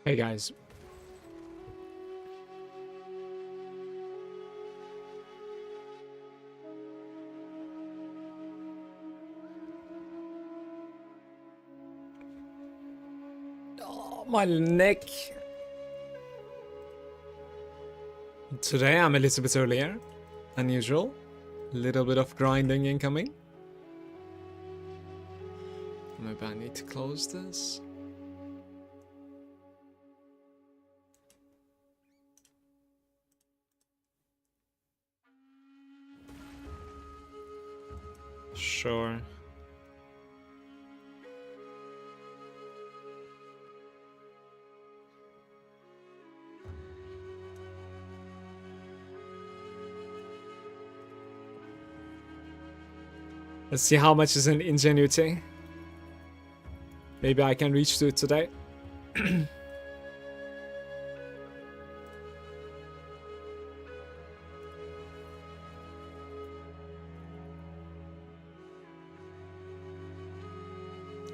Hey guys. Oh, my neck. Today I'm a little bit earlier than usual. A little bit of grinding incoming. Maybe I need to close this. Sure. Let's see how much is in ingenuity. Maybe I can reach to it today.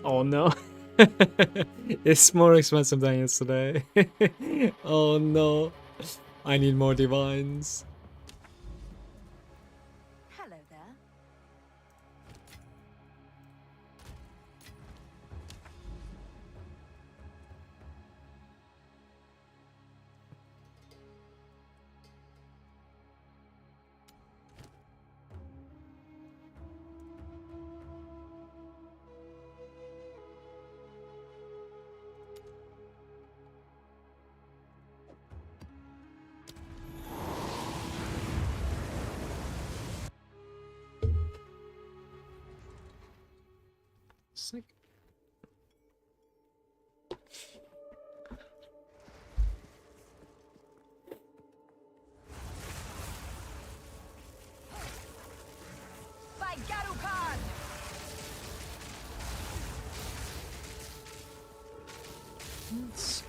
Oh no. It's more expensive than yesterday. Oh no. I need more divines. Hello there. Sick. By Garukan! Yes.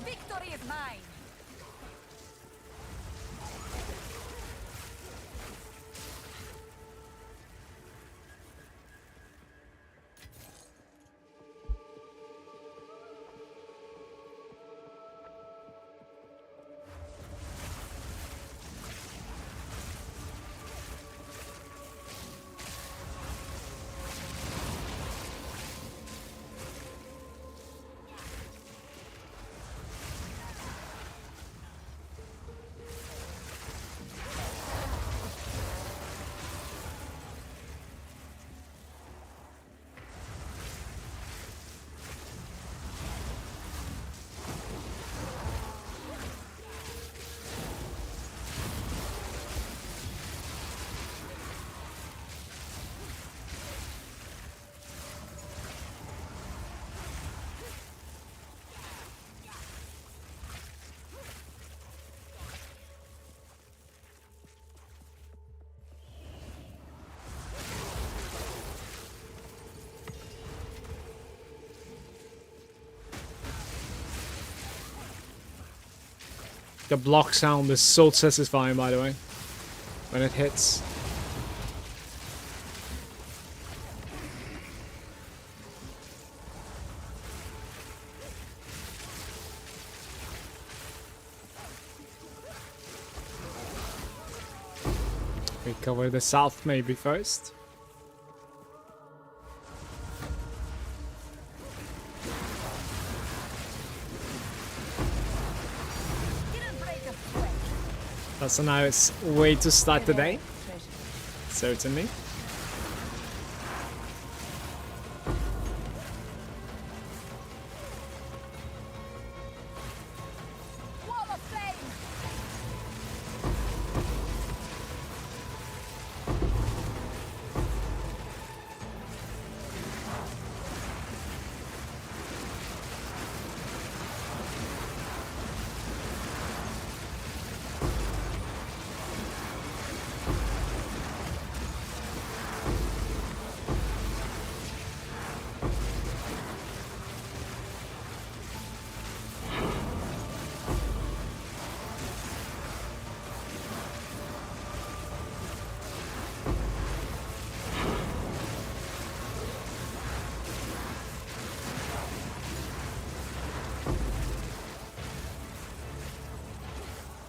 Victory is mine! The block sound is so satisfying, by the way, when it hits. We cover the south maybe first. Didn't break a sweat. That's a nice way to start the day. Certainly.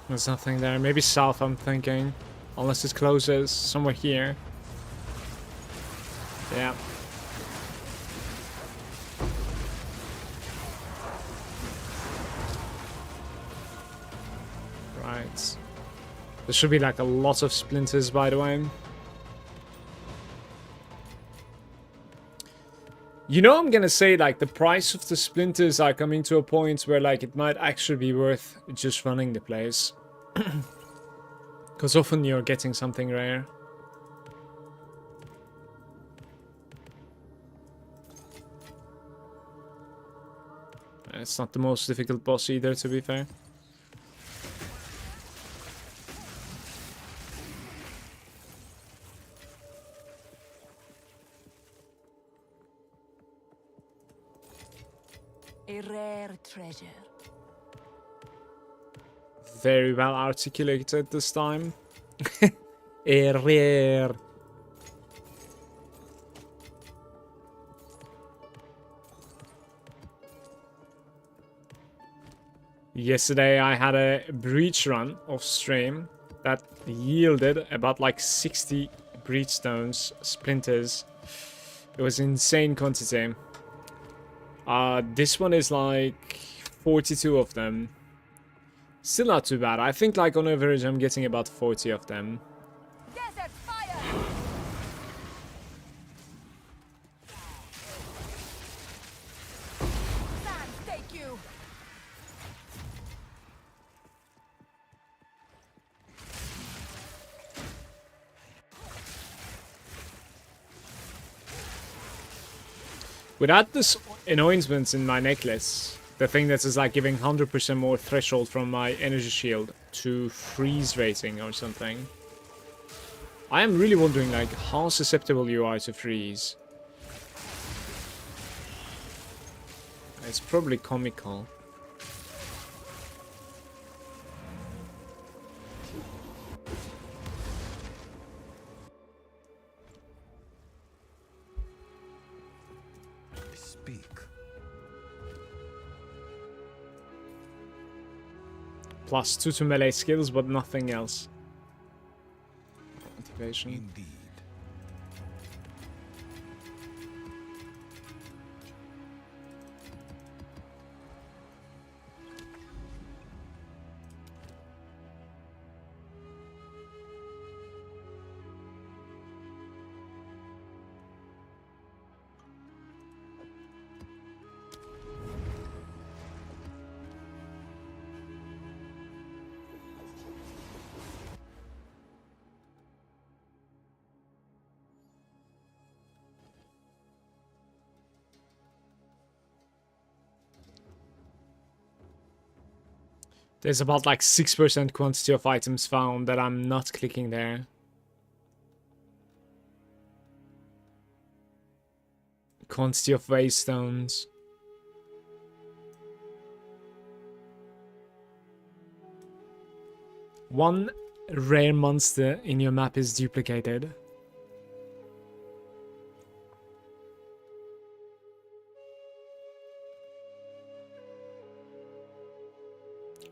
There's nothing there. Maybe south, I'm thinking. Unless it closes somewhere here. Yeah. Right. There should be like a lot of splinters, by the way. You know, I'm gonna say like the price of the splinters are coming to a point where like it might actually be worth just running the place. Because often you're getting something rare. It's not the most difficult boss either, to be fair. A rare treasure. Very well articulated this time. A rare. Yesterday I had a breach run off stream that yielded about like 60 breach stones, splinters. It was insane quantity. This one is like 42 of them. Still not too bad. I think like on average I'm getting about 40 of them. Desert fire! Sand, take you! Without this anointment in my necklace, the thing that is like giving 100% more threshold from my energy shield to freeze rating or something. I am really wondering like how susceptible you are to freeze. It's probably comical. Speak. +2 to melee skills, but nothing else. Activation. Indeed. There's about like 6% quantity of items found that I'm not clicking there. Quantity of waystones. One rare monster in your map is duplicated.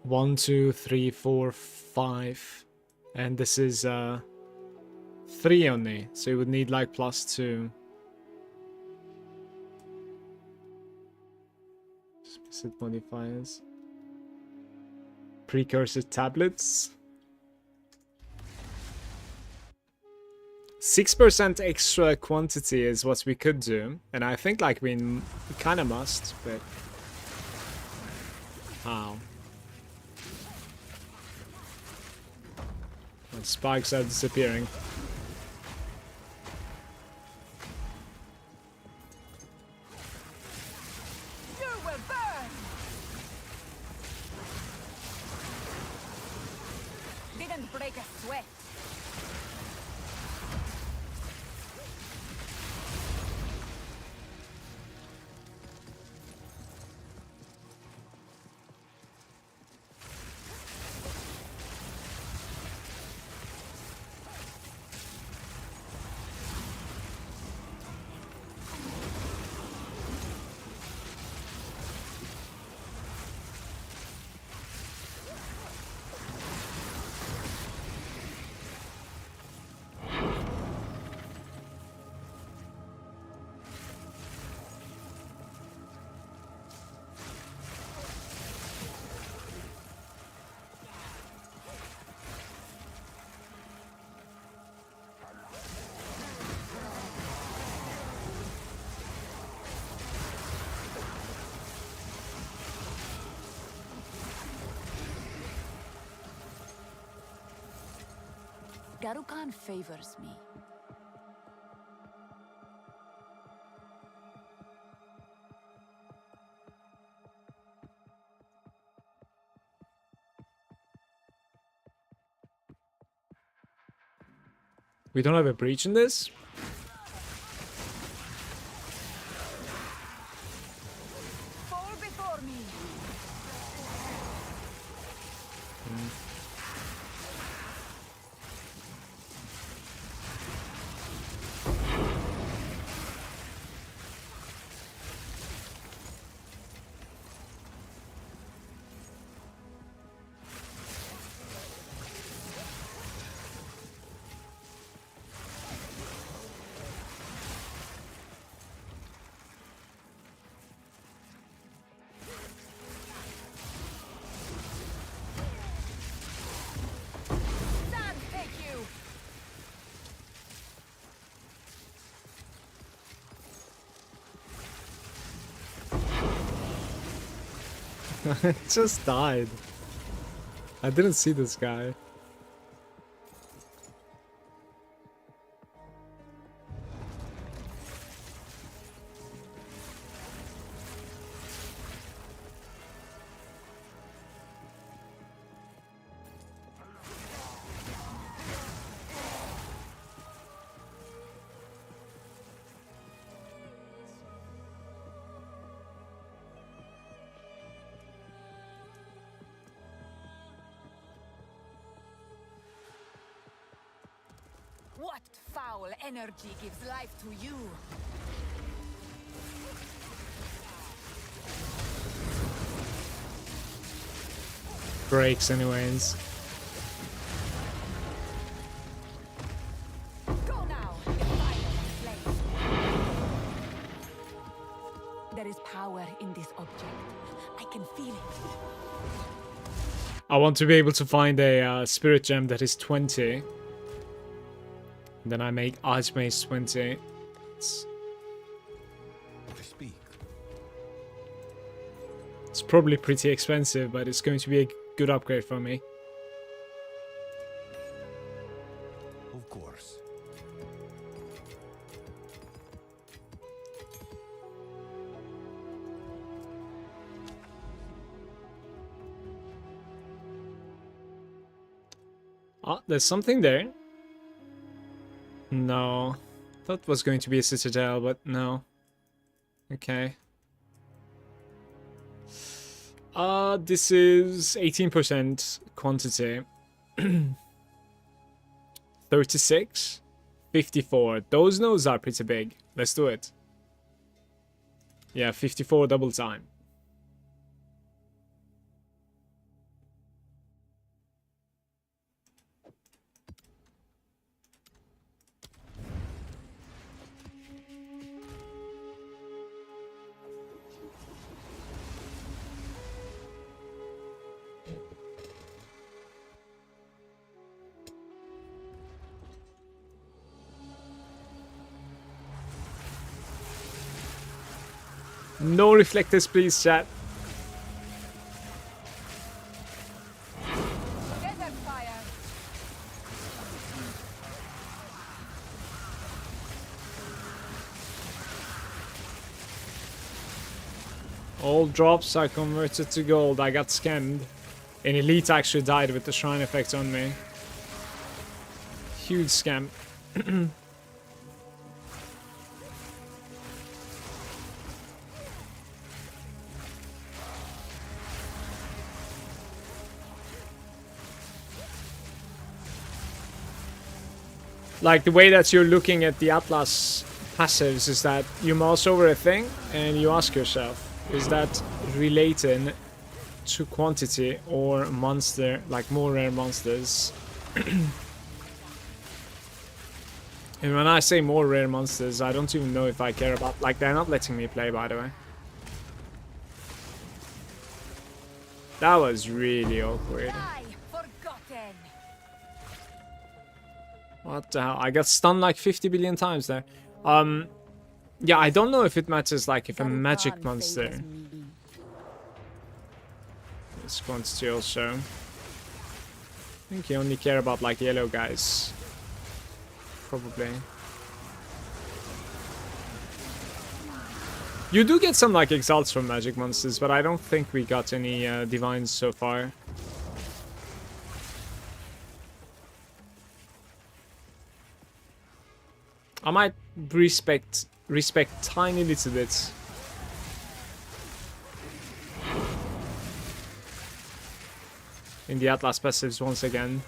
One, two, three, four, five, and this is 3 only, so you would need like +2. Specific modifiers. Precursor tablets. 6% extra quantity is what we could do, and I think like we kind of must, but how? And spikes are disappearing. You will burn! Didn't break a sweat. Garukan favors me. We don't have a breach in this? Fall before me. Sand take you. It just died. I didn't see this guy. What foul energy gives life to you? Breaks anyways. Go now, defile and slay. There is power in this object. I can feel it. I want to be able to find a spirit gem that is 20. Then I make Archmage 20. It's probably pretty expensive, but it's going to be a good upgrade for me. Of course. Oh, there's something there. No. Thought was going to be a citadel, but no. Okay. This is 18% quantity. 36. 54. Those nodes are pretty big. Let's do it. Yeah, 54 double time. No reflectors, please, chat. Desert fire. All drops are converted to gold. I got scammed. An elite actually died with the shrine effect on me. Huge scam. Like, the way that you're looking at the Atlas passives is that you mouse over a thing and you ask yourself, is that related to quantity or monster, like more rare monsters? And when I say more rare monsters, I don't even know if I care about, like, they're not letting me play, by the way. That was really awkward. Die, forgotten. What the hell? I got stunned like 50 billion times there. Yeah, I don't know if it matters, like, if a magic monster. This quantity also. I think you only care about, like, yellow guys. probably. You do get some like exalts from magic monsters, but I don't think we got any divines so far. I might respect tiny little bits. In the Atlas passives once again.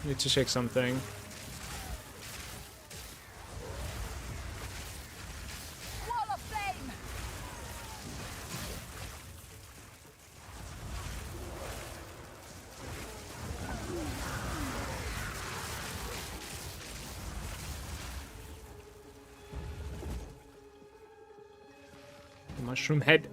Need to check something. Wall of flame! Mushroom head.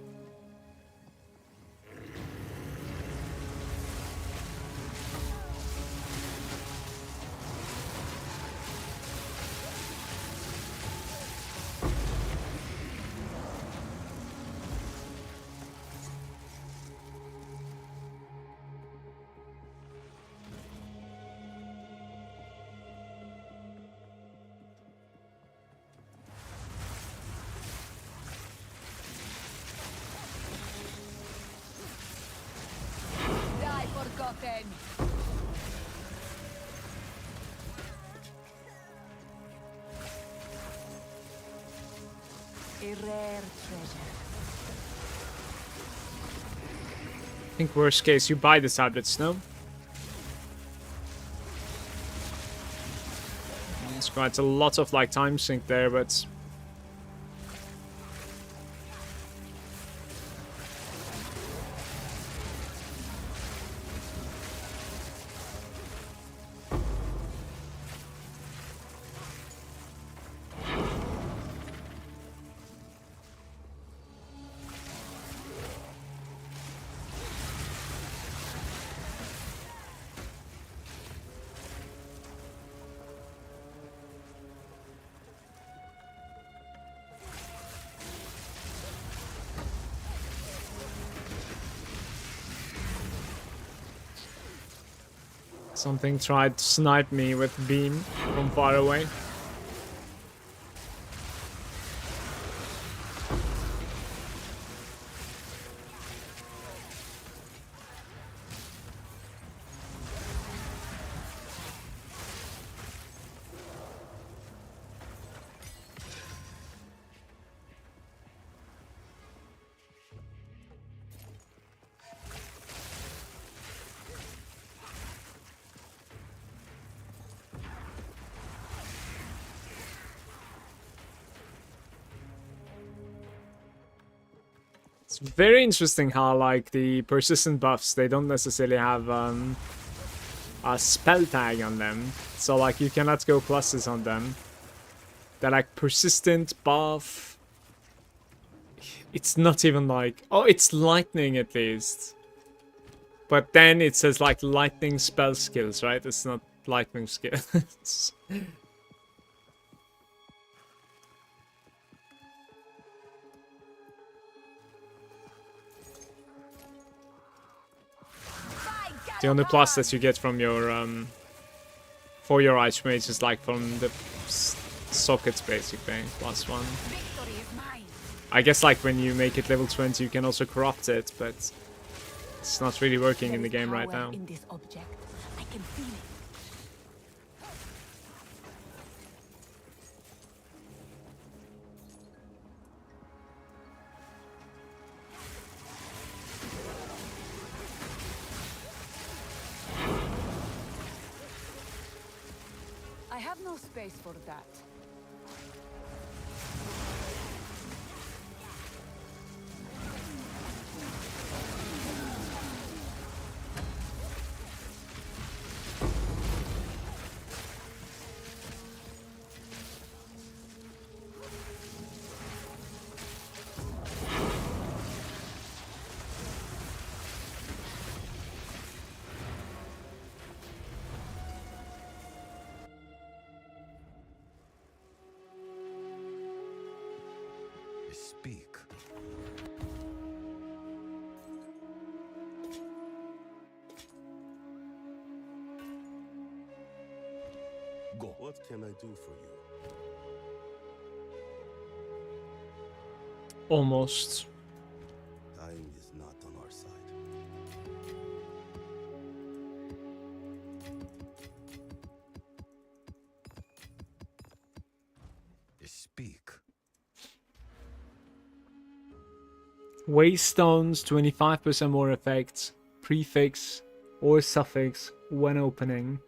Die forgotten! A rare treasure. I think worst case you buy the tablets, no? It's quite a lot of like time sink there, but something tried to snipe me with beam from far away. It's very interesting how like the persistent buffs, they don't necessarily have a spell tag on them. So like you cannot go pluses on them. They're like persistent buff. It's not even like, oh, it's lightning at least. But then it says like lightning spell skills, right? It's not lightning skills. The only plus that you get from your for your Archmage is like from the sockets basically, +1. Victory is mine. I guess like when you make it level 20 you can also corrupt it, but it's not really working in the game right now. In this object, I can feel it. I have no space for that. Speak. Go. What can I do for you? Almost. Time is not on our side. Speak. Waystones, 25% more effects, prefix or suffix when opening.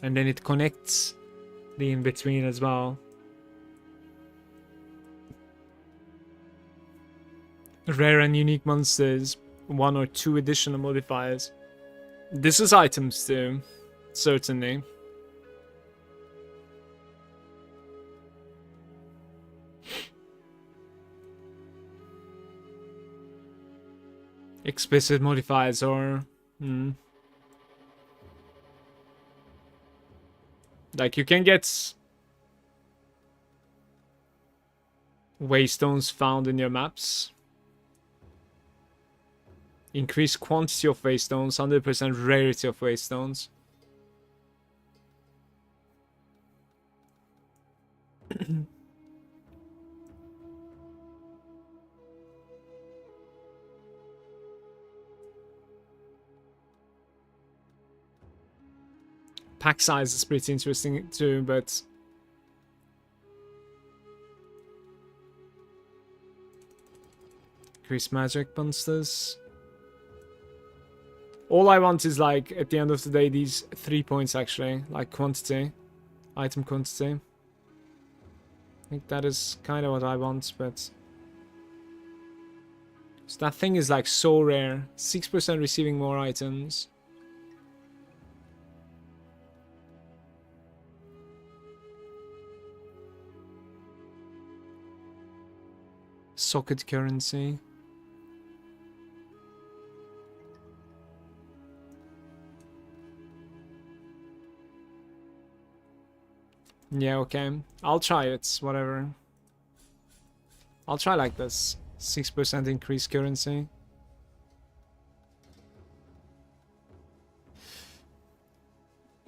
And then it connects the in-between as well. Rare and unique monsters, 1 or 2 additional modifiers. This is items too, certainly. Explicit modifiers or like you can get waystones found in your maps. Increased quantity of waystones, 100% rarity of waystones. Pack size is pretty interesting too, but increase magic monsters. All I want is, like, at the end of the day, these 3 points actually, like quantity, item quantity. I think that is kind of what I want, but so that thing is like so rare. 6% receiving more items. Socket currency. Yeah, okay. I'll try it, whatever. I'll try like this. 6% increased currency.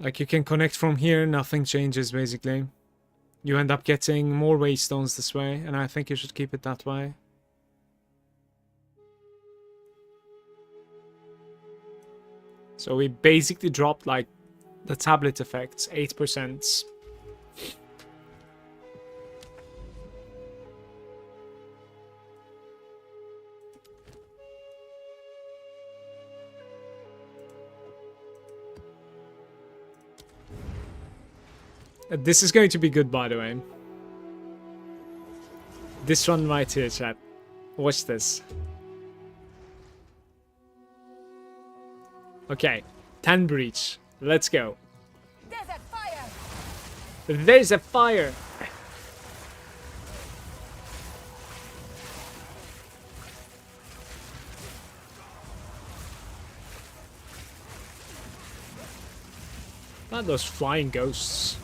Like you can connect from here, nothing changes basically. You end up getting more waystones this way, and I think you should keep it that way. So we basically dropped like the tablet effects, 8%. This is going to be good, by the way. This one right here, chat. Watch this. Okay, 10 breach. Let's go. Desert fire! There's a fire! Not those flying ghosts.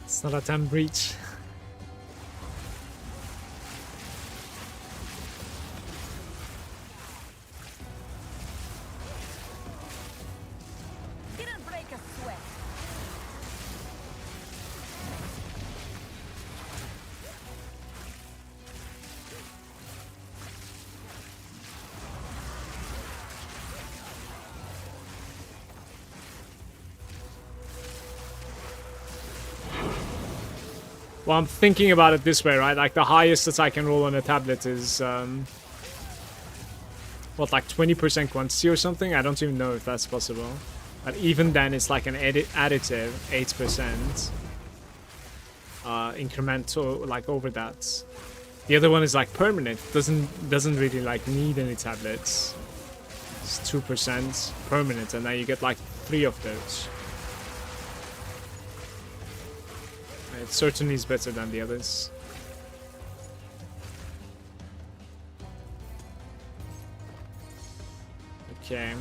It's not a 10 breach. Didn't break a sweat. Well, I'm thinking about it this way, right? Like, the highest that I can roll on a tablet is, what, like 20% quantity or something? I don't even know if that's possible. But even then, it's like an additive, 8%. incremental, like over that. The other one is like permanent. Doesn't really like need any tablets. It's 2% permanent, and now you get like 3 of those. It certainly is better than the others. Okay.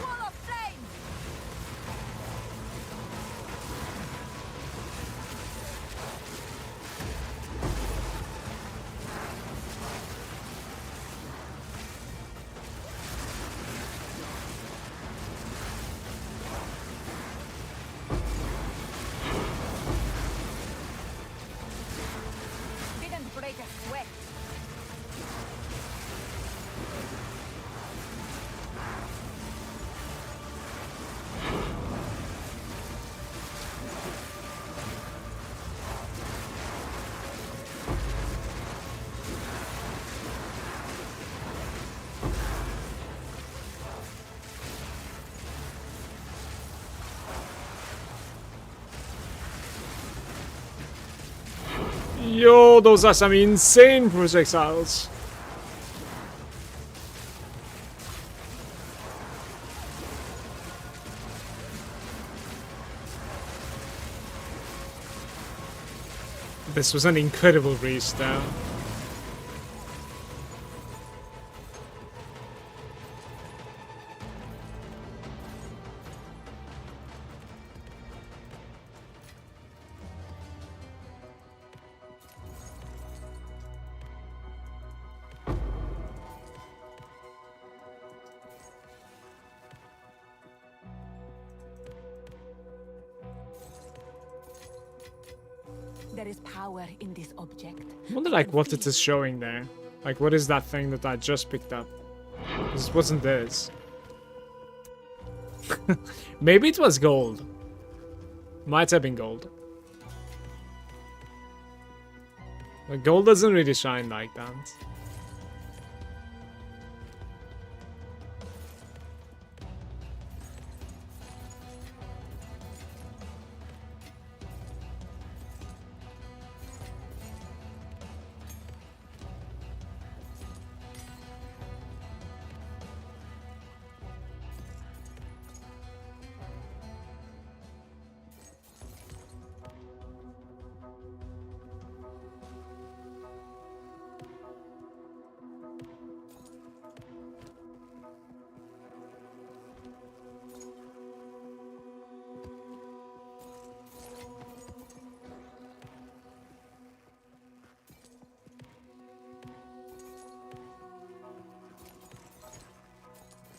Wall of flame! Didn't break a sweat. Yo, those are some insane projectiles. This was an incredible race though. There is power in this object. I wonder like what it is showing there. Like what is that thing that I just picked up? This wasn't this. Maybe it was gold. Might have been gold. But gold doesn't really shine like that.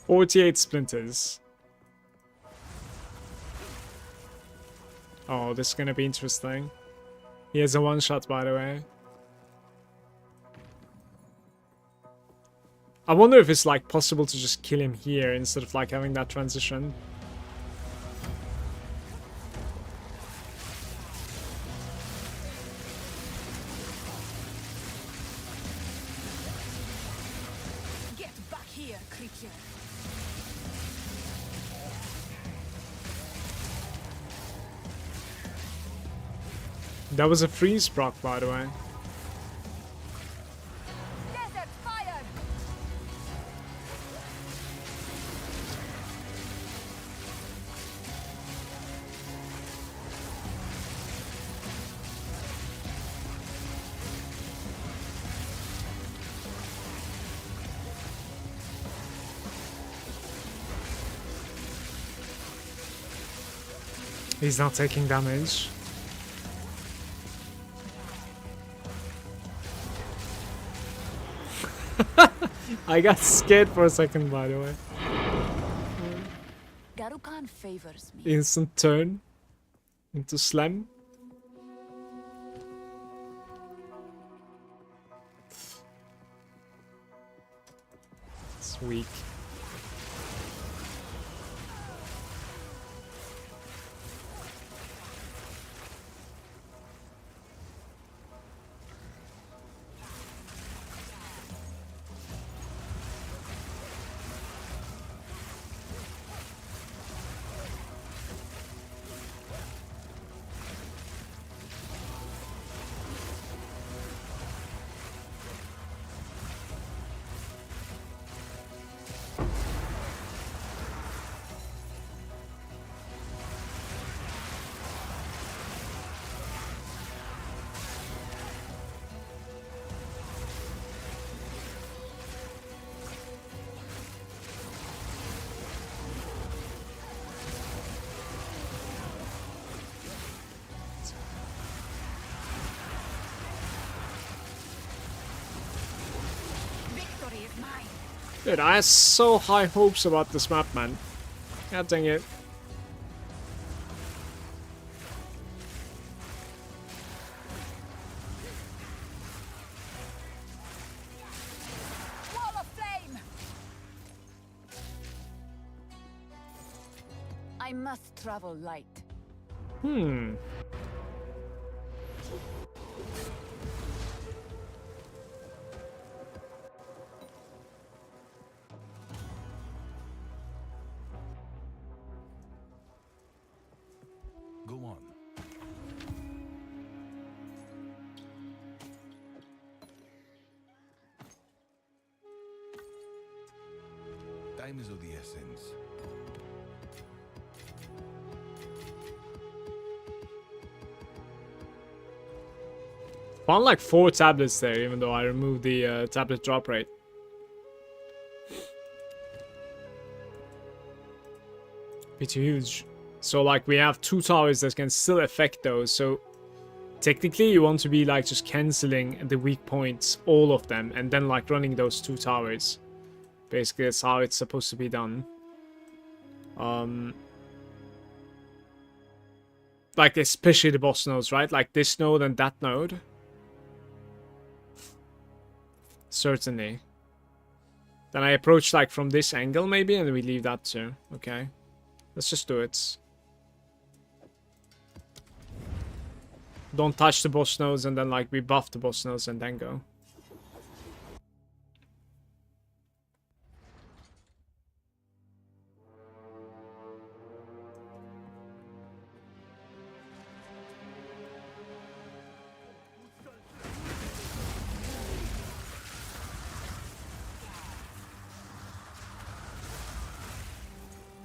"48 splinters." Oh, this is gonna be interesting. He has a one-shot, by the way. I wonder if it's like possible to just kill him here instead of like having that transition. Get back here, creature. That was a freeze proc, by the way. Desert fire! He's not taking damage. I got scared for a second, by the way. Garukan favors me. Instant turn into slam. It's weak. mine. Dude, I had so high hopes about this map, man. God dang it. Wall of flame. I must travel light. Hmm. Go on. Time is of the essence. Found like 4 tablets there, even though I removed the tablet drop rate. It's huge. So like we have 2 towers that can still affect those. So technically you want to be like just cancelling the weak points, all of them, and then like running those 2 towers. Basically that's how it's supposed to be done. Like especially the boss nodes, right? Like this node and that node. Certainly. Then I approach like from this angle maybe, and we leave that too. Okay. Let's just do it. Don't touch the boss nodes, and then like we buff the boss nodes and then go.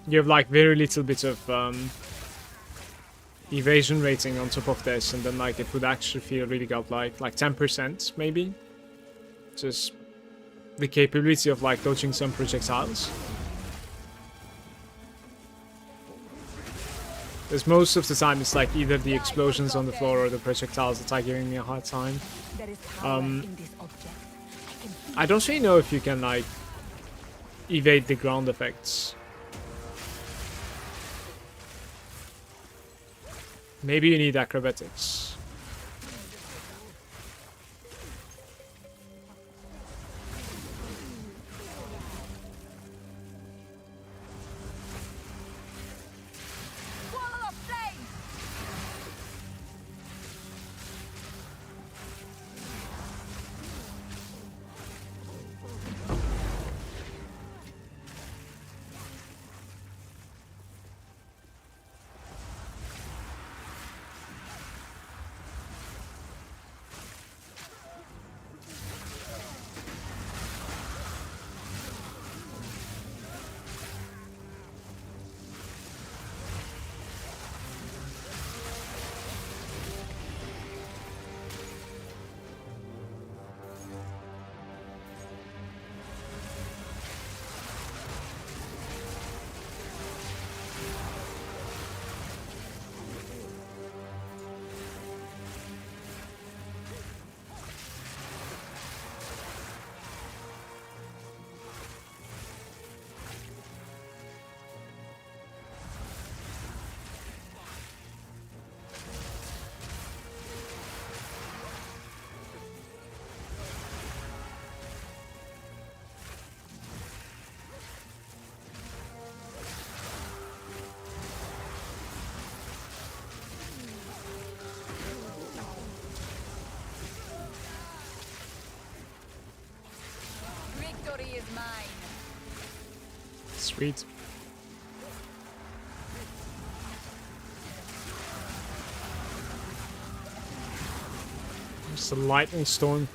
You have like very little bit of evasion rating on top of this, and then like it would actually feel really godlike, like 10% maybe. Just the capability of like dodging some projectiles. Because most of the time it's like either the explosions on the floor or the projectiles that are giving me a hard time. There is power in this object. I can feel I don't really know if you can like evade the ground effects. Maybe you need acrobatics. wall of flame. Victory is mine. Sweet. Just a lightning storm.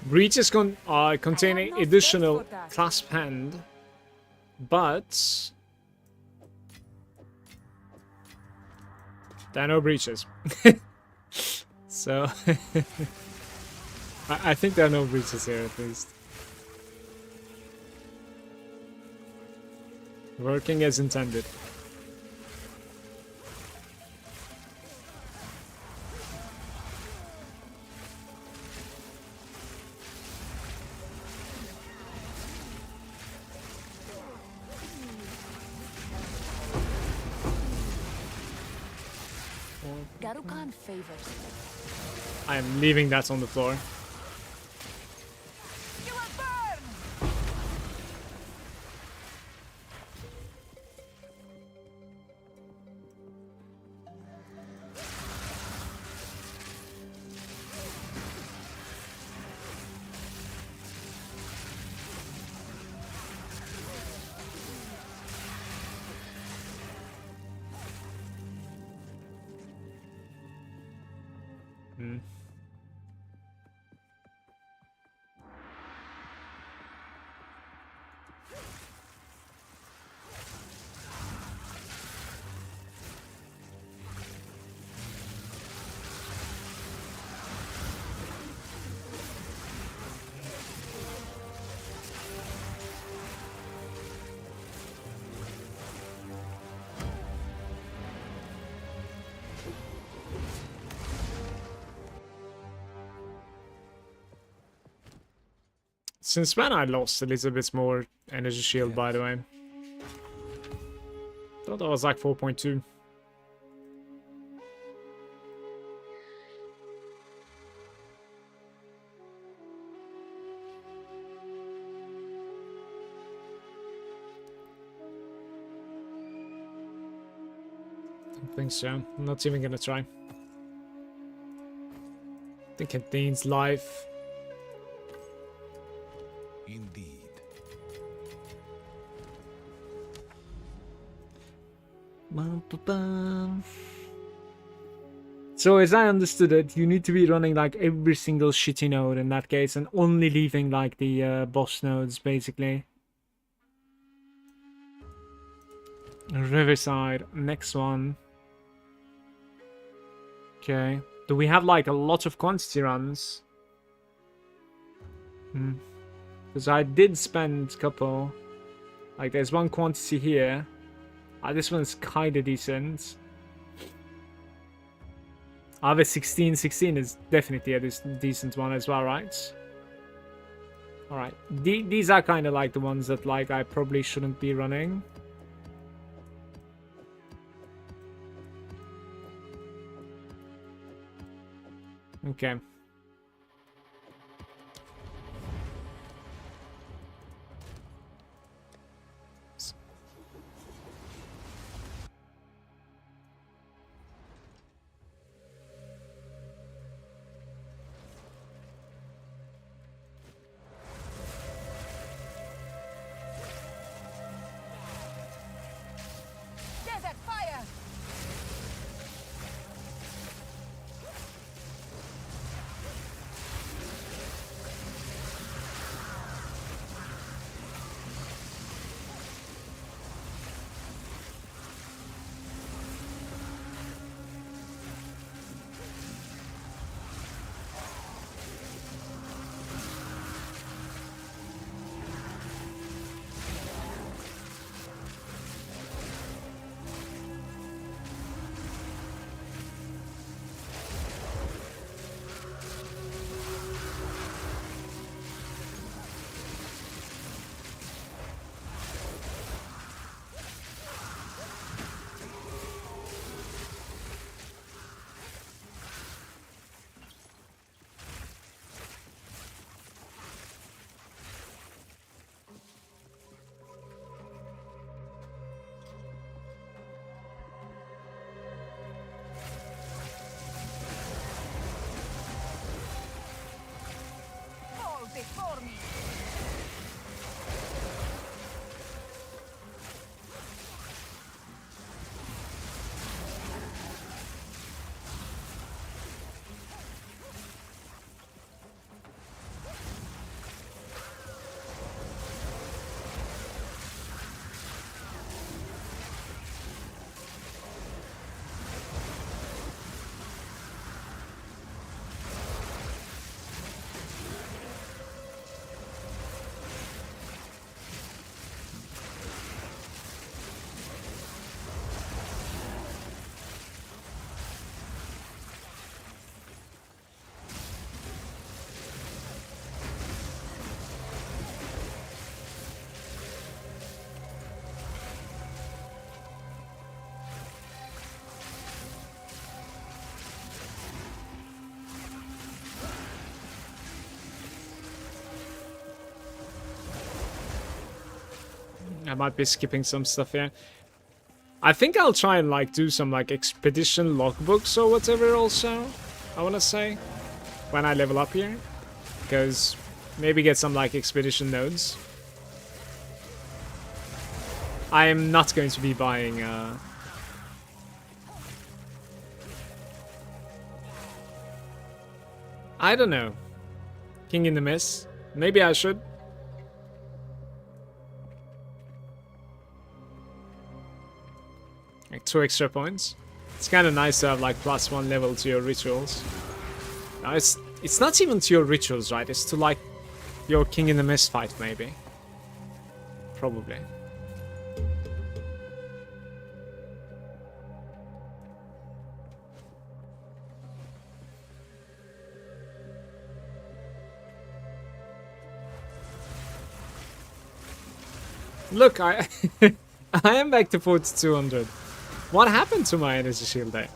Breaches containing additional clasp hand, but there are no breaches. So I think there are no breaches here at least. Working as intended. Darukan favors. I am leaving that on the floor. You will burn! Since when I lost a little bit more energy shield, by the way. Thought that was like 4.2. Don't think so. I'm not even gonna try. I think it needs life. Indeed. So as I understood it, you need to be running like every single shitty node in that case and only leaving like the boss nodes basically. Riverside, next one. Okay. Do we have like a lot of quantity runs? Because I did spend a couple. Like there's one quantity here. This one's kinda decent. The 16 is definitely a decent one as well, right? Alright. These are kind of like the ones that like I probably shouldn't be running. Okay. Desert fire! I might be skipping some stuff here. I think I'll try and like do some like expedition logbooks or whatever also, I want to say, when I level up here. Because maybe get some like expedition nodes. I am not going to be buying I don't know. King in the Mist. Maybe I should. Like 2 extra points. It's kind of nice to have like +1 level to your rituals. No, it's not even to your rituals, right? It's to like your King in the Mist fight, maybe. Probably. Look, I I am back to 4200. What happened to my energy shield there?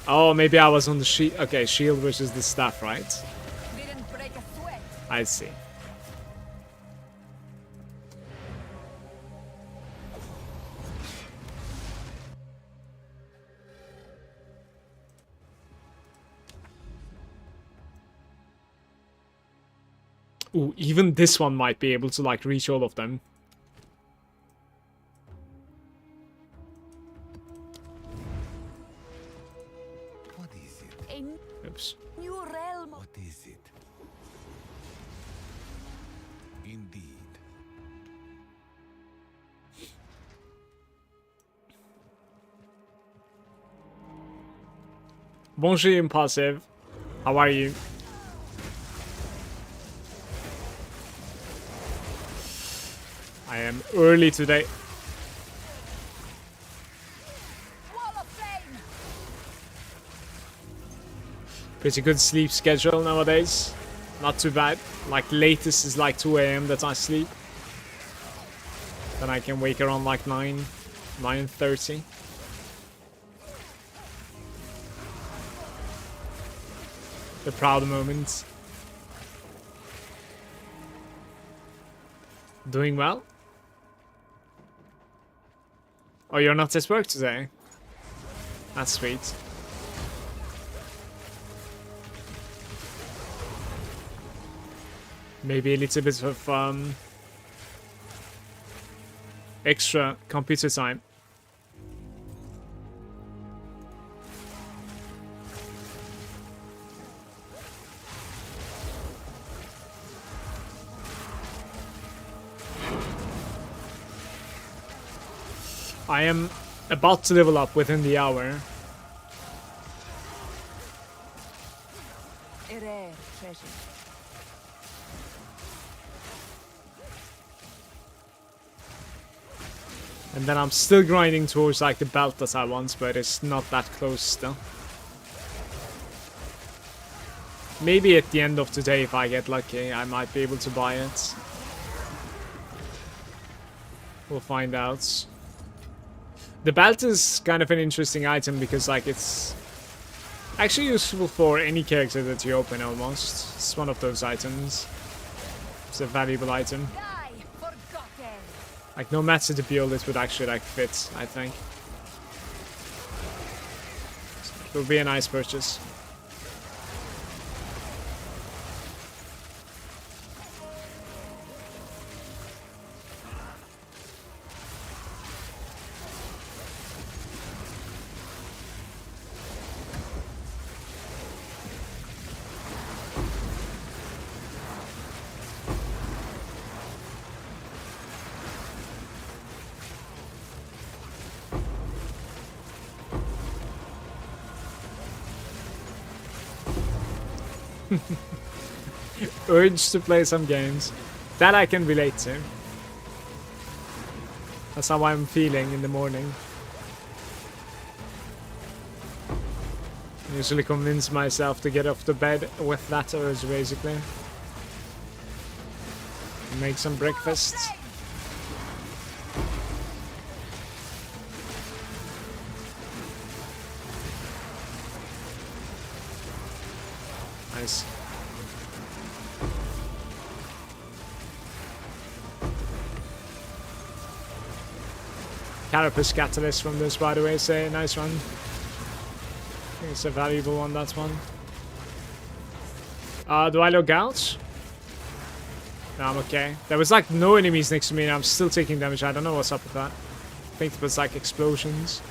Oh, maybe I was on the shield. Okay, shield versus the staff, right? Didn't break a sweat. I see. Ooh, even this one might be able to like reach all of them. What is it? A Oops. new realm. What is it? Indeed. Bonjour, Impulsive. How are you? I am early today. Wall of flame. Pretty good sleep schedule nowadays. Not too bad. Like latest is like 2 AM that I sleep. Then I can wake around like 9:30. The proud moment. Doing well? Oh, you're not at work today? That's sweet. Maybe a little bit of extra computer time. I am about to level up within the hour. A rare treasure. And then I'm still grinding towards like the belt that I want, but it's not that close still. Maybe at the end of today, if I get lucky, I might be able to buy it. We'll find out. The belt is kind of an interesting item because like it's actually useful for any character that you open almost. It's one of those items. It's a valuable item. Die forgotten. Like no matter the build, it would actually like fit, I think. It will be a nice purchase. Urge to play some games. That I can relate to. That's how I'm feeling in the morning. I usually convince myself to get off the bed with that urge, basically. Make some breakfast. Nice. Carapace Catalyst from this, by the way, say nice one. I think it's a valuable one, that one. Do I log out? No, I'm okay. There was like no enemies next to me and I'm still taking damage. I don't know what's up with that. I think it was like explosions.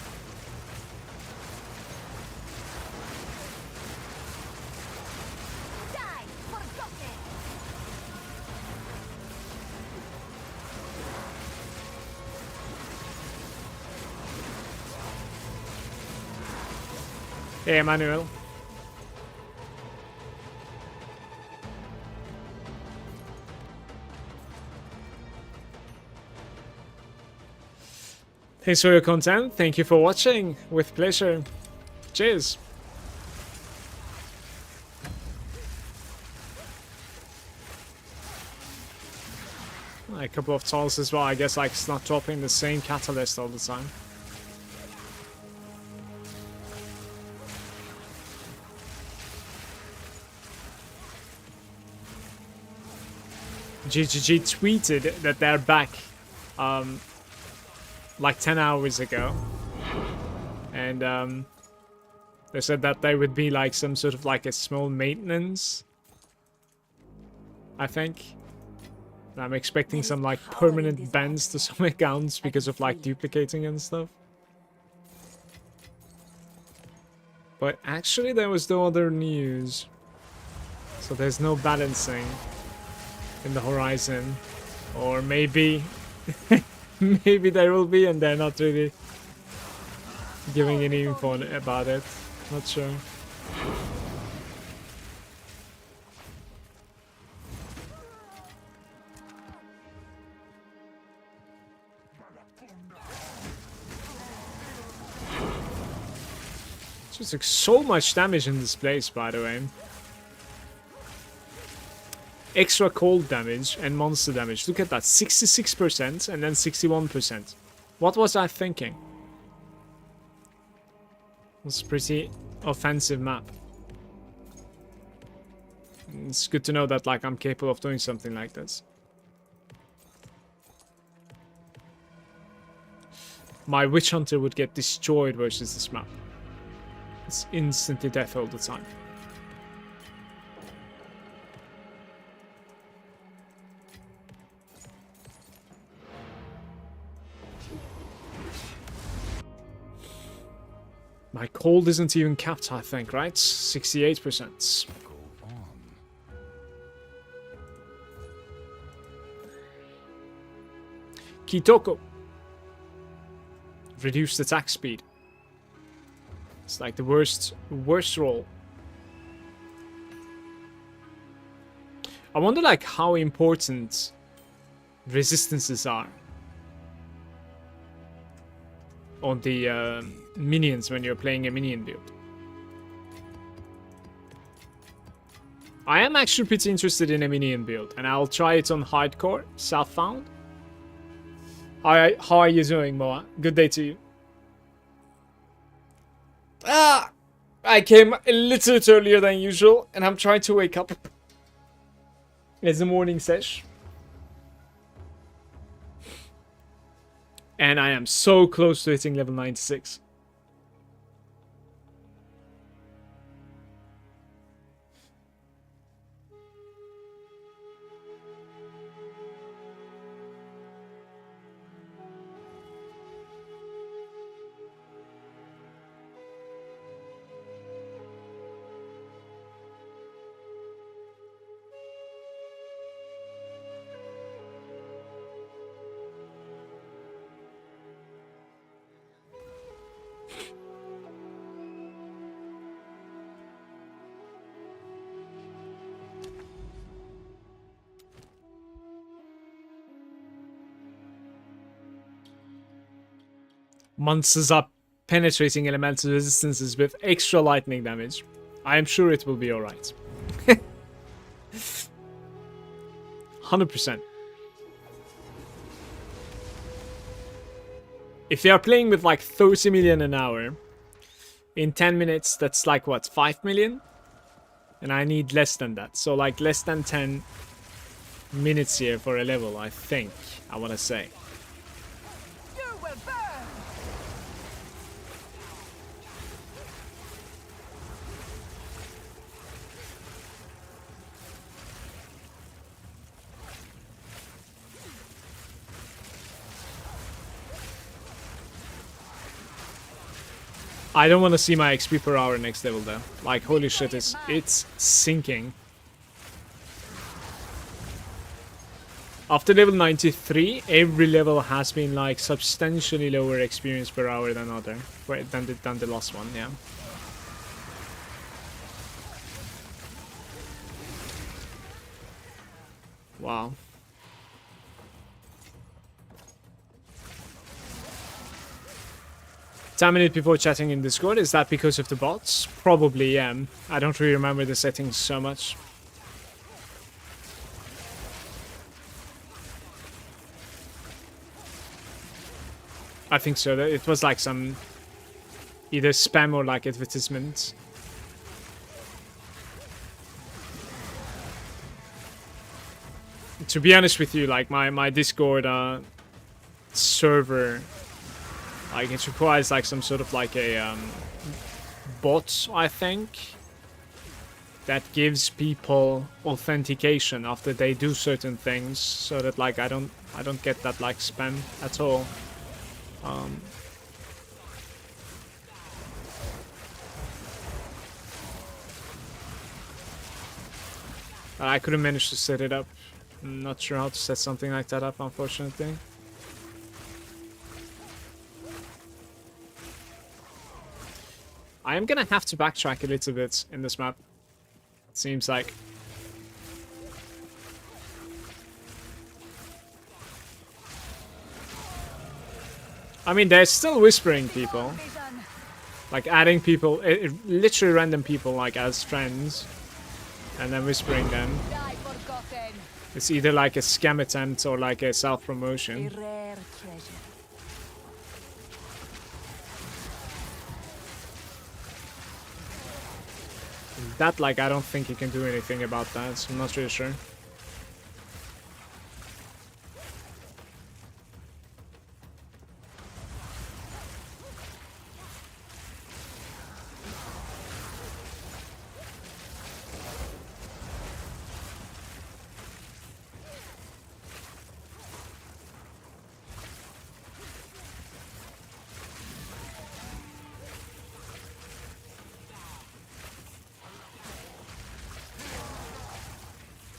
Hey, Emmanuel. Thanks for your content. Thank you for watching. With pleasure. Cheers. A couple of tolls as well. I guess like it's not dropping the same catalyst all the time. GGG tweeted that they're back like 10 hours ago. And they said that there would be like some sort of like a small maintenance, I think. And I'm expecting some like permanent bans to some accounts because of like duplicating and stuff. But actually there was no other news. So there's no balancing in the horizon. Or maybe maybe there will be and they're not really giving any info about it. Not sure. Just like so much damage in this place, by the way. Extra cold damage and monster damage. Look at that, 66% and then 61%. What was I thinking? It's a pretty offensive map. It's good to know that like I'm capable of doing something like this. My Witch Hunter would get destroyed versus this map. It's instantly death all the time. My cold isn't even capped, I think, right? 68%. Go on. Kitoko. Reduced attack speed. It's like the worst roll. I wonder like how important resistances are on the minions when you're playing a minion build. I am actually pretty interested in a minion build and I'll try it on hardcore, Southbound. How are you doing, Moa? Good day to you. I came a little bit earlier than usual and I'm trying to wake up. It's a morning sesh. And I am so close to hitting level 96. Monsters are penetrating elemental resistances with extra lightning damage. I am sure it will be alright. 100%. If they are playing with like 30 million an hour, in 10 minutes that's like what, 5 million? And I need less than that. So like less than 10 minutes here for a level, I think. I want to say. You will burn. I don't want to see my XP per hour next level though. Like, holy shit, it's sinking. After level 93, every level has been like substantially lower experience per hour than the last one, yeah. Wow. 10 minutes before chatting in Discord, is that because of the bots? Probably, yeah. I don't really remember the settings so much. I think so. It was like some either spam or like advertisement. To be honest with you, like my Discord server, like it requires like some sort of like a bot, I think, that gives people authentication after they do certain things, so that like I don't get that like spam at all. I couldn't manage to set it up. I'm not sure how to set something like that up, unfortunately. I am gonna have to backtrack a little bit in this map. It seems like. I mean, they're still whispering people. Like adding people, literally random people like as friends. And then whispering them. It's either like a scam attempt or like a self-promotion. That, like, I don't think you can do anything about that, so I'm not really sure.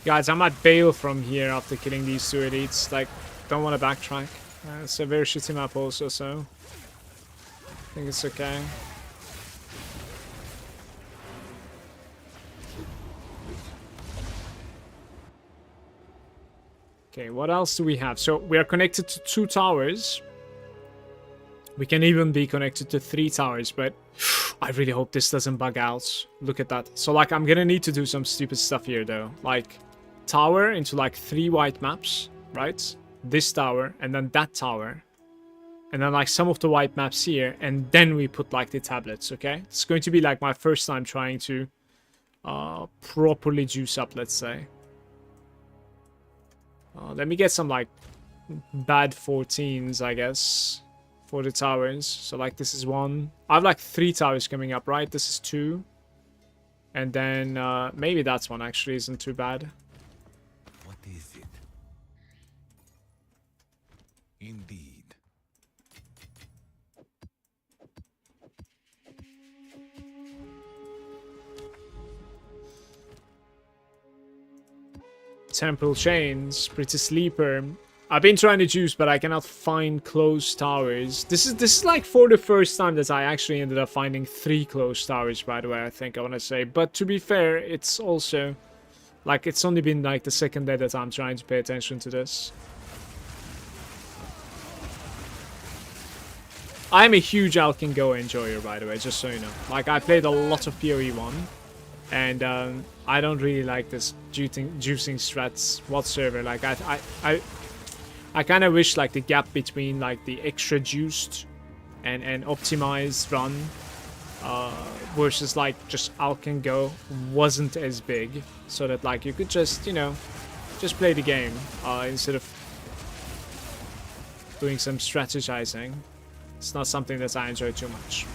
Guys, I might bail from here after killing these two elites. Like, don't want to backtrack. It's a very shitty map also, so I think it's okay. Okay, what else do we have? So we are connected to 2 towers. We can even be connected to 3 towers, but I really hope this doesn't bug out. Look at that. So, like, I'm gonna need to do some stupid stuff here, though. Like, tower into, like, 3 white maps, right? This tower, and then that tower. And then, like, some of the white maps here, and then we put, like, the tablets, okay? It's going to be, like, my first time trying to properly juice up, let's say. Let me get some, like, bad 14s, I guess, for the towers. So, like, this is 1. I have, like, 3 towers coming up, right? This is 2. And then maybe that's 1, actually, isn't too bad. What is it? Indeed. Temple chains, pretty sleeper. I've been trying to juice, but I cannot find closed towers. This is like for the first time that I actually ended up finding 3 closed towers, by the way, I think I want to say. But to be fair, it's also like it's only been like the 2nd day that I'm trying to pay attention to this. I'm a huge Alkin Go enjoyer, by the way, just so you know. Like, I played a lot of PoE 1, and I don't really like this juicing strats whatsoever. Like, I kind of wish, like, the gap between, like, the extra juiced and optimized run versus, like, just Alkin Go wasn't as big, so that, like, you could just, you know, just play the game instead of doing some strategizing. It's not something that I enjoy too much.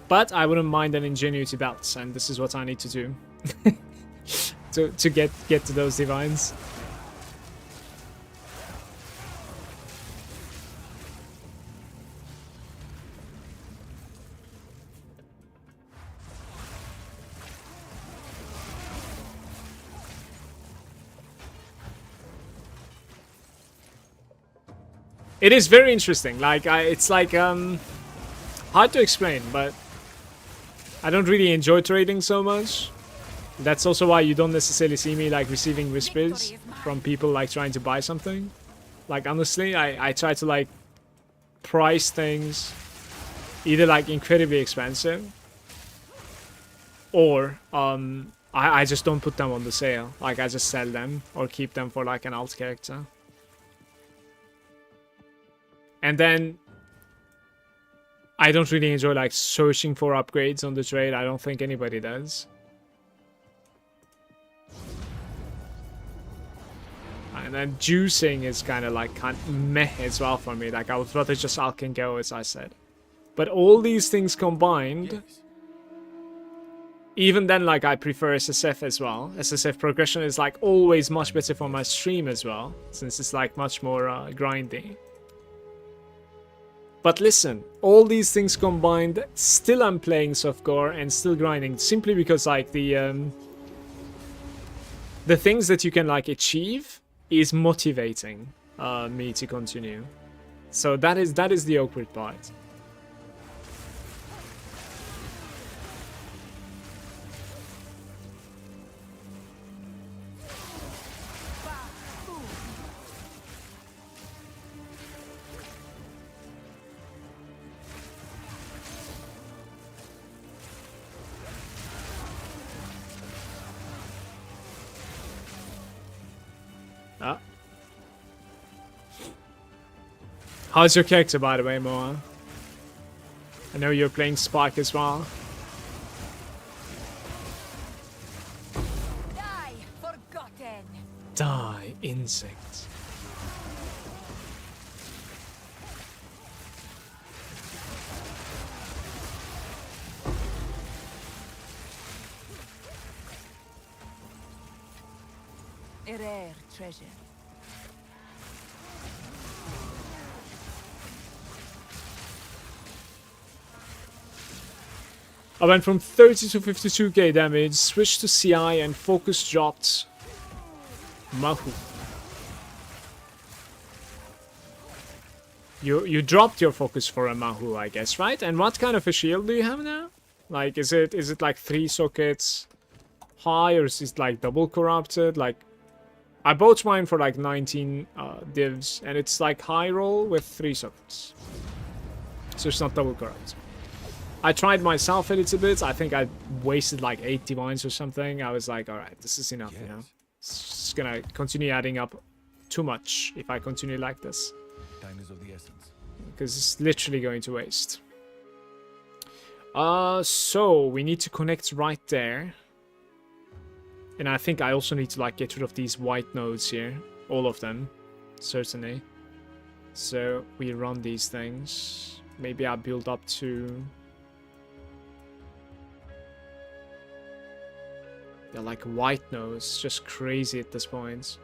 But I wouldn't mind an Ingenuity belt, and this is what I need to do to get to those divines. It is very interesting. Like, it's like, hard to explain, but I don't really enjoy trading so much. That's also why you don't necessarily see me, like, receiving whispers from people, like, trying to buy something. Like, honestly, I try to, like, price things either, like, incredibly expensive or, I just don't put them on the sale. Like, I just sell them or keep them for, like, an alt character. And then I don't really enjoy, like, searching for upgrades on the trade. I don't think anybody does. And then juicing is kind of like meh as well for me. Like, I would rather just Alk and go, as I said. But all these things combined, Yes. even then, like, I prefer SSF as well. SSF progression is, like, always much better for my stream as well, since it's, like, much more grindy. But listen, all these things combined, still I'm playing Softcore and still grinding, simply because, like, the things that you can, like, achieve is motivating me to continue. So that is the awkward part. Ah. How's your character, by the way, Moa? I know you're playing Spark as well. Die, forgotten. Die, insects. A rare treasure. I went from 30 to 52k damage, switched to CI, and focus dropped Mahu. You dropped your focus for a Mahu, I guess, right? And what kind of a shield do you have now? Like, is it like 3 sockets high, or is it like double corrupted? Like, I bought mine for like 19 divs, and it's like high roll with 3 sockets. So it's not double corrupted. I tried myself a little bit. I think I wasted like 8 divines or something. I was like, alright, this is enough, you know. It's just gonna continue adding up too much if I continue like this. Time is of the essence. Because it's literally going to waste. So we need to connect right there. And I think I also need to, like, get rid of these white nodes here. All of them. Certainly. So we run these things. Maybe I build up to... They're like white nodes. Just crazy at this point.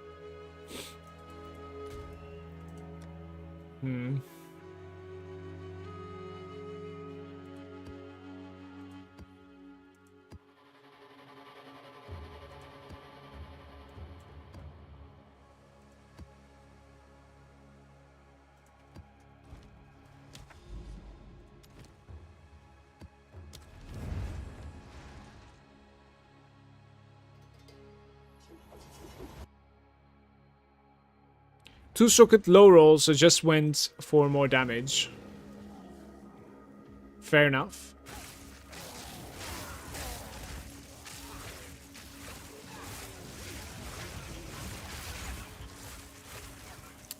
Two socket low rolls, so just went for more damage. Fair enough.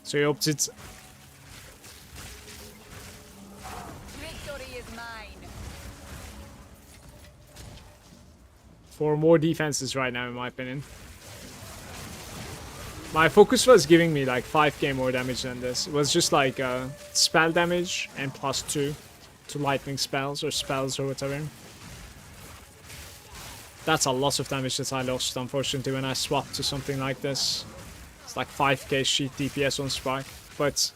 So he opted Victory is mine. for more defenses right now, in my opinion. My focus was giving me like 5k more damage than this. It was just like spell damage and +2 to lightning spells or whatever. That's a lot of damage that I lost, unfortunately, when I swapped to something like this. It's like 5k sheet DPS on Spark, but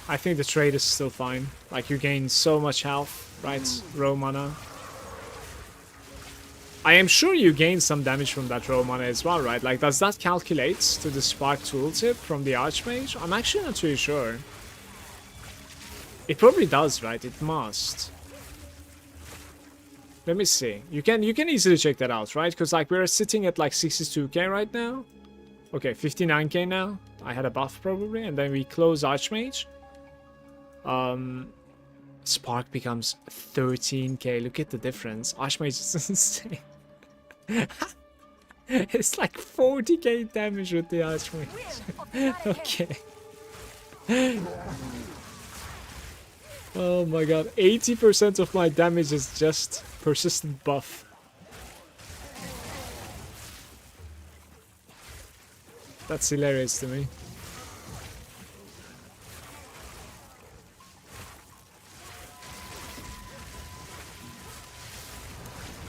I think the trade is still fine. Like, you gain so much health, right? Raw mana. I am sure you gain some damage from that raw mana as well, right? Like, does that calculate to the Spark tooltip from the Archmage? I'm actually not too sure. It probably does, right? It must. Let me see. You can easily check that out, right? Because like we're sitting at like 62k right now. Okay, 59k now. I had a buff probably, and then we close Archmage. Spark becomes 13k. Look at the difference. Archmage is insane. It's like 40k damage with the Archmage. Okay. Oh my god. 80% of my damage is just persistent buff. That's hilarious to me.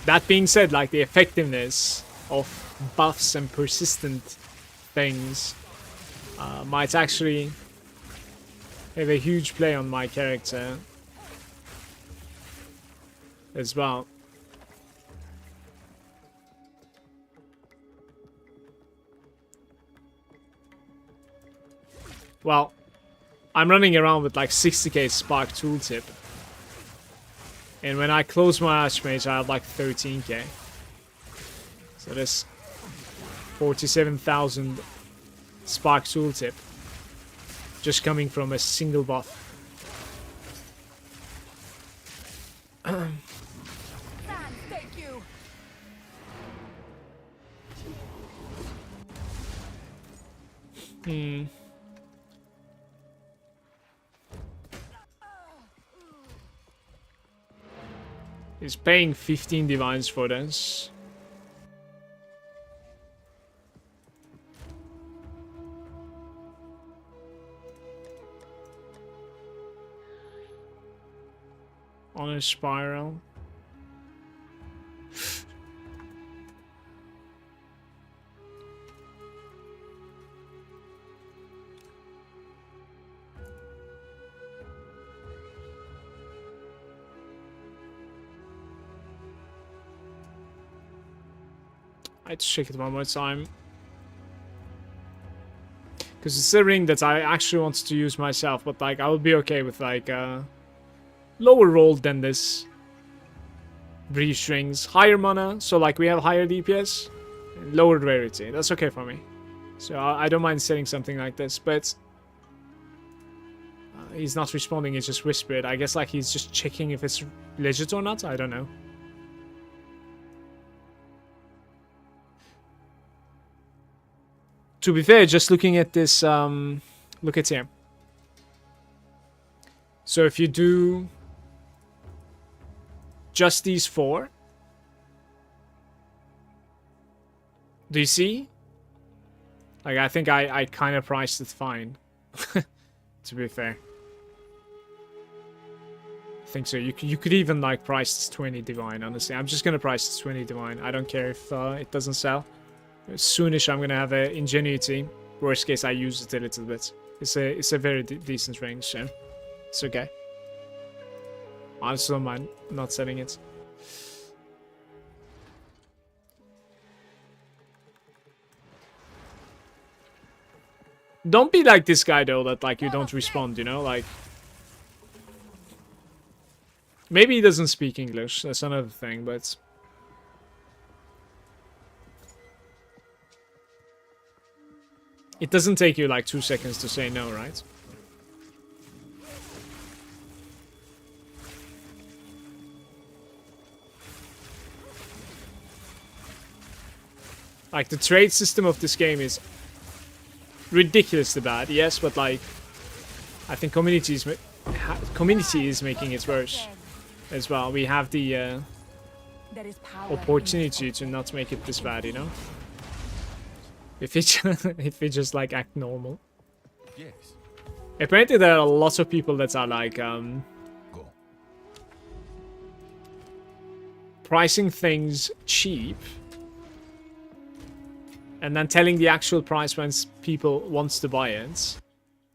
That being said, like the effectiveness of buffs and persistent things might actually have a huge play on my character as well. Well, I'm running around with like 60k Spark tooltip. And when I close my Archmage, I have like 13k. So there's 47,000 Spark tooltip just coming from a single buff. Thank you. He's paying 15 divines for this. On a spiral. I'd check it one more time. Because it's a ring that I actually wanted to use myself, but like I would be okay with like lower roll than this. Brief strings, higher mana, so like we have higher DPS, lower rarity. That's okay for me. So I don't mind setting something like this, but he's not responding, he's just whispered. I guess like he's just checking if it's legit or not, I don't know. To be fair, just looking at this, look at here. So if you do just these four, do you see? Like, I think I kind of priced it fine, to be fair. I think so. You could even like price this 20 divine, honestly. I'm just gonna price this 20 divine. I don't care if it doesn't sell. Soonish I'm gonna have a ingenuity. Worst case I use it a little bit. It's a very decent range, so it's okay. I just don't mind not selling it. Don't be like this guy though, that like you don't respond, you know, like maybe he doesn't speak English, that's another thing, but it doesn't take you like 2 seconds to say no, right? Like, the trade system of this game is ridiculously bad, yes, but like, I think community is making it worse as well. We have the opportunity to not make it this bad, you know? If we just like act normal. Yes. Apparently there are lots of people that are like Go. pricing things cheap and then telling the actual price when people wants to buy it.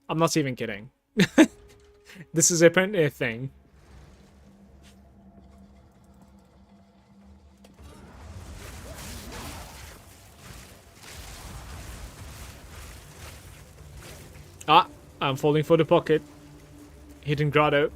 I'm not even kidding. This is apparently a thing. Ah, I'm falling for the pocket. Hidden grotto.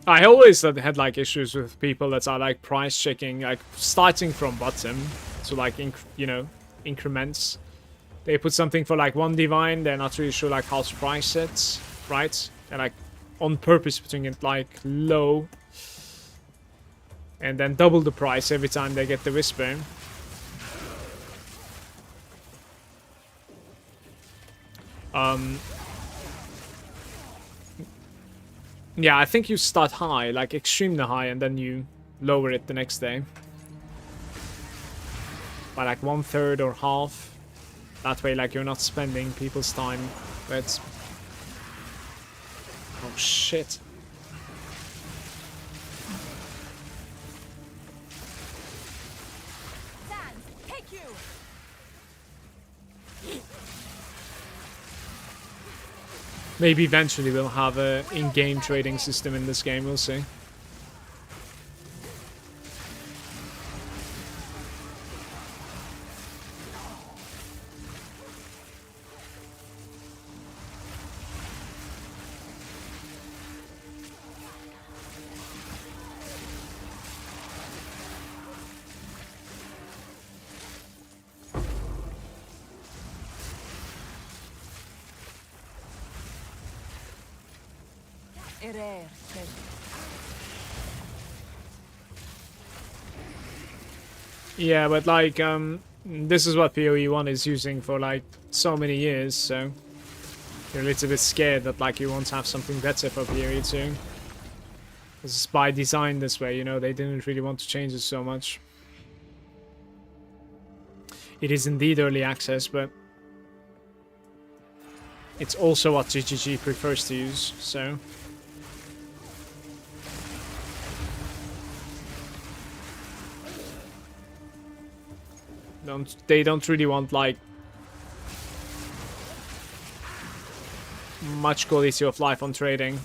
I always had like issues with people that are like price checking, like starting from bottom to like increments. They put something for like 1 divine, they're not really sure like how to price it, right? And like on purpose putting it like low, and then double the price every time they get the whisper. Yeah, I think you start high, like extremely high, and then you lower it the next day. By like 1/3 or half. That way, like, you're not spending people's time. But... oh, shit. Take you. Maybe eventually we'll have a in-game trading system in this game, we'll see. Yeah, but like, this is what PoE 1 is using for like so many years, so you're a little bit scared that like you won't have something better for PoE 2. It's by design this way, you know, they didn't really want to change it so much. It is indeed early access, but it's also what GGG prefers to use, so... they don't really want like much quality of life on trading,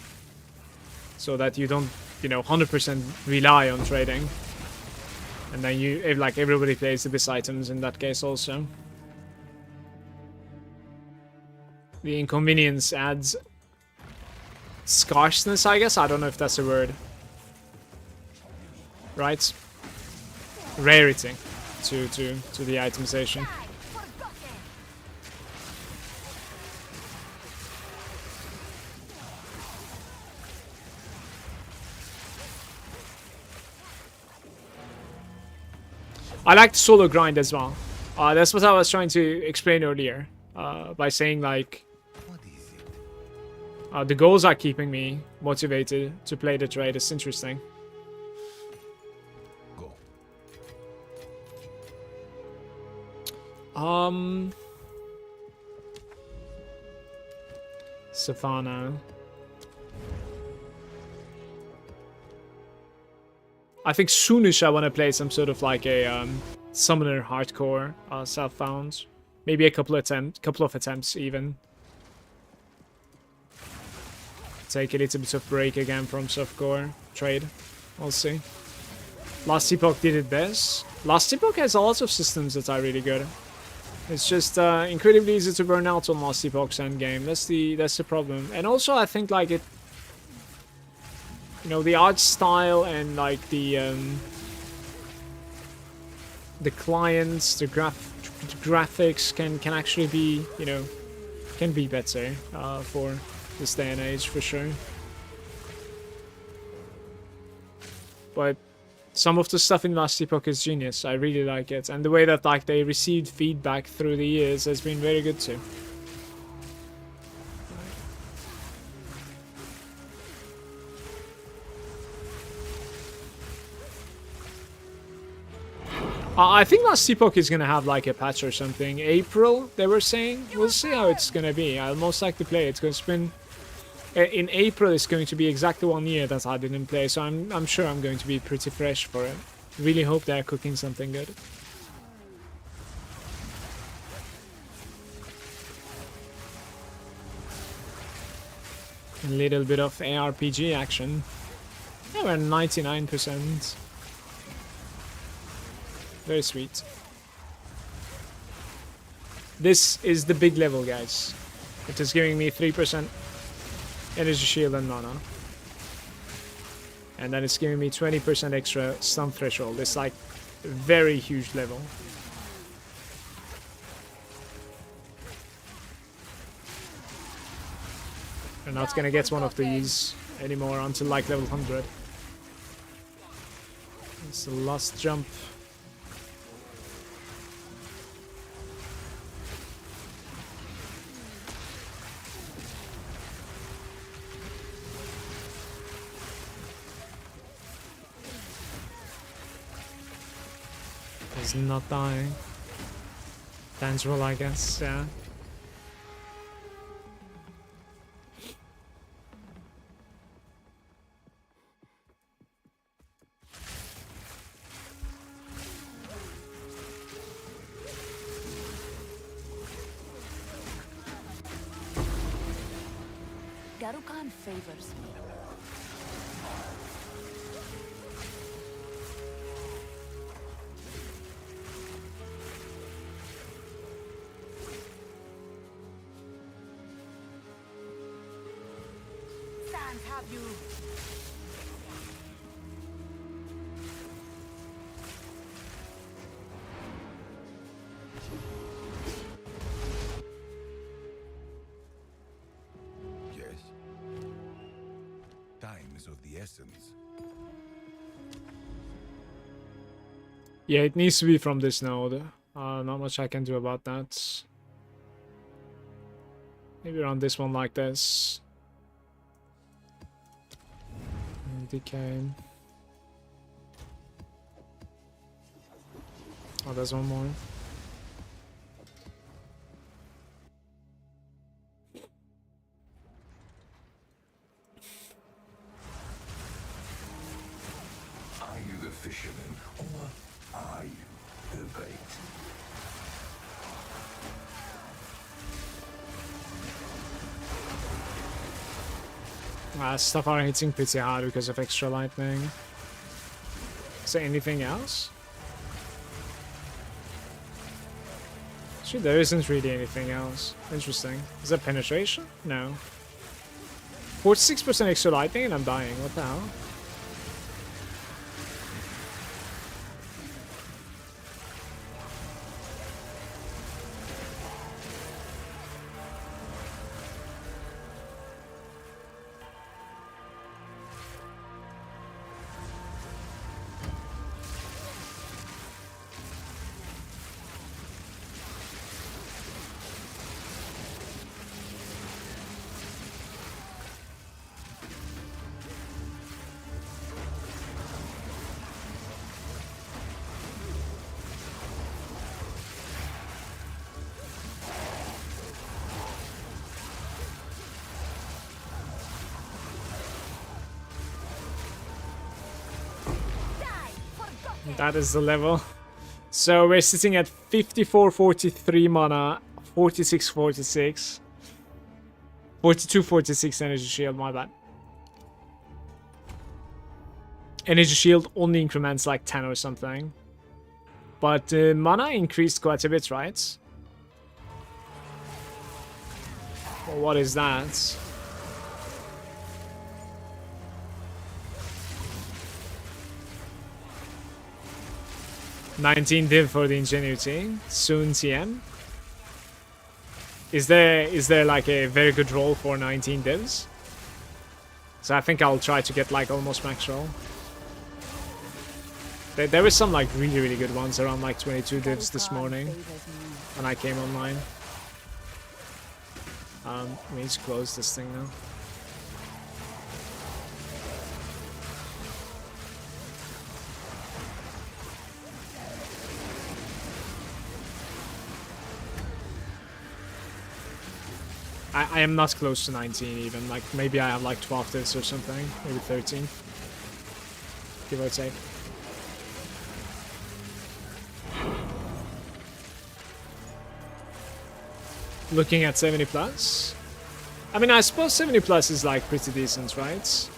so that you don't, you know, 100% rely on trading, and then you like everybody plays with these items in that case also. The inconvenience adds scarceness, I guess. I don't know if that's a word, right? Rarity to the itemization. I like the solo grind as well. That's what I was trying to explain earlier, by saying like the goals are keeping me motivated to play the trade. It's interesting. Savannah. I think soonish I want to play some sort of like a summoner hardcore self-found. Maybe a couple of attempts even. Take a little bit of break again from softcore trade. We'll see. Last Epoch did it best. Last Epoch has a lot of systems that are really good. It's just incredibly easy to burn out on Last Epoch's endgame. That's the problem. And also I think like it, you know, the art style and like the clients, the graphics can actually be, you know, can be better for this day and age for sure. But some of the stuff in Last Epoch is genius. I really like it, and the way that like they received feedback through the years has been very good too. I think last Epoch is gonna have like a patch or something. April, they were saying. We'll see how it's gonna be. I'll most likely play it. It's gonna spin. In April, it's going to be exactly 1 year that I didn't play, so I'm sure I'm going to be pretty fresh for it. Really hope they're cooking something good. A little bit of ARPG action. Yeah, we're 99%. Very sweet. This is the big level, guys. It is giving me 3% energy shield and mana. And then it's giving me 20% extra stun threshold. It's like a very huge level. We're not gonna get one of these anymore until like level 100. It's the last jump. He's not dying. Tangible, I guess, yeah. Garukan favors me. Sands have you. Yes. Time is of the essence. Yeah, it needs to be from this node. Not much I can do about that. Maybe around this one like this. Decay. Oh, there's one more. Are you the fisherman or are you the bait? Stuff are hitting pretty hard because of extra lightning. Is there anything else? Actually, there isn't really anything else. Interesting. Is that penetration? No. 46% extra lightning and I'm dying. What the hell? That is the level. So we're sitting at 54-43 mana, 46-46. 42-46 energy shield, my bad. Energy shield only increments like 10 or something. But mana increased quite a bit, right? Well, what is that? $19 div for the ingenuity. Soon TM. Is there like a very good roll for 19 divs? So I think I'll try to get like almost max roll. There was some like really good ones around like 22 divs this morning when I came online. We need to close this thing now. I am not close to 19 even. Like, maybe I have like 12 this or something. Maybe 13. Give or take. Looking at 70 plus. I mean, I suppose 70 plus is like pretty decent, right?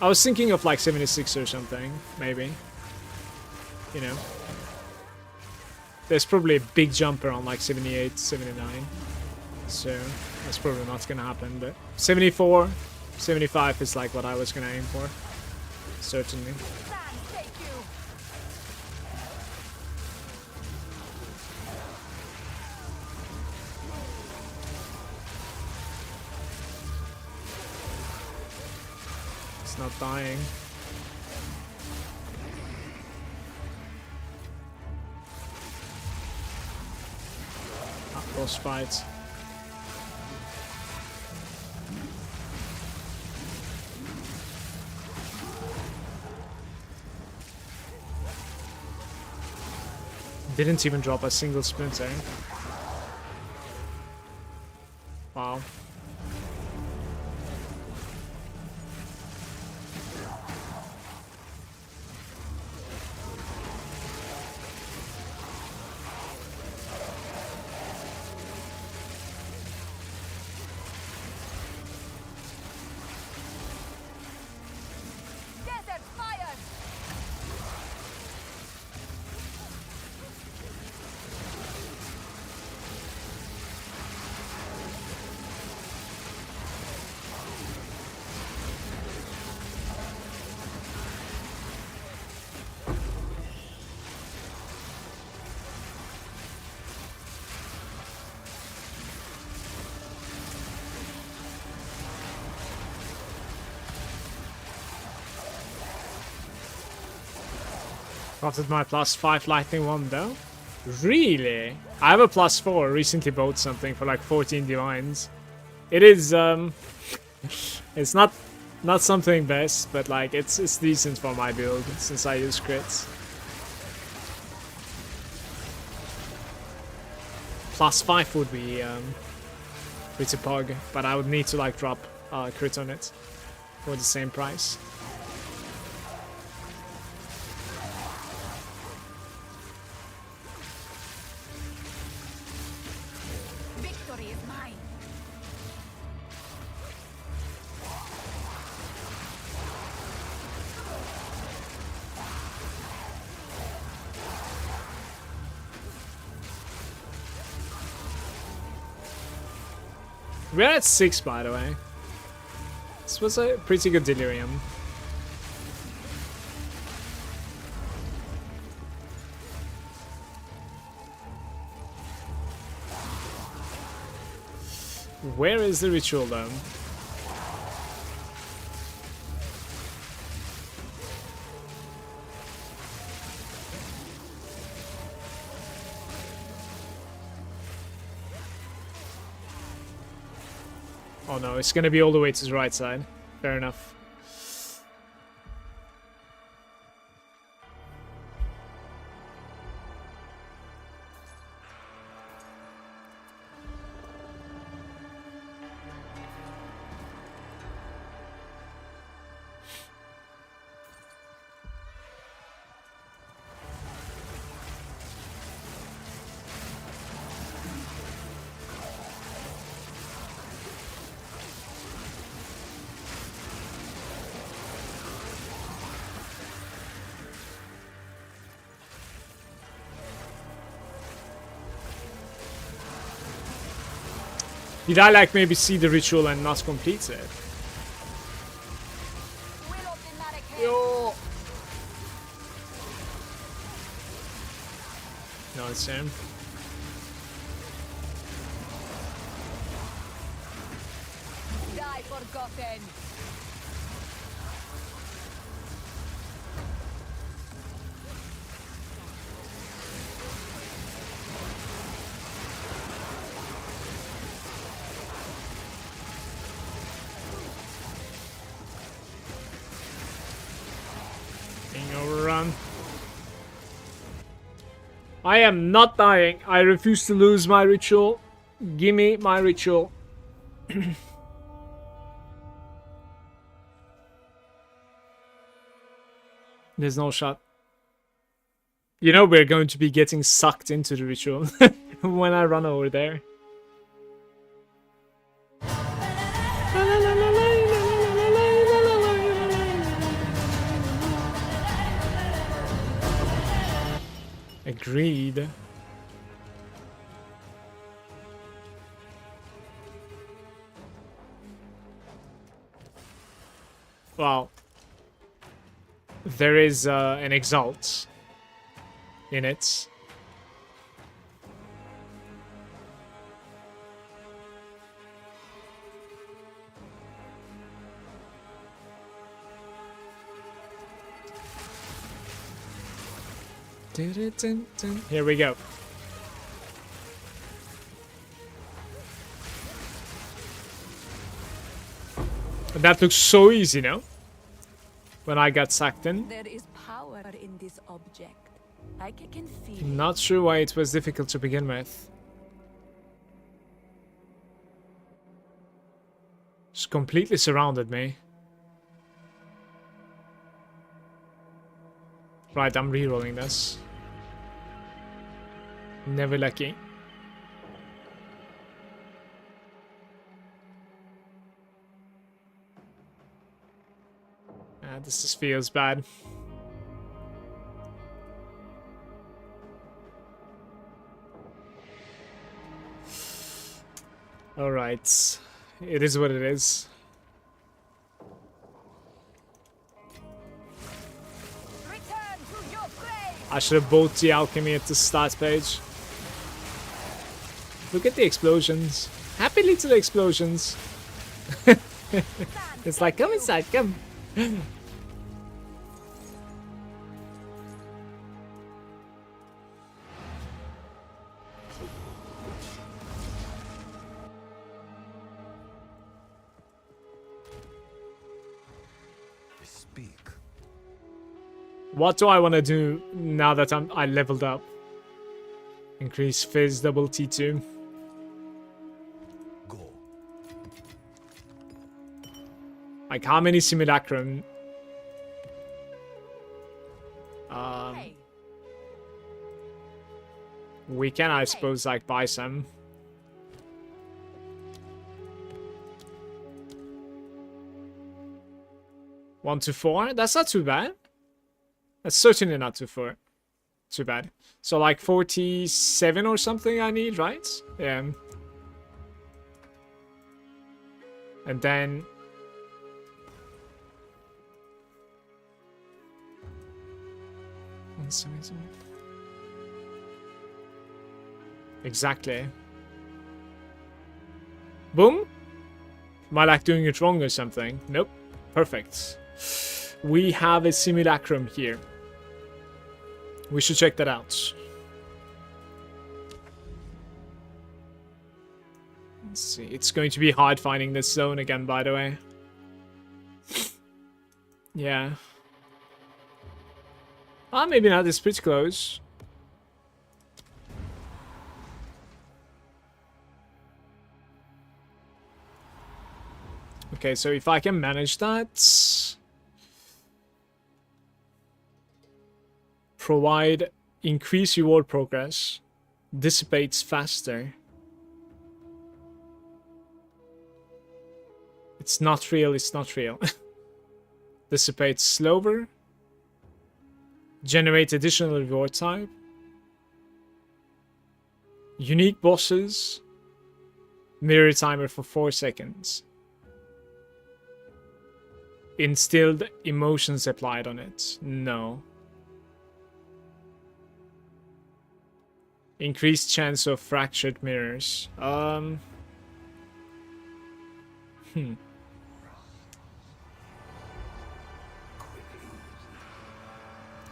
I was thinking of like 76 or something, maybe. You know. There's probably a big jumper on like 78, 79. So that's probably not gonna happen, but 74, 75 is like what I was gonna aim for. Certainly. It's not dying. Boss fight. Didn't even drop a single splinter. Wow. Crafted my +5 lightning one though? Really? I have a +4. Recently bought something for like 14 divines. It is it's not something best, but like it's decent for my build since I use crits. +5 would be pretty pog, but I would need to like drop crit on it for the same price. We're at 6, by the way. This was a pretty good delirium. Where is the ritual though? Oh no, it's gonna be all the way to the right side. Fair enough. Did I like maybe see the ritual and not complete it? Yo. No, it's him. Die forgotten. Overrun. I am not dying. I refuse to lose my ritual. Give me my ritual. There's no shot. You know we're going to be getting sucked into the ritual when I run over there. Agreed. Well, there is an exalt in it. Here we go. That looks so easy, no? When I got sucked in. There is power in this object. I can feel it. Not sure why it was difficult to begin with. Just completely surrounded me. Right, I'm rerolling this. Never lucky. This just feels bad. Alright. It is what it is. Return to your grave. I should have bought the alchemy at the start page. Look at the explosions. Happy little explosions. It's like, come inside, come. Speak. What do I want to do now that I leveled up? Increase Fizz double T2. Go. Like how many simulacrum? Hey, We can, I suppose, like buy some. One to four? That's not too bad. That's certainly not too bad. So like 47 or something I need, right? Yeah. And then... Exactly. Boom. Am I like doing it wrong or something? Nope. Perfect. We have a simulacrum here. We should check that out. Let's see. It's going to be hard finding this zone again, by the way. Yeah. Ah, maybe not. It's pretty close. Okay, so if I can manage that... Provide increase reward progress. Dissipates faster. It's not real, it's not real. Dissipates slower. Generate additional reward type. Unique bosses. Mirror timer for 4 seconds. Instilled emotions applied on it. No. Increased chance of fractured mirrors.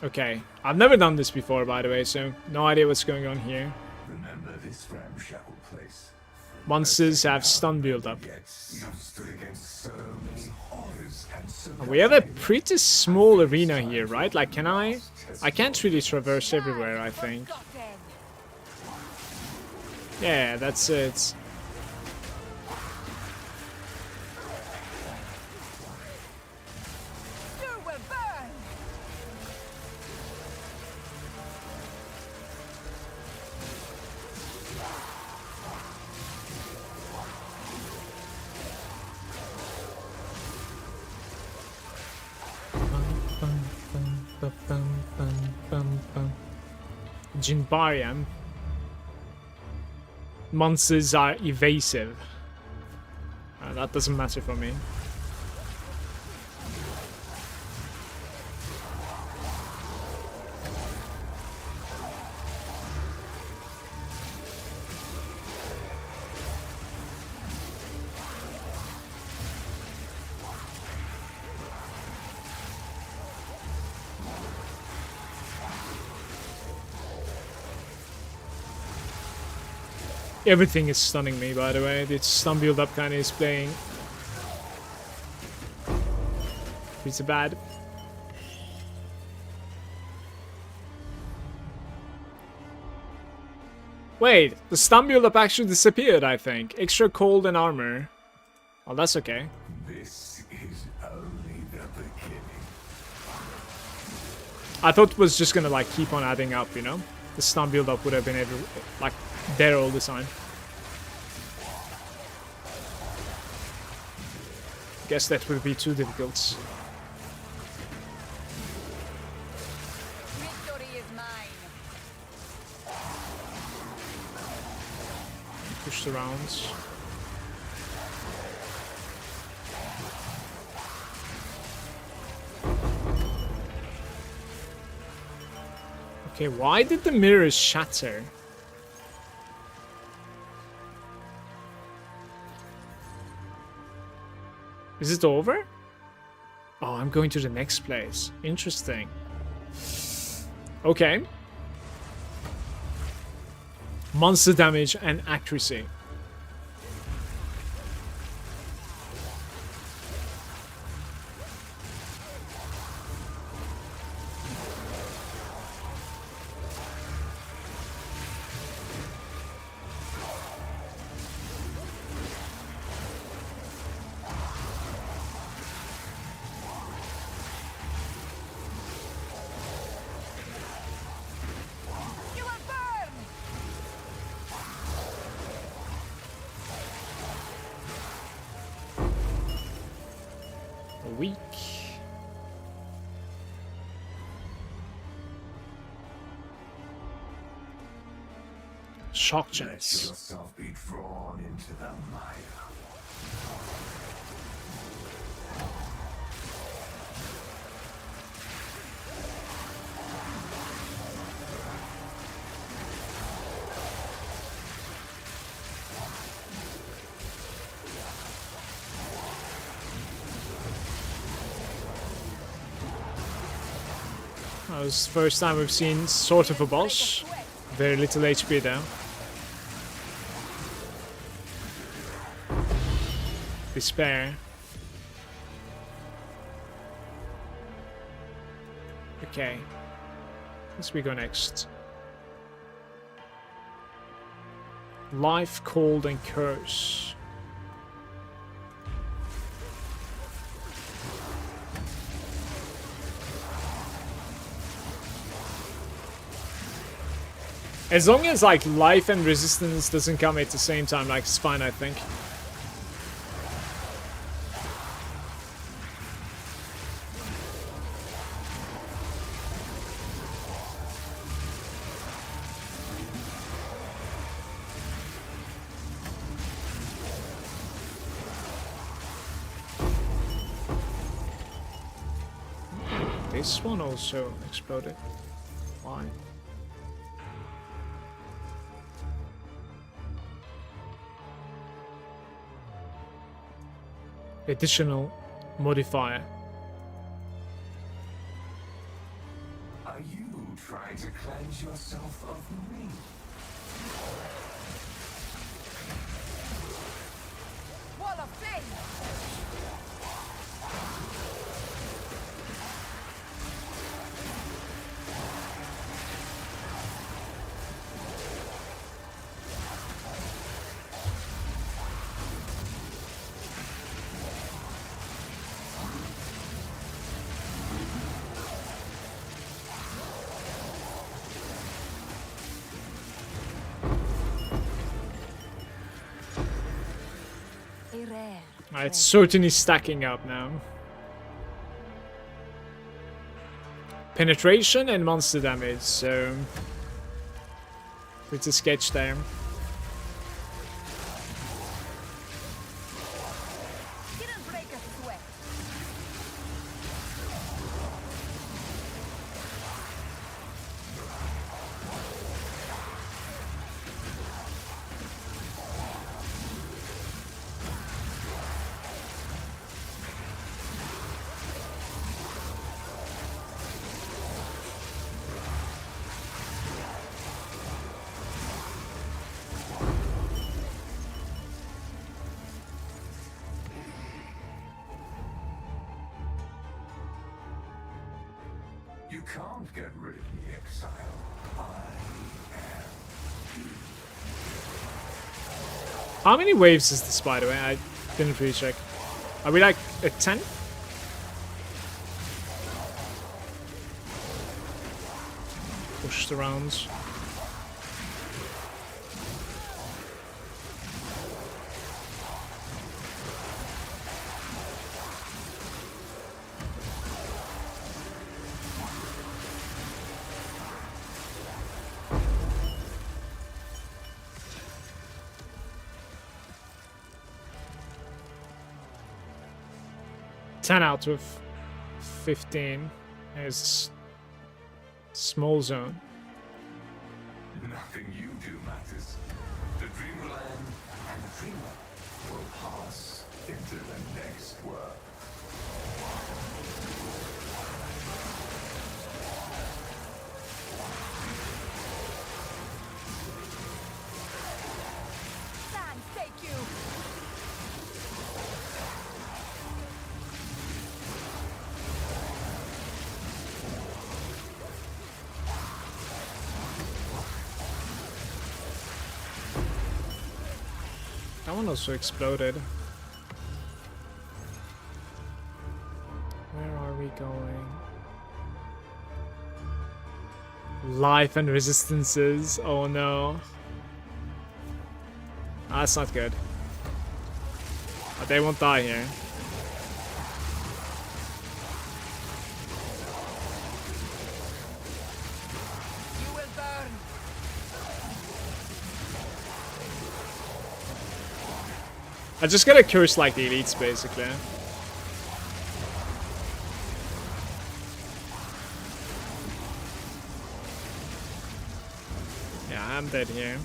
Okay. I've never done this before, by the way, so no idea what's going on here. Remember this ramshackle place. Monsters have stun build up. You've stood against so many horrors and We have a pretty small arena here, right? Like, can I can't really traverse everywhere, I think. forgotten. Yeah, that's it. Jinbarium. Monsters are evasive. That doesn't matter for me. Everything is stunning me, by the way. The stun build up kind of is playing pretty bad. Wait, the stun build up actually disappeared, I think. Extra cold and armor. Oh, that's okay. This is only the beginning. I thought it was just gonna like keep on adding up, you know? The stun build up would have been like there all the time. Guess that would be too difficult. Victory is mine. Push the rounds. Okay, why did the mirrors shatter? Is it over? Oh, I'm going to the next place. Interesting. Okay. Monster damage and accuracy. You will burn! Weak. Shock Let jets. yourself be drawn into the mire. That was the first time we've seen sort of a boss. Very little HP though. Despair. Okay. Let's we go next. Life, Cold, and Curse. As long as like life and resistance doesn't come at the same time, like it's fine, I think. This one also exploded. Why? Additional modifier. Are you trying to cleanse yourself of me? Wall of flame! A rare. It's certainly stacking up now. penetration and monster damage, so it's a sketch there. Didn't break a sweat. You can't get rid of me, exile. How many waves is this, by the way? I didn't really check. Are we like at 10? Push the rounds. Out of 15 is small zone. Nothing you do matters. The dreamland and the dreamer will pass into the next world. Sand, take you. That one also exploded. Where are we going? Life and resistances. Oh no. That's not good. But they won't die here. You will burn. I just gotta curse like the elites, basically. Yeah, I'm dead here.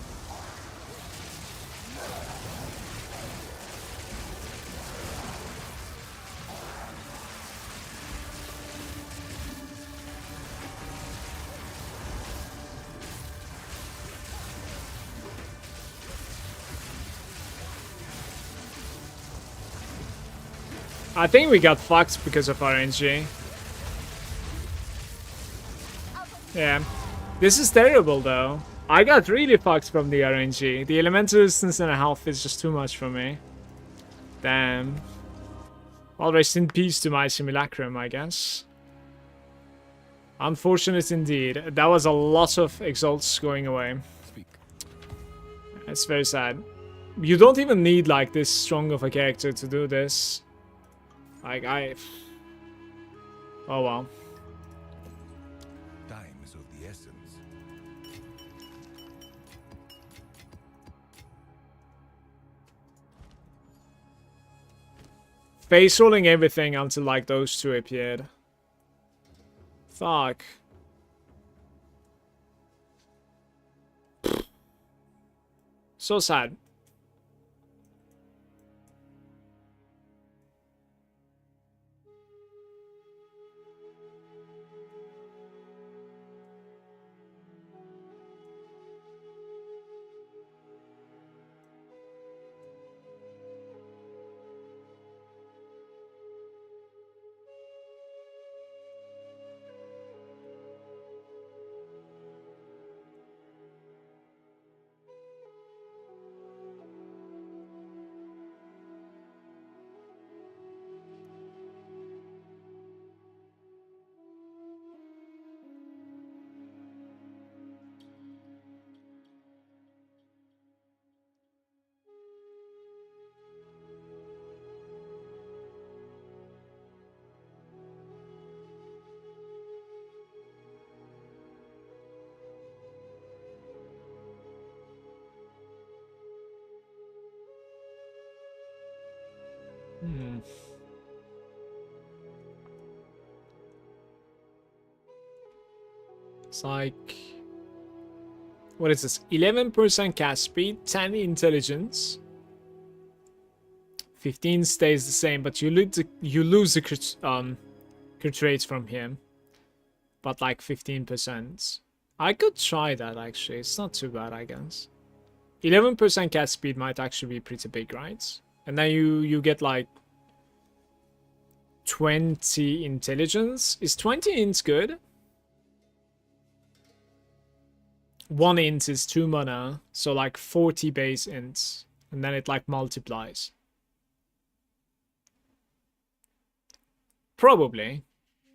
I think we got fucked because of RNG. Yeah. This is terrible though. I got really fucked from the RNG. The elemental resistance and a health is just too much for me. Damn. Well, rest in peace to my simulacrum, I guess. Unfortunate indeed. That was a lot of exalts going away. It's very sad. You don't even need like this strong of a character to do this. Like, oh well. Time is of the essence. Face rolling everything until like those two appeared. Fuck. So sad. It's like, what is this? 11% cast speed, 10 intelligence, 15 stays the same, but you lose the crit rates from him, but like 15%. I could try that actually. It's not too bad, I guess. 11% cast speed might actually be pretty big, right? And then you get like 20 intelligence. Is 20 int good? 1 int is 2 mana, so like 40 base ints, and then it like multiplies. Probably.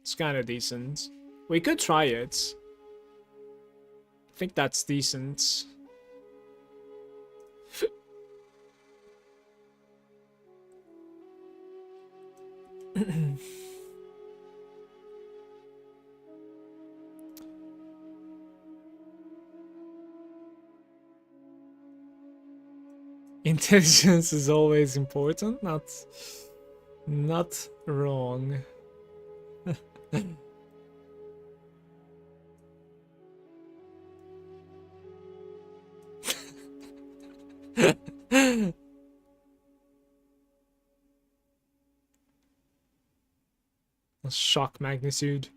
It's kind of decent. We could try it. I think that's decent. Intelligence is always important, not wrong. Shock magnitude.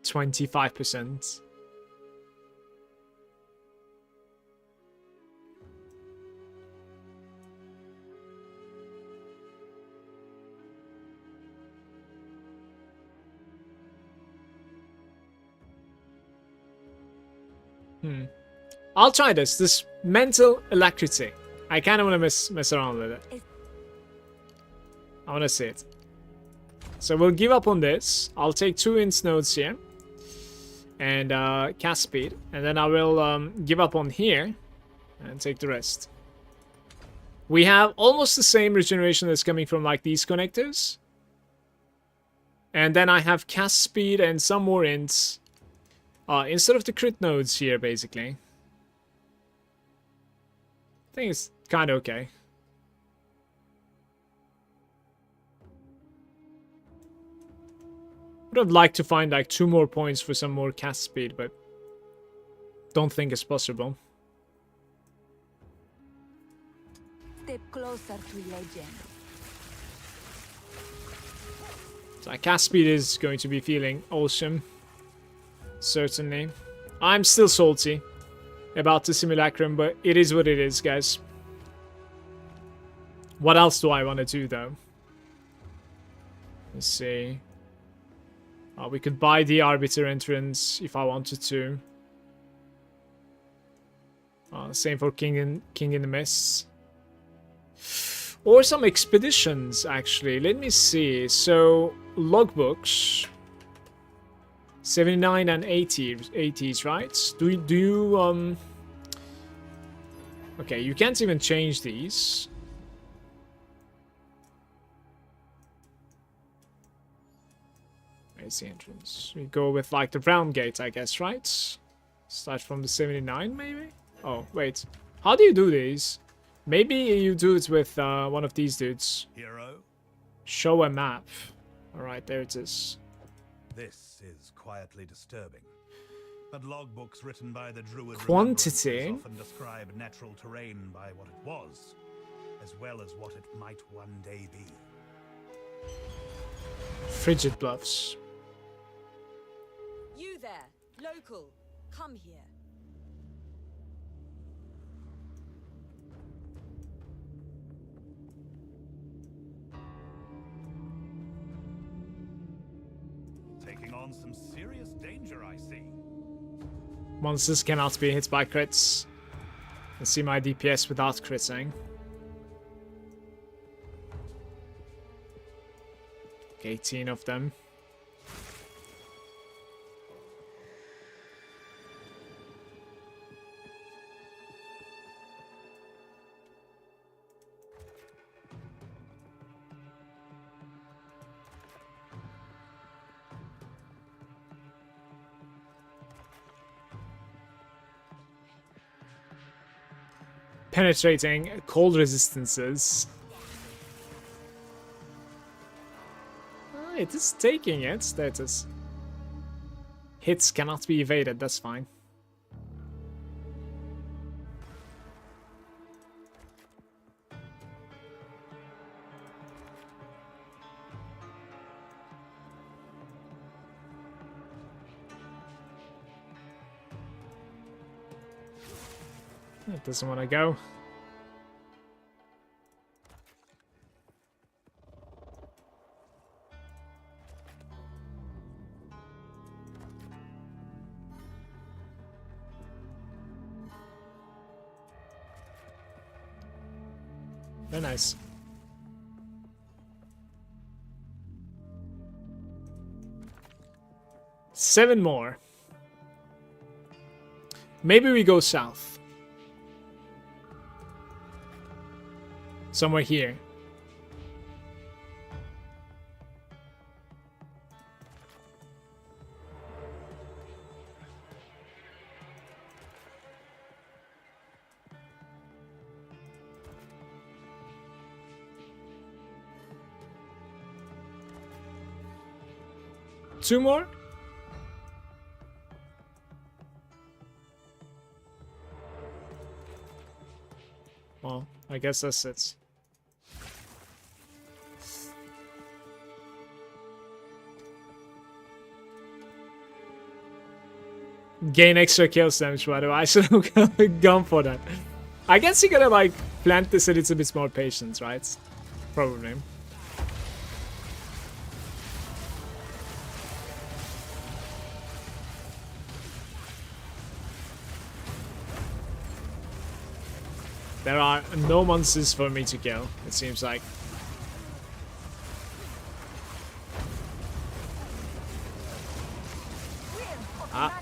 %25%. I'll try this mental alacrity. I kind of want to mess around with it. I want to see it. So we'll give up on this. I'll take 2 int nodes here. And cast speed. And then I will give up on here. And take the rest. We have almost the same regeneration that's coming from like these connectors. And then I have cast speed and some more ints. Instead of the crit nodes here, basically. I think it's kind of okay. Would have liked to find like 2 more points for some more cast speed, but don't think it's possible. Step closer to legend. So cast speed is going to be feeling awesome. Certainly. I'm still salty about the simulacrum, but it is what it is, guys. What else do I want to do, though? Let's see. We could buy the Arbiter entrance if I wanted to. Same for King in the Mists. Or some expeditions, actually. Let me see. So, logbooks. 79 and 80s, right? Do you okay, you can't even change these. Where's the entrance? We go with like the round gate, I guess, right? Start from the 79, maybe? Oh, wait. How do you do these? Maybe you do it with one of these dudes. Hero? Show a map. Alright, there it is. This is quietly disturbing. But logbooks written by the Druid Quantity often describe natural terrain by what it was, as well as what it might one day be. Frigid Bluffs. You there, local, come here. Taking on some serious danger, I see. Monsters cannot be hit by crits. Let's see my DPS without critting. Okay, 18 of them. penetrating cold resistances. It is taking it. Status. Hits cannot be evaded, that's fine. It doesn't want to go. Very nice. Seven more. Maybe we go south. Somewhere here. Two more? Well, I guess that's it. Gain extra kill damage, by the way. I should have gone for that. I guess you gotta like plant this and it's a bit more patience, right? Probably. There are no monsters for me to kill, it seems like. Ah.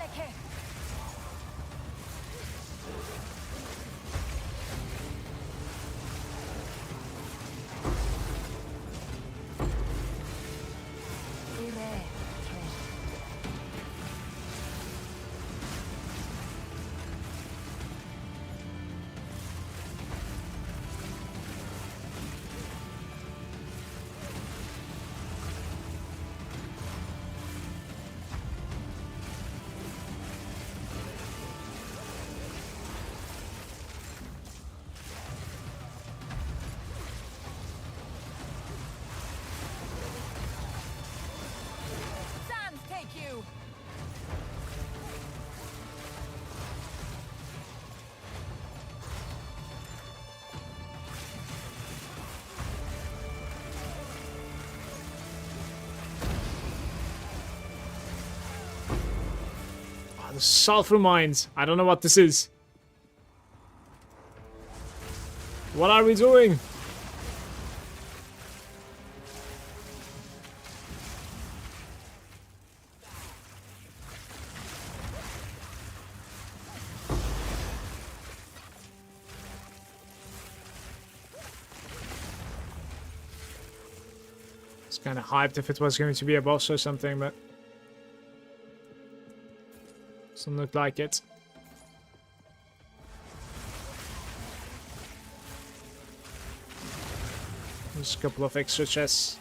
The sulfur mines. I don't know what this is. What are we doing? It's kind of hyped if it was going to be a boss or something, but doesn't look like it. There's a couple of extra chests.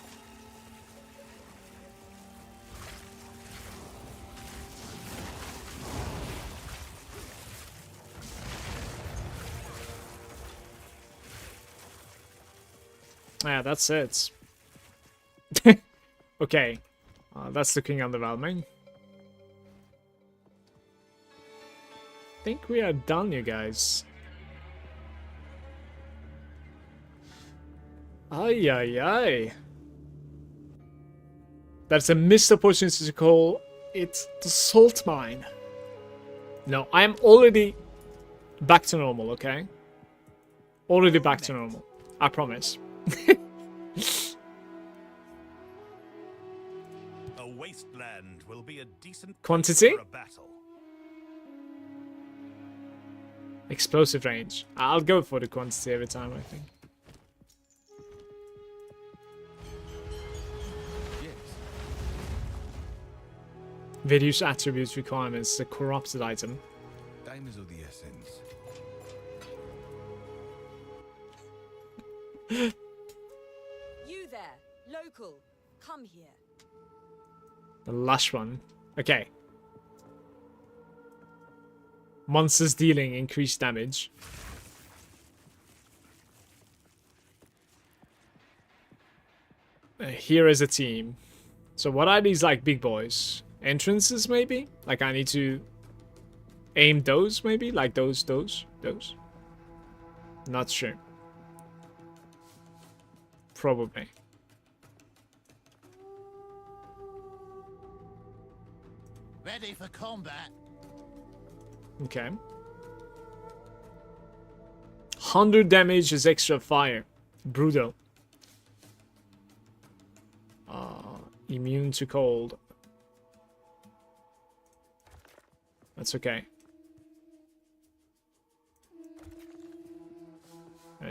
Yeah, that's it. Okay, that's looking underwhelming. I think we are done, you guys. Ay, ay, ay. That's a missed opportunity to call it the salt mine. No, I am already back to normal, okay? Already back to normal. I promise. A wasteland will be a decent Quantity? place for a battle. Explosive range. I'll go for the quantity every time, I think. Yes. Reduce attributes requirements, the corrupted item. Time is of the essence. You there, local, come here. The lush one. Okay. Monsters dealing increased damage. Here is a team. So what are these like big boys? Entrances maybe? Like I need to aim those maybe? Like those. Not sure. Probably. Ready for combat. Okay. 100 damage is extra fire. Brutal. Immune to cold. That's okay.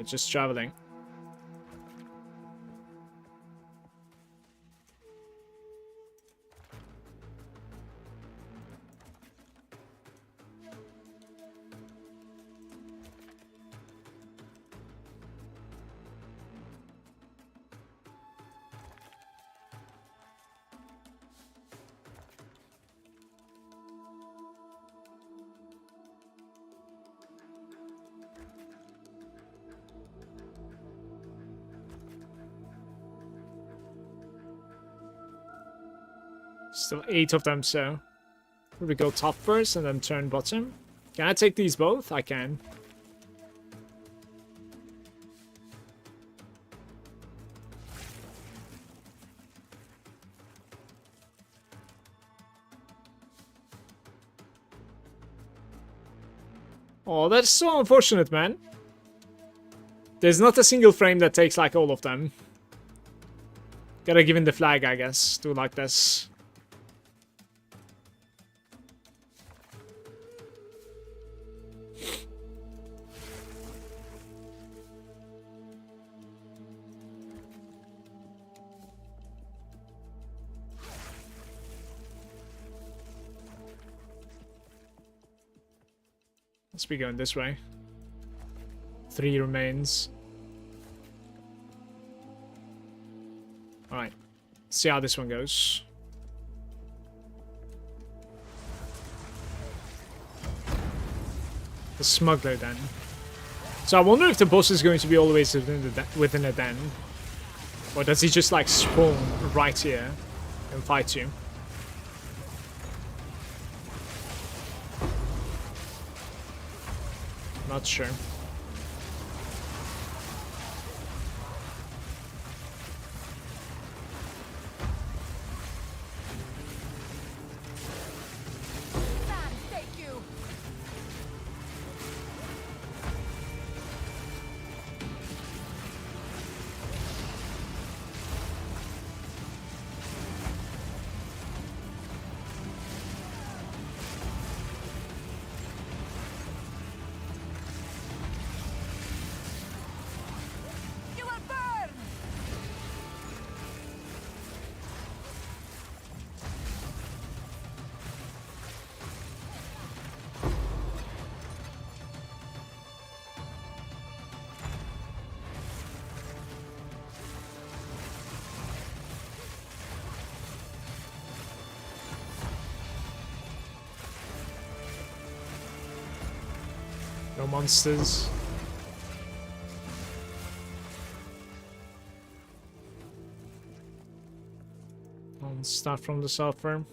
Just traveling. Still 8 of them, so we go top first and then turn bottom. Can I take these both? I can. Oh, that's so unfortunate, man. There's not a single frame that takes like all of them. Gotta give in the flag, I guess. Do like this. Let's be going this way. 3 remains. Alright. See how this one goes. The smuggler then. So I wonder if the boss is going to be always within a den. Or does he just like spawn right here and fight you? Not sure. Stand, take you. You will burn. No monsters. I'll start from the sulfur.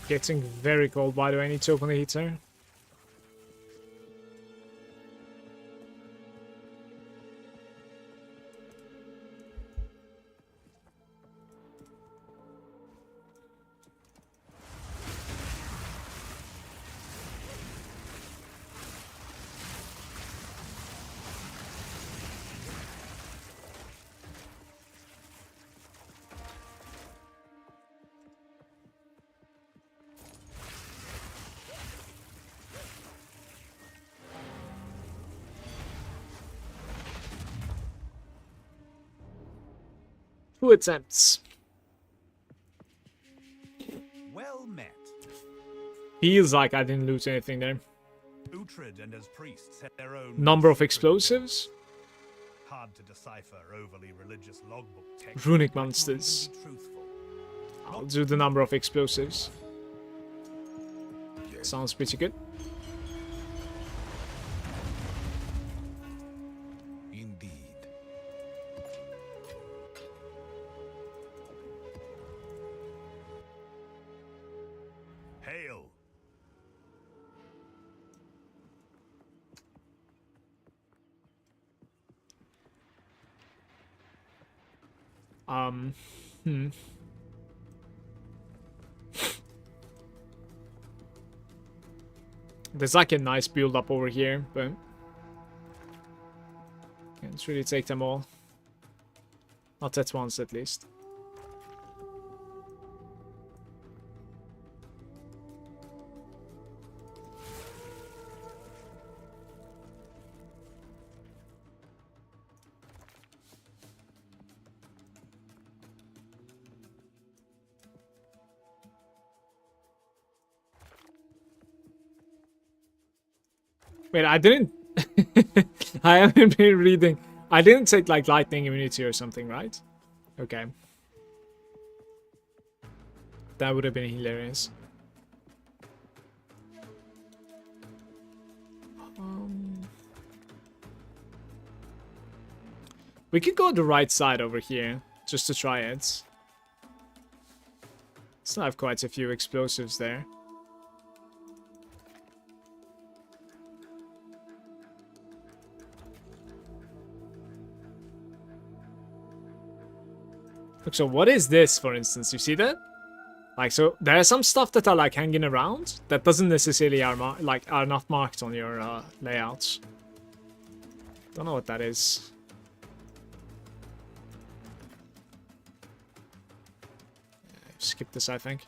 Getting very cold, by the way. I need to open the heater. 2 attempts. Well met. Feels like I didn't lose anything there. Uhtred and his priests had their own Number of secret explosives. hard to decipher overly religious logbook text. Runic might not monsters. even be truthful. I'll do the number of explosives. Sounds pretty good. Indeed. Hail! Hmm. There's like a nice build up over here, but can't really take them all. Not at once, at least. Wait, I didn't... I haven't been reading. I didn't take, like, lightning immunity or something, right? Okay. That would have been hilarious. We could go the right side over here, just to try it. Still have quite a few explosives there. Look, so what is this, for instance? You see that? Like, so there are some stuff that are like hanging around that doesn't necessarily are not marked on your layouts. Don't know what that is. Skip this, I think.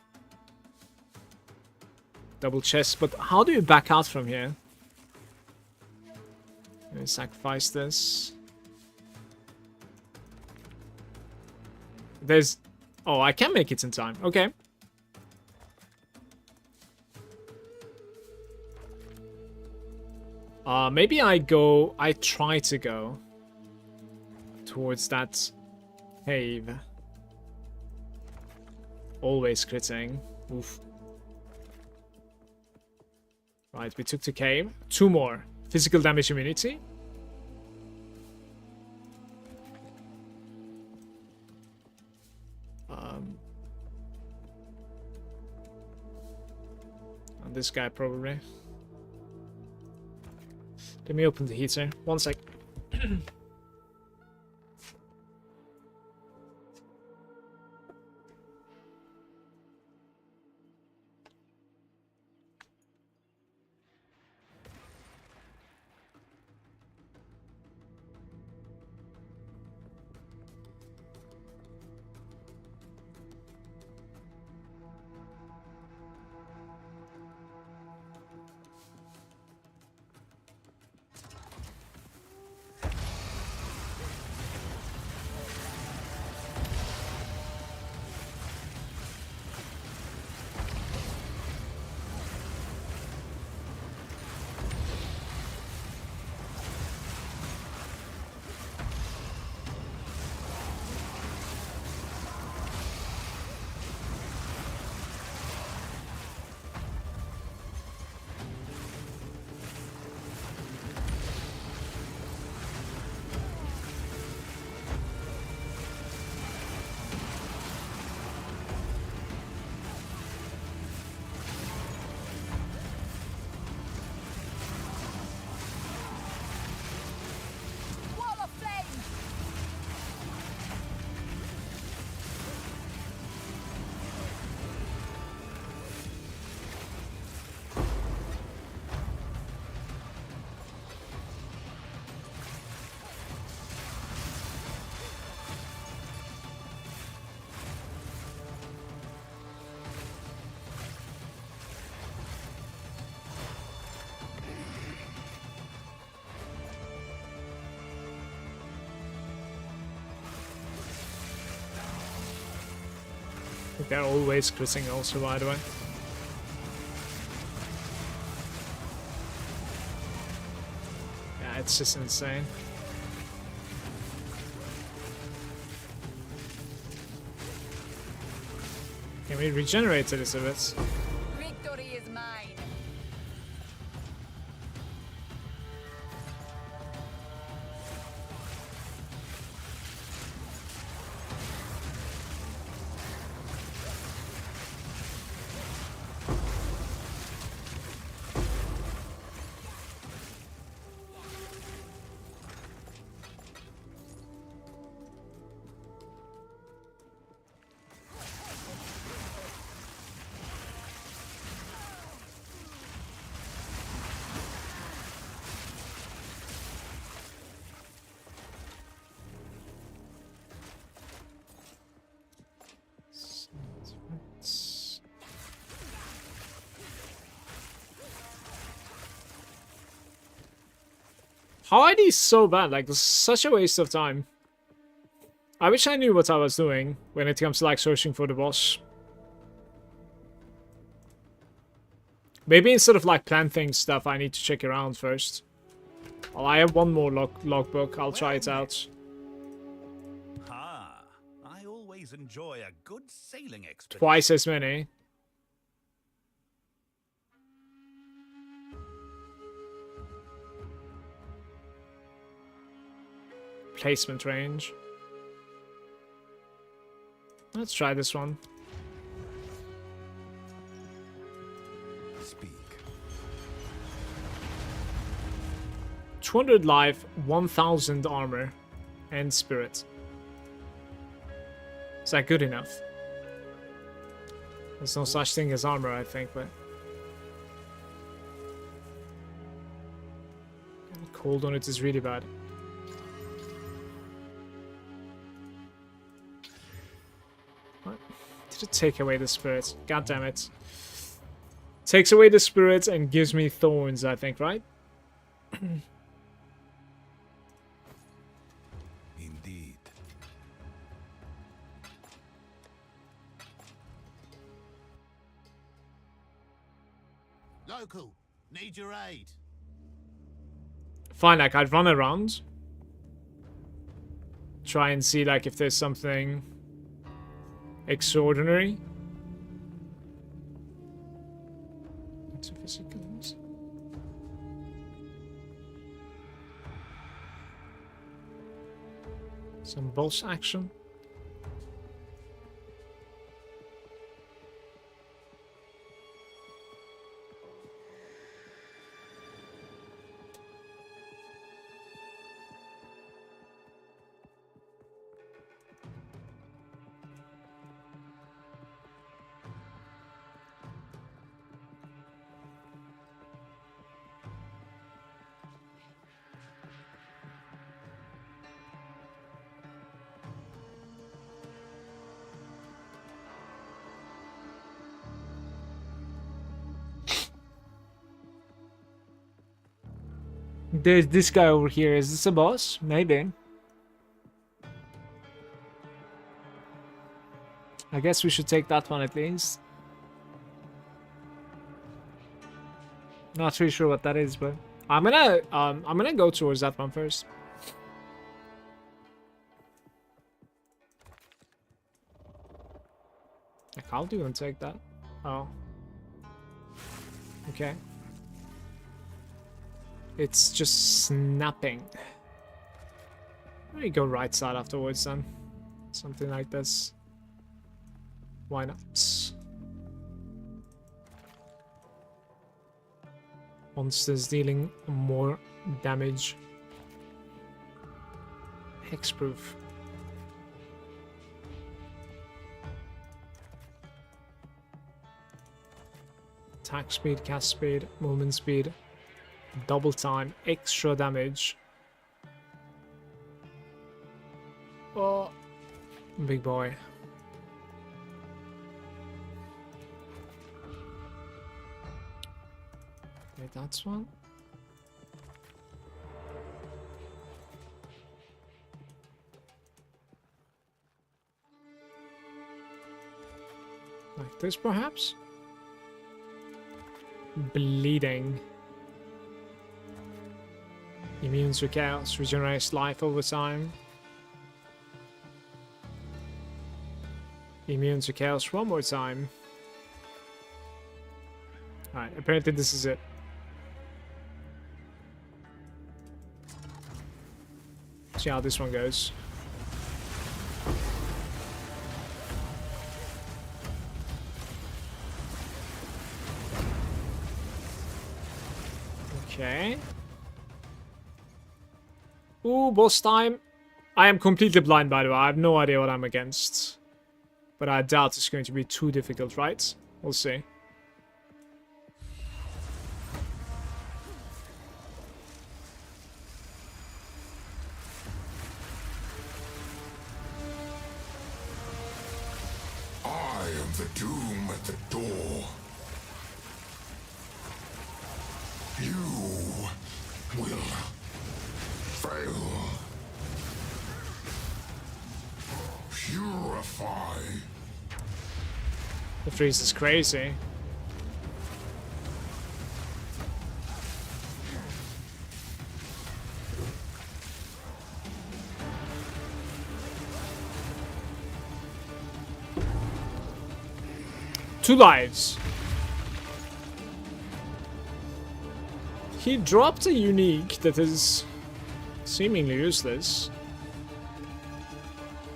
Double chest, but how do you back out from here? Maybe sacrifice this. There's... Oh, I can make it in time. Okay. Maybe I try to go towards that cave. Always critting. Oof. Right, we took the cave. 2 more. Physical damage immunity. And this guy probably. Let me open the heater. 1 sec. They're always critting also, by the way. Yeah, it's just insane. Can we regenerate Elizabeth? Victory is mine. How are these so bad? Like, this is such a waste of time. I wish I knew what I was doing when it comes to, like, searching for the boss. Maybe instead of, like, planting stuff, I need to check around first. Oh, I have one more logbook. I'll try it out. Ah, I always enjoy a good sailing expedition. Twice as many. Placement range. Let's try this one. Speak. 200 life, 1000 armor, and spirit. Is that good enough? There's no such thing as armor, I think, but... Cold on it is really bad. What? Did it take away the spirit? God damn it. Takes away the spirit and gives me thorns, I think, right? Indeed. Local, need your aid. Fine, like, I'd run around. Try and see, like, if there's something extraordinary. Some boss action. There's this guy over here. Is this a boss? Maybe. I guess we should take that one at least. Not really sure what that is, but I'm gonna go towards that one first. Like, how do you take that? Oh. Okay. It's just snapping. Let me go right side afterwards then. Something like this. Why not? Monsters dealing more damage. Hexproof. Attack speed, cast speed, movement speed. Double time, extra damage. Oh, big boy. Okay, that's one. Like this, perhaps? Bleeding. Immune to chaos, regenerates life over time. Immune to chaos one more time. Alright, apparently this is it. See how this one goes. Okay. Ooh, boss time. I am completely blind, by the way. I have no idea what I'm against. But I doubt it's going to be too difficult, right? We'll see. I am the doom at the door. You will fail. Purify. The freeze is crazy. Two lives. He dropped a unique that is seemingly useless.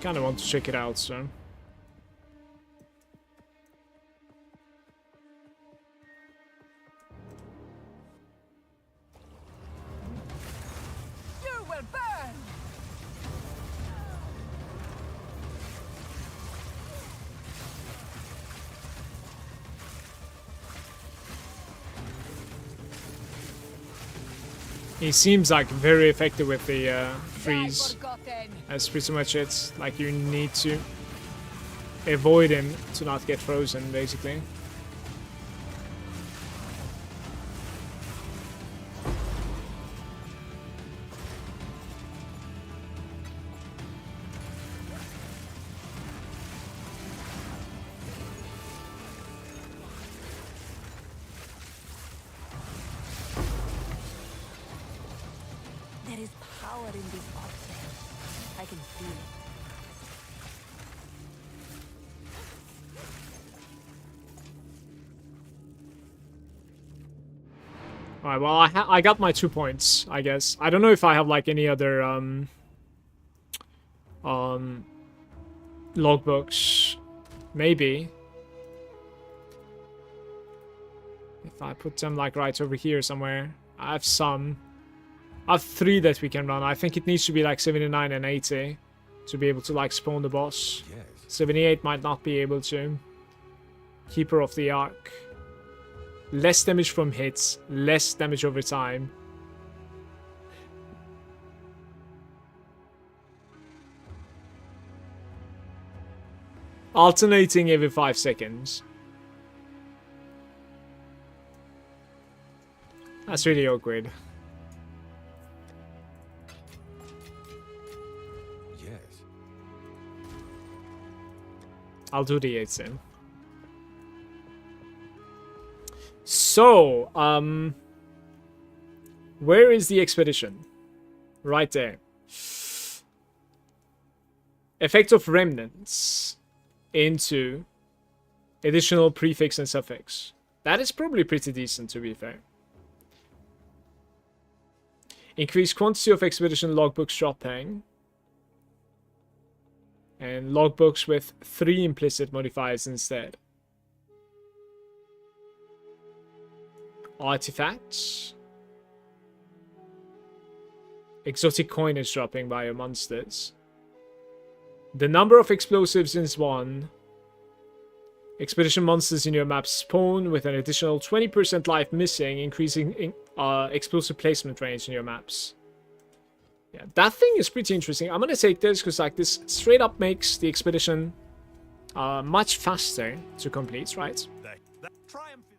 Kinda want to check it out, so. You will burn! He seems like very effective with the freeze. Forgotten. That's pretty much it. Like you need to avoid him to not get frozen, basically. There is power in this object. I can feel it. Alright, well, I got my 2 points, I guess. I don't know if I have, like, any other, logbooks. Maybe. If I put them, like, right over here somewhere. I have some. I have 3 that we can run. I think it needs to be, like, 79 and 80 to be able to, like, spawn the boss. Yes. 78 might not be able to. Keeper of the Ark. Less damage from hits, less damage over time. Alternating every 5 seconds. That's really awkward. Yes. I'll do the 8 then. So, where is the expedition? Right there. Effect of remnants into additional prefix and suffix. That is probably pretty decent, to be fair. Increase quantity of expedition logbooks dropping. And logbooks with 3 implicit modifiers instead. Artifacts. Exotic coinage dropping by your monsters. The number of explosives is 1. Expedition monsters in your map spawn with an additional 20% life missing, increasing explosive placement range in your maps. Yeah, that thing is pretty interesting. I'm gonna take this because like this straight up makes the expedition much faster to complete, right? That triumph is...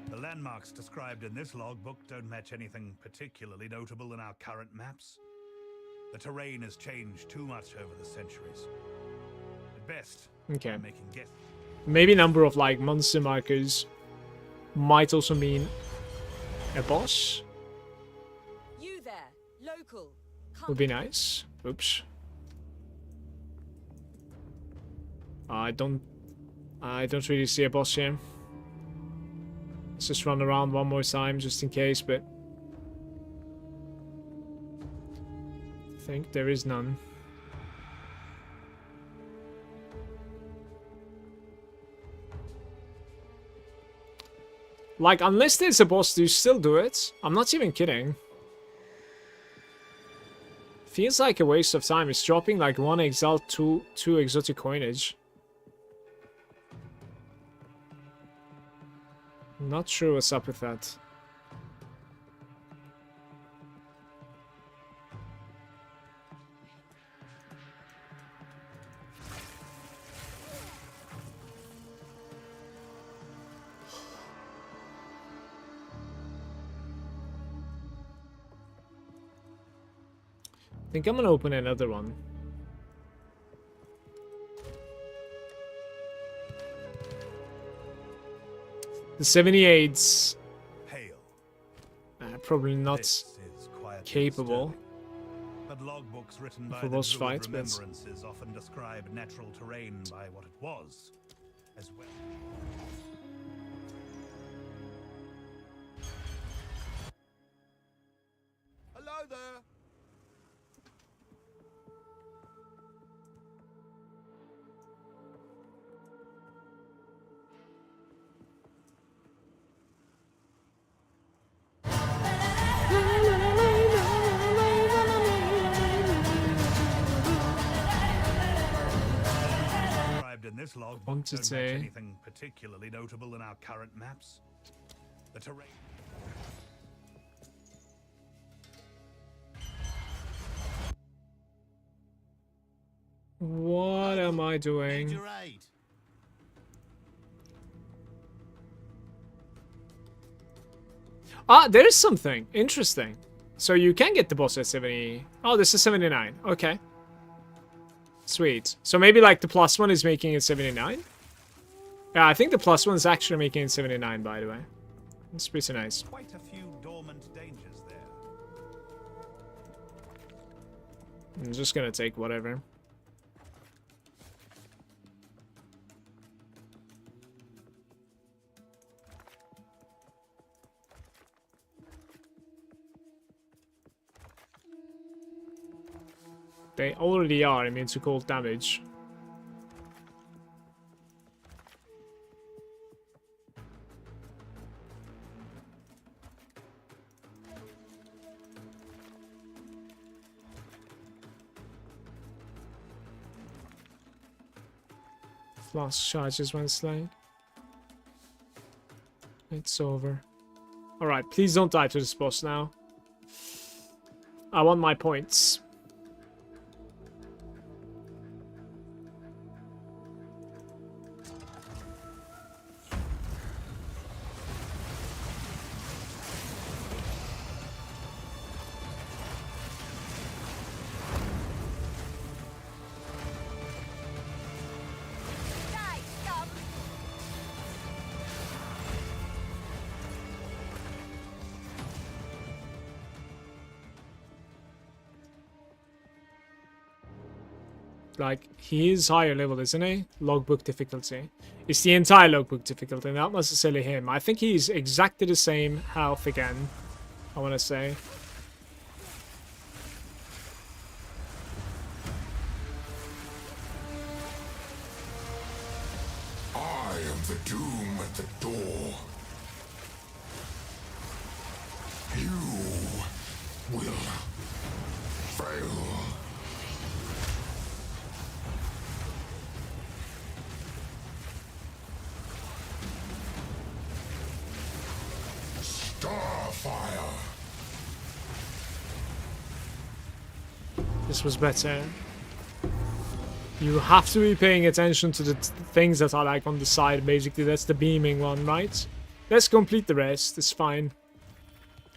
The landmarks described in this logbook don't match anything particularly notable in our current maps. The terrain has changed too much over the centuries. at best. Okay. I'm making guess. Maybe number of like monster markers might also mean a boss. You there, local. Come. Would be nice. Oops. I don't really see a boss here. Let's just run around one more time just in case, but I think there is none. Like, unless there's a boss, do you still do it? I'm not even kidding. Feels like a waste of time. It's dropping like 1 exalt, 2 exotic coinage. Not sure what's up with that. I think I'm gonna open another one. The 78's Hail. probably not This is quietly capable. disturbing. But logbooks written by For the boss Druid fights, but- Remembrances often describe natural terrain by what it was, as well. Hello there. Described in this logbook Want to don't match say- anything particularly notable in our current maps. The terrain. What am I Need doing? your aid. Ah, there is something interesting. So you can get the boss at 70. Oh, this is 79. Okay. Sweet. So maybe like the plus one is making it 79? Yeah, I think the plus one is actually making it 79, by the way. It's pretty nice. Quite a few dormant dangers there. I'm just gonna take whatever. They already are immune to cold damage. Flask charges when slain. It's over. Alright, please don't die to this boss now. I want my points. Die, scum. Like, he is higher level, isn't he? Logbook difficulty. It's the entire logbook difficulty, not necessarily him. I think he's exactly the same health again, I want to say. I am the doom at the door. You will fail. Starfire. This was better. You have to be paying attention to the things that are like on the side, basically. That's the beaming one, right? Let's complete the rest. It's fine.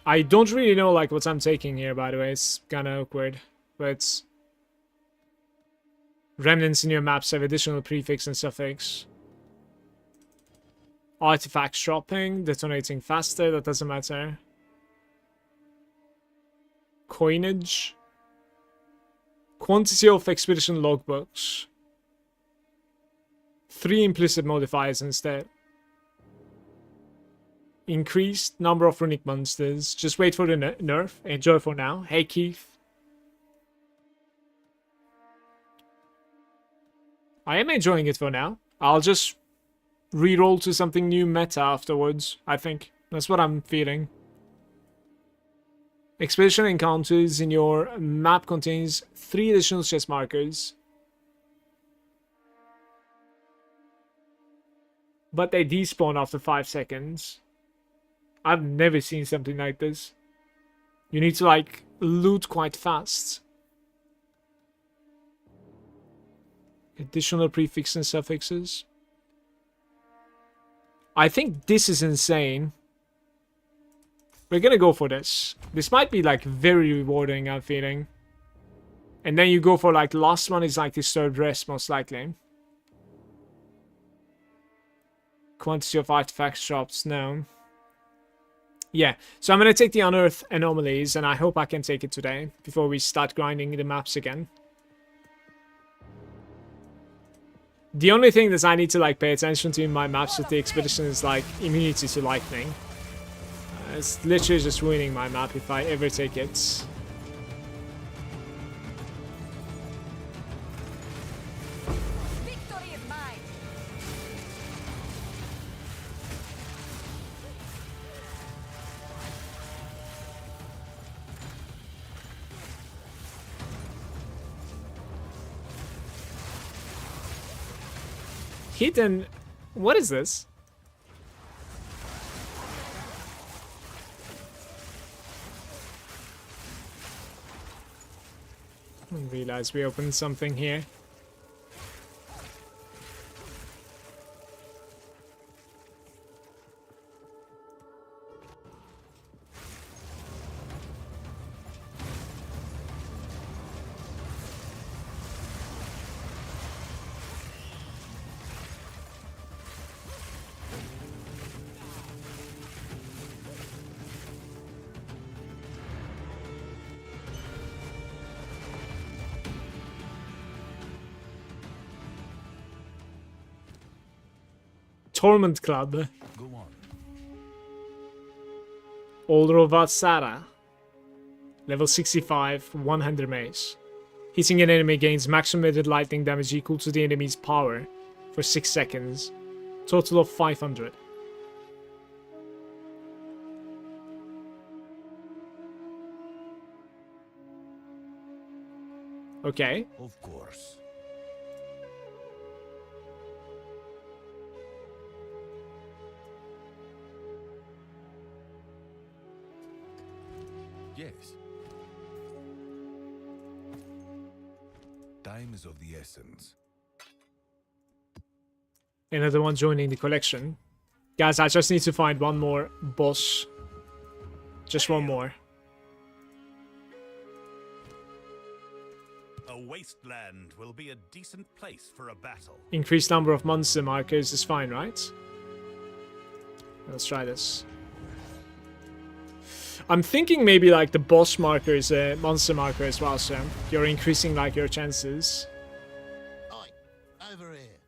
I don't really know like what I'm taking here, by the way. It's kind of awkward. But Remnants in your maps have additional prefix and suffix. Artifacts dropping, detonating faster, that doesn't matter. Coinage. Quantity of expedition logbooks. 3 implicit modifiers instead. Increased number of runic monsters. Just wait for the nerf. Enjoy for now. Hey Keith. I am enjoying it for now. I'll just reroll to something new meta afterwards, I think. That's what I'm feeling. Expedition encounters in your map contains 3 additional chest markers. But they despawn after 5 seconds. I've never seen something like this. You need to like loot quite fast. Additional prefixes and suffixes. I think this is insane. We're gonna go for this. This might be like very rewarding, I'm feeling. And then you go for like the last one is like this third rest most likely. Quantity of artifacts drops, no. Yeah, so I'm gonna take the unearthed anomalies and I hope I can take it today before we start grinding the maps again. The only thing that I need to like pay attention to in my maps with the expedition is like immunity to lightning. It's literally just ruining my map if I ever take it. Victory is mine. Hidden... What is this? I didn't realize we opened something here. Torment Club. Go on. Olrovatsara. Level 65, 100 mace. Hitting an enemy gains maximum meted lightning damage equal to the enemy's power for 6 seconds. Total of 500. Okay. Of course. Yes. Time is of the essence. Another one joining the collection. Guys, I just need to find one more boss. Just one more. A wasteland will be a decent place for a battle. Increased number of monster markers is fine, right? Let's try this. I'm thinking maybe like the boss marker is a monster marker as well, so you're increasing like your chances. Oi, over here.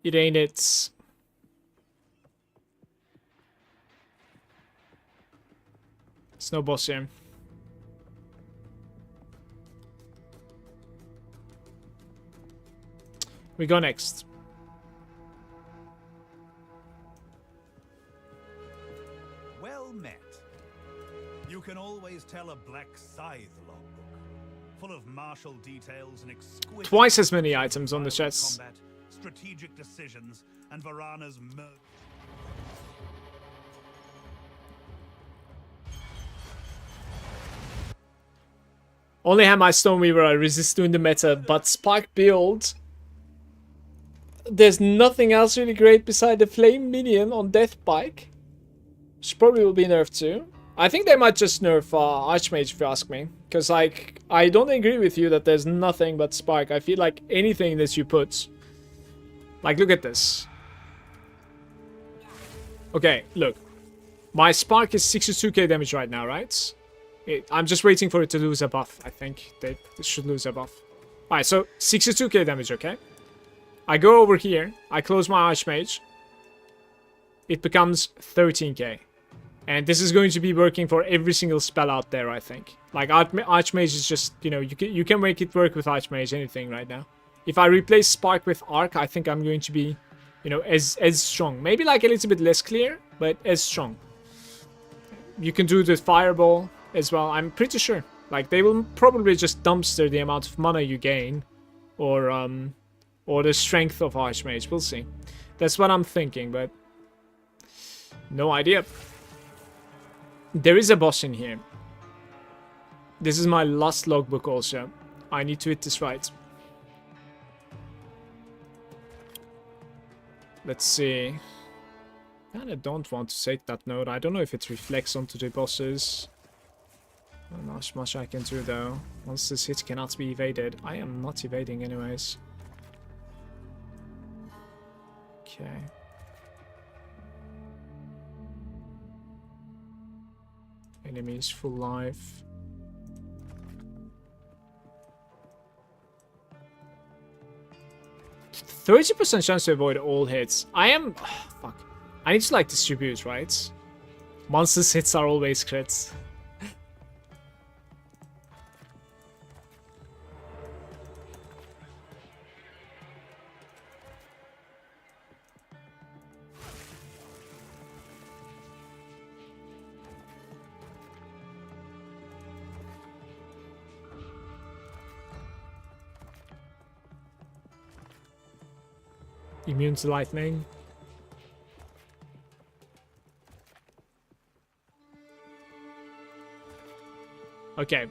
It ain't it. It's no boss here. We go next. Well met. You can always tell a black scythe logbook, full of martial details and exquisite... Twice as many items on the chests. Combat, strategic decisions, and Varana's murder. Only have my Stormweaver, I resist doing the meta, but Spark build... There's nothing else really great beside the Flame Minion on Death Bike. which probably will be nerfed too. I think they might just nerf Archmage if you ask me. Because, like, I don't agree with you that there's nothing but Spark. I feel like anything that you put... Like, look at this. Okay, look. My Spark is 62k damage right now, right? I'm just waiting for it to lose a buff. I think they should lose a buff. Alright, so 62k damage, okay? I go over here. I close my Archmage. It becomes 13k. And this is going to be working for every single spell out there, I think. Like, Archmage is just, you know, you can make it work with Archmage, anything right now. If I replace Spark with Arc, I think I'm going to be, you know, as strong. Maybe like a little bit less clear, but as strong. You can do the Fireball as well, I'm pretty sure. Like, they will probably just dumpster the amount of mana you gain. Or the strength of Archmage, we'll see. That's what I'm thinking, but... no idea. There is a boss in here. This is my last logbook also. I need to hit this right. Let's see. Kinda don't want to take that note. I don't know if it reflects onto the bosses. Not much I can do though. Once this hit cannot be evaded. I am not evading anyways. Okay. Enemies full life. %30% chance to avoid all hits. I am... fuck. I need to like distribute, right? Monsters hits are always crits. Immune to lightning. Okay.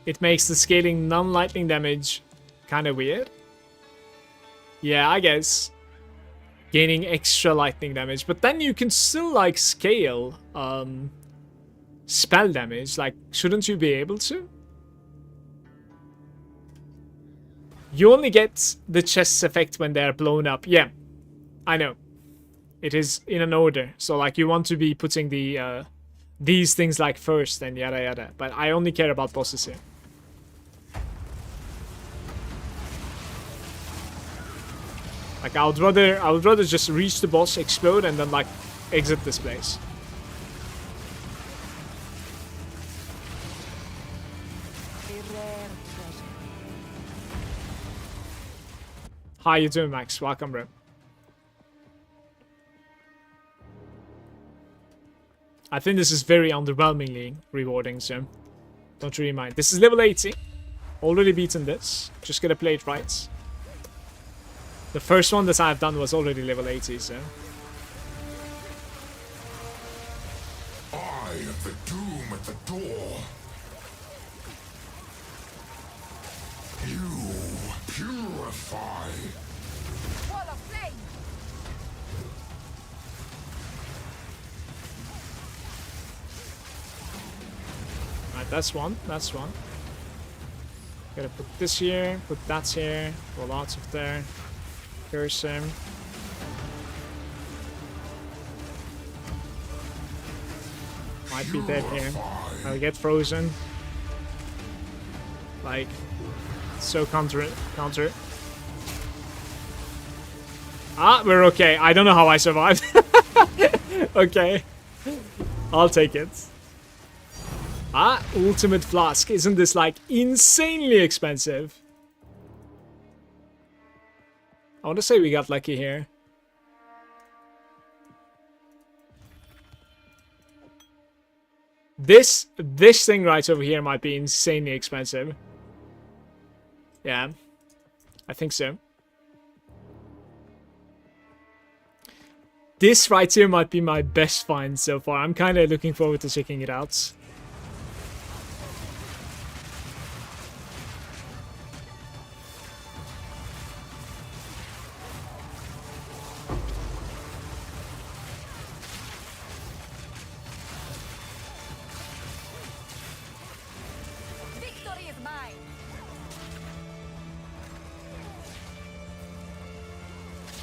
It makes the scaling non-lightning damage kind of weird. Yeah, I guess. Gaining extra lightning damage, but then you can still like scale spell damage. Like, shouldn't you be able to? You only get the chests effect when they're blown up. Yeah, I know. It is in an order, so like you want to be putting the these things like first and yada yada. But I only care about bosses here. Like, I would rather just reach the boss, explode, and then like exit this place. How you doing, Max? Welcome, bro. I think this is very underwhelmingly rewarding, so don't really mind. This is level 80. Already beaten this. Just gotta play it right. The first one that I've done was already level 80, so... Eye of the doom at the door. You purify. Wall of flame! Alright, that's one. That's one. Gotta put this here, put that here, roll out of there. Curse him. Might be dead here. I'll get frozen. Like, so counter it. Counter it. Ah, we're okay. I don't know how I survived. Okay. I'll take it. Ah, ultimate flask. Isn't this like insanely expensive? I want to say we got lucky here. This thing right over here might be insanely expensive. Yeah, I think so. This right here might be my best find so far. I'm kind of looking forward to checking it out.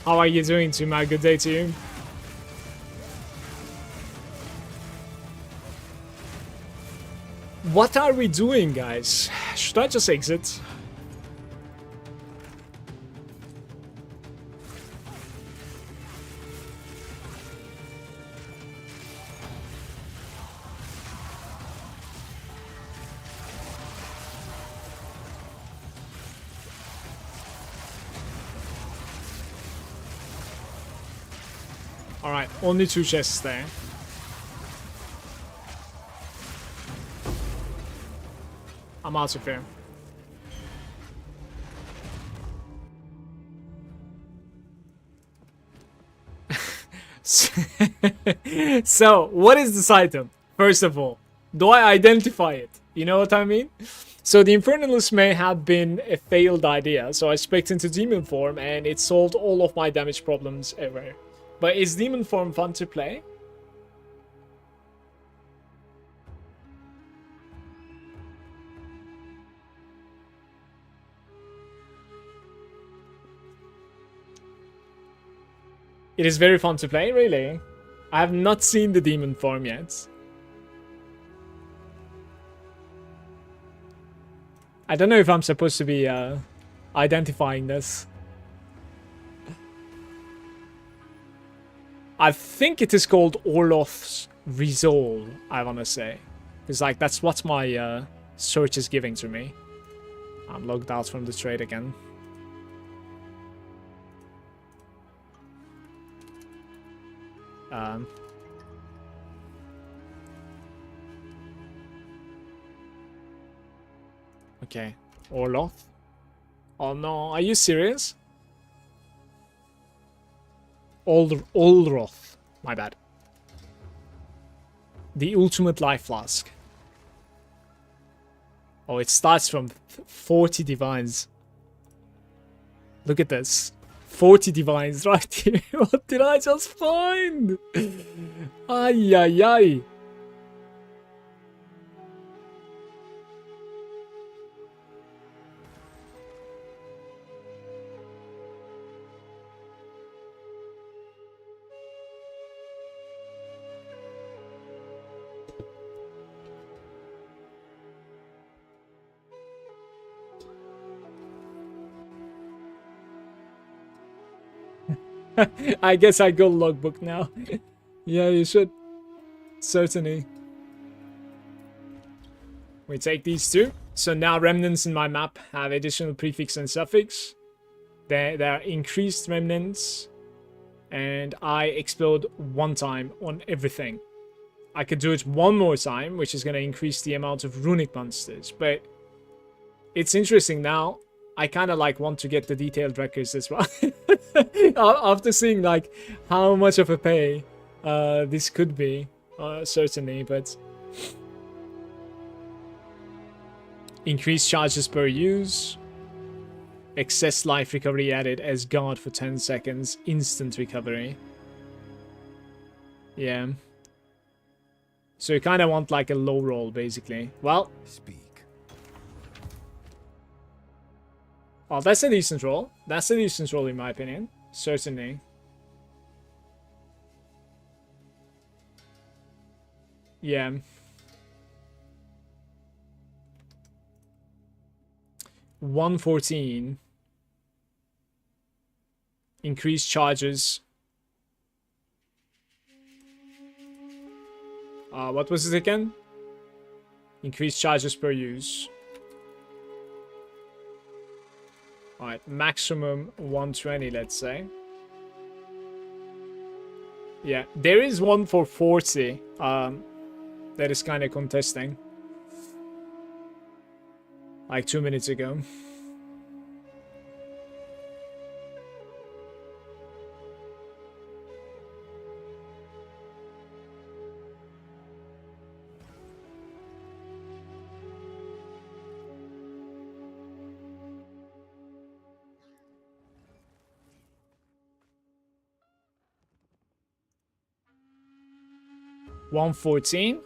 How are you doing, Tuma? Good day to you. What are we doing, guys? Should I just exit? Alright, only 2 chests there. I'm out of here. So, what is this item? First of all, do I identify it? You know what I mean? So the Infernalist may have been a failed idea, so I spec'd into demon form and it solved all of my damage problems ever. But is demon form fun to play? It is very fun to play, really. I have not seen the demon form yet. I don't know if I'm supposed to be identifying this. I think it is called Orloth's Resolve, I want to say. Because like, that's what my search is giving to me. I'm logged out from the trade again. Okay, Orloth. Oh no, are you serious? Olroth. My bad. The ultimate life flask. Oh, it starts from 40 divines. Look at this. 40 divines right here. What did I just find? Ay, ay, ay. I guess I go logbook now. Yeah, you should. Certainly. We take these 2. So now remnants in my map have additional prefix and suffix. There are increased remnants. And I explode 1 time on everything. I could do it 1 more time, which is going to increase the amount of runic monsters. But it's interesting now. I kind of like want to get the detailed records as well. After seeing like how much of a pay this could be, certainly, but increased charges per use, excess life recovery added as guard for 10 seconds, instant recovery. Yeah. So you kind of want like a low roll, basically. Well. Speak. Oh, that's a decent roll. That's a decent roll in my opinion. Certainly. Yeah. $114. Increased charges. What was it again? Increased charges per use. Alright, maximum 120, let's say. Yeah, there is one for 40 that is kind of contesting. Like 2 minutes ago. $114.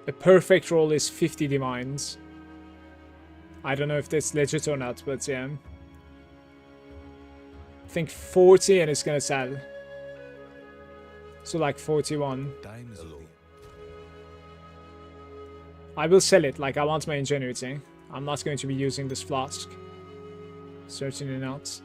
A perfect roll is 50 divines. I don't know if that's legit or not, but yeah. I think 40 and it's gonna sell. So like 41. I will sell it, like I want my ingenuity. I'm not going to be using this flask. Certainly not.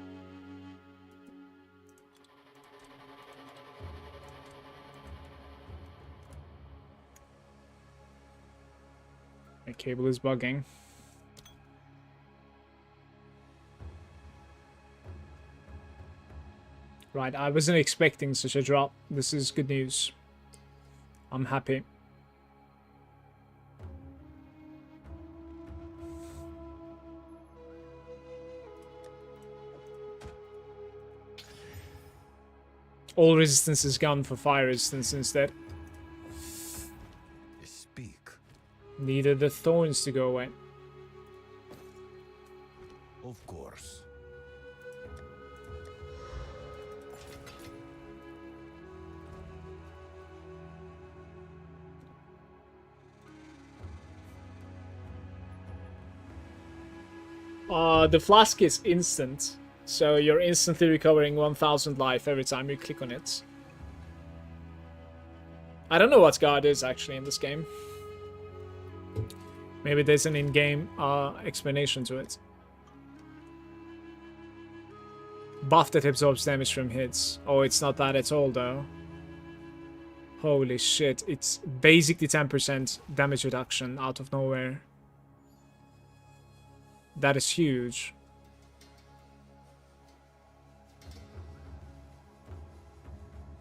My cable is bugging. Right, I wasn't expecting such a drop. This is good news. I'm happy. All resistance is gone for fire resistance instead. Speak. Needed the thorns to go away. Of course. The flask is instant, so you're instantly recovering 1000 life every time you click on it. I don't know what guard is actually in this game. Maybe there's an in-game explanation to it. Buff that absorbs damage from hits. Oh, it's not that at all though. Holy shit, it's basically 10% damage reduction out of nowhere. That is huge.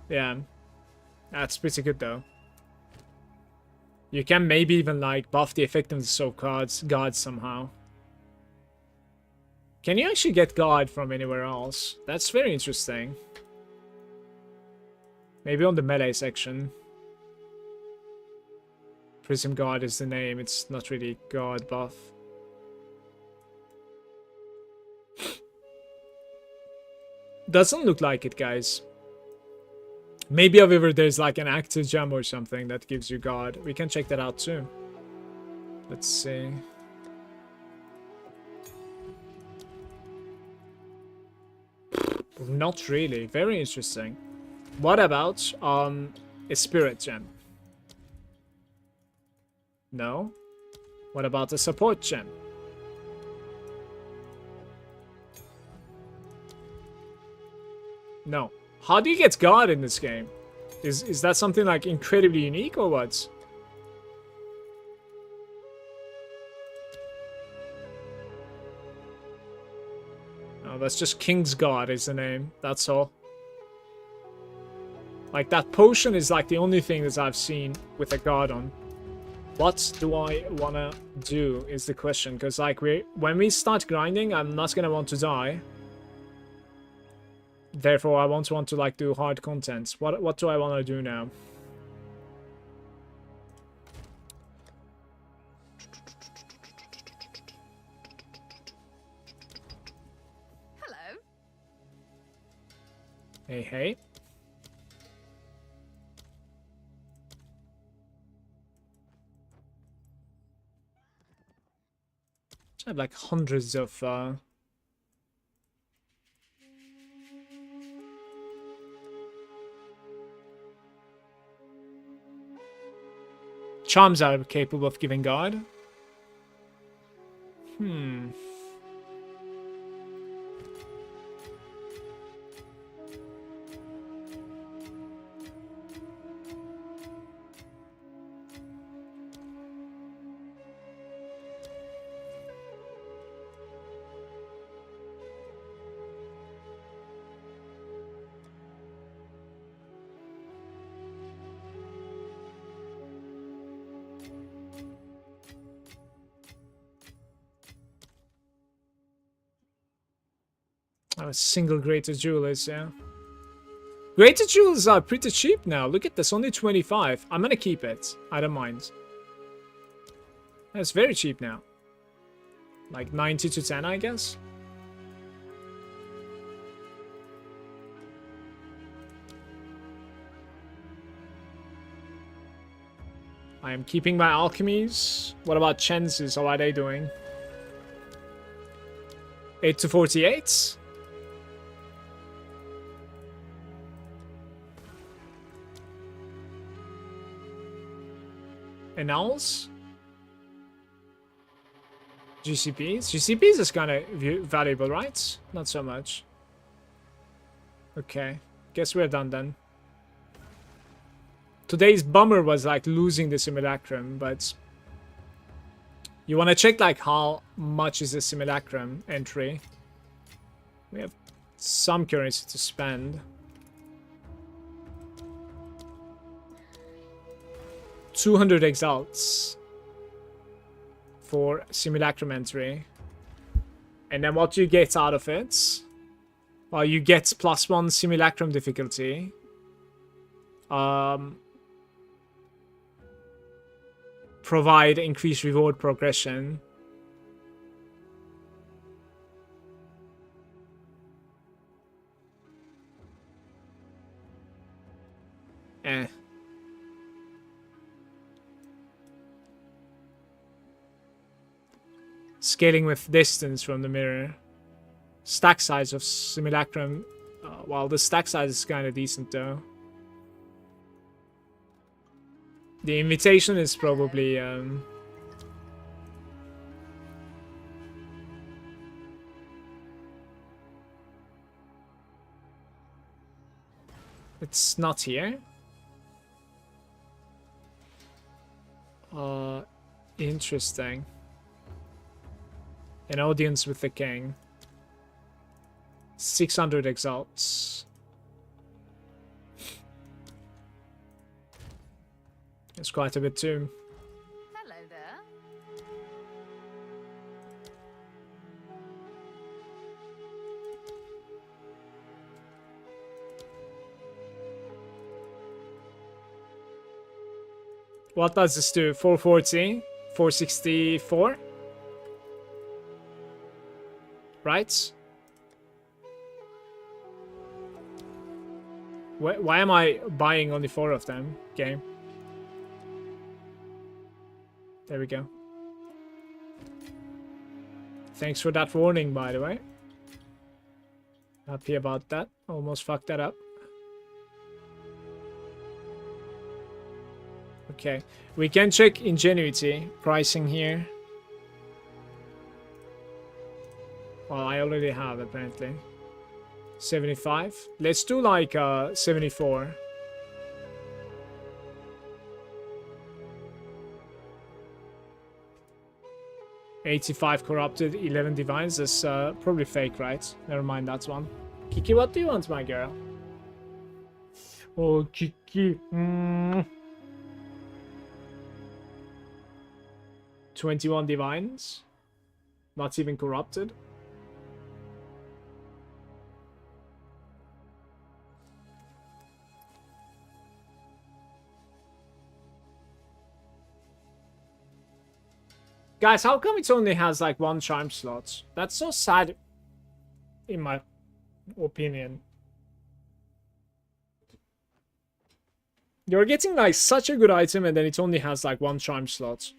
Yeah. That's pretty good though. You can maybe even like buff the effectiveness of guards somehow. Can you actually get guard from anywhere else? That's very interesting. Maybe on the melee section. Prism Guard is the name, it's not really guard buff. Doesn't look like it, guys. Maybe, however, there's like an active gem or something that gives you guard. We can check that out too. Let's see. Not really. Very interesting. What about a spirit gem? No. What about a support gem? No. How do you get guard in this game? Is that something like incredibly unique or what? No, that's just King's Guard is the name. That's all. Like that potion is like the only thing that I've seen with a guard on. What do I wanna do is the question, because like when we start grinding, I'm not gonna want to die. Therefore, I won't want to like do hard content. What do I want to do now? Hello. Hey, hey. I have like hundreds of charms are capable of giving guard. Oh, single greater jewelers, yeah. Greater jewels are pretty cheap now. Look at this, only 25. I'm gonna keep it. I don't mind. That's very cheap now. Like 90 to 10, I guess. I am keeping my alchemies. What about chances? How are they doing? 8 to 48. And owls? GCPs? GCPs is kind of valuable, right? Not so much. Okay. Guess we're done then. Today's bummer was like losing the simulacrum, but you want to check like how much is the simulacrum entry. We have some currency to spend. 200 exalts for simulacrum entry. And then what you get out of it? Well, you get +1 simulacrum difficulty. Provide increased reward progression. Scaling with distance from the mirror. Stack size of simulacrum. Well, the stack size is kind of decent though. The invitation is probably it's not here. Interesting. An audience with the king. 600 exalts. It's quite a bit too. Hello there. What does this do? 440? 464? Right? Why am I buying only 4 of them? Game. There we go. Thanks for that warning, by the way. Happy about that. Almost fucked that up. Okay. We can check ingenuity pricing here. Well, I already have, apparently. 75. Let's do like 74. $85 corrupted, 11 divines. That's probably fake, right? Never mind that one. Kiki, what do you want, my girl? Oh, Kiki. 21 divines. Not even corrupted. Guys, how come it only has like 1 charm slot? That's so sad, in my opinion. You're getting like such a good item and then it only has like 1 charm slot.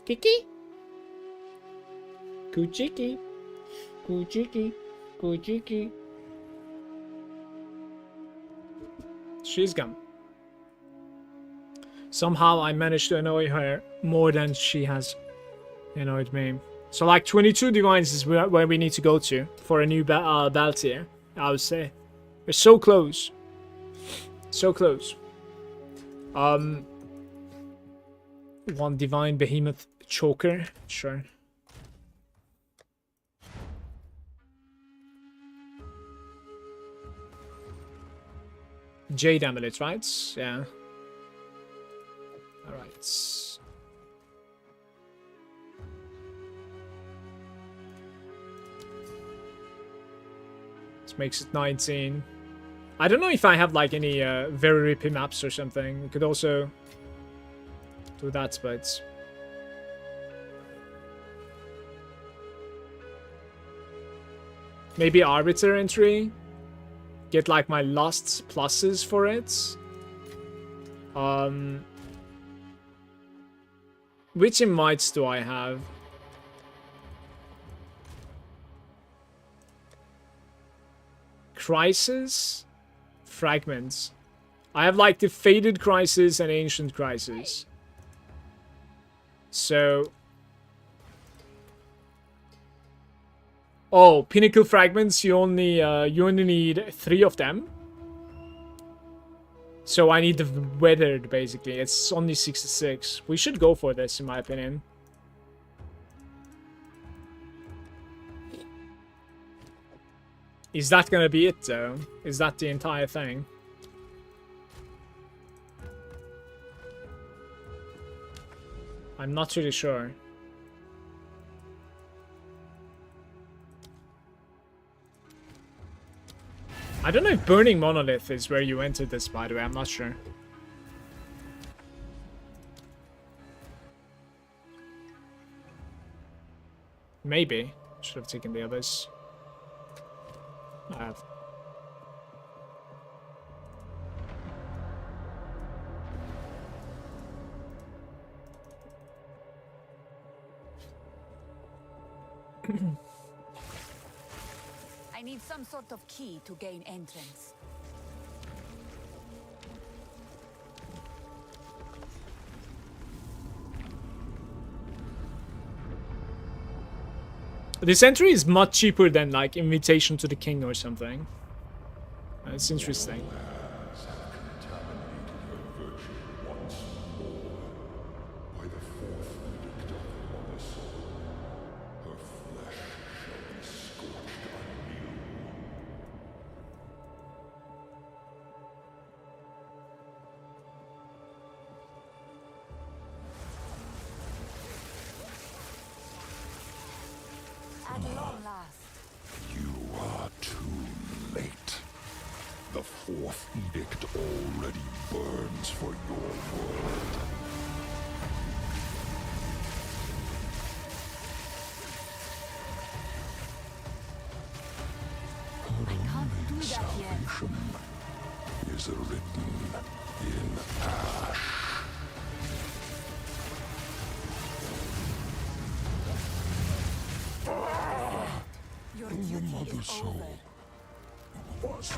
Kiki? Kuchiki? Kuchiki? Kuchiki. She's gone. Somehow I managed to annoy her more than she has annoyed me. So like 22 divines is where we need to go to for a new belt here, I would say. We're so close. So close. 1 divine behemoth choker. Sure. Jade amulet, right? Yeah. Alright. This makes it 19. I don't know if I have like any very rippy maps or something. We could also do that, but Maybe Arbiter entry. Get like my last pluses for it. Which invites do I have? Crisis? Fragments. I have like the Faded Crisis and Ancient Crisis. So... Oh, Pinnacle Fragments, you only need 3 of them. So I need the Weathered, basically. It's only 66. We should go for this, in my opinion. Is that gonna be it, though? Is that the entire thing? I'm not really sure. I don't know if Burning Monolith is where you entered this, by the way. I'm not sure. Maybe. Should have taken the others. I have. I need some sort of key to gain entrance. This entry is much cheaper than like Invitation to the King or something. It's interesting. At long last. You are too late. The fourth edict already burns for your world. I can't do that yet. Salvation is written in ash. Your duty is over. Must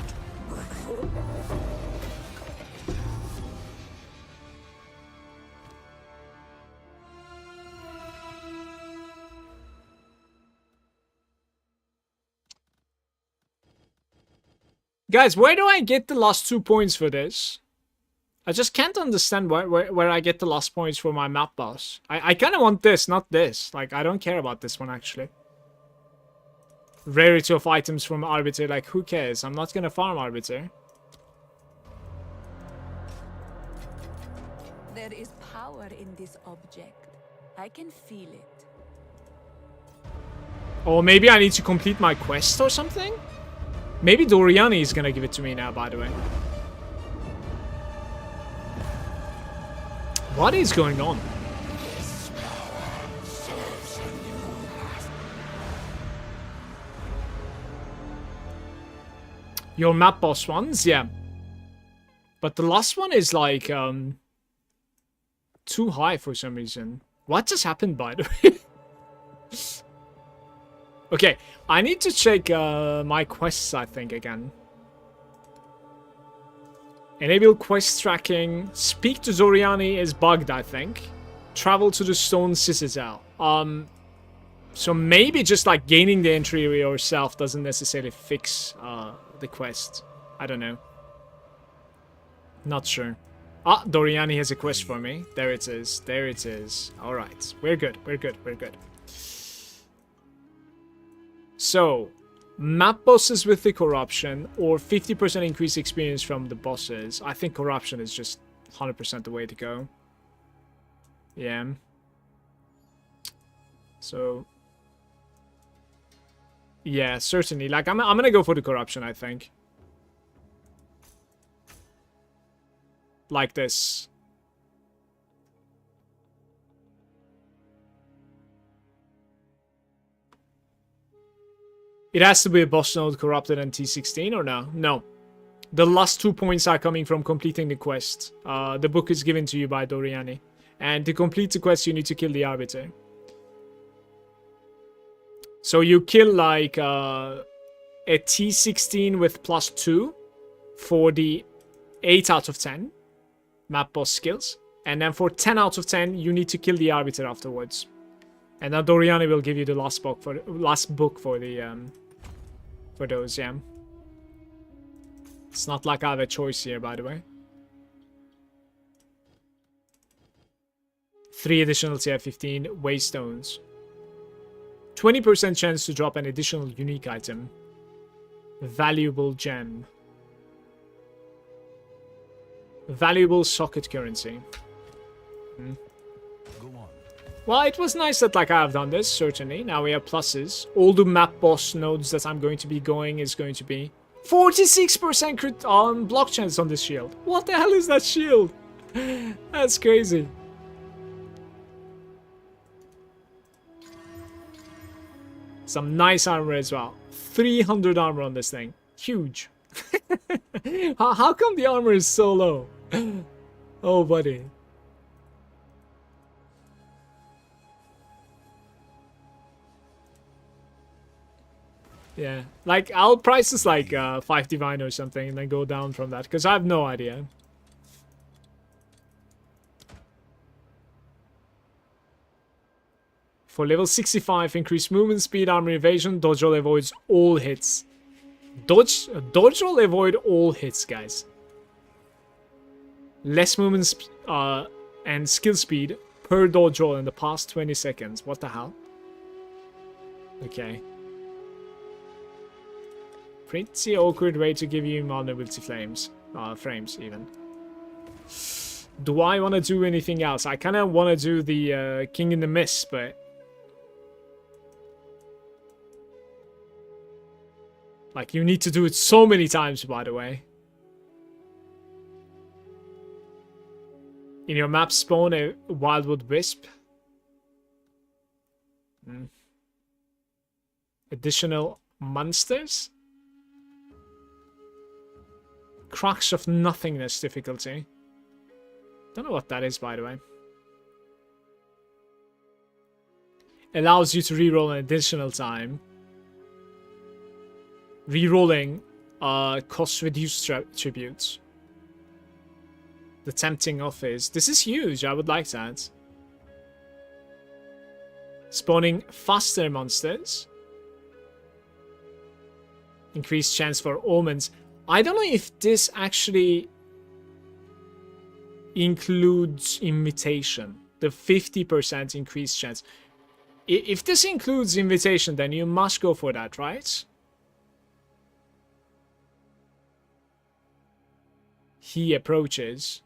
Guys, where do I get the last 2 points for this? I just can't understand where I get the last points for my map boss. I kind of want this, not this. Like, I don't care about this one, actually. Rarity of items from Arbiter, like, who cares? I'm not gonna farm Arbiter. There is power in this object. I can feel it. Or maybe I need to complete my quest or something? Maybe Doriani is gonna give it to me now, by the way. What is going on? Your map boss ones? Yeah. But the last one is like, too high for some reason. What just happened, by the way? Okay, I need to check my quests, I think, again. Enable quest tracking. Speak to Zoriani is bugged, I think. Travel to the Stone Citadel. So maybe just like gaining the entry yourself doesn't necessarily fix the quest. I don't know. Not sure. Ah, Doriani has a quest for me. There it is. There it is. Alright. We're good. We're good. We're good. So, map bosses with the corruption or 50% increased experience from the bosses. I think corruption is just 100% the way to go. Yeah. So, yeah, certainly. Like, I'm gonna go for the corruption, I think. Like this. It has to be a boss node corrupted and T16 or no? No. The last 2 points are coming from completing the quest. The book is given to you by Doriani. And to complete the quest, you need to kill the Arbiter. So you kill like a T16 with +2 for the 8 out of 10 map boss skills. And then for 10 out of 10, you need to kill the Arbiter afterwards. And then Doriani will give you the last book for those, yeah. It's not like I have a choice here, by the way. 3 additional TF15 Waystones. 20% chance to drop an additional unique item. Valuable gem. Valuable socket currency. Go on. Well, it was nice that like I have done this, certainly. Now we have pluses. All the map boss nodes that I'm going to be going is going to be 46% crit block chance on this shield. What the hell is that shield? That's crazy. Some nice armor as well. 300 armor on this thing. Huge. How come the armor is so low? Oh, buddy. Yeah, like I'll price this like 5 divine or something and then go down from that because I have no idea. For level 65, increased movement speed, armor evasion, dodge roll avoids all hits. Dodge roll avoid all hits, guys. Less movement and skill speed per dodge roll in the past 20 seconds. What the hell? Okay. Pretty awkward way to give you vulnerability frames even. Do I want to do anything else? I kind of want to do the King in the Mist, but like you need to do it so many times, by the way. In your map, spawn a Wildwood Wisp. Additional monsters. Crux of Nothingness difficulty. Don't know what that is, by the way. Allows you to reroll an additional time. Rerolling cost reduced tributes. The Tempting Office. This is huge. I would like that. Spawning faster monsters. Increased chance for omens. I don't know if this actually includes invitation. The 50% increased chance. If this includes invitation, then you must go for that, right? He approaches.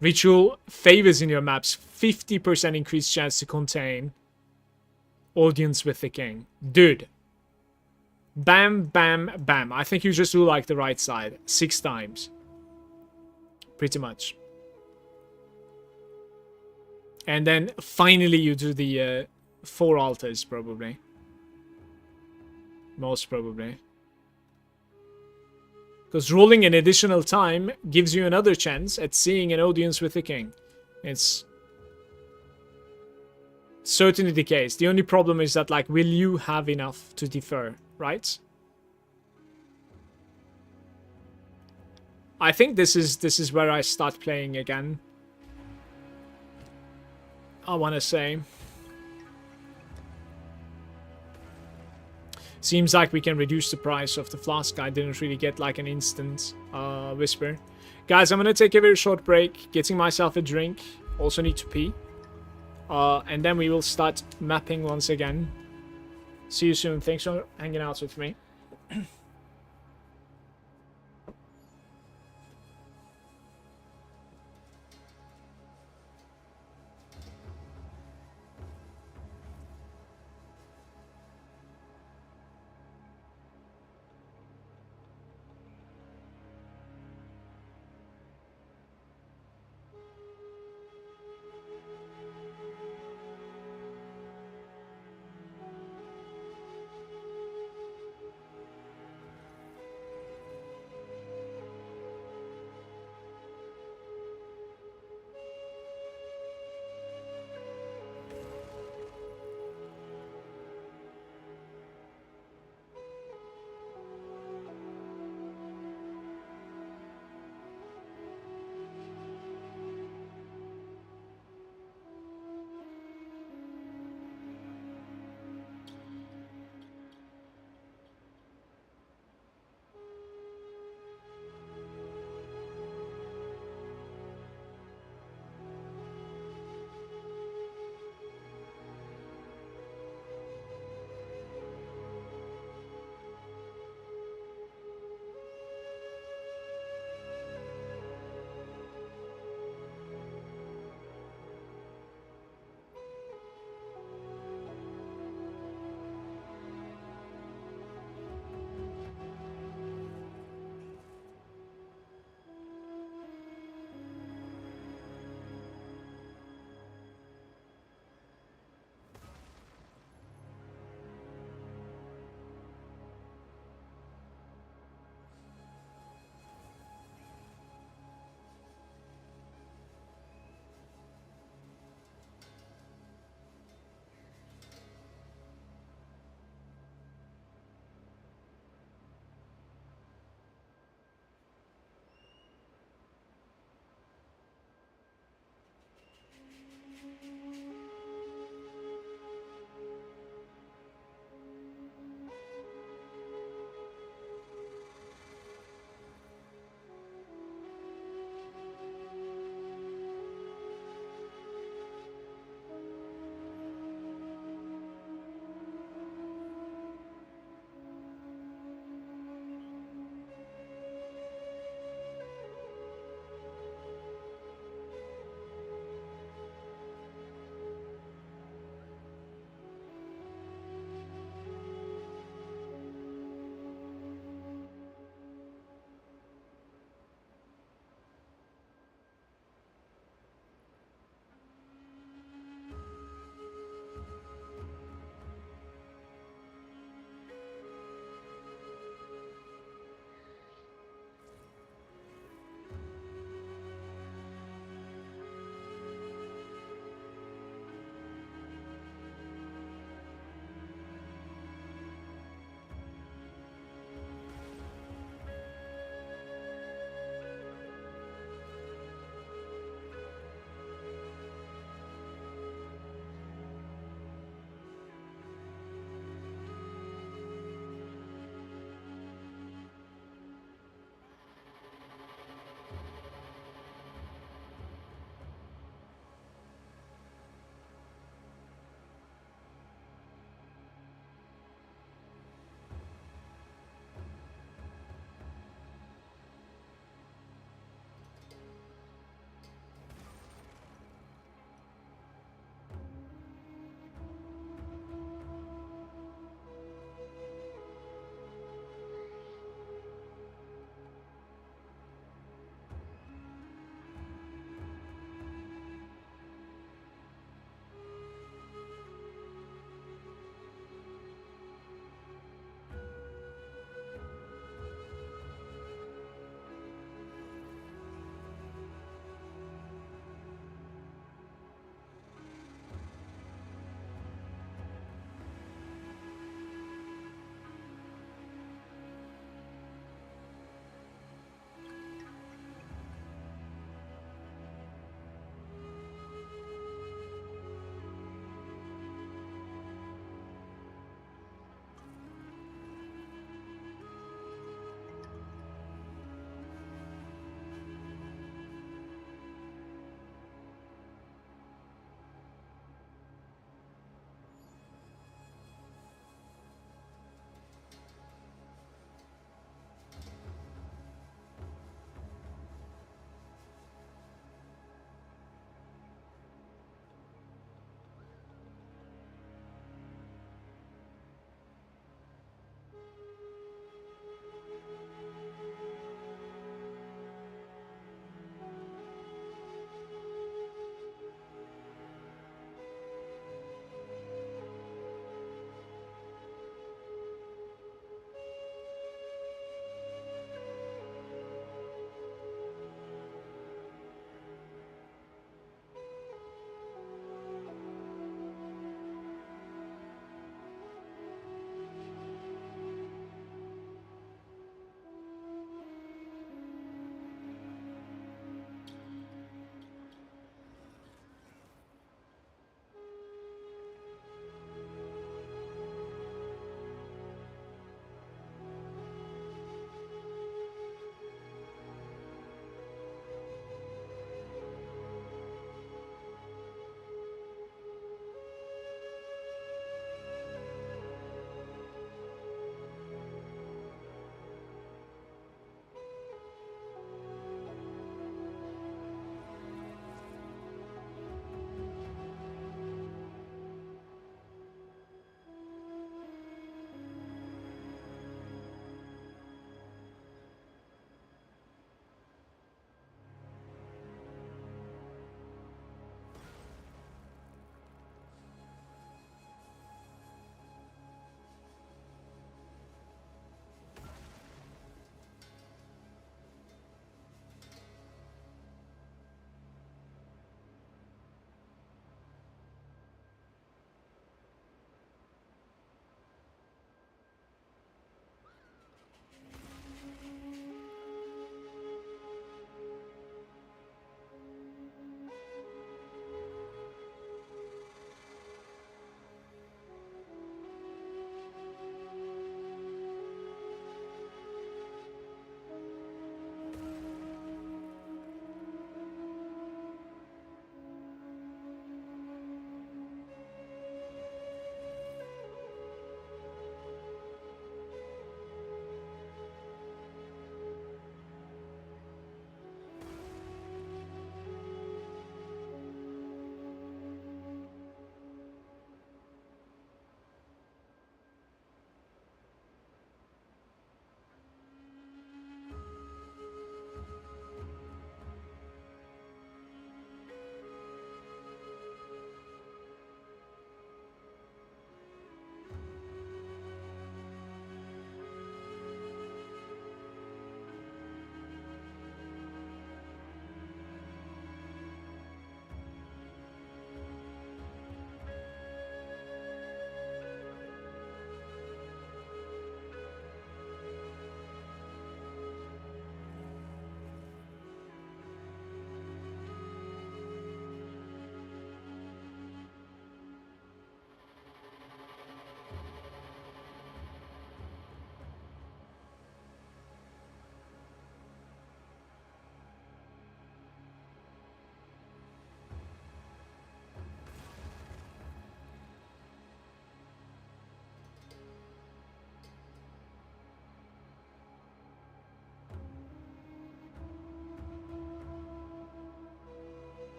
Ritual favors in your maps. 50% increased chance to contain audience with the king. Dude. Bam, bam, bam. I think you just do like the right side. 6 times. Pretty much. And then finally you do the 4 altars, probably. Most probably. Because rolling an additional time gives you another chance at seeing an audience with the king. It's certainly the case. The only problem is that, like, will you have enough to defer, right? I think this is where I start playing again. I want to say. Seems like we can reduce the price of the flask. I didn't really get like an instant whisper. Guys, I'm gonna take a very short break, getting myself a drink. Also need to pee. And then we will start mapping once again. See you soon. Thanks for hanging out with me.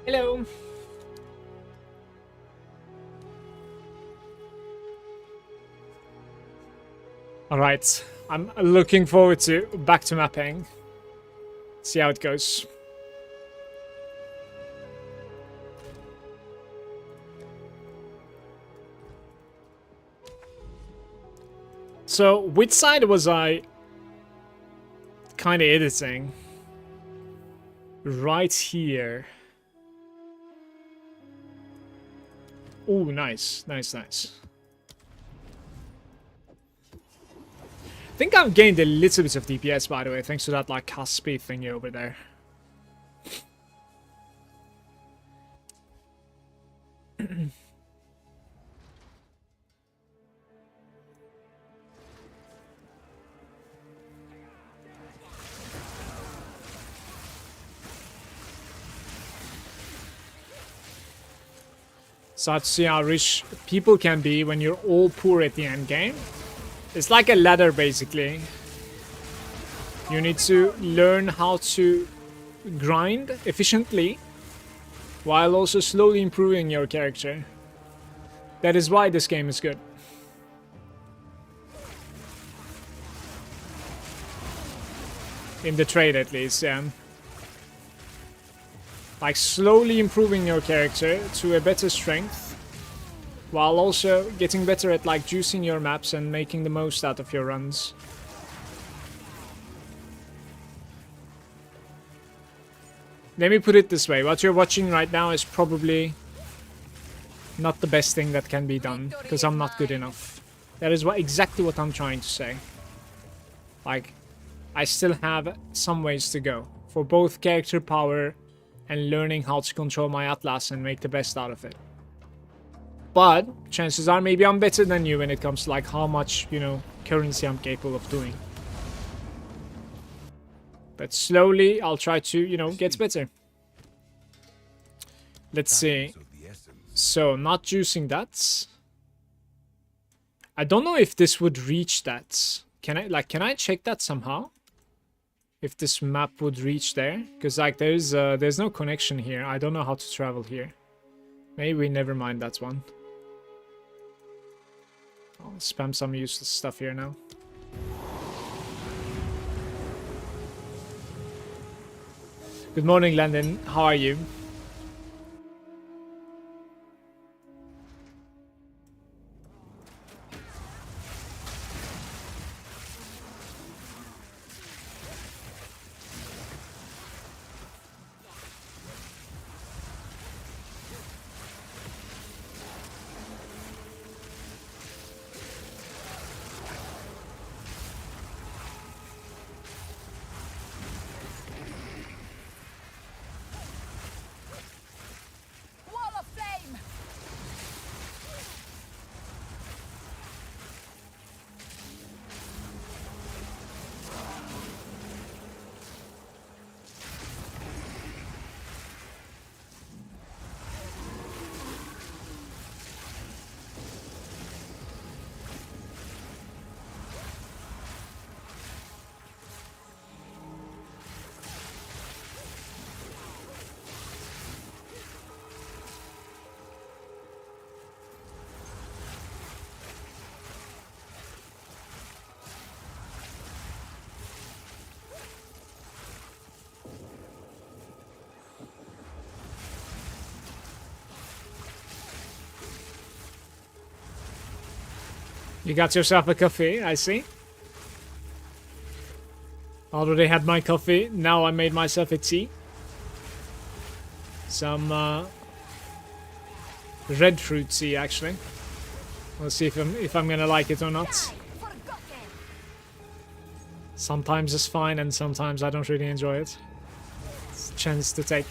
Hello. All right, I'm looking forward to back to mapping. See how it goes. So, which side was I kind of editing? Right here. Oh, nice, nice, nice. I think I've gained a little bit of DPS, by the way, thanks to that, like, cast speed thingy over there. So to see how rich people can be when you're all poor at the end game. It's like a ladder, basically. You need to learn how to grind efficiently while also slowly improving your character. That is why this game is good. In the trade, at least, yeah. Like, slowly improving your character to a better strength, while also getting better at, like, juicing your maps and making the most out of your runs. Let me put it this way, what you're watching right now is probably not the best thing that can be done, because I'm not good enough. That is exactly what I'm trying to say. Like, I still have some ways to go, for both character power and learning how to control my Atlas and make the best out of it. But chances are maybe I'm better than you when it comes to, like, how much, you know, currency I'm capable of doing. But slowly I'll try to, you know, get better. Let's see. So, not juicing that. I don't know if this would reach that. Can I check that somehow? If this map would reach there? Because, like, there's no connection here. I don't know how to travel here. Maybe never mind that one. I'll spam some useless stuff here now. Good morning, Landon. How are you? Wall of flame! You got yourself a coffee, I see. Already had my coffee. Now I made myself a tea. Some red fruit tea, actually. We'll see if I'm gonna like it or not. Sometimes it's fine, and sometimes I don't really enjoy it. It's a chance to take.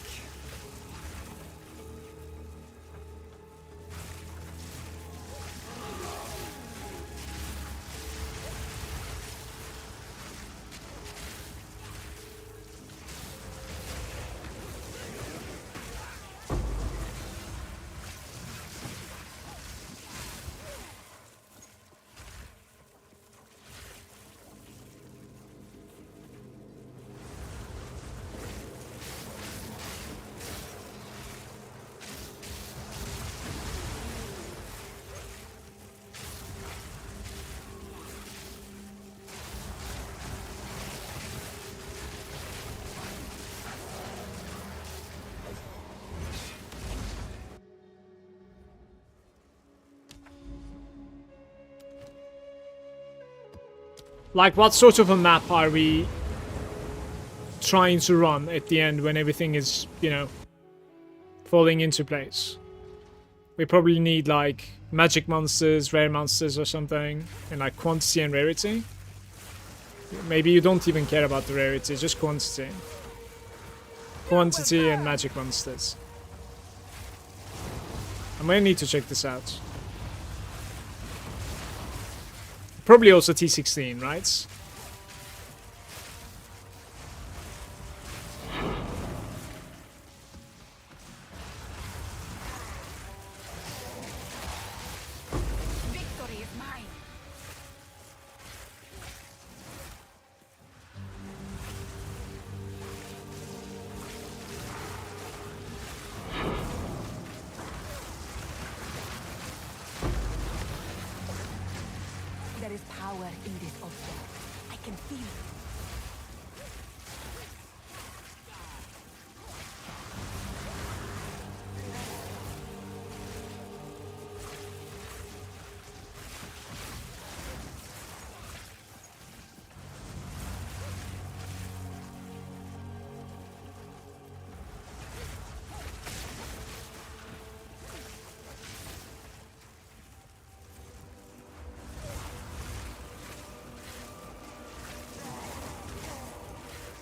Like, what sort of a map are we trying to run at the end when everything is, you know, falling into place? We probably need, like, magic monsters, rare monsters or something, and, like, quantity and rarity. Maybe you don't even care about the rarity, just quantity. Quantity and magic monsters. I'm gonna need to check this out. Probably also T16, right? Victory is mine. There is power in this object. I can feel it.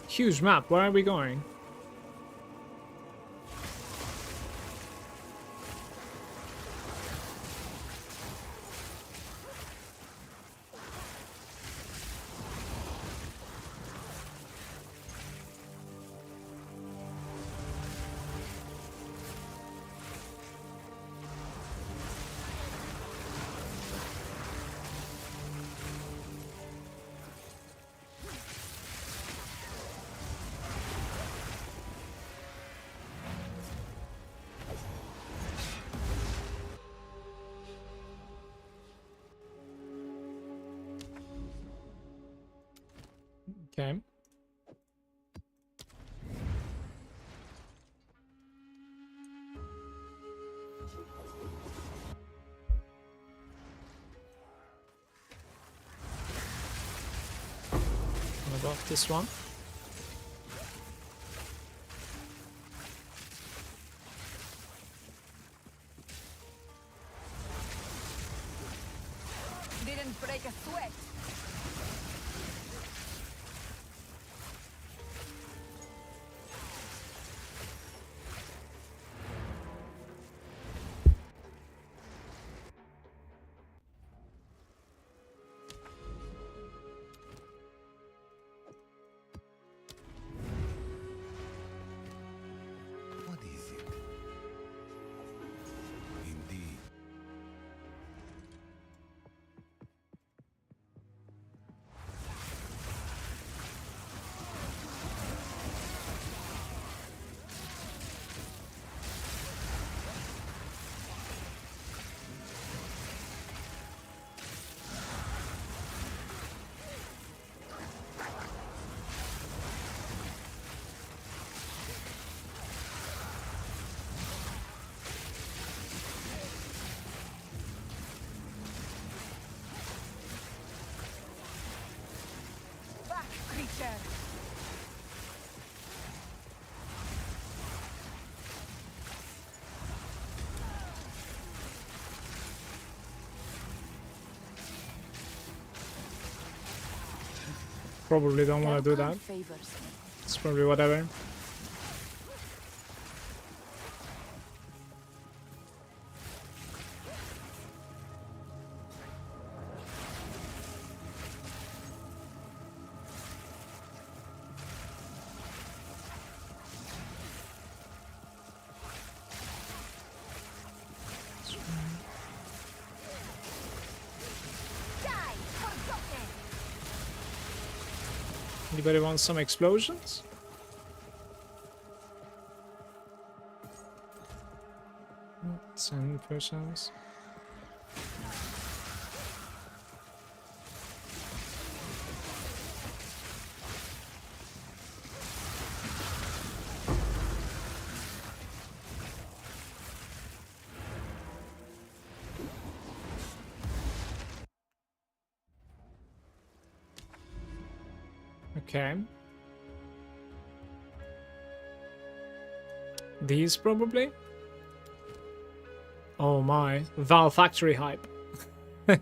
Huge map, where are we going? Okay. What about this one? Didn't break a sweat. What is it? Indeed. Back, creature. Probably don't want to do that. Favors me. It's probably whatever. Die, forgotten. Anybody want some explosions? Oh, 10%. Okay. These probably? Oh my. Val Factory hype. Go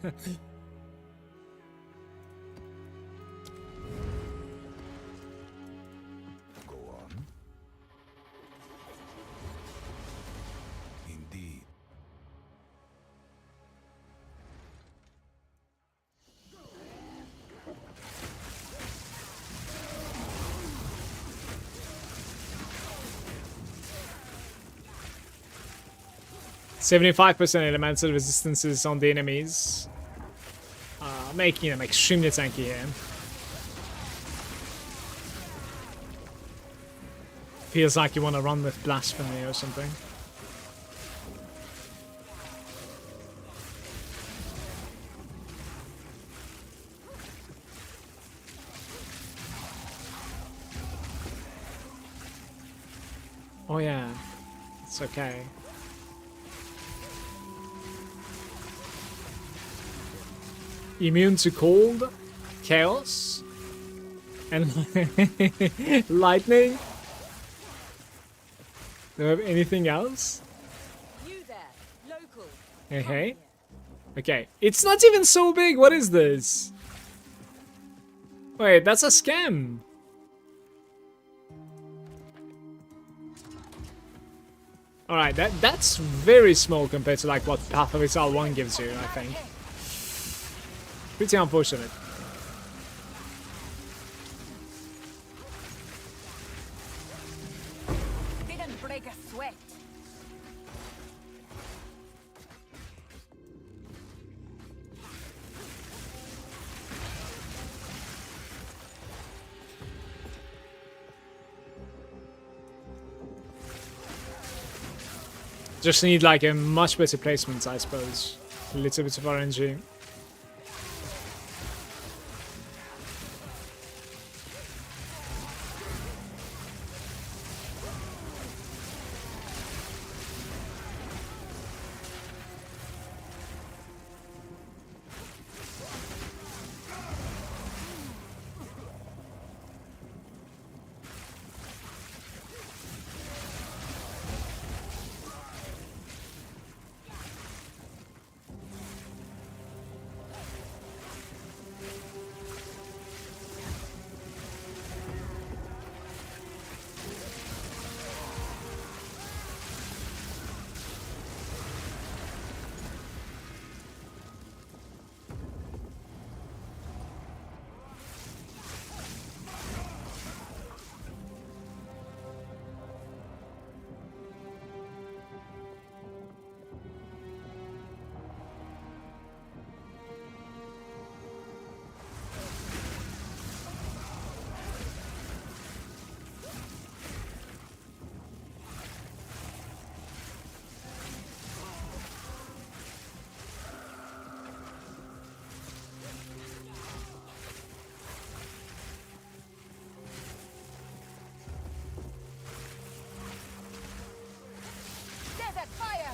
on. Indeed. %75% elemental resistances on the enemies, making them extremely tanky here. Feels like you want to run with Blasphemy or something. Oh yeah, it's okay. Immune to cold, chaos, and lightning. Do we have anything else? You there, local. Hey, Come hey. here. Okay, it's not even so big. What is this? Wait, that's a scam. Alright, that's very small compared to like what Path of Exile 1 gives you, I think. Pretty unfortunate. Didn't break a sweat. Just need like a much better placement, I suppose. A little bit of RNG. Desert fire.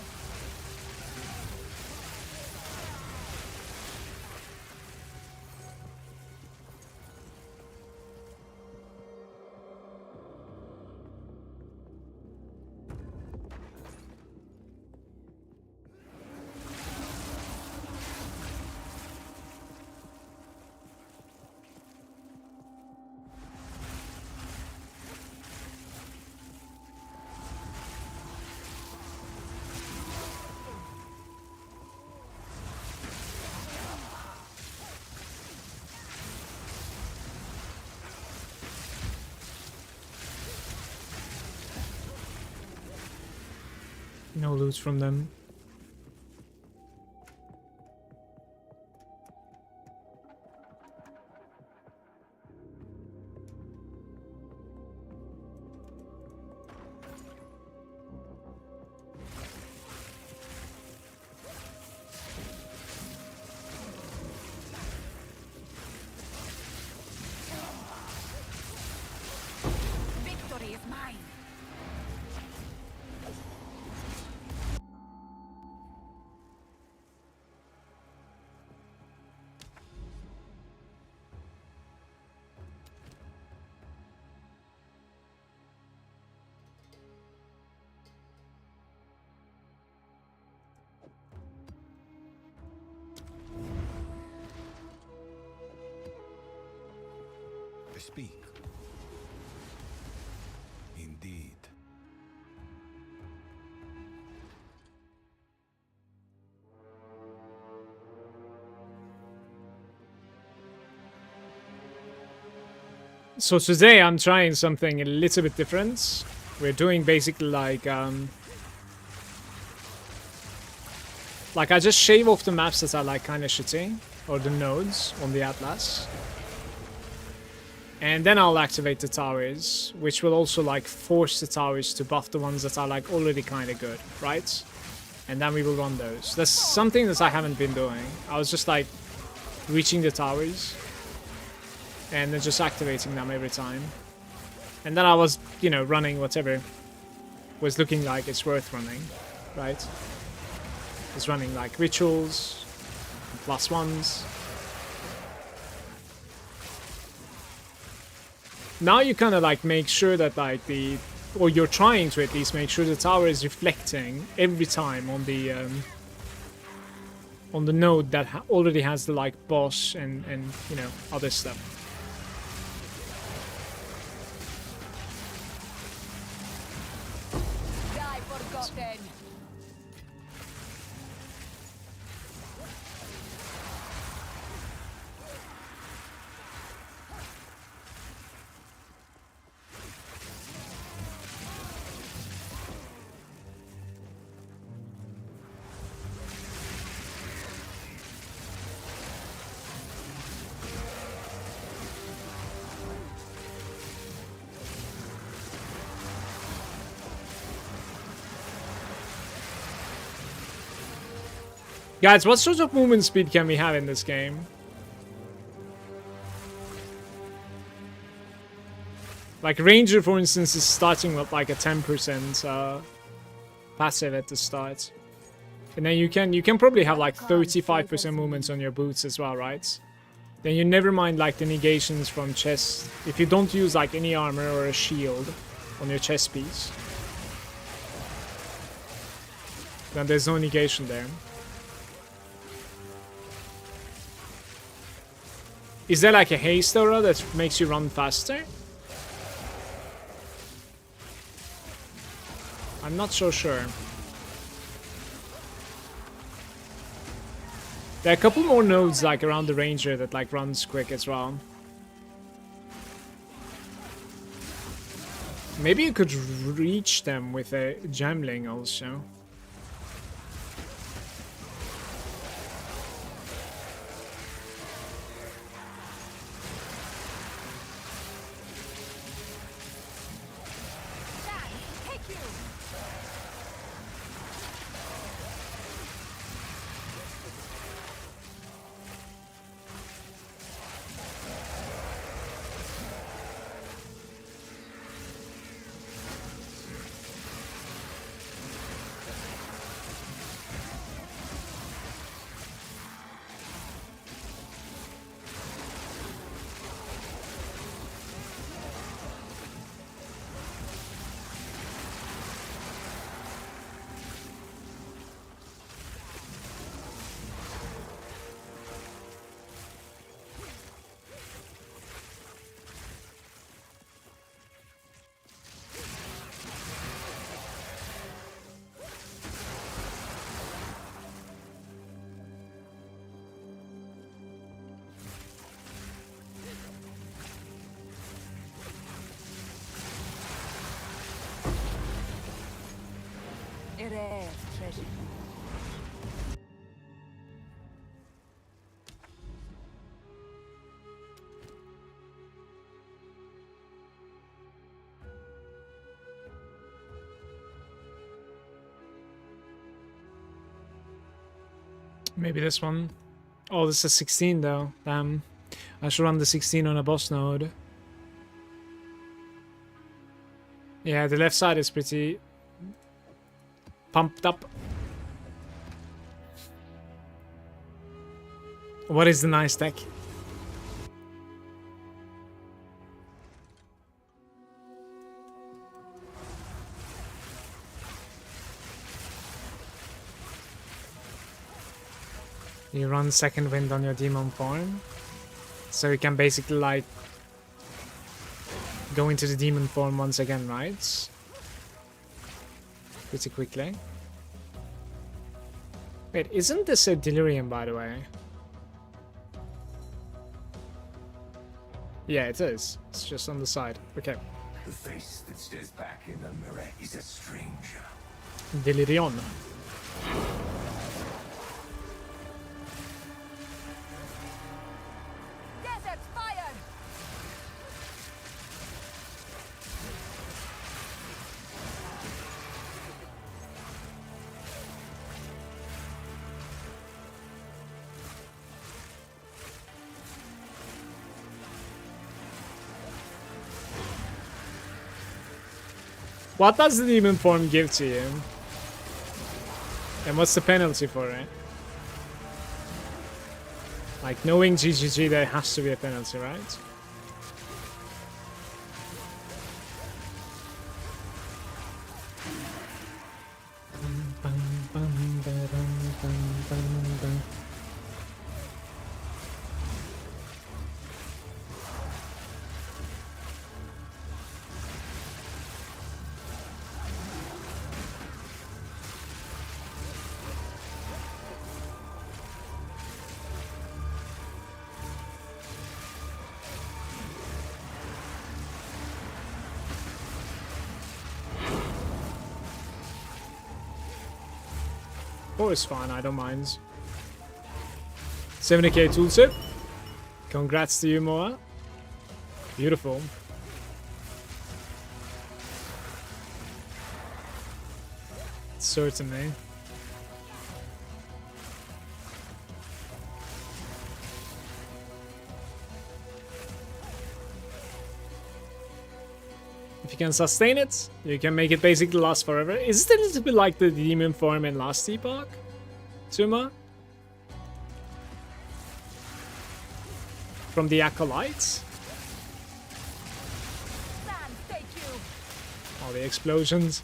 No loot from them. Victory is mine. to speak. Indeed. So today I'm trying something a little bit different. We're doing basically like I just shave off the maps that are like kind of shitty, or the nodes on the atlas. And then I'll activate the towers, which will also like force the towers to buff the ones that are like already kind of good, right? And then we will run those. That's something that I haven't been doing. I was just like reaching the towers and then just activating them every time. And then I was, you know, running whatever was looking like it's worth running, right? It's running like rituals, +1s. Now you kind of like make sure that like or you're trying to at least make sure the tower is reflecting every time on the node that already has the like boss and you know other stuff. Die forgotten. Guys, what sort of movement speed can we have in this game? Like Ranger, for instance, is starting with like a 10% passive at the start. And then you can probably have like 35% movements on your boots as well, right? Then you never mind like the negations from chest. If you don't use like any armor or a shield on your chest piece, then there's no negation there. Is there like a haste aura that makes you run faster? I'm not so sure. There are a couple more nodes like around the ranger that like runs quick as well. Maybe you could reach them with a gemling also. A rare treasure. Maybe this one. Oh, this is 16 though. Damn. I should run the 16 on a boss node. Yeah, the left side is pretty pumped up. What is the nice tech? You run second wind on your demon form, so you can basically like go into the demon form once again, right? Pretty quickly. Wait, isn't this a delirium, by the way? Yeah, it is. It's just on the side. Okay. The face that stares back in the mirror is a stranger. Delirion. Desert fire! What does the demon form give to you? And what's the penalty for it? Like, knowing GGG, there has to be a penalty, right? Oh, it's fine, I don't mind. 70k tooltip. Congrats to you, Moa. Beautiful. Certainly. If you can sustain it, you can make it basically last forever. Is it a little bit like the demon form in last epoch? Tuma? From the Acolytes? Sand, take you! All the explosions.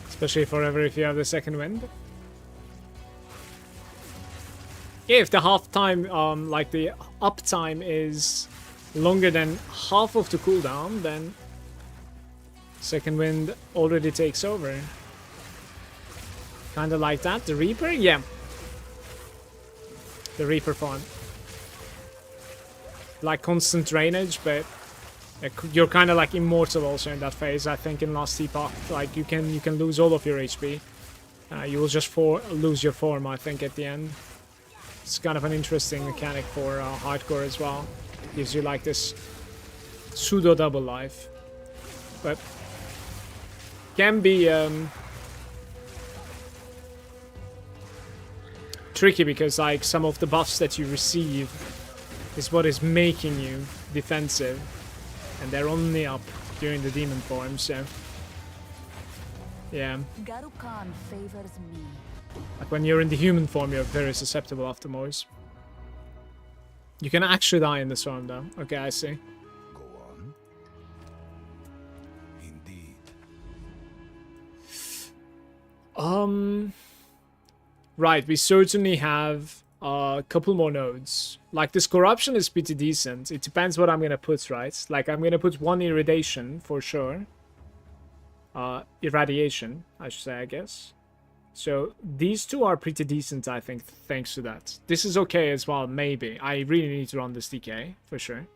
Especially forever if you have the second wind. Yeah, if the half time, like the uptime is longer than half of the cooldown, then second wind already takes over. Kinda like that. The Reaper? Yeah. The Reaper farm. Like constant drainage, but you're kind of like immortal also in that phase. I think in last epoch, like you can lose all of your HP. You will just lose your form, I think, at the end. It's kind of an interesting mechanic for hardcore as well. It gives you like this pseudo double life, but can be tricky because like some of the buffs that you receive is what is making you defensive, and they're only up during the demon form, so yeah. Garu Khan favors me. Like when you're in the human form, you're very susceptible afterwards. You can actually die in this form though. Okay, I see. Go on. Indeed. Right, we certainly have a couple more nodes. Like this corruption is pretty decent. It depends what I'm gonna put, right? Like I'm gonna put one irradiation for sure. Irradiation, I should say, I guess. So these two are pretty decent, I think, thanks to that. This is okay as well, maybe. I really need to run this DK, for sure.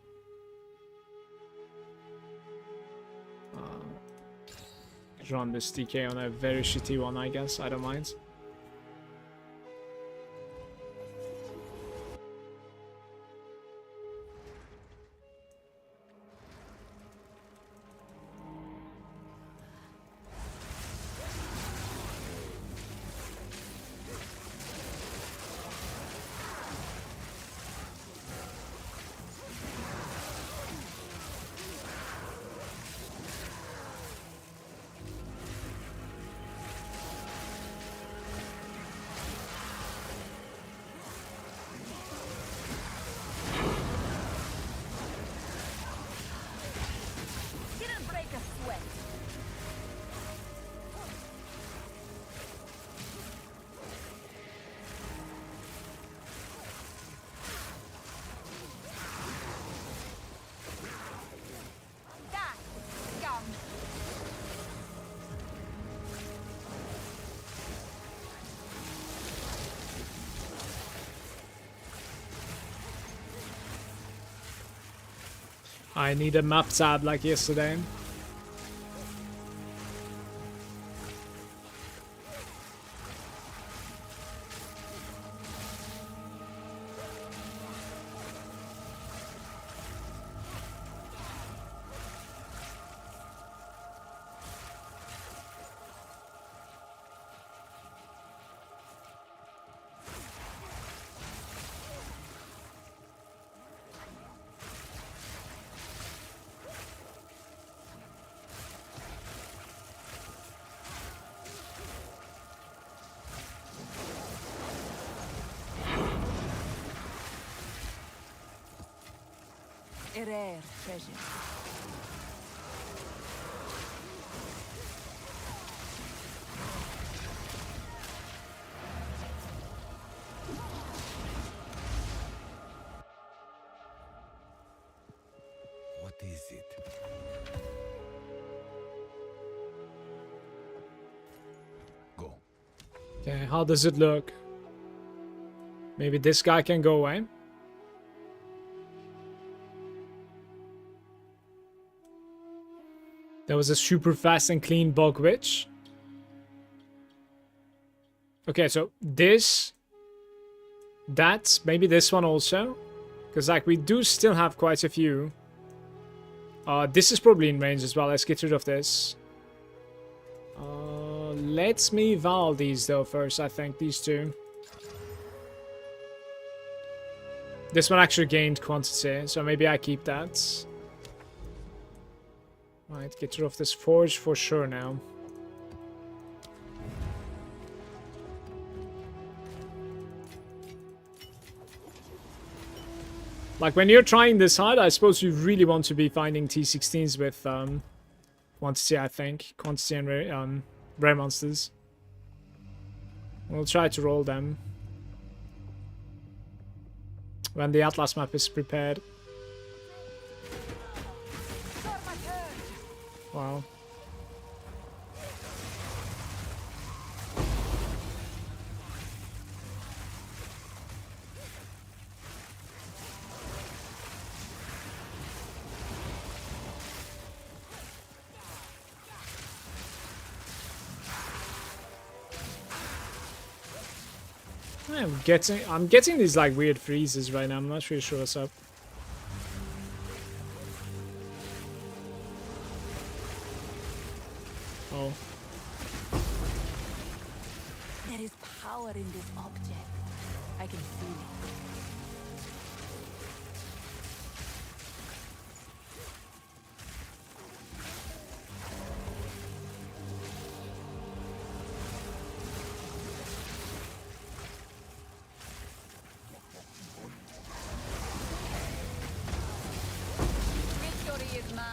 Run this DK on a very shitty one, I guess. I don't mind. I need a map tab like yesterday. A rare treasure. What is it? Go. Okay, how does it look? Maybe this guy can go away. That was a super fast and clean bog witch. Okay, so this, that, maybe this one also. Because like we do still have quite a few. This is probably in range as well. Let's get rid of this. Let me val these though first, I think, these two. This one actually gained quantity, so maybe I keep that. Right, get rid of this forge for sure now. Like when you're trying this hard, I suppose you really want to be finding T16s with quantity, I think. Quantity and rare monsters. We'll try to roll them when the Atlas map is prepared. Wow. I'm getting these like weird freezes right now. I'm not really sure what's up. Oh. There is power in this object. I can feel it. Victory is mine.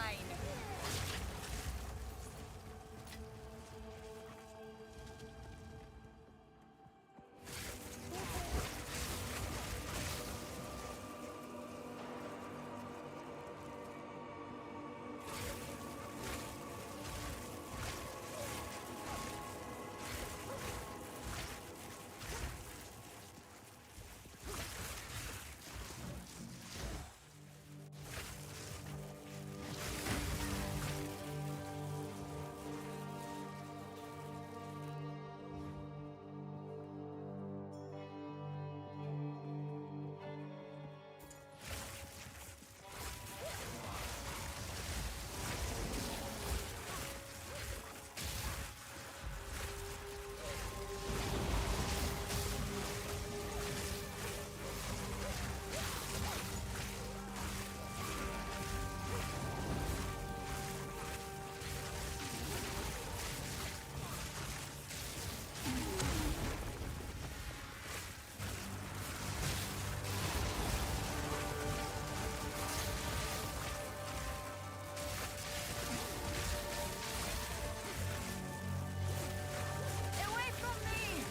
Away from me!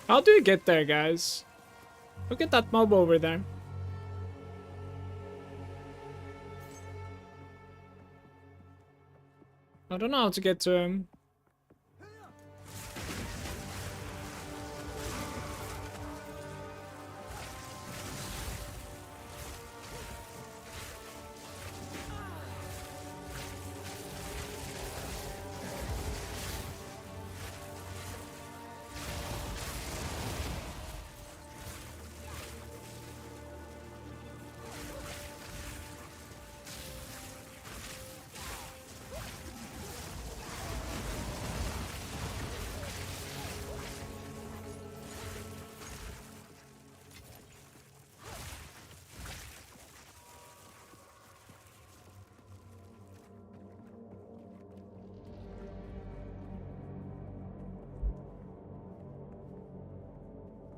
How do you get there, guys? Look at that mob over there. I don't know how to get to him.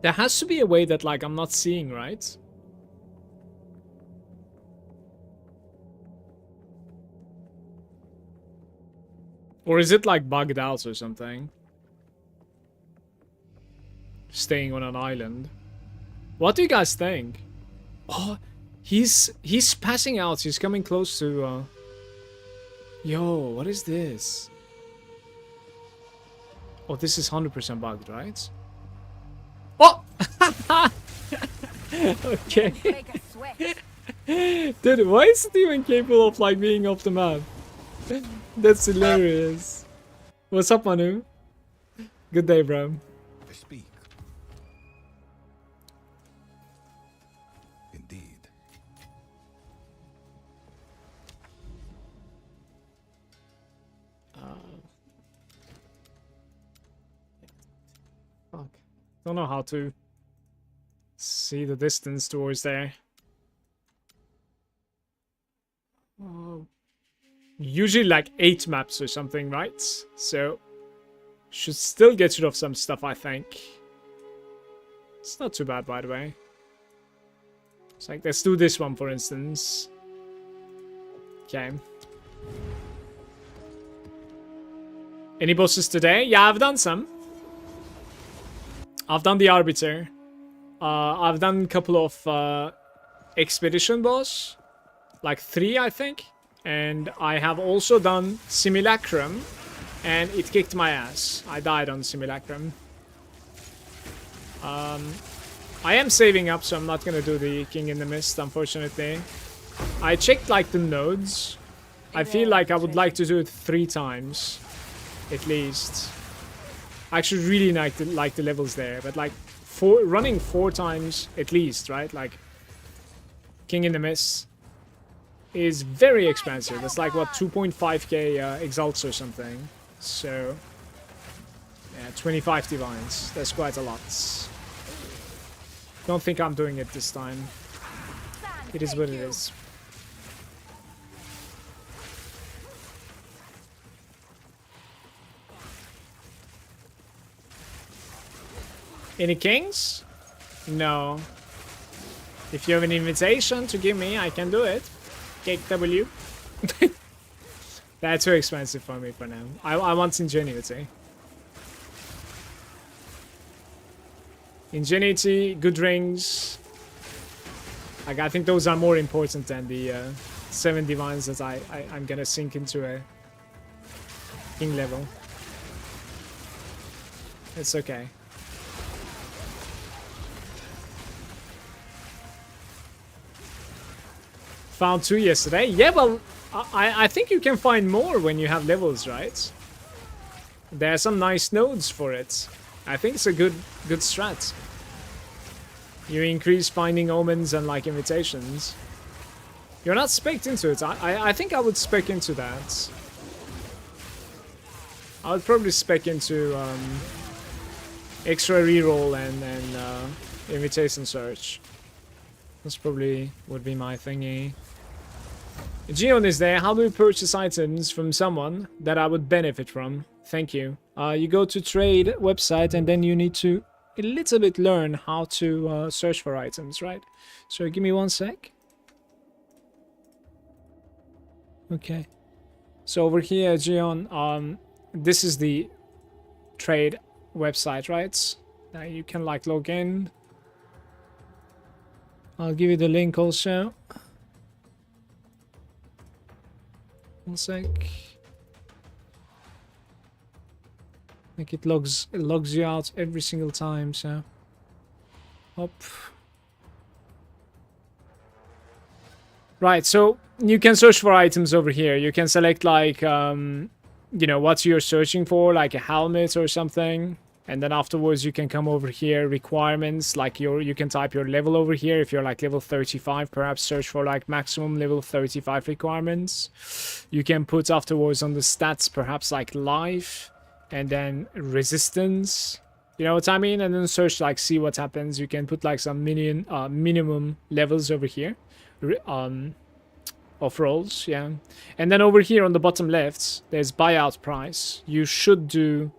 There has to be a way that, like, I'm not seeing, right? Or is it, like, bugged out or something? Staying on an island. What do you guys think? Oh, he's passing out. He's coming close to, Yo, what is this? Oh, this is 100% bugged, right? Oh! Okay. Make us sweat. Dude, why is it even capable of, like, being off the map? That's hilarious. What's up, Manu? Good day, bro. I speak. Indeed. Fuck. Don't know how to see the distance towards there. Usually like 8 maps or something, right? So should still get rid of some stuff, I think. It's not too bad, by the way. It's like, let's do this one, for instance. Okay. Any bosses today? Yeah, I've done some. I've done the Arbiter. I've done a couple of Expedition boss. Like 3, I think. And I have also done Simulacrum. And it kicked my ass. I died on Simulacrum. I am saving up, so I'm not gonna do the King in the Mist, unfortunately. I checked like the nodes. I feel like I would like to do it 3 times. At least. I actually really like the levels there, but like running 4 times at least, right? Like King in the Mist is very expensive. It's like what, 2.5k exalts or something. So yeah, 25 divines. That's quite a lot. Don't think I'm doing it this time. It is what it is. Any kings? No. If you have an invitation to give me, I can do it. Cake W. That's too expensive for me for now. I want Ingenuity. Ingenuity, good rings. Like, I think those are more important than the 7 divines that I'm gonna sink into a king level. It's okay. Found 2 yesterday. Yeah, well, I think you can find more when you have levels, right? There are some nice nodes for it. I think it's a good strat. You increase finding omens and like invitations. You're not spec'd into it. I think I would spec into that. I would probably spec into extra reroll and invitation search. That's probably would be my thingy. Gion is there. How do we purchase items from someone that I would benefit from? Thank you. You go to trade website and then you need to a little bit learn how to search for items, right? So give me 1 sec. Okay. So over here, Gion, this is the trade website, right? Now you can like log in. I'll give you the link also. 1 sec. Like it logs you out every single time, so hop. Right, so you can search for items over here. You can select like you know, what you're searching for, like a helmet or something. And then afterwards you can come over here, requirements, like you can type your level over here. If you're like level 35, perhaps search for like maximum level 35 requirements. You can put afterwards on the stats, perhaps like life, and then resistance. You know what I mean? And then search like, see what happens. You can put like some minimum levels over here. Of rolls, yeah. And then over here on the bottom left, there's buyout price. You should do,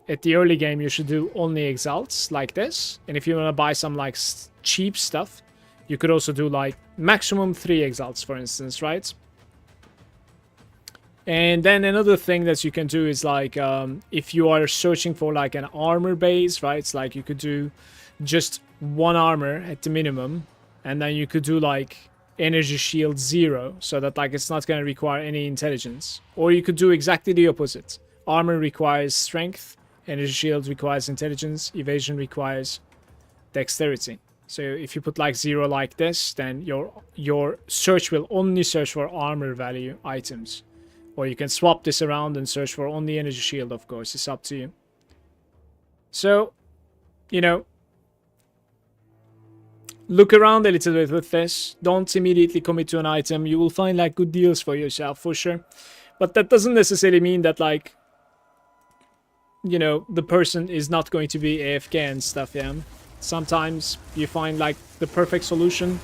at the early game, you should do only exalts like this. And if you want to buy some like cheap stuff, you could also do like maximum 3 exalts, for instance, right? And then another thing that you can do is like, if you are searching for like an armor base, right? It's like you could do just 1 armor at the minimum. And then you could do like energy shield 0, so that like it's not going to require any intelligence. Or you could do exactly the opposite. Armor requires strength, energy shield requires intelligence, evasion requires dexterity. So if you put like 0 like this, then your search will only search for armor value items. Or you can swap this around and search for only energy shield, of course. It's up to you. So, you know, look around a little bit with this. Don't immediately commit to an item. You will find like good deals for yourself, for sure. But that doesn't necessarily mean that like, you know, the person is not going to be AFK and stuff, yeah. Sometimes you find like the perfect solution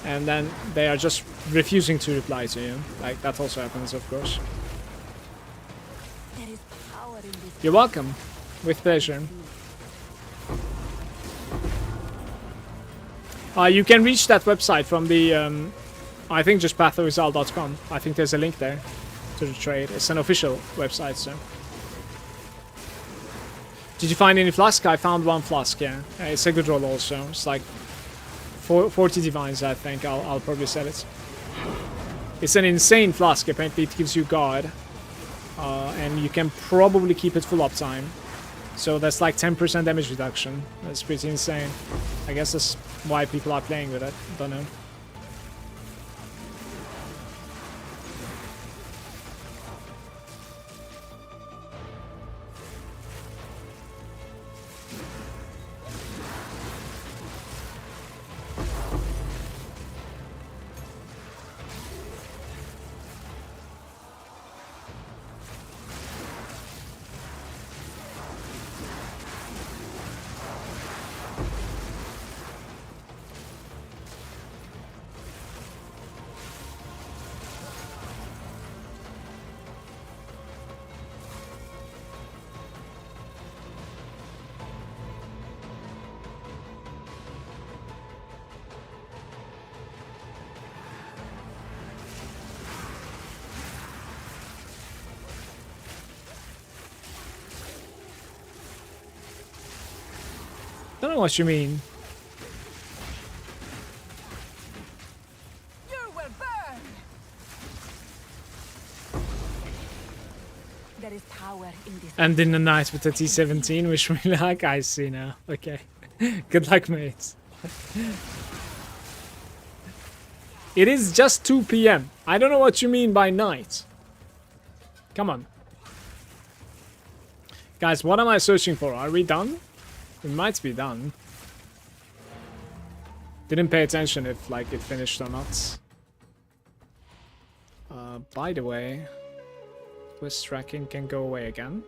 and then they are just refusing to reply to you. Like that also happens, of course. There is power in this. You're welcome. With pleasure. You can reach that website from the, I think just pathorizal.com. I think there's a link there to the trade. It's an official website, so. Did you find any flask? I found 1 flask, yeah. It's a good roll also. It's like 40 divines, I think. I'll probably sell it. It's an insane flask. Apparently it gives you guard. And you can probably keep it full uptime. So that's like 10% damage reduction. That's pretty insane. I guess that's why people are playing with it. Don't know. Don't know what you mean. You will burn. There is power in this. And in the night with the T17, wish me luck. I see now. Okay. Good luck, mates. It is just 2 PM. I don't know what you mean by night. Come on. Guys, what am I searching for? Are we done? We might be done. Didn't pay attention if like it finished or not. By the way, quest tracking can go away again.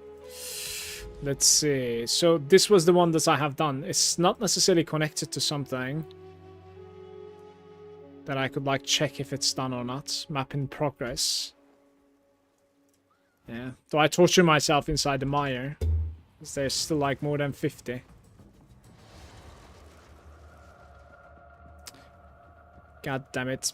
Let's see. So this was the one that I have done. It's not necessarily connected to something that I could like check if it's done or not. Map in progress. Yeah. Do I torture myself inside the mire? Because there's still like more than 50. God damn it.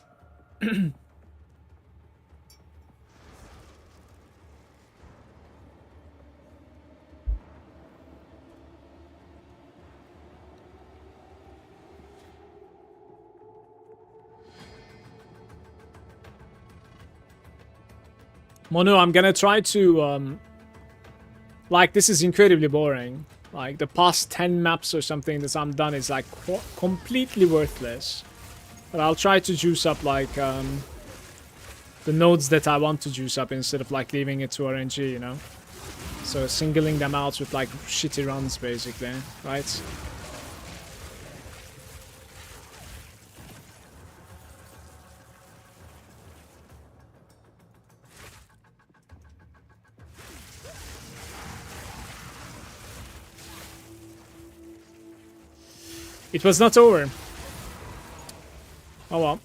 Mono, I'm gonna try to Like, this is incredibly boring. Like, the past 10 maps or something that I'm done is like completely worthless. But I'll try to juice up like the nodes that I want to juice up instead of like leaving it to RNG, you know? So singling them out with like shitty runs basically, right? It was not over. Oh well.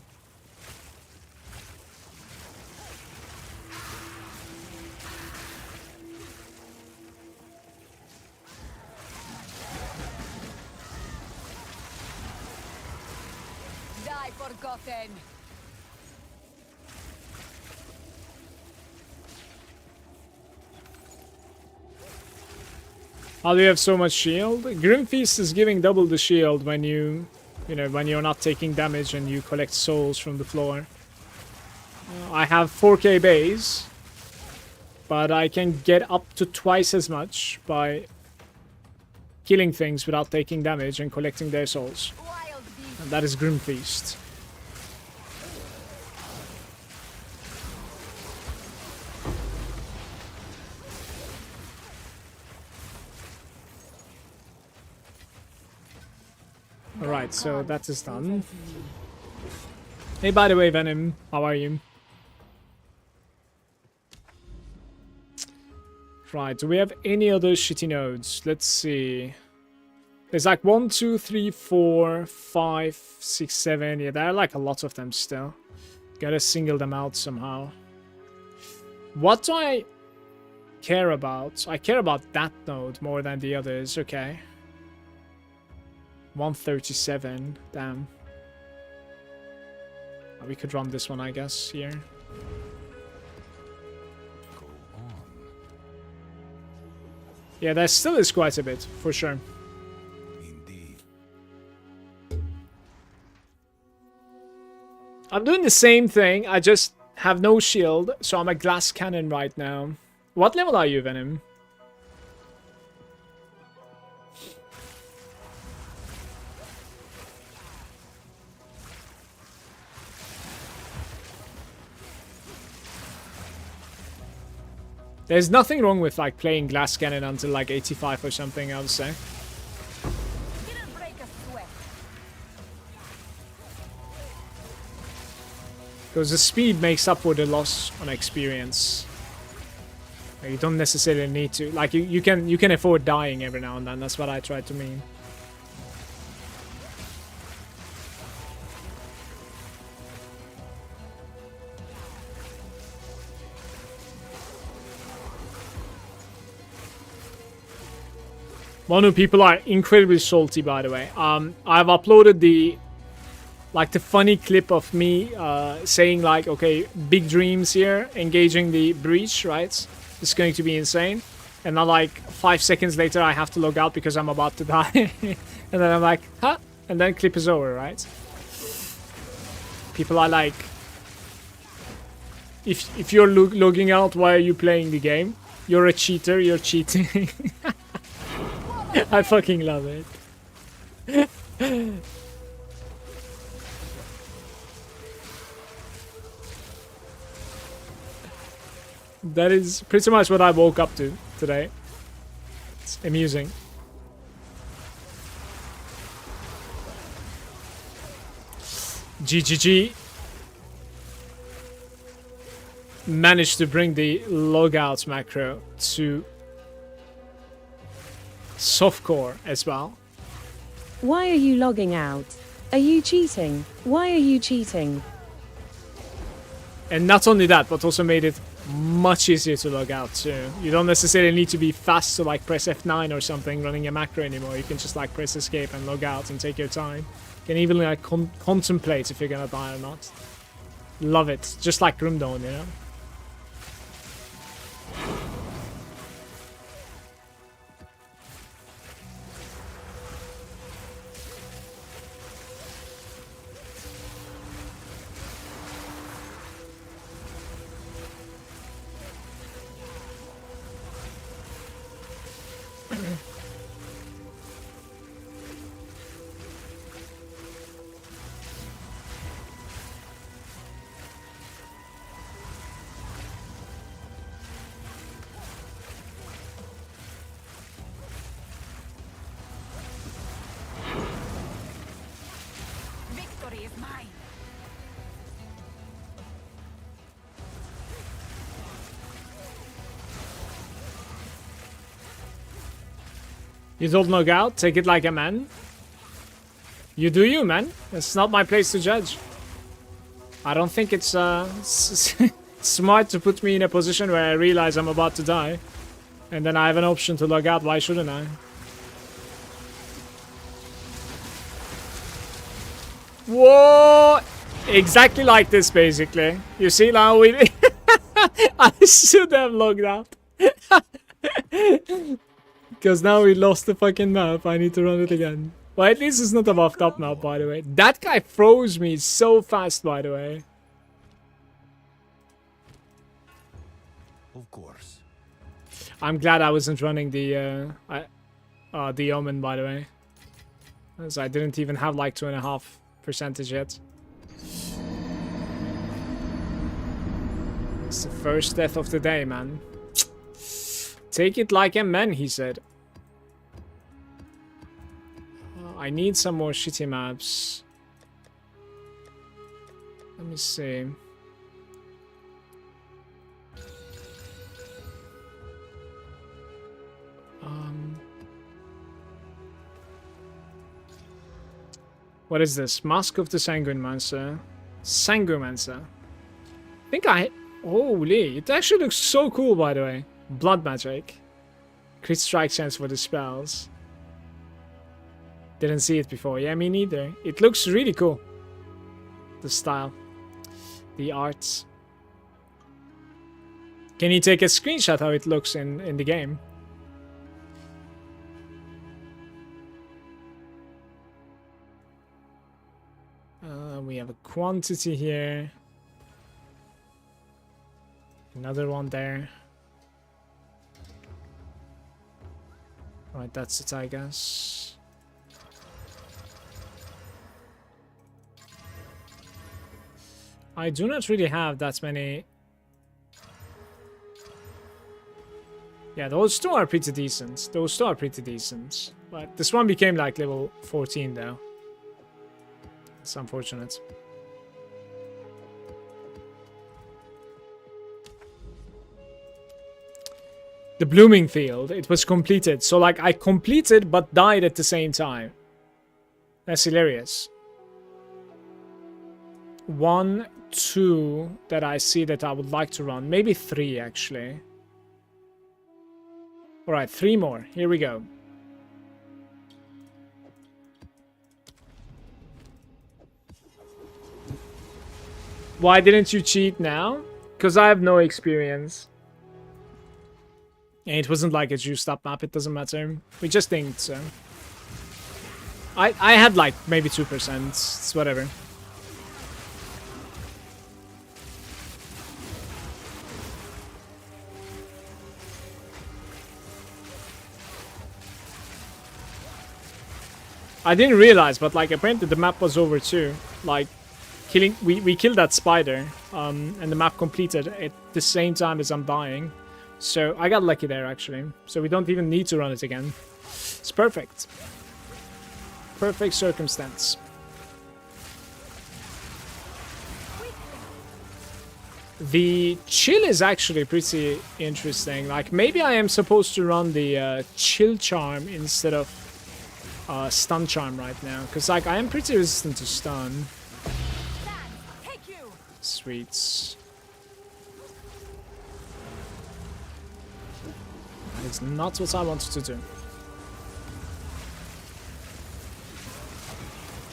Die forgotten. How do you have so much shield? Grim Feast is giving double the shield when you know, when you're not taking damage and you collect souls from the floor. I have 4k base, but I can get up to twice as much by killing things without taking damage and collecting their souls. Wild beast. And that is Grim Feast. Alright, so that is done. Hey, by the way, Venom, how are you? Right, do we have any other shitty nodes? Let's see. There's like 1, 2, 3, 4, 5, 6, 7. Yeah, there are like a lot of them still. Gotta single them out somehow. What do I care about? I care about that node more than the others, okay. 137, damn. We could run this one, I guess, here. Yeah, there still is quite a bit, for sure. Indeed. I'm doing the same thing, I just have no shield, so I'm a glass cannon right now. What level are you, Venom? There's nothing wrong with like playing glass cannon until like 85 or something, I would say. Didn't break a sweat. Because the speed makes up for the loss on experience. Like, you don't necessarily need to. Like you can afford dying every now and then. That's what I try to mean. Manu, people are incredibly salty, by the way. I've uploaded the funny clip of me saying like, okay, big dreams here, engaging the breach, right? It's going to be insane. And then like 5 seconds later, I have to log out because I'm about to die. And then I'm like, huh? And then clip is over, right? People are like, if you're logging out, why are you playing the game? You're a cheater, you're cheating. I fucking love it. That is pretty much what I woke up to today. It's amusing. GGG. Managed to bring the logout macro to softcore as well. Why are you logging out? Are you cheating? Why are you cheating? And not only that, but also made it much easier to log out too. You don't necessarily need to be fast to like press F9 or something running a macro anymore. You can just like press escape and log out and take your time. You can even like contemplate if you're gonna die or not. Love it. Just like Grimdawn, you know? You don't log out? Take it like a man? You do you, man. It's not my place to judge. I don't think it's smart to put me in a position where I realize I'm about to die. And then I have an option to log out. Why shouldn't I? Whoa! Exactly like this, basically. You see now we... I should have logged out. Because now we lost the fucking map. I need to run it again. Well, at least it's not a buffed up map, by the way. That guy froze me so fast, by the way. Of course. I'm glad I wasn't running the Omen, by the way. As I didn't even have like 2.5% yet. It's the first death of the day, man. Take it like a man, he said. I need some more shitty maps. Let me see. What is this? Mask of the Sanguimancer. Sanguimancer. I think I... Holy, it actually looks so cool, by the way. Blood magic. Crit strike chance for the spells. Didn't see it before. Yeah, me neither. It looks really cool. The style. The arts. Can you take a screenshot how it looks in the game? We have a quantity here. Another one there. Right, that's it, I guess. I do not really have that many. Yeah, those two are pretty decent. Those two are pretty decent. But this one became like level 14 though. It's unfortunate. The blooming field, it was completed. So like I completed but died at the same time. That's hilarious. 1, 2 that I see that I would like to run. Maybe 3 actually. Alright, 3 more. Here we go. Why didn't you cheat now? Because I have no experience. And it wasn't like a juiced up map, it doesn't matter. We just think so. I had like maybe 2%. It's whatever. I didn't realize, but like apparently the map was over too. Like we killed that spider, and the map completed at the same time as I'm dying. So I got lucky there actually. So we don't even need to run it again. It's perfect. Perfect circumstance. The chill is actually pretty interesting. Like maybe I am supposed to run the chill charm instead of stun charm right now, because like I am pretty resistant to stun. Sweets. That is not what I wanted to do.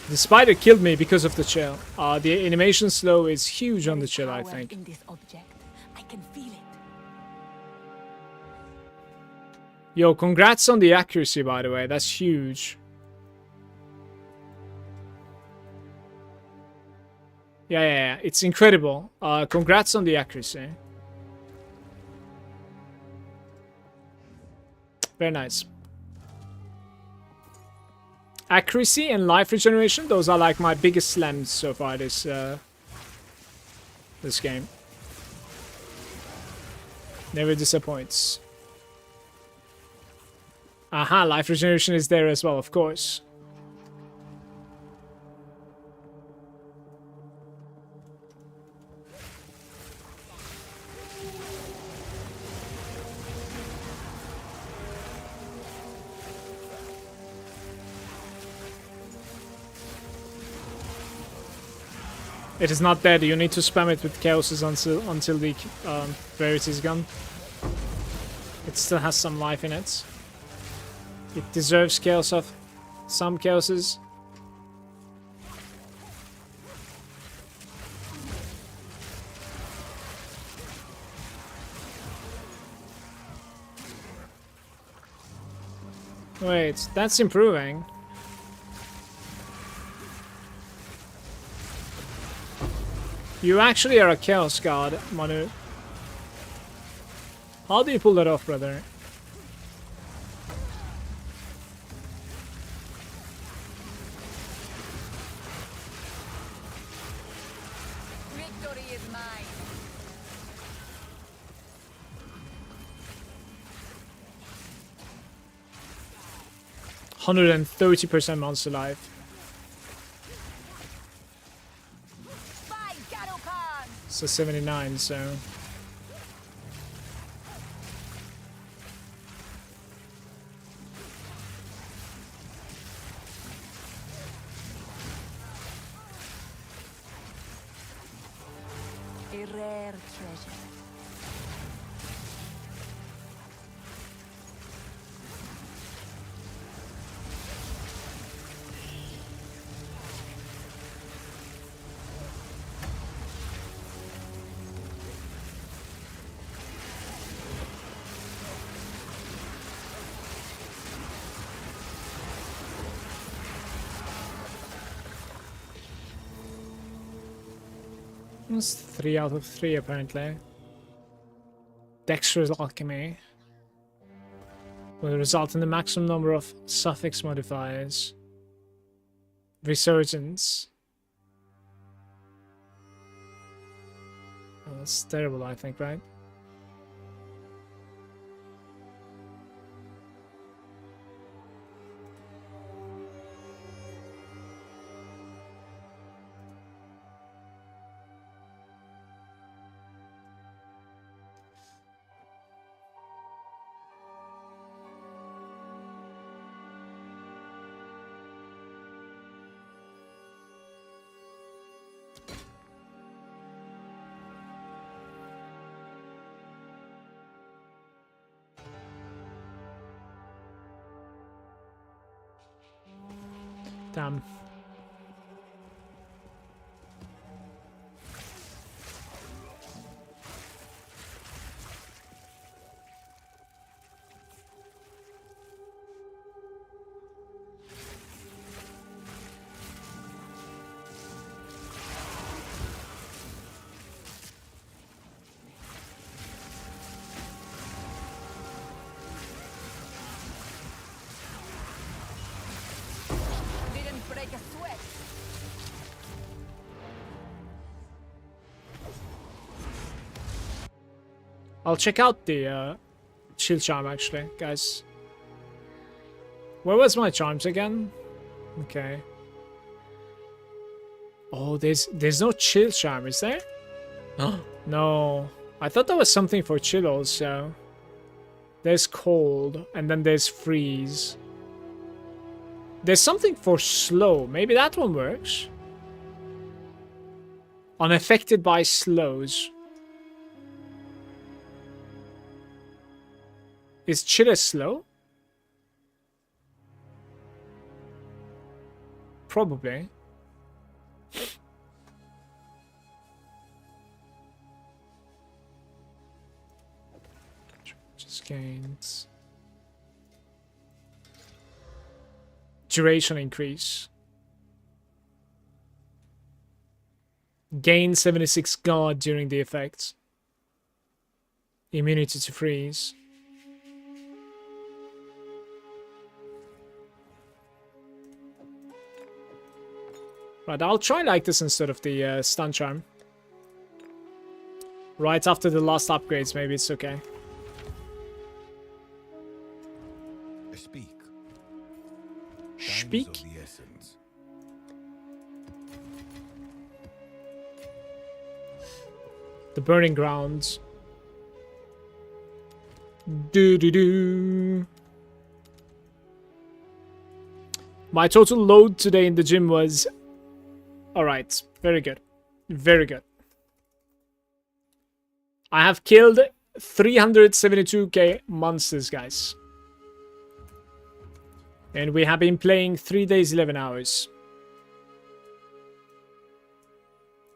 The spider killed me because of the chill. The animation slow is huge on the chill, I think. In this object, I can feel it. Yo, congrats on the accuracy, by the way. That's huge. Yeah. It's incredible. Congrats on the accuracy. Very nice. Accuracy and life regeneration, those are like my biggest slams so far this game. Never disappoints. Aha, life regeneration is there as well, of course. It is not dead. You need to spam it with chaoses until the rarity is gone. It still has some life in it. It deserves chaos of some chaoses. Wait, that's improving. You actually are a chaos god, Manu. How do you pull that off, brother? Victory is mine. 130% monster life. By Gadokan! So 79, so... A rare treasure. That's 3 out of 3 apparently. Dexterous Alchemy will result in the maximum number of suffix modifiers. Resurgence. Oh, that's terrible, I think, right? Damn. Didn't break a sweat. I'll check out the shield charm actually, guys. Where was my charms again? Okay. Oh, there's no chill charm, is there? No. I thought there was something for chill also. There's cold, and then there's freeze. There's something for slow. Maybe that one works. Unaffected by slows. Is chill slow? Probably. Just gains. Duration increase. Gain 76 guard during the effect. Immunity to freeze. Right, I'll try like this instead of the stun charm. Right after the last upgrades, maybe it's okay. Speak. Speak? Times of the essence. The burning grounds. Do. My total load today in the gym was... Alright, very good. Very good. I have killed 372k monsters, guys. And we have been playing 3 days, 11 hours.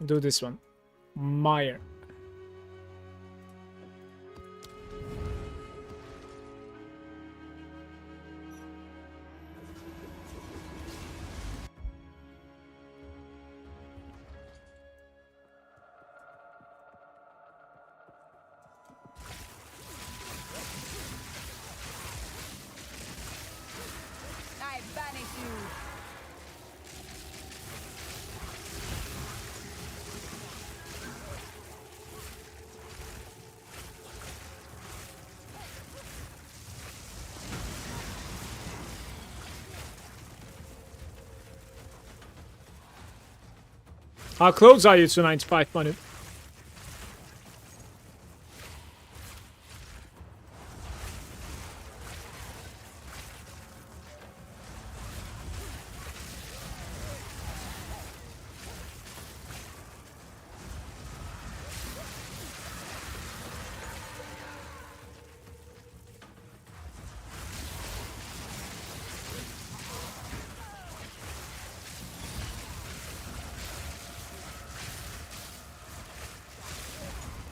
Do this one. Meyer. I banish you. How close are you to 95 money?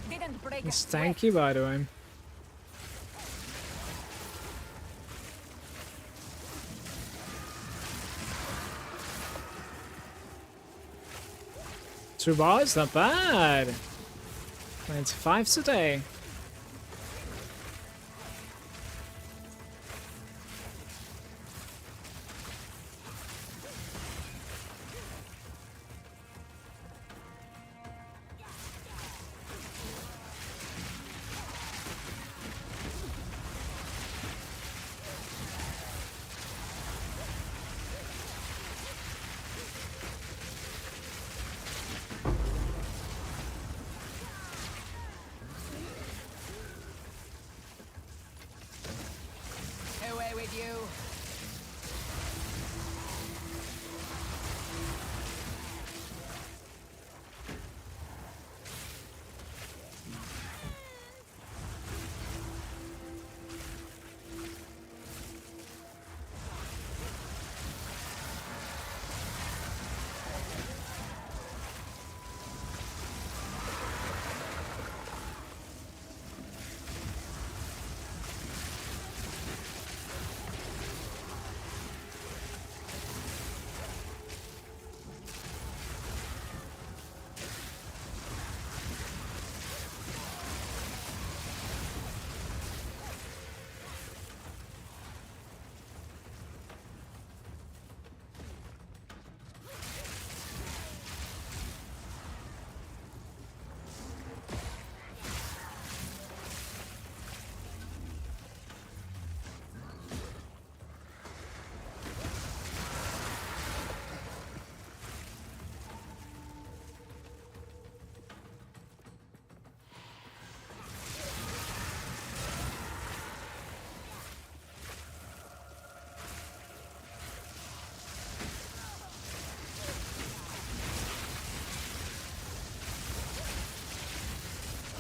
Didn't break a It's sweat. tanky, by the way. Two bars, not bad. 95 today. Away with you.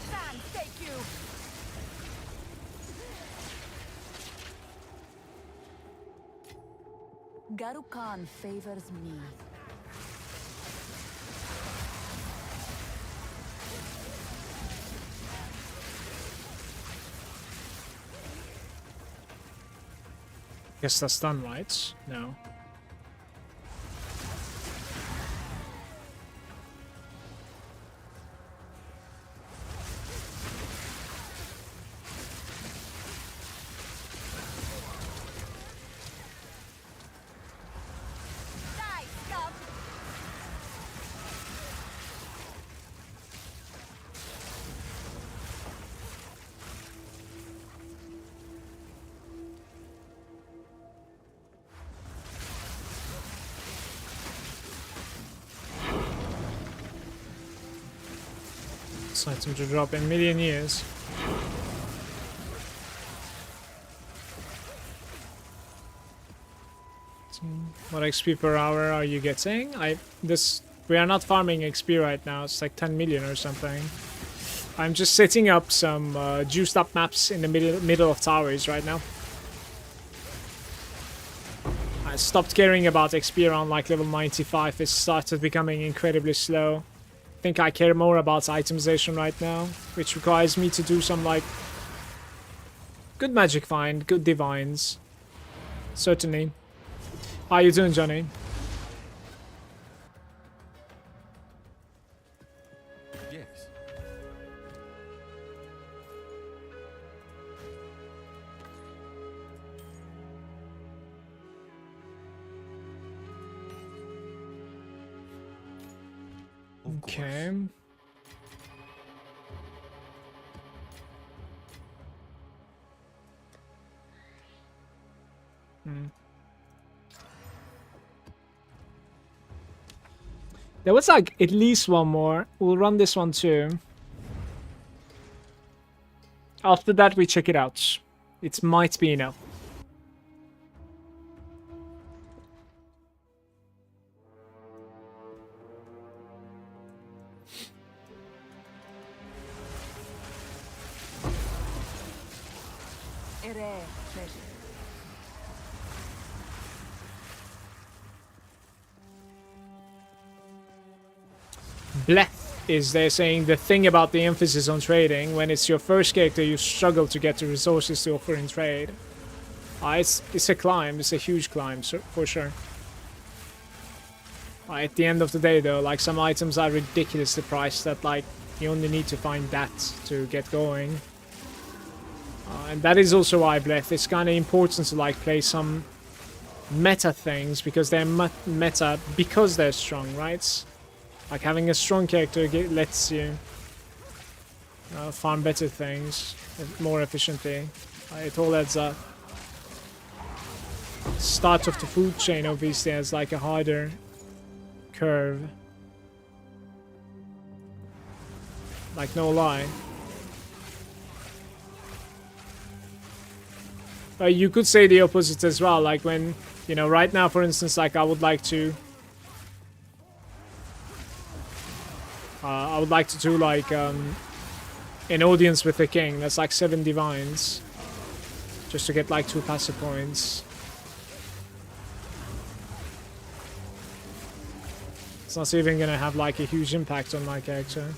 Stand, take you. Garu Khan favors me. Guess that's done, right? No. Die, scum. This item to drop in a million years. So, what XP per hour are you getting? This We are not farming XP right now. It's like 10 million or something. I'm just setting up some juiced up maps in the middle of towers right now. I stopped caring about XP around like level 95. It started becoming incredibly slow. I think I care more about itemization right now, which requires me to do some like good magic find, good divines. Certainly. How you doing, Johnny? Yes. Of course. Okay. There was like at least one more. We'll run this one too. After that, we check it out. It might be enough. A rare treasure. Bleth is they're saying the thing about the emphasis on trading. When it's your first character, you struggle to get the resources to offer in trade. It's a climb. It's a huge climb, for sure. At the end of the day, though, like some items are ridiculously priced that like you only need to find that to get going. And that is also why Bleth, it's kind of important to like play some meta things because they're meta because they're strong, right? Like having a strong character lets you farm better things more efficiently. It all adds up. Start of the food chain obviously has like a harder curve. Like no lie. You could say the opposite as well. Like when, you know, right now for instance, like I would like to do like an audience with the king. That's like 7 divines. Just to get like 2 passive points. It's not even gonna have like a huge impact on my character.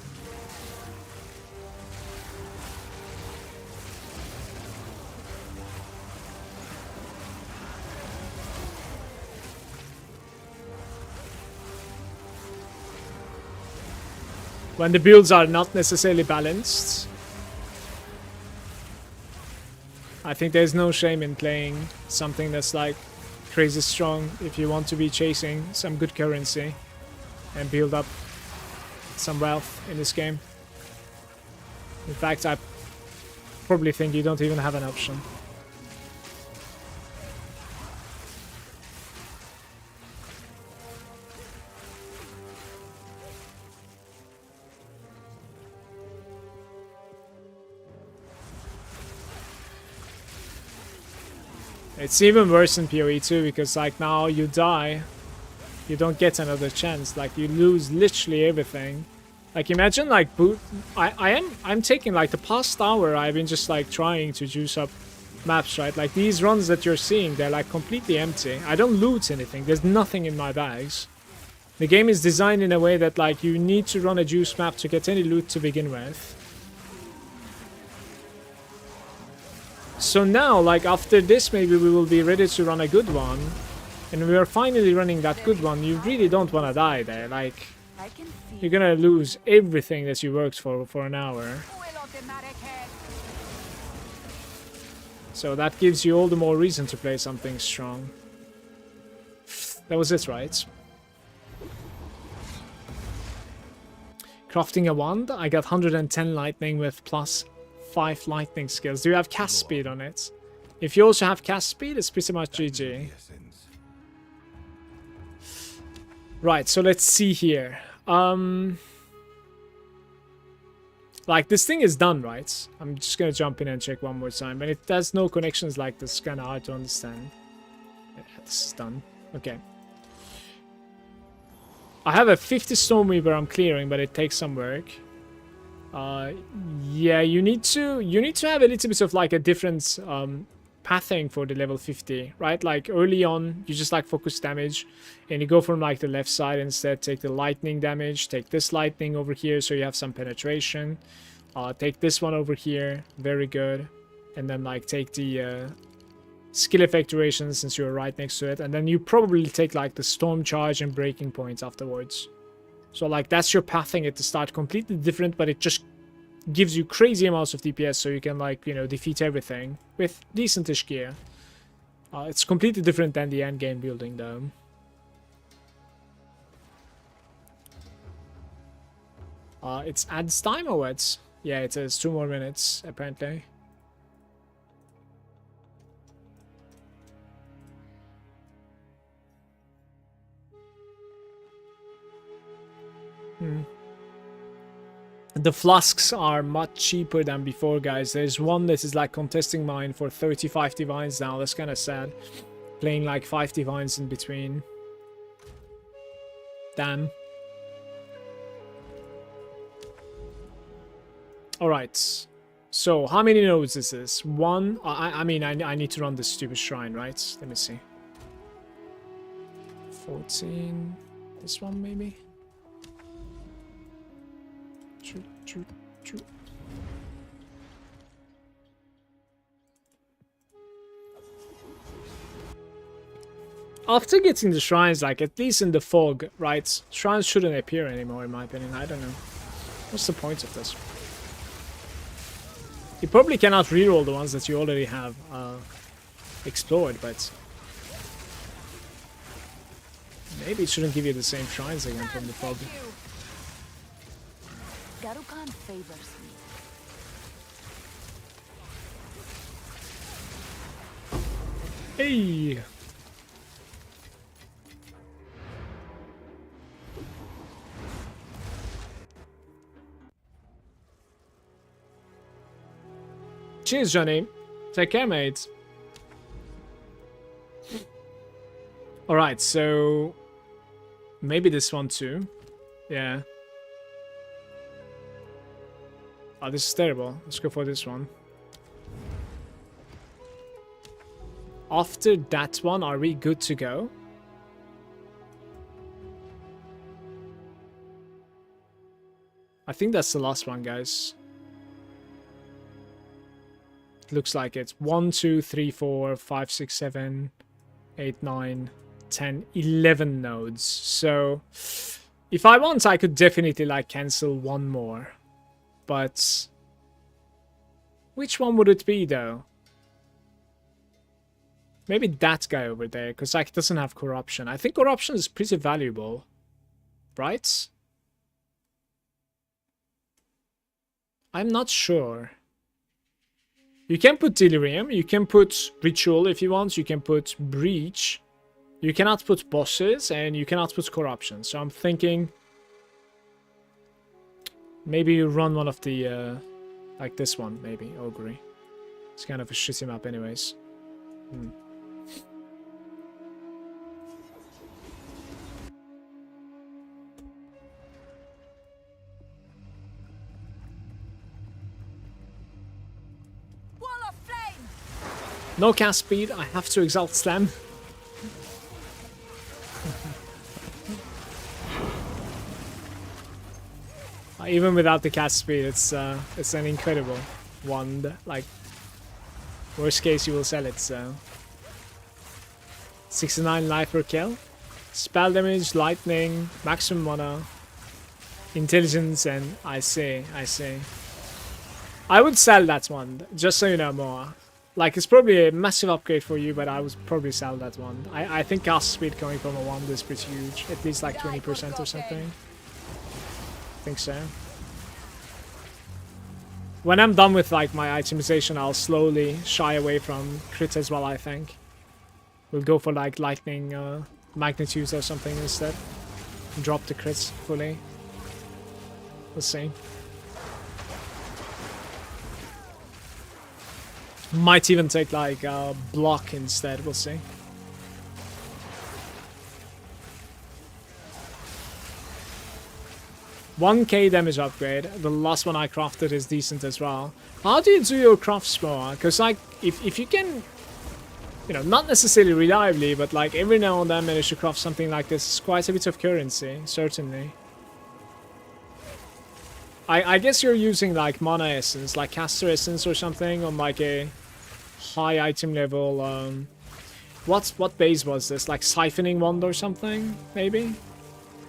When the builds are not necessarily balanced, I think there's no shame in playing something that's like crazy strong if you want to be chasing some good currency and build up some wealth in this game. In fact, I probably think you don't even have an option. It's even worse in PoE too, because like now you die, you don't get another chance. Like you lose literally everything. Like imagine like I'm taking like the past hour I've been just like trying to juice up maps, right? Like these runs that you're seeing, they're like completely empty. I don't loot anything. There's nothing in my bags. The game is designed in a way that like you need to run a juice map to get any loot to begin with. So now, like after this, maybe we will be ready to run a good one. And we are finally running that good one. You really don't want to die there. Like, I can feel you're gonna lose everything that you worked for an hour. So that gives you all the more reason to play something strong. That was it, right? Crafting a wand. I got 110 lightning with plus 5 lightning skills. Do you have cast speed on it? If you also have cast speed, it's pretty much GG. Right, so let's see here. Like, this thing is done, right? I'm just gonna jump in and check one more time. And it has no connections like this. Kinda hard to understand. Yeah, this is done. Okay. I have a 50 Stormweaver I'm clearing, but it takes some work. Yeah, you need to have a little bit of like a different pathing for the level 50, right? Like early on, you just like focus damage, and you go from like the left side instead. Take the lightning damage, take this lightning over here, so you have some penetration. Take this one over here, very good, and then like take the skill effect duration since you're right next to it, and then you probably take like the storm charge and breaking points afterwards. So like that's your pathing at the start, completely different, but it just gives you crazy amounts of DPS, so you can like, you know, defeat everything with decentish gear. It's completely different than the end game building though. It's adds time or what? Yeah, it is 2 more minutes apparently. The flasks are much cheaper than before, guys. There's one that is like contesting mine for 35 divines now. That's kind of sad. Playing like 5 divines in between. Damn. Alright. So, how many nodes is this? 1? I mean, I need to run this stupid shrine, right? Let me see. 14. This one, maybe? After getting the shrines, like at least in the fog, right? Shrines shouldn't appear anymore, in my opinion. I don't know. What's the point of this? You probably cannot reroll the ones that you already have explored, but maybe it shouldn't give you the same shrines again from the fog. Garukan favors me. Hey! Cheers, Johnny. Take care, mate. Alright, so maybe this one too. Yeah. Oh, this is terrible. Let's go for this one. After that one, are we good to go? I think that's the last one, guys. It looks like it's 1, 2, 3, 4, 5, 6, 7, 8, 9, 10, 11 nodes. So if I want, I could definitely like cancel one more. But which one would it be though? Maybe that guy over there, because like it doesn't have corruption. I think corruption is pretty valuable, right? I'm not sure. You can put Delirium, you can put Ritual if you want, you can put Breach. You cannot put Bosses, and you cannot put Corruption. So I'm thinking maybe you run one of the, like this one, maybe, Augury. It's kind of a shitty map anyways. No cast speed, I have to exalt slam. Even without the cast speed, it's an incredible wand. Like, worst case you will sell it, so 69 life per kill. Spell damage, lightning, maximum mana, intelligence, and I see. I would sell that one, just so you know more. Like, it's probably a massive upgrade for you, but I would probably sell that one. I think cast speed coming from a wand is pretty huge. At least like 20% or something. I think so. When I'm done with like my itemization, I'll slowly shy away from crit as well, I think. We'll go for like lightning magnitudes or something instead. Drop the crits fully. We'll see. Might even take like a block instead, we'll see. 1k damage upgrade. The last one I crafted is decent as well. How do you do your crafts more? Because like, if you can, you know, not necessarily reliably, but like every now and then manage to craft something like this, it's quite a bit of currency, certainly. I guess you're using like mana essence, like caster essence or something on like a high item level. What base was this? Like siphoning wand or something, maybe?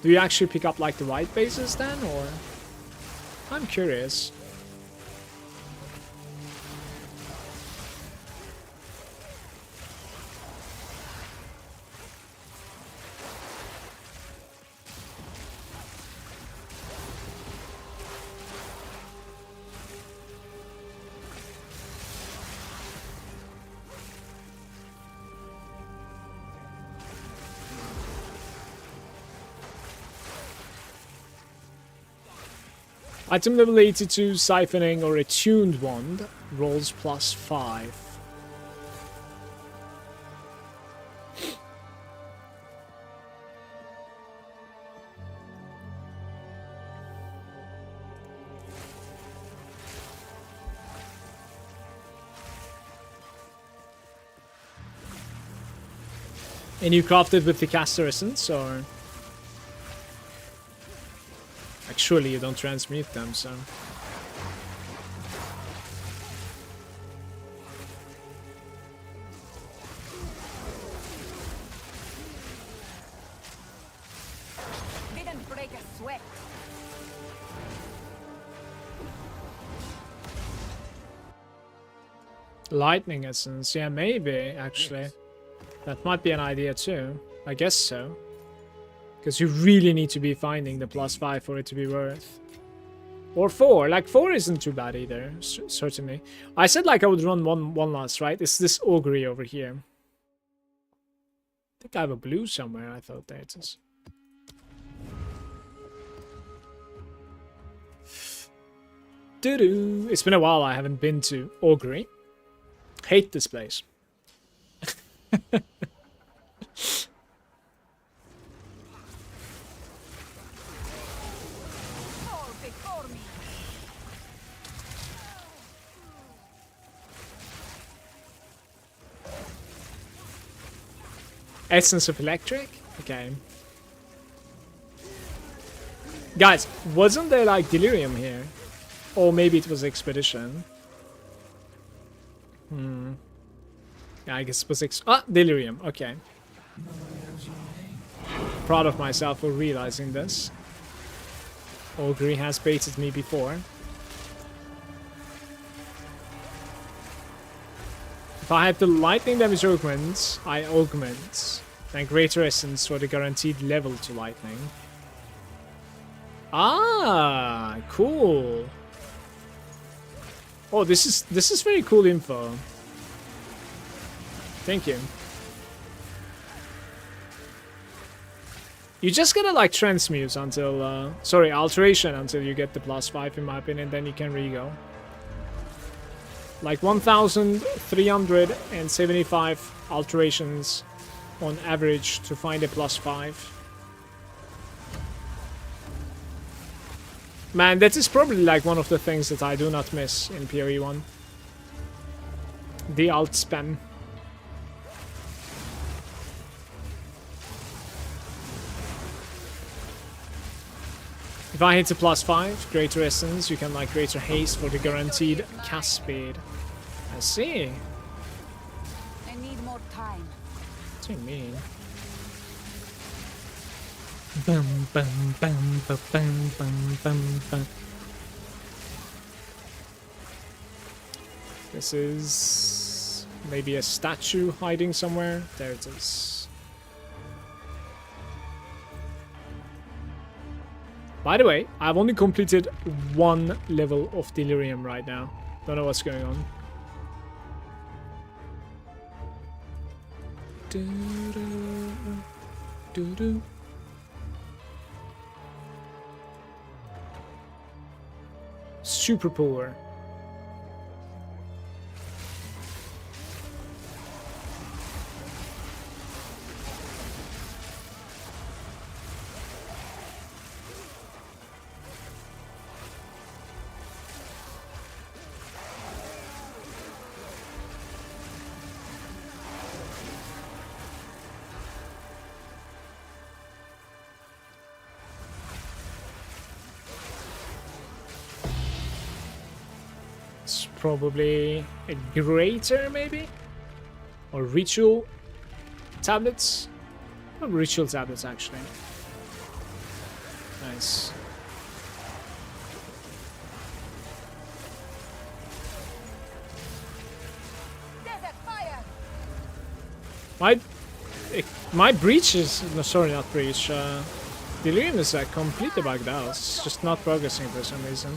Do you actually pick up like the right bases then, or? I'm curious. Item level 82, siphoning or attuned wand, rolls +5. And you crafted with the caster essence, or? Like, surely you don't transmute them, so. Didn't break a sweat. Lightning essence, yeah, maybe, actually. Yes. That might be an idea too. I guess so. Because you really need to be finding the +5 for it to be worth. Or 4. Like 4 isn't too bad either, certainly. I said like I would run one last, right? It's this augury over here. I think I have a blue somewhere. I thought there it is. Doo-doo. It's been a while I haven't been to augury. Hate this place. All before me. Essence of electric? Okay. Guys, wasn't there like delirium here? Or maybe it was expedition. Yeah, I guess it was delirium. Okay. Proud of myself for realizing this. Augury has baited me before. If I have the lightning damage augment, I augment. Then greater essence for the guaranteed level to lightning. Ah, cool. Oh, this is very cool info. Thank you. You just gotta like transmute until sorry, alteration until you get the +5 in my opinion, then you can re-go. Like 1,375 alterations on average to find a +5. Man, that is probably like one of the things that I do not miss in PoE 1. The alt spam. If I hit a +5, greater essence, you can like greater haste for the guaranteed cast speed. I see. I need more time. What do you mean? Bum, bum, bum, bum, bum, bum, bum, bum. This is maybe a statue hiding somewhere. There it is. By the way, I've only completed 1 level of delirium right now. Don't know what's going on. Doo-doo. Super poor. Probably a greater, maybe? Or ritual tablets? Oh, ritual tablets, actually. Nice. Desert fire! My breach is... No, sorry, not breach. Delirium is completely bugged out. It's just not progressing for some reason.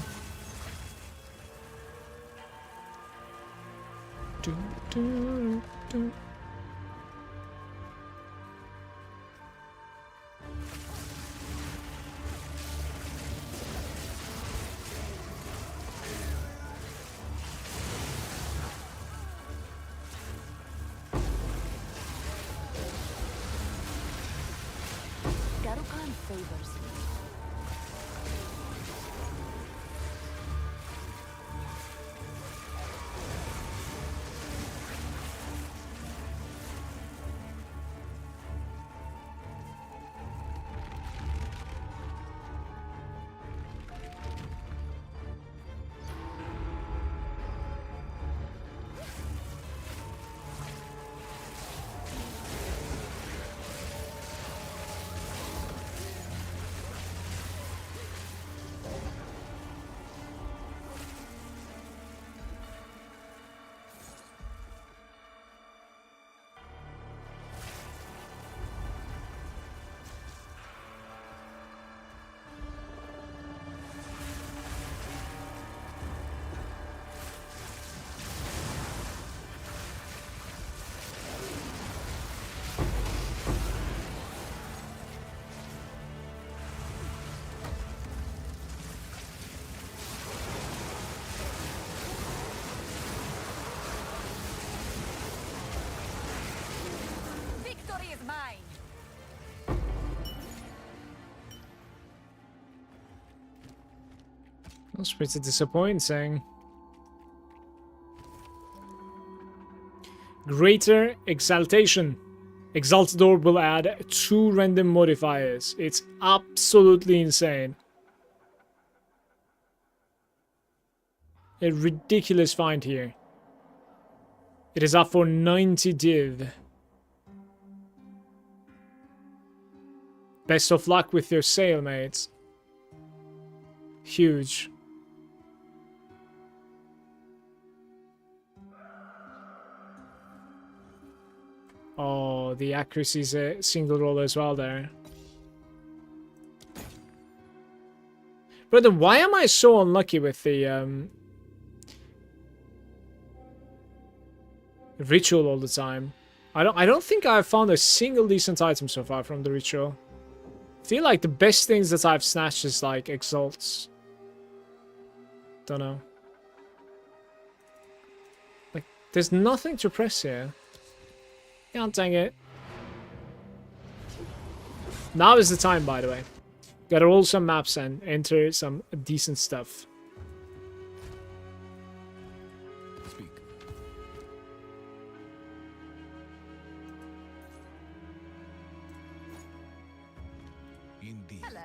Do. Garukan favors me. Victory is mine! That's pretty disappointing. Greater Exaltation. Exaltador will add 2 random modifiers. It's absolutely insane. A ridiculous find here. It is up for 90 div. Best of luck with your sale, mates. Huge. Oh, the accuracy is a single roll as well there. Brother, why am I so unlucky with the ritual all the time? I don't think I've found a single decent item so far from the ritual. I feel like the best things that I've snatched is like exalts. Don't know. Like, there's nothing to press here. God dang it. Now is the time, by the way. Gotta roll some maps and enter some decent stuff. Speak. Indeed. Hello.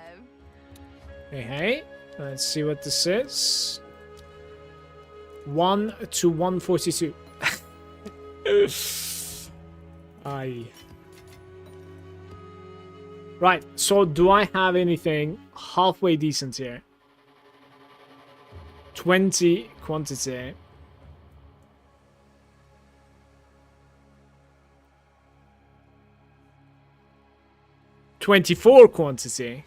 Hey, hey. Let's see what this is. 1 to 142. Aye. Right, so do I have anything halfway decent here? 20 quantity. $24 quantity.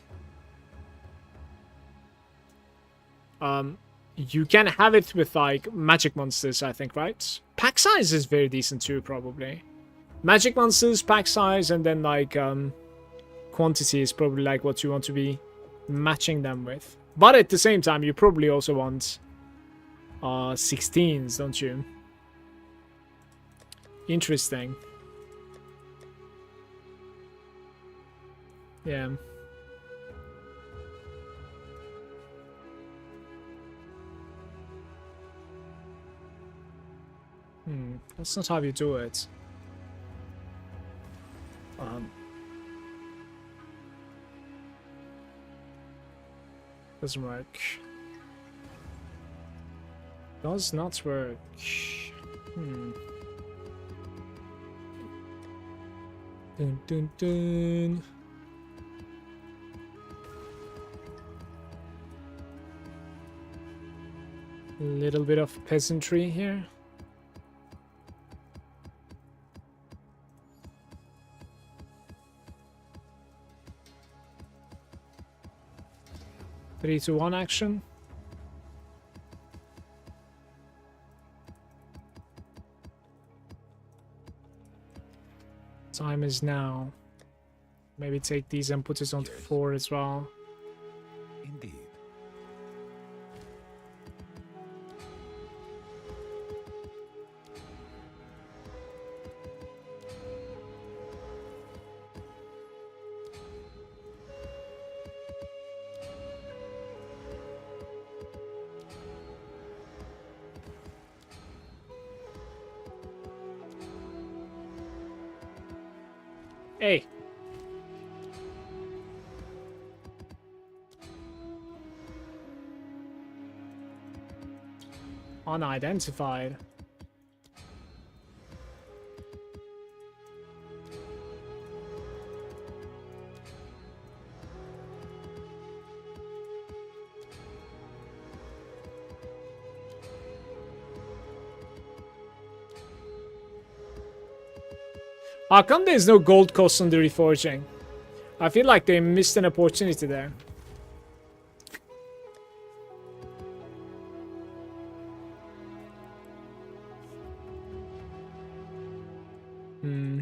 You can have it with like magic monsters, I think, right? Pack size is very decent too, probably. Magic monsters, pack size, and then like quantity is probably like what you want to be matching them with. But at the same time, you probably also want 16s, don't you? Interesting. Yeah. That's not how you do it. Doesn't work. Does not work. Hmm. Dun dun dun. A little bit of peasantry here. Three to one action. Time is now. Maybe take these and put it on 4 as well. Indeed. Hey. Unidentified. How come there's no gold cost on the reforging? I feel like they missed an opportunity there. Hmm.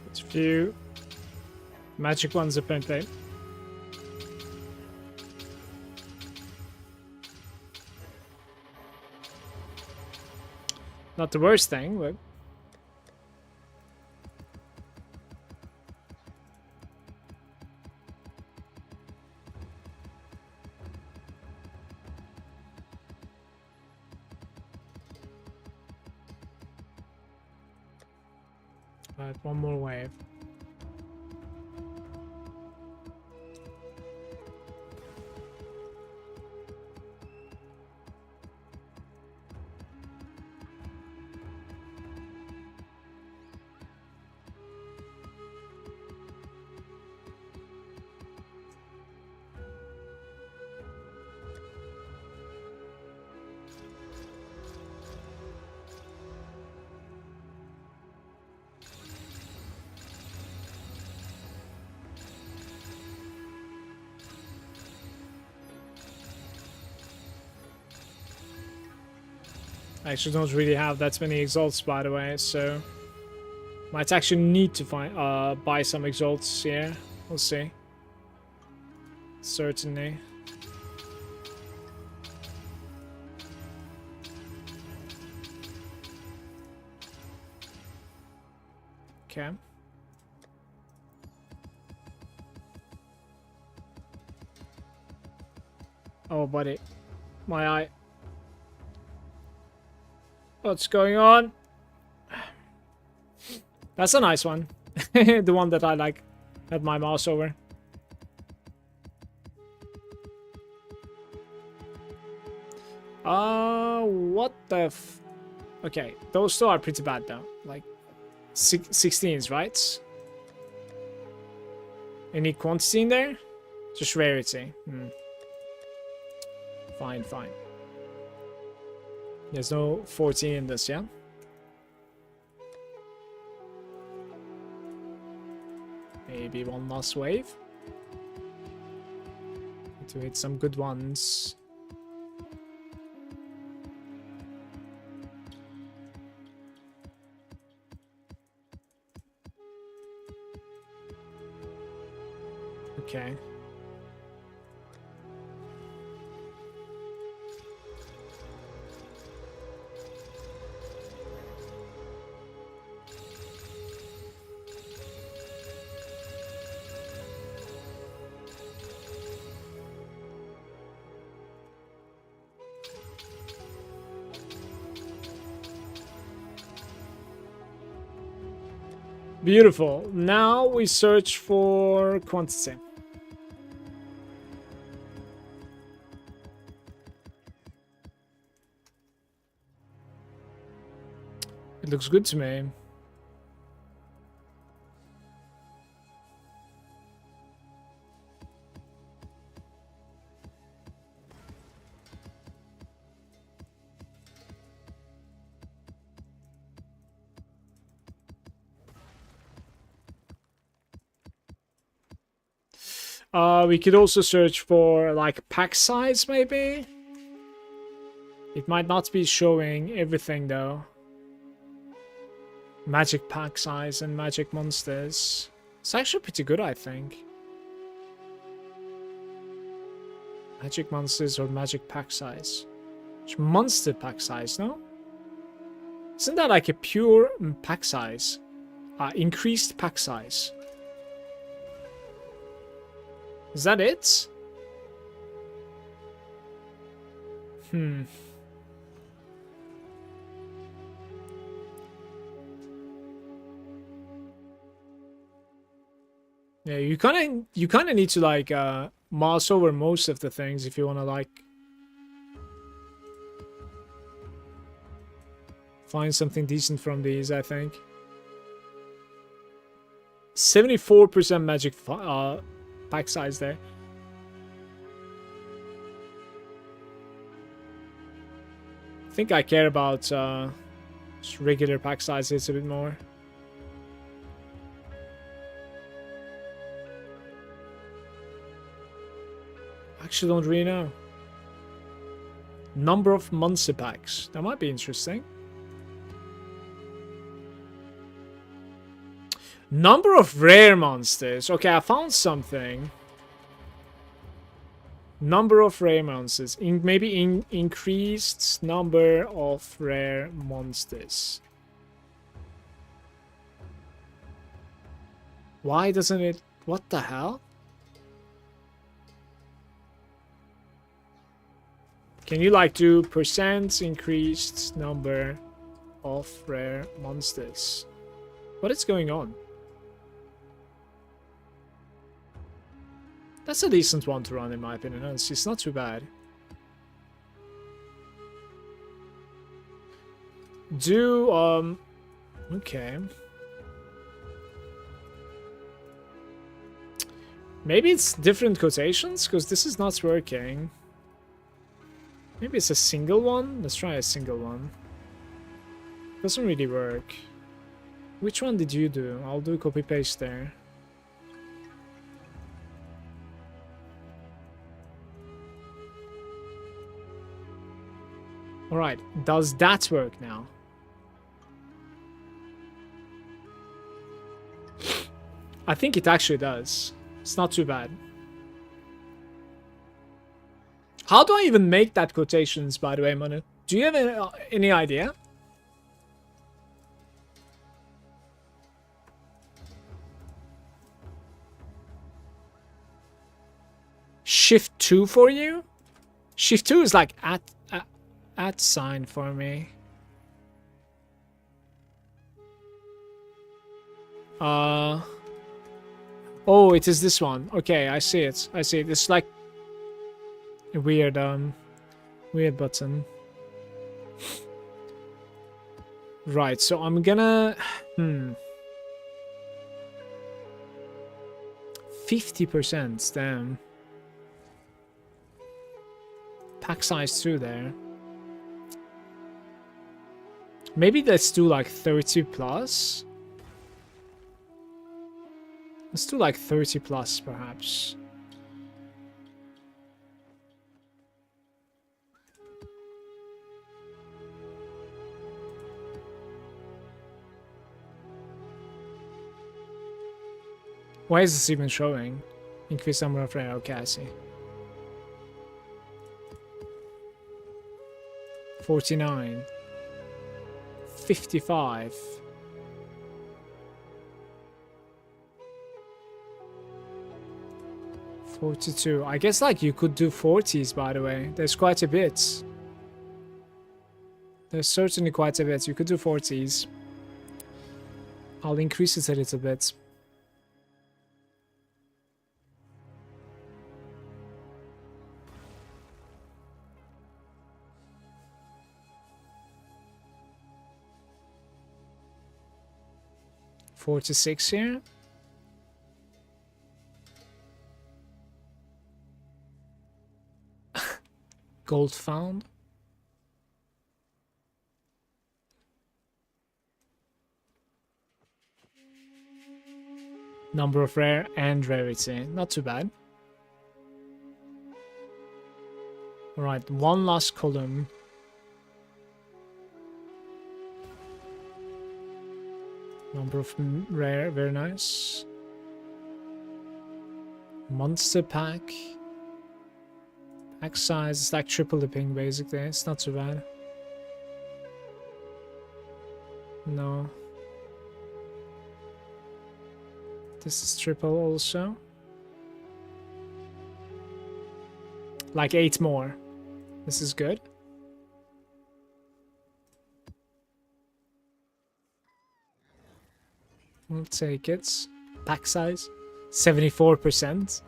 It's few. Magic ones apparently. Not the worst thing, but one more wave. I actually don't really have that many exalts, by the way, so might actually need to find buy some exalts here. We'll see. certainly. Okay. Oh, buddy. My eye. What's going on? That's a nice one. The one that I like had my mouse over. What the f... Okay, those two are pretty bad though. Like, 16s, right? Any quantity in there? Just rarity. Fine, fine. There's no 14 in this, yeah? Maybe one last wave. Need to hit some good ones. Okay. Beautiful. Now we search for quantity. It looks good to me. We could also search for like pack size, maybe. It might not be showing everything though. Magic pack size and magic monsters. It's actually pretty good, I think. Magic monsters or magic pack size. It's monster pack size, no? Isn't that like a pure pack size? Increased pack size. Is that it? Yeah, you kind of need to like mouse over most of the things if you want to like find something decent from these, I think. 74% magic pack size there. I think I care about just regular pack sizes a bit more. Actually don't really know. Number of monster packs. That might be interesting. Number of rare monsters. Okay, I found something. Number of rare monsters. Maybe increased number of rare monsters. Why doesn't it... What the hell? Can you like do % increased number of rare monsters? What is going on? That's a decent one to run in my opinion. It's not too bad. Do okay. Maybe it's different quotations because this is not working. Maybe it's a single one? Let's try a single one. Doesn't really work. Which one did you do? I'll do copy paste there. Alright, does that work now? I think it actually does. It's not too bad. How do I even make that quotations, by the way, Manu? Do you have any idea? Shift 2 for you? Shift 2 is like at sign for me. Oh, it is this one. Okay, I see it. I see it. It's like a weird weird button. Right, so I'm gonna 50%, damn. Pack size 2 there. Maybe let's do like 30 plus. Let's do like 30 plus, perhaps. Why is this even showing? Increase number of rare. Okay, I see. 49. 55. 42. I guess like you could do 40s, by the way. There's quite a bit. There's certainly quite a bit. You could do 40s. I'll increase it a little bit. $46 here. Gold found. Number of rare and rarity. Not too bad. Alright, one last column. Number of rare, very nice. Monster pack. Pack size is like triple the ping basically. It's not too bad. No. This is triple also. Like 8 more. This is good. We'll take it. Pack size 74%.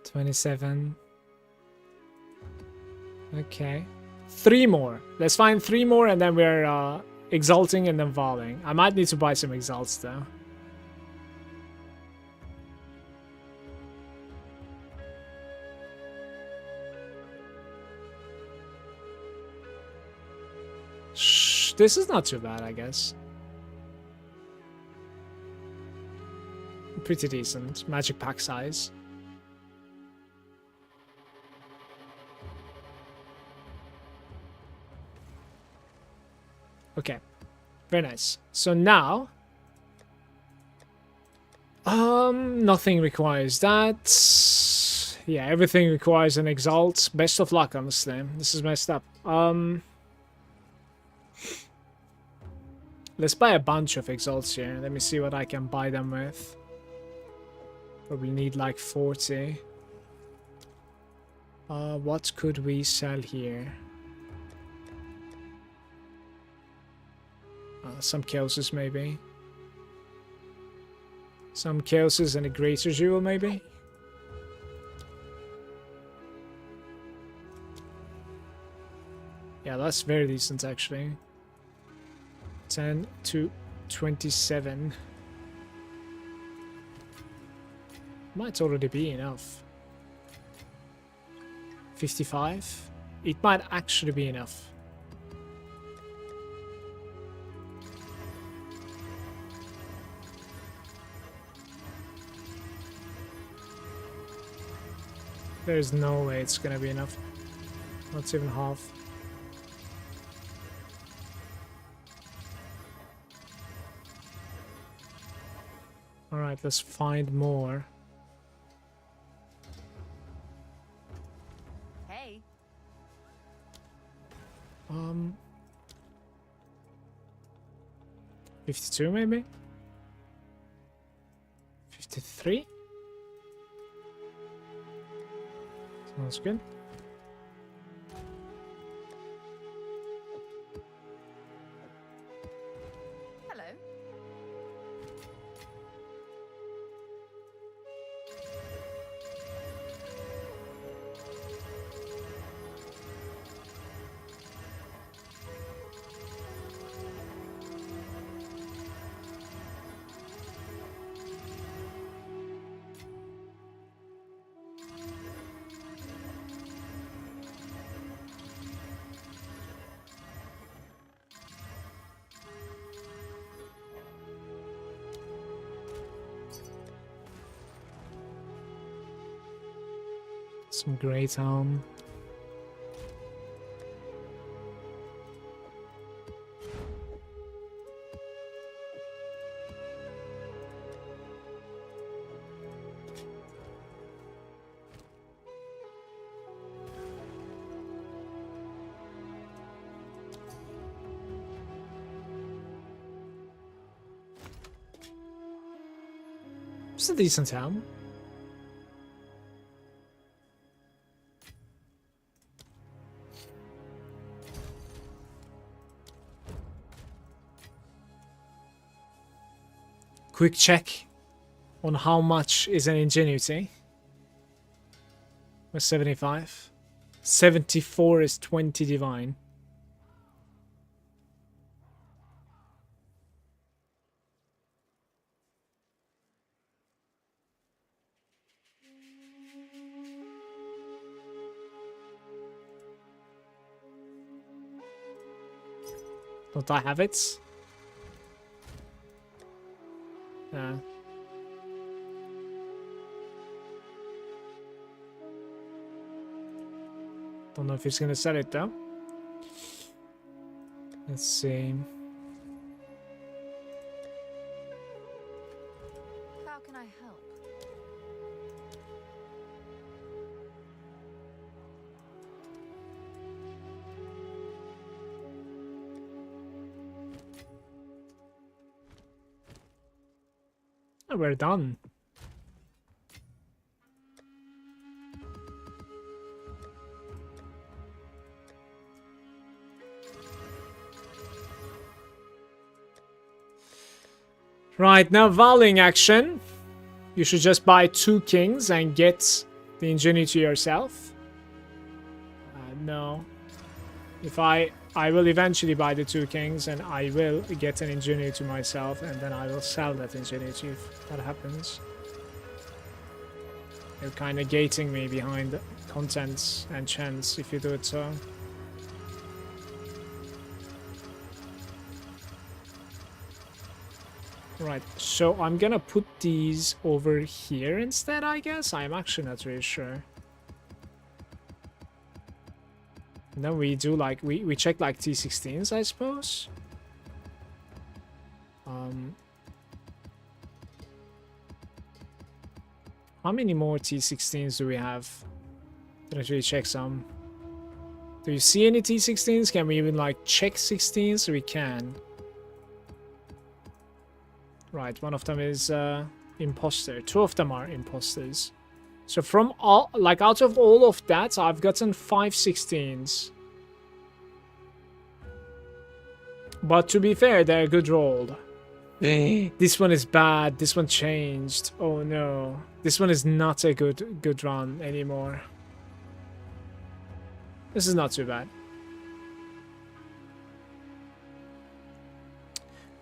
$27. Okay. 3 more. Let's find 3 more and then we're exalting and then volleying. I might need to buy some exalts though. This is not too bad, I guess. Pretty decent. Magic pack size. Okay. Very nice. So now... nothing requires that. Yeah, everything requires an exalt. Best of luck, honestly. This is messed up. Let's buy a bunch of exalts here. Let me see what I can buy them with. Probably need like 40. What could we sell here? Some chaoses maybe. Some chaoses and a greater jewel maybe. Yeah, that's very decent actually. 10 to 27. Might already be enough. 55. It might actually be enough. There's no way it's gonna be enough. Not even half. Alright, let's find more. 52 maybe? 53? Sounds good. Hello. Some great arm. It's a decent helm. Quick check on how much is an ingenuity. Was 75. 74 is 20 divine. Don't I have it? Yeah. Don't know if he's gonna sell it though. Let's see. How can I help? Oh, we're done. Right, now Valing action. You should just buy 2 kings and get the ingenuity yourself. No. If I will eventually buy the 2 kings and I will get an ingenuity myself and then I will sell that ingenuity if that happens. You're kind of gating me behind contents and chance if you do it so. Right, so I'm gonna put these over here instead, I guess? I'm actually not really sure. And then we do like, we check like T16s, I suppose? How many more T16s do we have? Didn't really check some. Do you see any T16s? Can we even like check 16s? We can. Right, one of them is imposter. 2 of them are imposters. So from all, like out of all of that, I've gotten 5 16s. But to be fair, they're good rolled. This one is bad. This one changed. Oh no. This one is not a good run anymore. This is not too bad.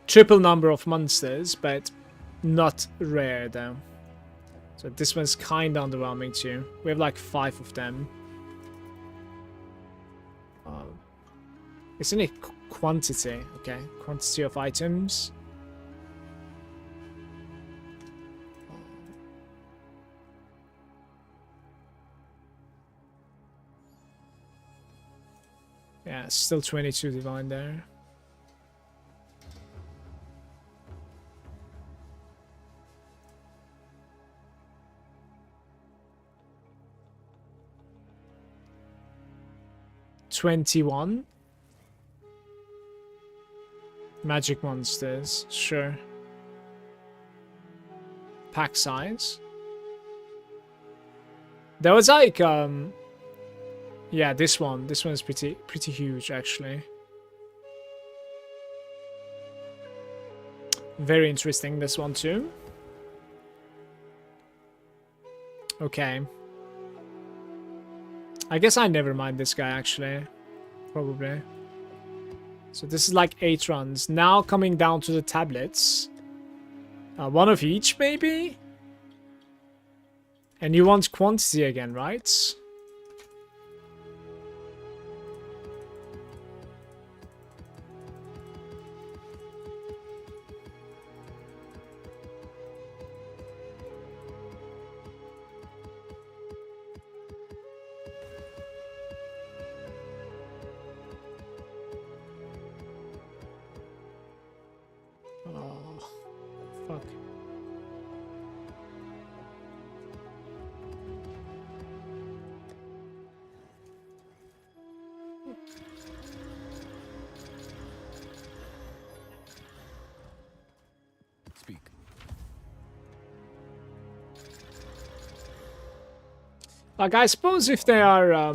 Triple number of monsters, but not rare though. So this one's kind of underwhelming too. We have like 5 of them. Isn't it quantity? Okay, quantity of items. Yeah, still 22 divine there. $21. Magic monsters, sure. Pack size. There was like yeah, this one is pretty huge actually. Very interesting, this one too. Okay. I guess I never mind this guy actually. Probably. So this is like 8 runs. Now coming down to the tablets. One of each maybe? And you want quantity again, right? Oh, fuck. Speak. Like, I suppose if they are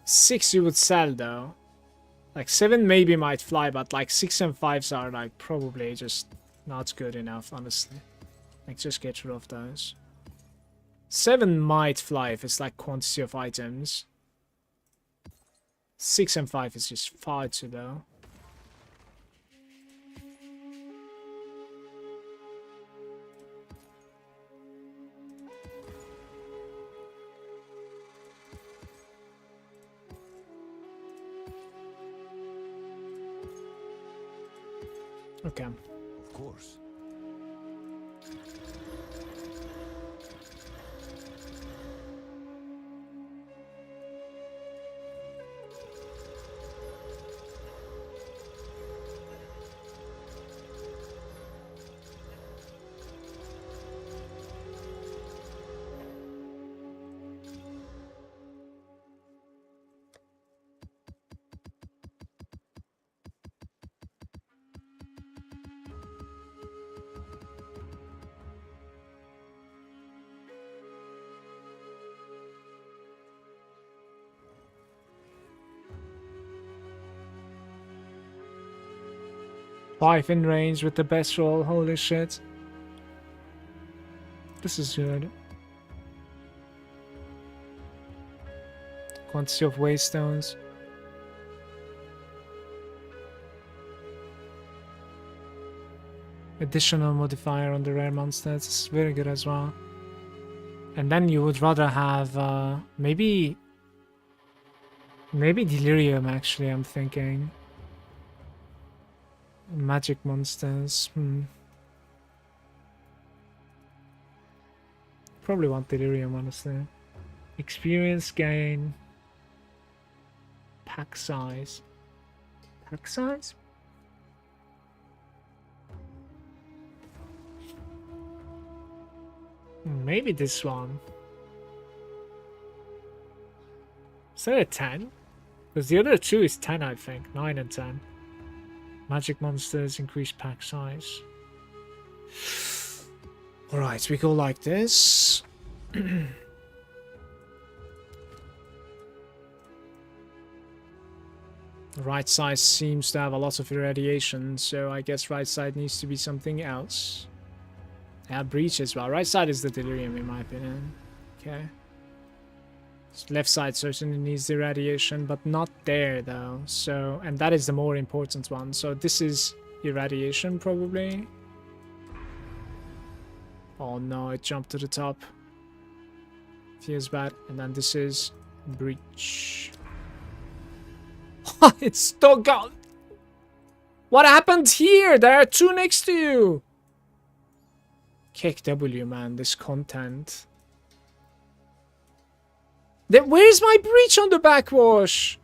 6 you would sell though. Like 7 maybe might fly, but like 6 and 5s are like probably just not good enough, honestly. Like just get rid of those. 7 might fly if it's like quantity of items. 6 and 5 is just far too low. Okay. Of course. Five in range with the best roll, holy shit. This is good. Quantity of waystones. Additional modifier on the rare monsters is very good as well. And then you would rather have maybe delirium actually, I'm thinking. Magic monsters. Probably want delirium, honestly. Experience gain. Pack size. Pack size? Maybe this one. Is that a 10? Because the other two is 10, I think. 9 and 10. Magic monsters, increase pack size. Alright, we go like this. Right side seems to have a lot of irradiation, so I guess right side needs to be something else. Yeah, breach as well. Right side is the delirium in my opinion. Okay. Left side certainly needs the irradiation, but not there though. So, and that is the more important one. So this is irradiation probably. Oh no, it jumped to the top. Feels bad. And then this is breach. It's still gone. What happened here? There are 2 next to you. Kick W, man. This content. Where's my breach on the backwash?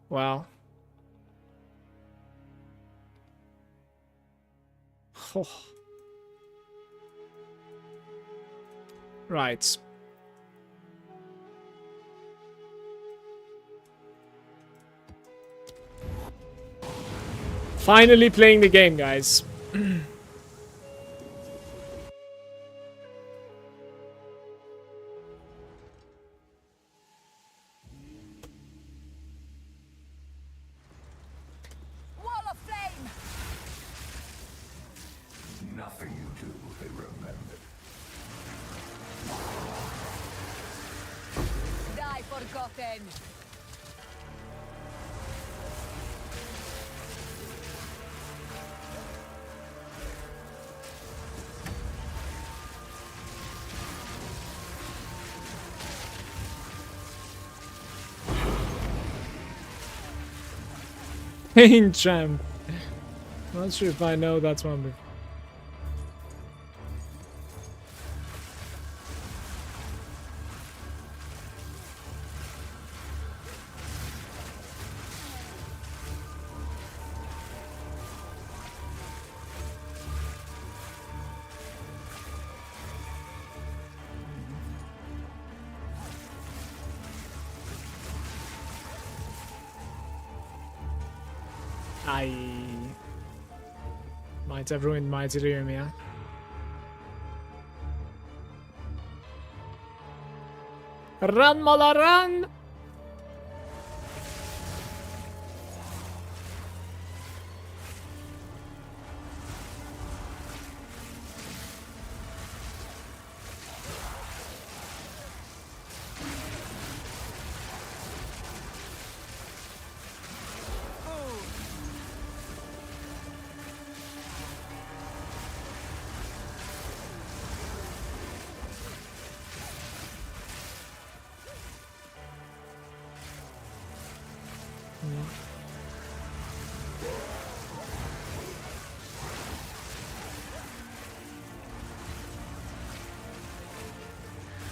Well. Oh. Right. Finally playing the game, guys. Wall of flame! Nothing you do will be remembered. Die forgotten! Pain Champ. Not sure if I know that one before. I might have ruined my delirium, yeah. Run, Mala, run!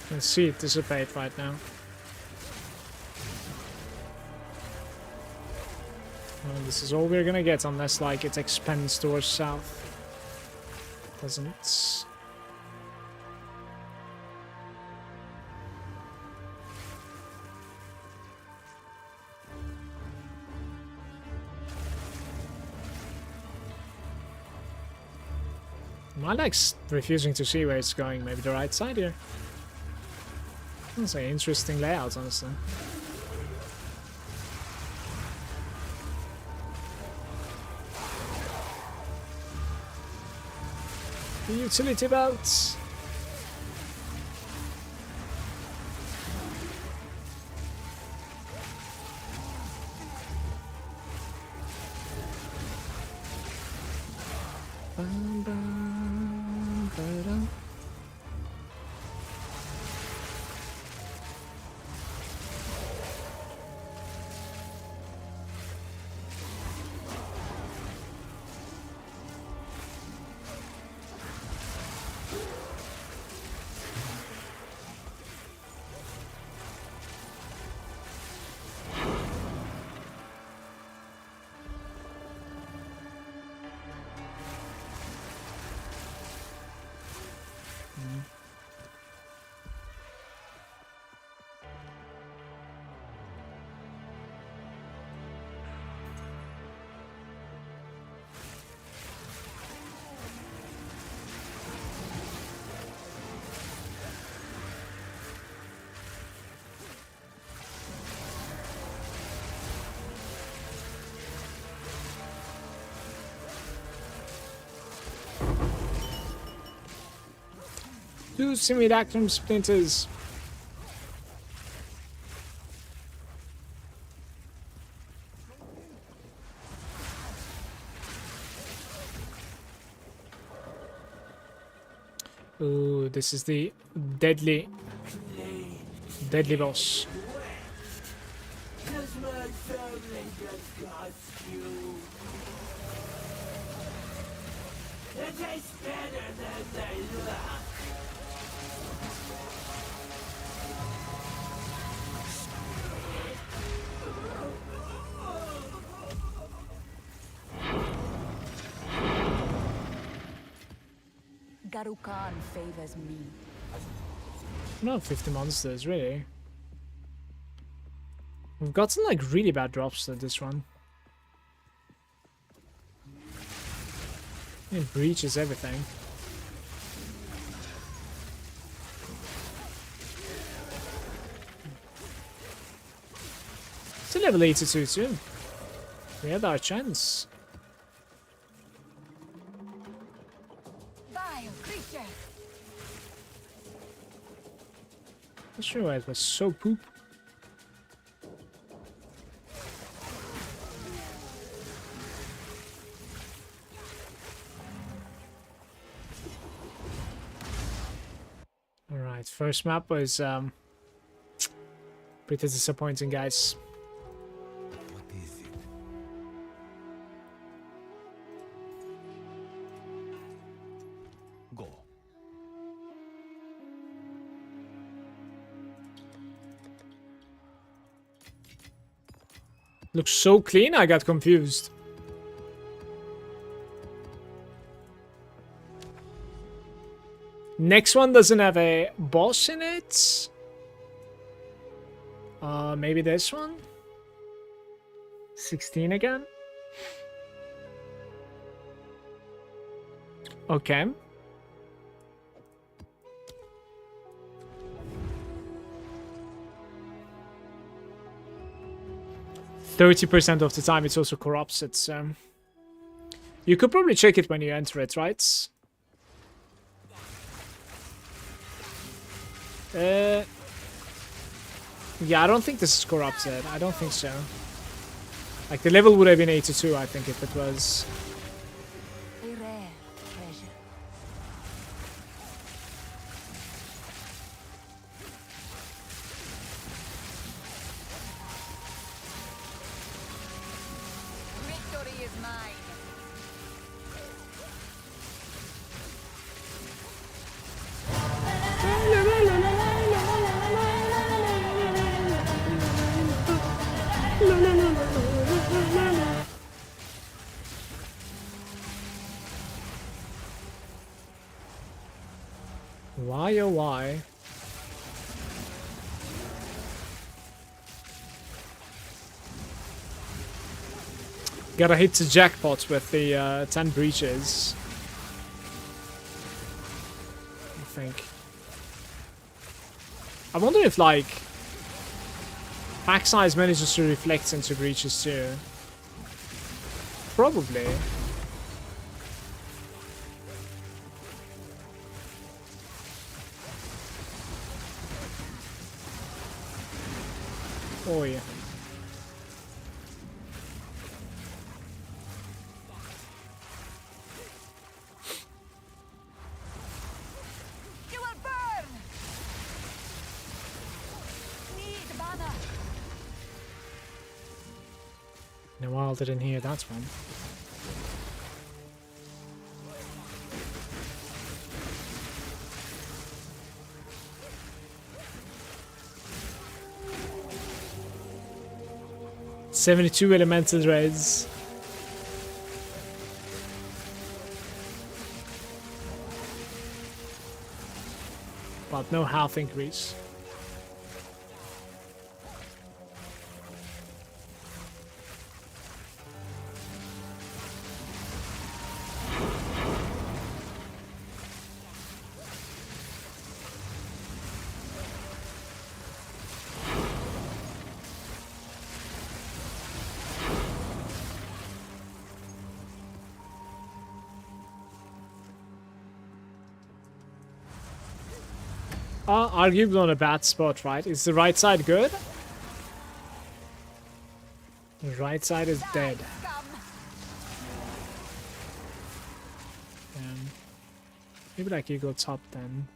I can see it dissipate right now. Well, this is all we're gonna get unless like it expands towards south. Doesn't. Am I like refusing to see where it's going? Maybe the right side here. That's an interesting layout, honestly. The utility belts. Bum, bum, ba-dum. Two simulacrum splinters. Ooh, this is the deadly boss. Garukan favors me. Not 50 monsters, really. We've gotten like really bad drops at this run. It breaches everything. It's a level 82 too. We had our chance. Vile creature. Not sure why it was so poop. Alright, first map was pretty disappointing, guys. What is it? Go. Looks so clean, I got confused. Next one doesn't have a boss in it. Maybe this one? 16 again? Okay. %30 of the time it also corrupts it, so... You could probably check it when you enter it, right? Yeah, I don't think this is corrupted. I don't think so. Like, the level would have been 82, I think, if it was. A rare treasure. Victory is mine. Why oh why? Gotta hit the jackpot with the 10 breaches. I think. I wonder if, like, pack size manages to reflect into breaches too. Probably. Oh yeah. You will burn. Need mana. No, I didn't hear that one. $72 elemental raids. But no health increase. Arguably on a bad spot, right? Is the right side good? The right side is dead. Scum. Maybe like you go top then.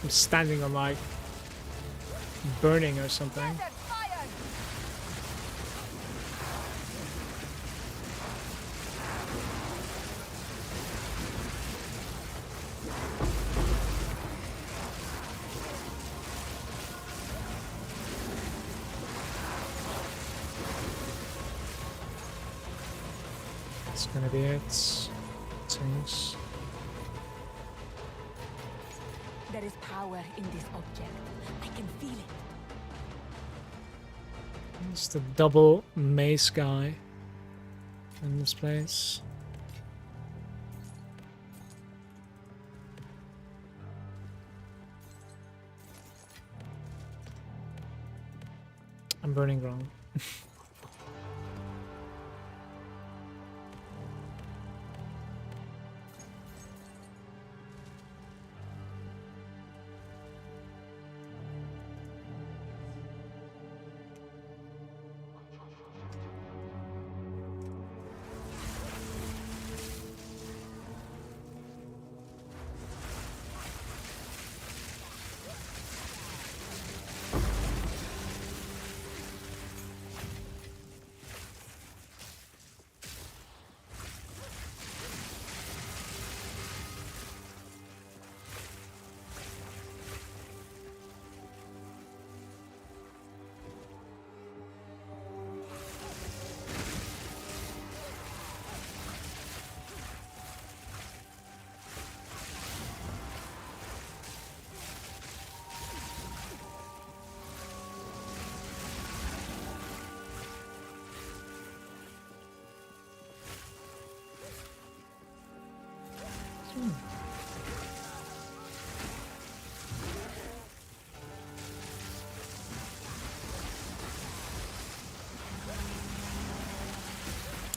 I'm standing on like burning or something. It's gonna be it. Things. There is power in this object. I can feel it. It's the double mace guy in this place. I'm burning wrong.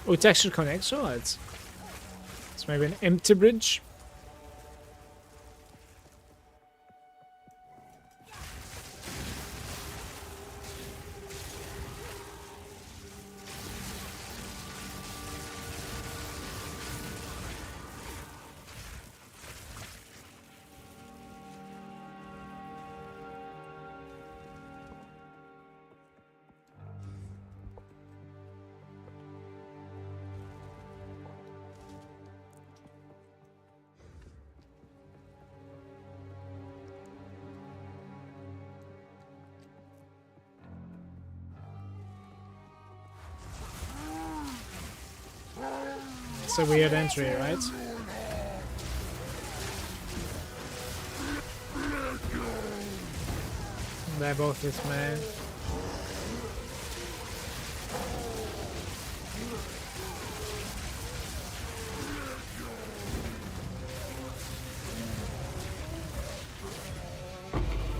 Oh, it actually connects. Oh, it's maybe an empty bridge. It's a weird entry, right? They're both with me.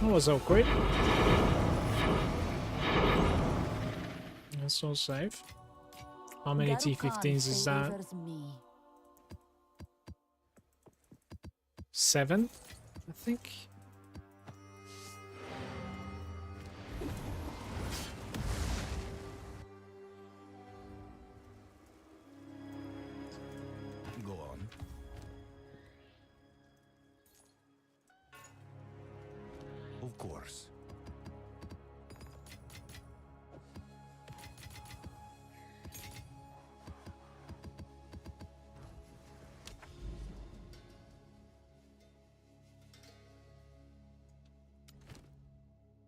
That was awkward. That's so safe. How many T15s is that? 7, I think. Go on. Of course.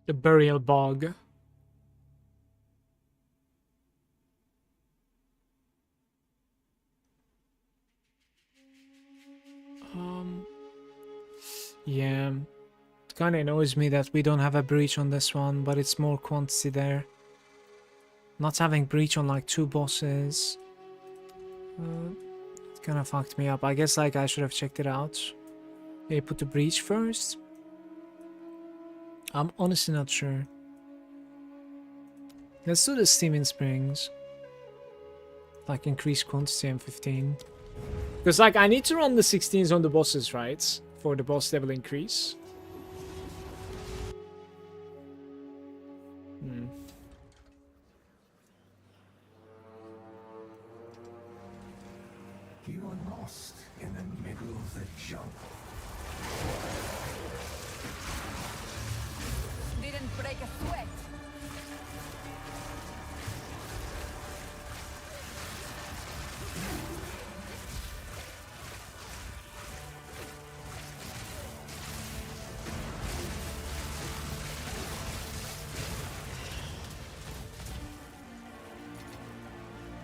The burial bog. Yeah, it kind of annoys me that we don't have a breach on this one, but it's more quantity there. Not having breach on like 2 bosses, it kind of fucked me up. I guess like I should have checked it out. Maybe put the breach first. I'm honestly not sure. Let's do the Steaming Springs. Like increase quantity and 15. Because like I need to run the 16s on the bosses, right? For the boss level increase. You are lost in the middle of the jungle. Didn't break a sweat.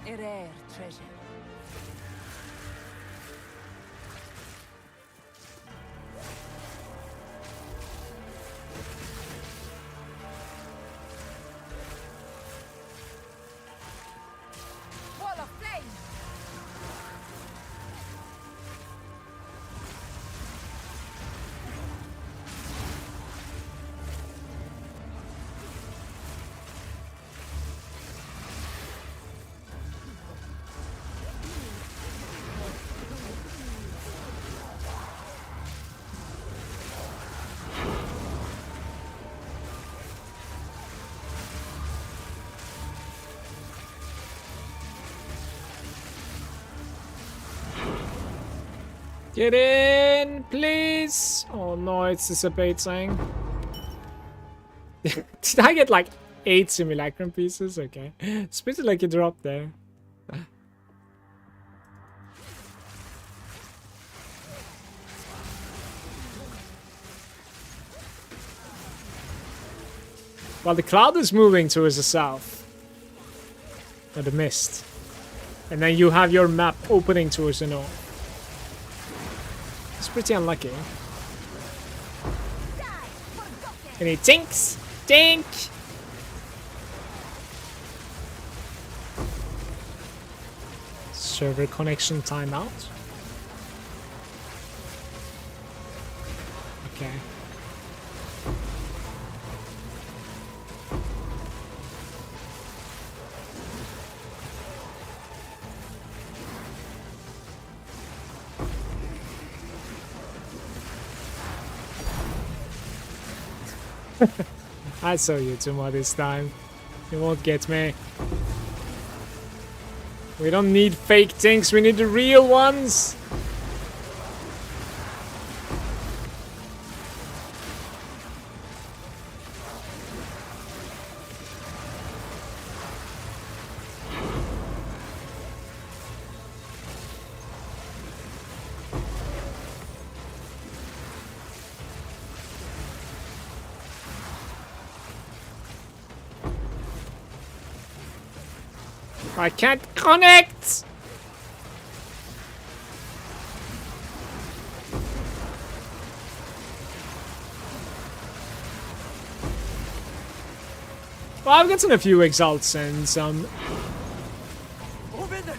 A rare treasure. Wall of flame! Get in, please! Oh no, it's dissipating. Did I get like 8 simulacrum pieces? Okay. It's pretty like a drop there. Well, the cloud is moving towards the south. Or the mist. And then you have your map opening towards the north. It's pretty unlucky. Any tinks? Tink! Server connection timeout. Okay. I saw you Tuma this time. You won't get me. We don't need fake things, we need the real ones. I can't connect! Well, I've gotten a few exalts and some... Open the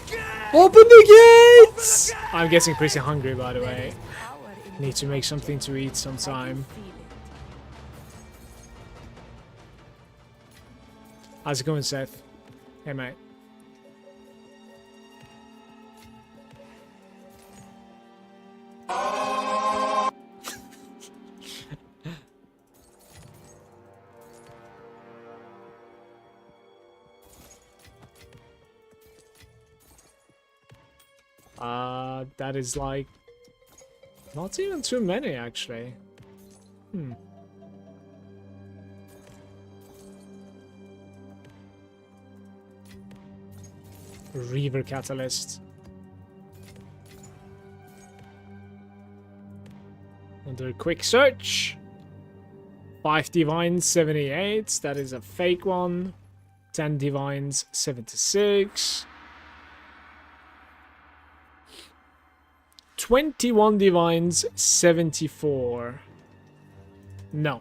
gate! Open the gates! I'm getting pretty hungry, by the way. Power in Need to make something to eat I sometime. can feel it. How's it going, Seth? Hey, mate. That is like not even too many actually. Reaver Catalyst. Under quick search. 5 divines 78, that is a fake one. 10 divines 76. 21 divines 74. No.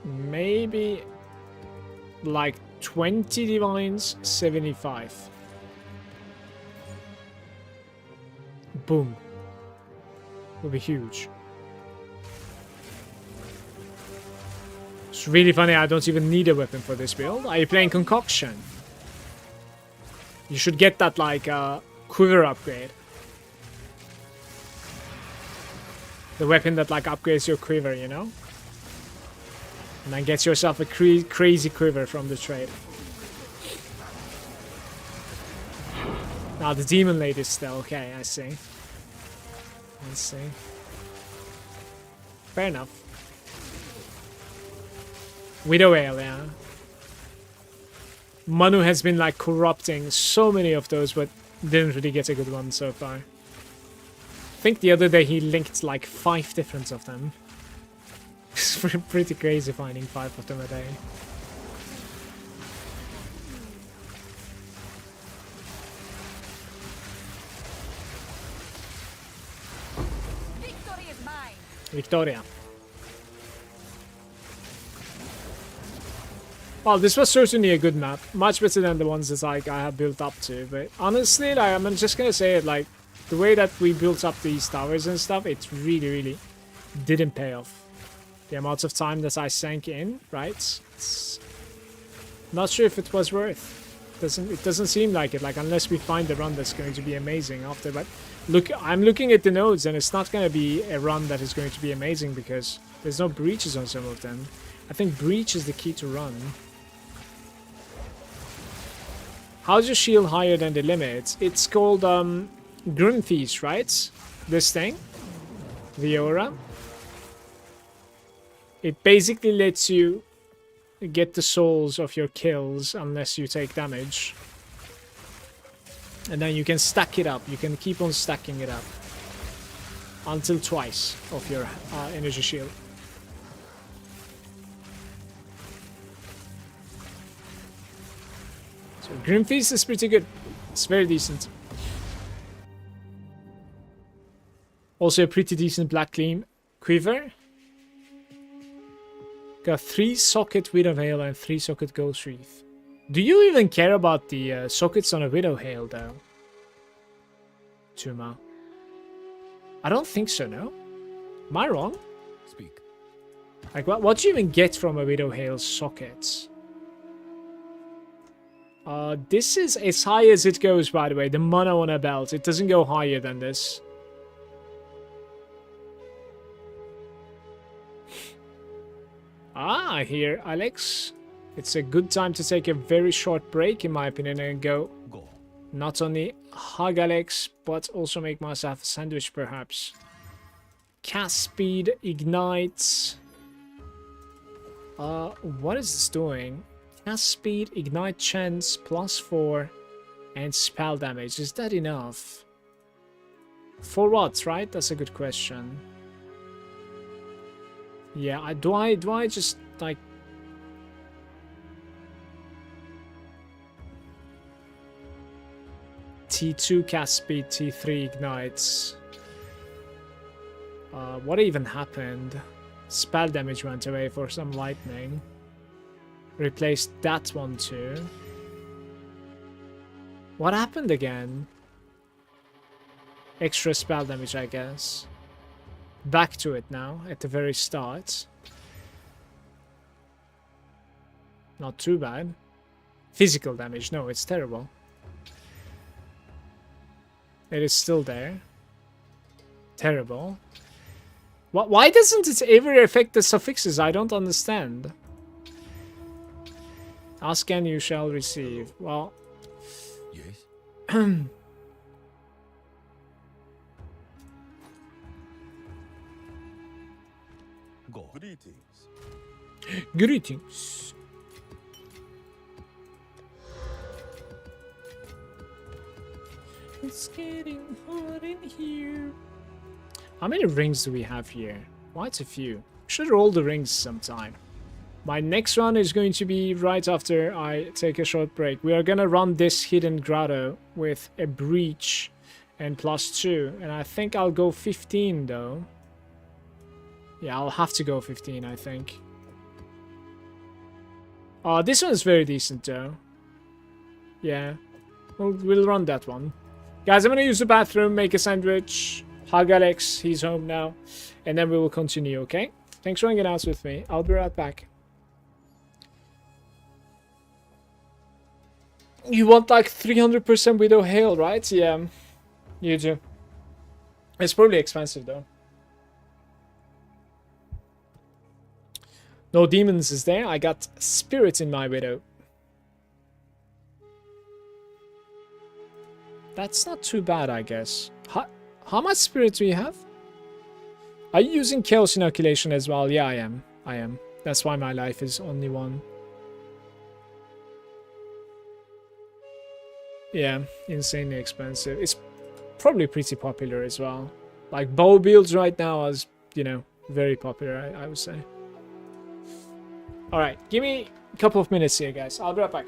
Maybe like 20 divines 75. Boom. Will be huge. It's really funny, I don't even need a weapon for this build. Are you playing Concoction? You should get that like quiver upgrade. The weapon that like upgrades your quiver, you know? And then get yourself a crazy quiver from the trade. Ah, the demon lady still. Okay, I see. I see. Fair enough. Widow Ale, yeah. Manu has been like corrupting so many of those, but didn't really get a good one so far. I think the other day he linked like 5 different of them. It's pretty crazy finding 5 of them a day. Victory is mine. Victoria. Well, this was certainly a good map. Much better than the ones that like I have built up to. But honestly, like, I'm just gonna say it, like, the way that we built up these towers and stuff, it really, really didn't pay off. The amount of time that I sank in, right? It's not sure if it was worth. It doesn't seem like it, like, unless we find a run that's going to be amazing after. But look, I'm looking at the nodes, and it's not going to be a run that is going to be amazing because there's no breaches on some of them. I think breach is the key to run. How's your shield higher than the limit? It's called Grunfeast, right? This thing? The aura. It basically lets you get the souls of your kills unless you take damage. And then you can stack it up. You can keep on stacking it up. Until twice of your energy shield. So Grimfeast is pretty good. It's very decent. Also a pretty decent black gleam quiver. Got 3 socket Widow Hail and 3 socket Ghost Wreath. Do you even care about the sockets on a Widow Hail though? Tuma. I don't think so, no? Am I wrong? Speak. Like what do you even get from a Widow Hail socket? This is as high as it goes, by the way. The mana on a belt. It doesn't go higher than this. Ah, I hear Alex. It's a good time to take a very short break, in my opinion, and go. Not only hug Alex, but also make myself a sandwich, perhaps. Cast speed, ignites. What is this doing? Cast speed, ignite chance, +4, and spell damage. Is that enough? For what, right? That's a good question. Yeah, do I just like T2 cast speed, T3 ignites. What even happened? Spell damage went away for some lightning. Replaced that one too. What happened again? Extra spell damage, I guess. Back to it now, at the very start. Not too bad. Physical damage, no, it's terrible. It is still there. Terrible. Why doesn't it ever affect the suffixes? I don't understand. Ask and you shall receive. Well... Yes? Go. Greetings. Greetings. It's getting hot in here. How many rings do we have here? Quite a few. Should roll the rings sometime. My next run is going to be right after I take a short break. We are gonna run this hidden grotto with a breach and +2. And I think I'll go 15 though. Yeah, I'll have to go 15, I think. This one's very decent though. Yeah, we'll run that one. Guys, I'm gonna use the bathroom, make a sandwich, hug Alex, he's home now, and then we will continue, okay? Thanks for hanging out with me. I'll be right back. You want like 300% Widow Hail, right? Yeah, you do. It's probably expensive though. No demons is there. I got spirit in my Widow. That's not too bad, I guess. How much spirit do you have? Are you using chaos inoculation as well? Yeah, I am. I am. That's why my life is only 1. Yeah, insanely expensive. It's probably pretty popular as well. Like bow builds right now is, you know, very popular, I would say. Alright, give me a couple of minutes here, guys. I'll be right back.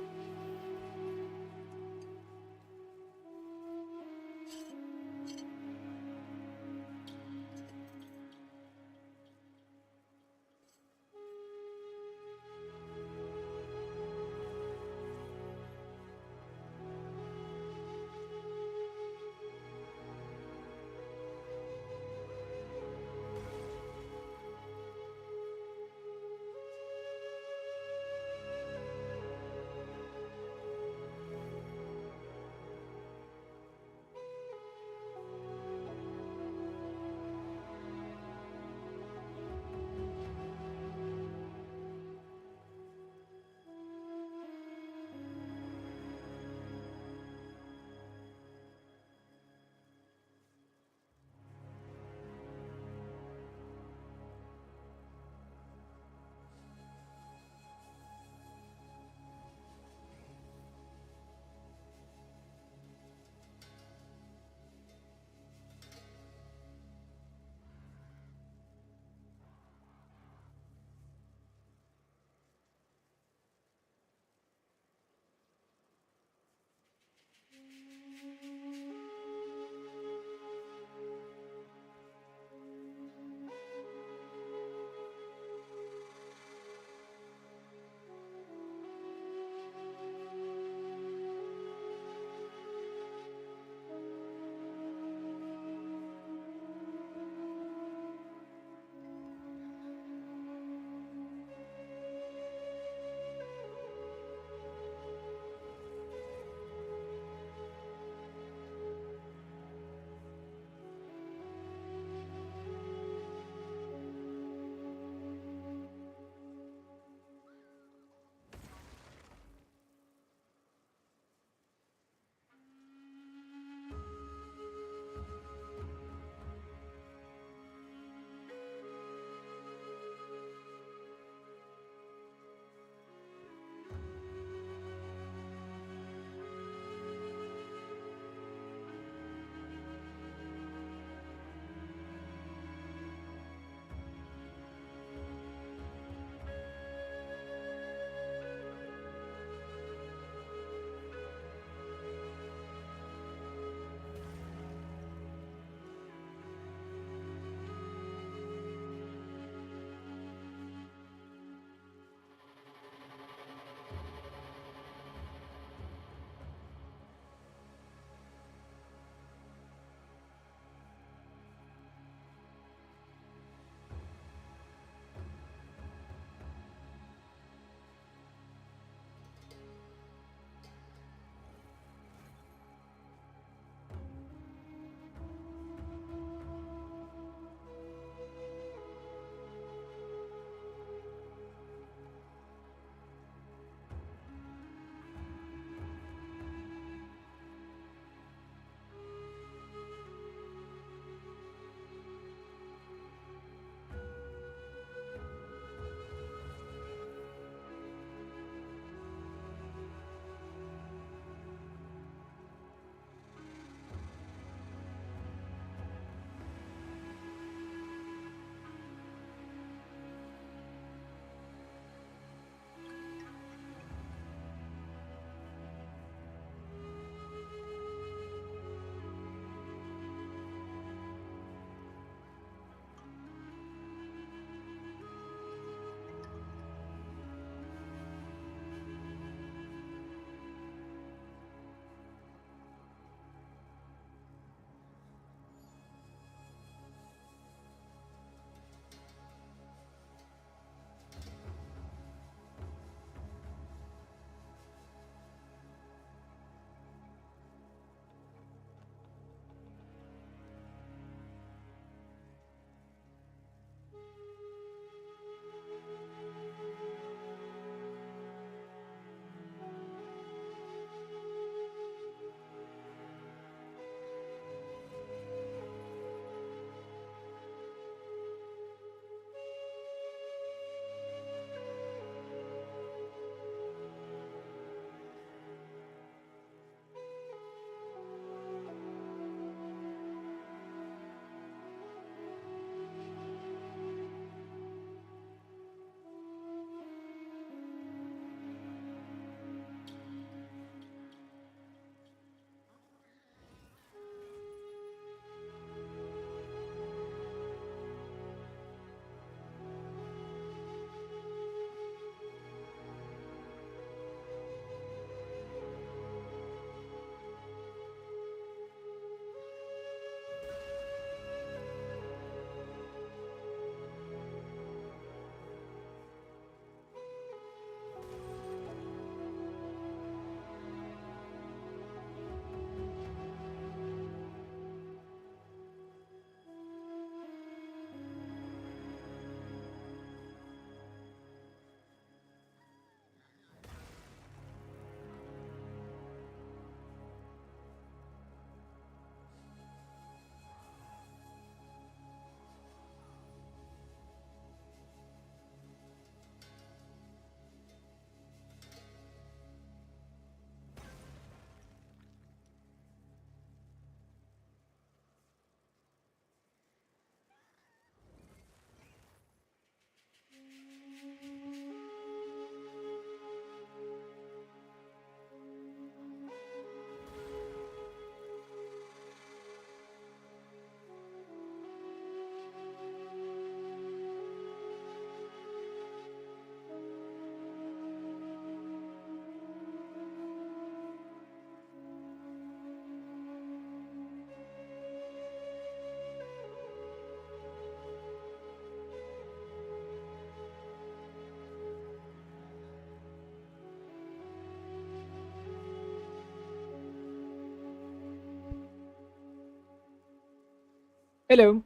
Hello.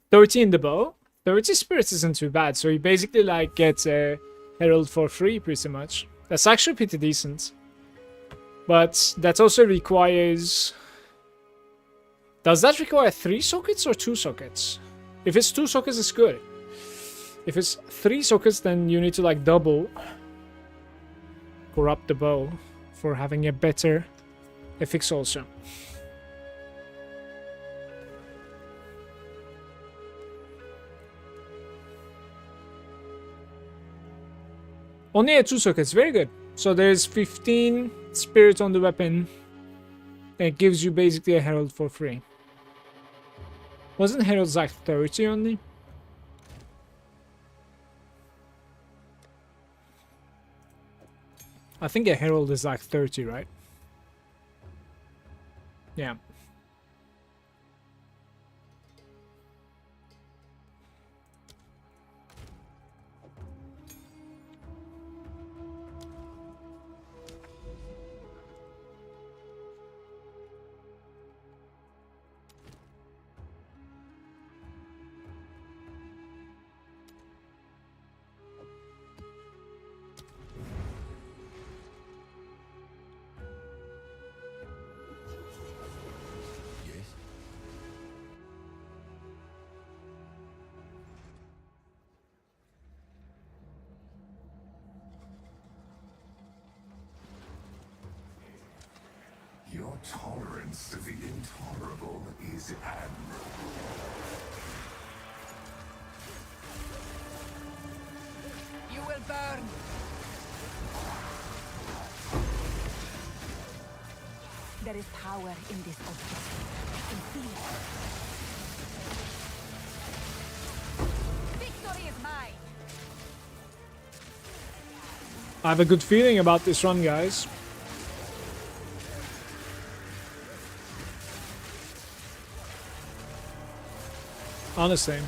30 in the bow. 30 spirits isn't too bad, so you basically like get a herald for free pretty much. That's actually pretty decent. But that also requires... Does that require 3 sockets or 2 sockets? If it's 2 sockets, it's good. If it's 3 sockets, then you need to like double corrupt the bow for having a better effects also. Only at 2 sockets, very good. So there's 15 spirit on the weapon. It gives you basically a herald for free. Wasn't heralds like 30 only? I think a herald is like 30, right? Yeah. Your tolerance to the intolerable is admirable. You will burn. There is power in this object. I can feel it. Victory is mine. I have a good feeling about this run, guys. Honestly.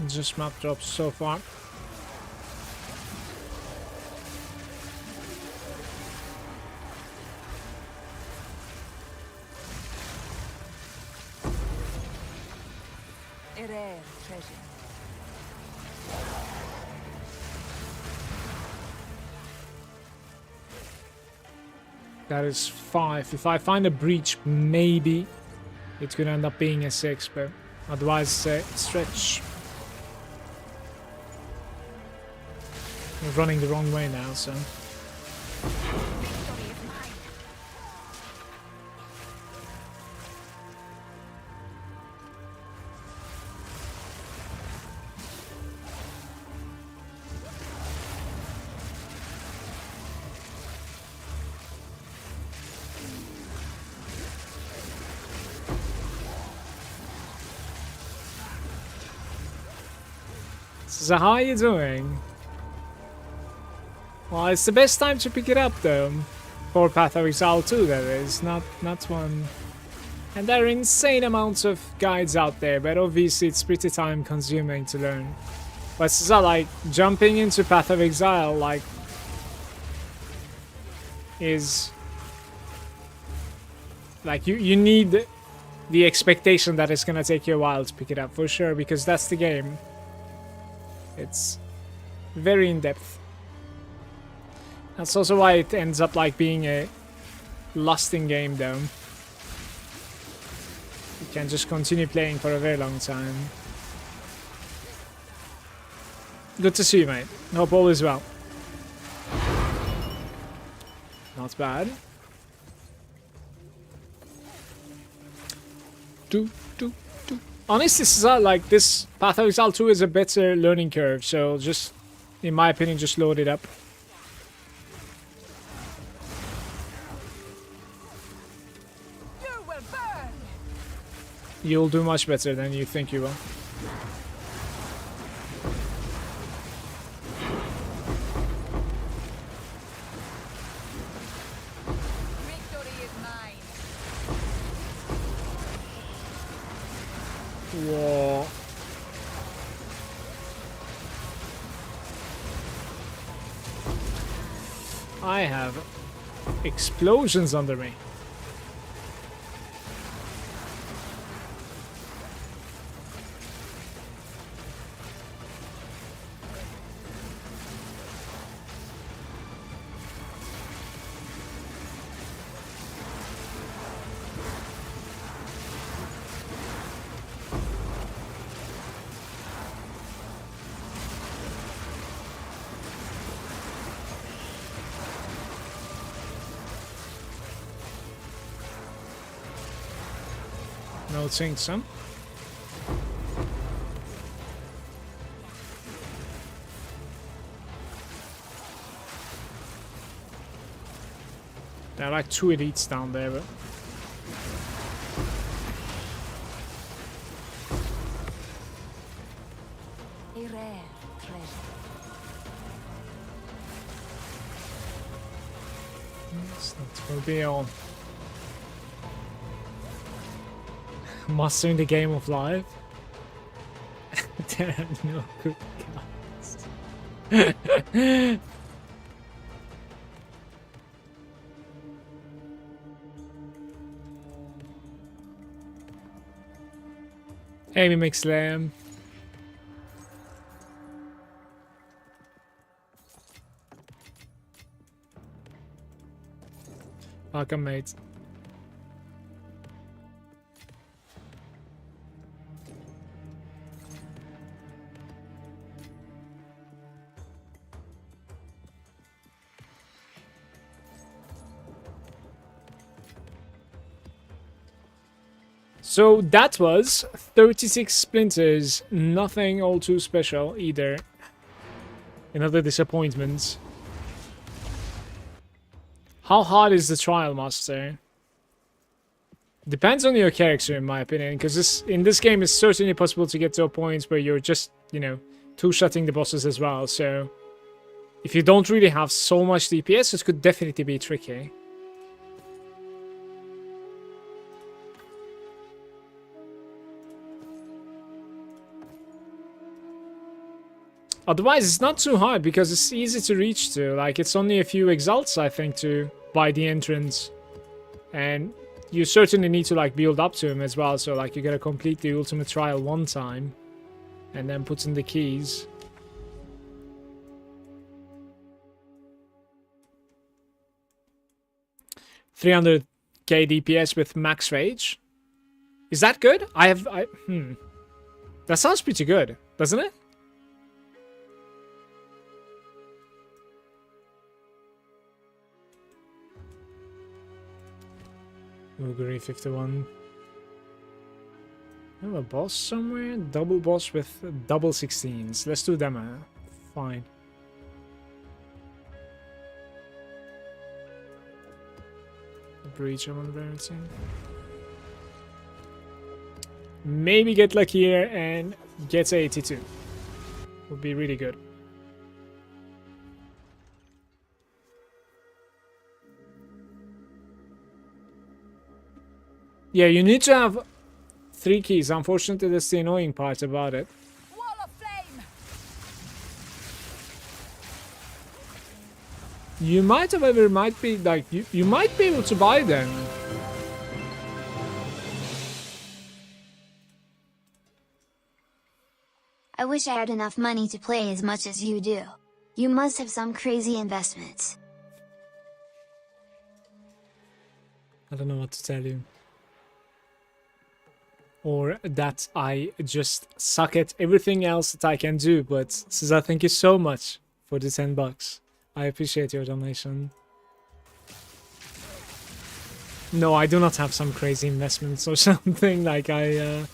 Just map drops so far. A rare treasure. That is 5. If I find a breach, maybe it's gonna end up being a 6, but otherwise stretch. We're running the wrong way now, so. Victory is mine. So how are you doing? Well, it's the best time to pick it up, though. For Path of Exile 2, that is, not one. And there are insane amounts of guides out there, but obviously it's pretty time consuming to learn. But so, like, jumping into Path of Exile, like, is... Like, you need the expectation that it's gonna take you a while to pick it up, for sure, because that's the game. It's very in-depth. That's also why it ends up like being a lusting game though. You can just continue playing for a very long time. Good to see you, mate. Hope all is well. Not bad. Honestly, this is like this Path of Exile 2 is a better learning curve, so just, in my opinion, just load it up. You will burn. You'll do much better than you think you will. Victory is mine. Whoa. I have explosions under me. No think some. There are like 2 elites down there, but A rare treasure. that will be all. Mastering the game of life. There are no good cards. Hey, we make slam. Welcome, mates. So that was 36 splinters, nothing all too special either. Another disappointment. How hard is the trial, master? Depends on your character, in my opinion, because in this game it's certainly possible to get to a point where you're just, you know, two-shotting the bosses as well, so if you don't really have so much DPS, it could definitely be tricky. Otherwise, it's not too hard because it's easy to reach to. Like, it's only a few exalts, I think, to buy the entrance. And you certainly need to, like, build up to him as well. So, like, you gotta complete the ultimate trial one time. And then put in the keys. $300k DPS with max rage. Is that good? That sounds pretty good, doesn't it? Uguri 51. I have a boss somewhere? Double boss with double 16s. Let's do them. Fine. Breach of rarity. Maybe get lucky here and get 82. Would be really good. Yeah, you need to have 3 keys. Unfortunately, that's the annoying part about it. Wall of flame. You might, however, might be like you might be able to buy them. I wish I had enough money to play as much as you do. You must have some crazy investments. I don't know what to tell you. Or that I just suck at everything else that I can do. But Cesar, thank you so much for the $10. I appreciate your donation. No, I do not have some crazy investments or something. Like I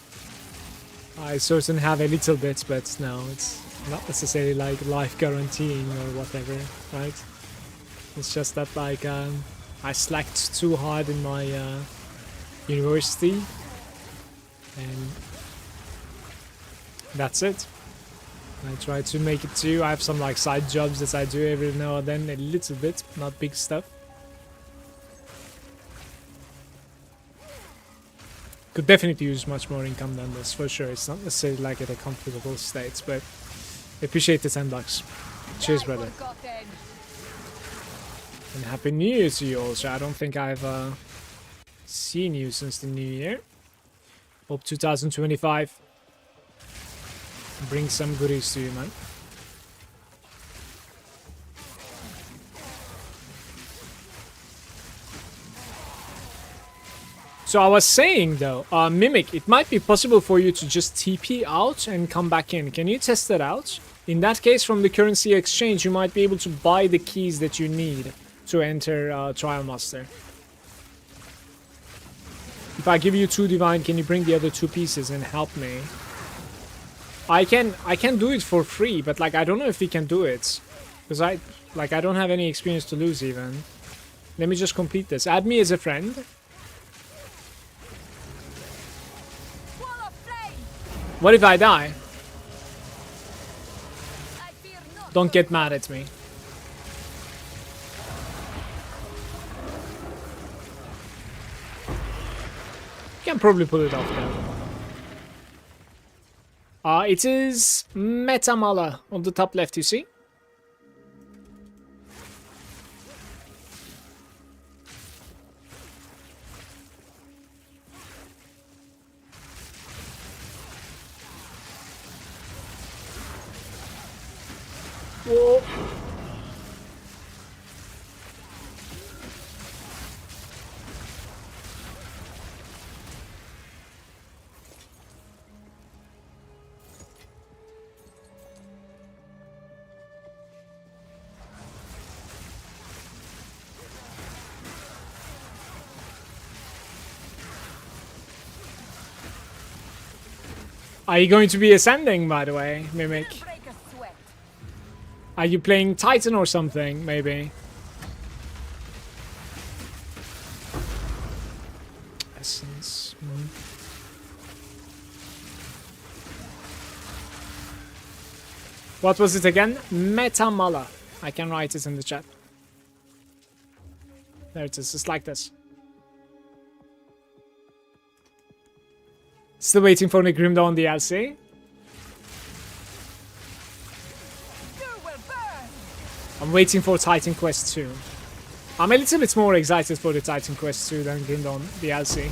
certainly have a little bit, but no, it's not necessarily like life guaranteeing or whatever, right? It's just that like I slacked too hard in my university, and that's it. I try to make it too. I have some like side jobs that I do every now and then, a little bit, not big stuff. Could definitely use much more income than this, for sure. It's not necessarily like at a comfortable state, but I appreciate the $10. Cheers, brother. And Happy New Year to you also. I don't think I've seen you since the New Year. Hope 2025 brings some goodies to you, man. So I was saying though, Mimic, it might be possible for you to just TP out and come back in. Can you test that out? In that case, from the currency exchange, you might be able to buy the keys that you need to enter Trial Master. If I give you 2 divine, can you bring the other 2 pieces and help me? I can do it for free, but like I don't know if we can do it, because I don't have any experience to lose even. Let me just complete this. Add me as a friend. What if I die? Don't get mad at me. You can probably pull it off though. It is Metamala on the top left, you see? Whoa. Are you going to be ascending, by the way, Mimic? Are you playing Titan or something, maybe? Essence. What was it again? Metamala. I can write it in the chat. There it is, just like this. Still waiting for the Grim Dawn DLC. I'm waiting for Titan Quest 2. I'm a little bit more excited for the Titan Quest 2 than Grim Dawn DLC.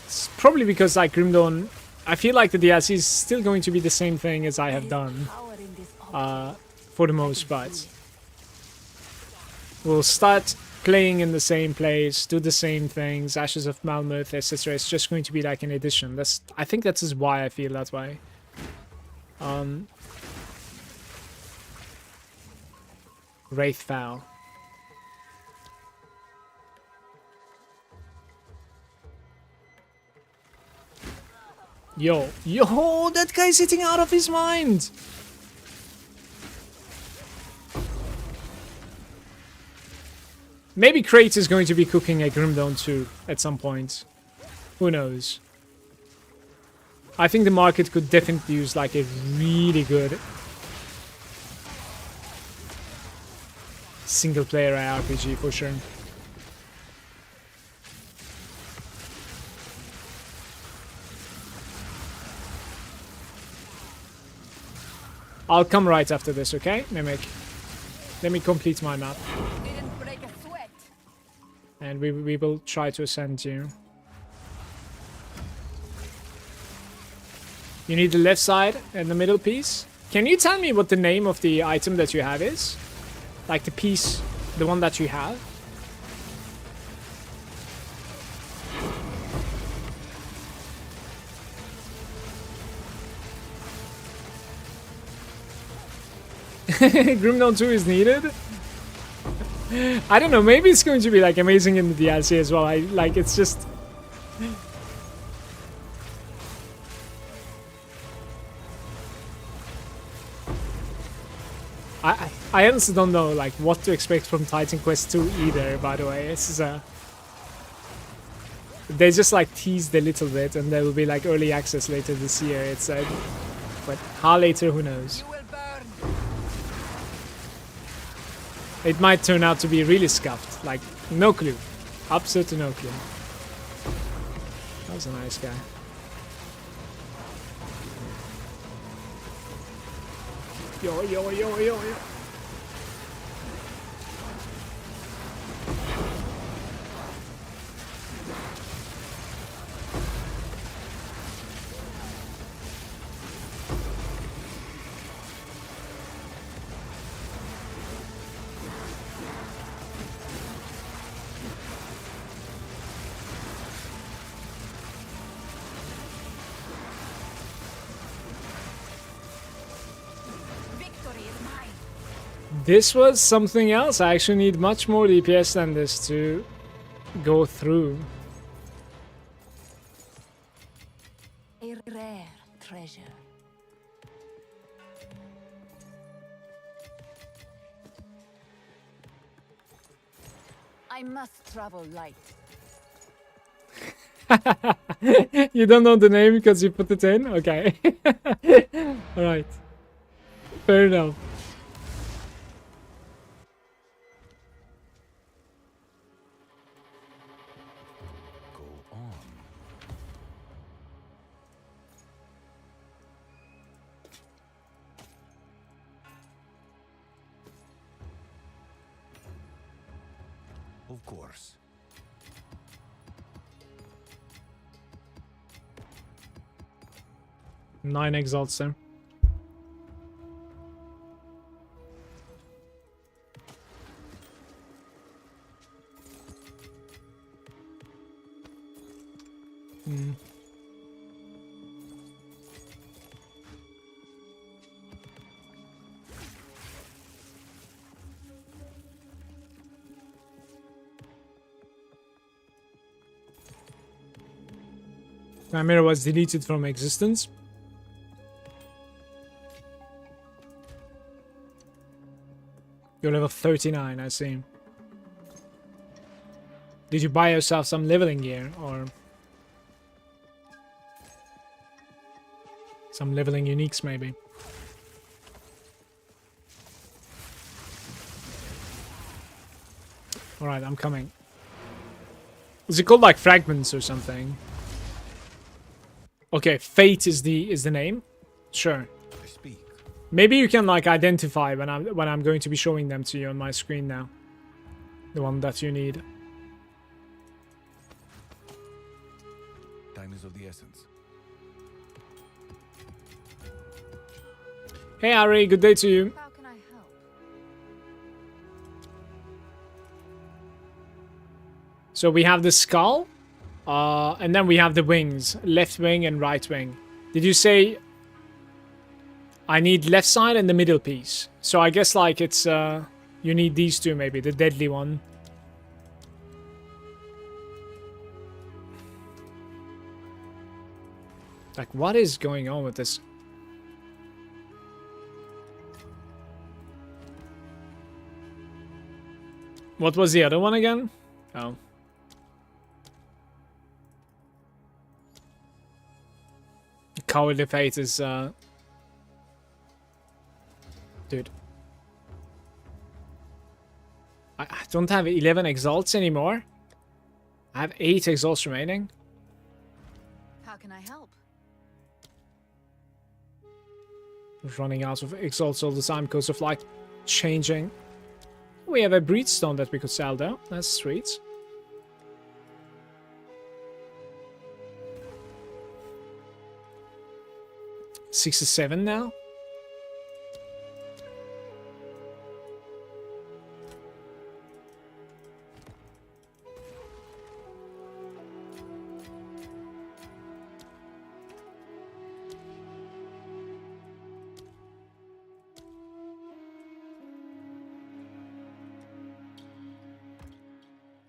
It's probably because like Grim Dawn, I feel like the DLC is still going to be the same thing as I have done for the most part. We'll start playing in the same place, do the same things, Ashes of Malmuth, etc. It's just going to be like an addition. I think that is why I feel that way. Wraithfowl. Yo, that guy's hitting out of his mind. Maybe Crate is going to be cooking a Grim Dawn 2 at some point. Who knows? I think the market could definitely use like a really good single-player RPG for sure. I'll come right after this, okay, Mimic? Let me complete my map. And we will try to ascend you. You need the left side and the middle piece. Can you tell me what the name of the item that you have is? Like the piece, the one that you have? Grimdawn 2 is needed? I don't know, maybe it's going to be like amazing in the DLC as well. It's just... I honestly don't know like what to expect from Titan Quest 2 either, by the way. This is a... They just like teased a little bit and there will be like early access later this year, it said. But how later, who knows? It might turn out to be really scuffed. Like, no clue. Absolutely no clue. That was a nice guy. Yo, yo, yo, yo, yo. This was something else. I actually need much more DPS than this to go through. A rare treasure. I must travel light. You don't know the name because you put it in? Okay. Alright. Fair enough. Of course. Nine exalts there. Chimera was deleted from existence. You're level 39, I see. Did you buy yourself some leveling gear or some leveling uniques maybe? Alright, I'm coming. Is it called like fragments or something? Okay, Fate is the name. Sure. I speak. Maybe you can like identify when I'm going to be showing them to you on my screen now. The one that you need. Time is of the essence. Hey Ari, good day to you. How can I help? So we have the skull, and then we have the wings, left wing and right wing. Did you say I need left side and the middle piece? So I guess like it's you need these two maybe, the deadly one. Like what is going on with this? What was the other one again? Oh. Cowardly Fate is, dude. I don't have 11 exalts anymore. I have 8 exalts remaining. How can I help? I'm running out of exalts all the time because of like changing. We have a breedstone that we could sell though. That's sweet. 67 now.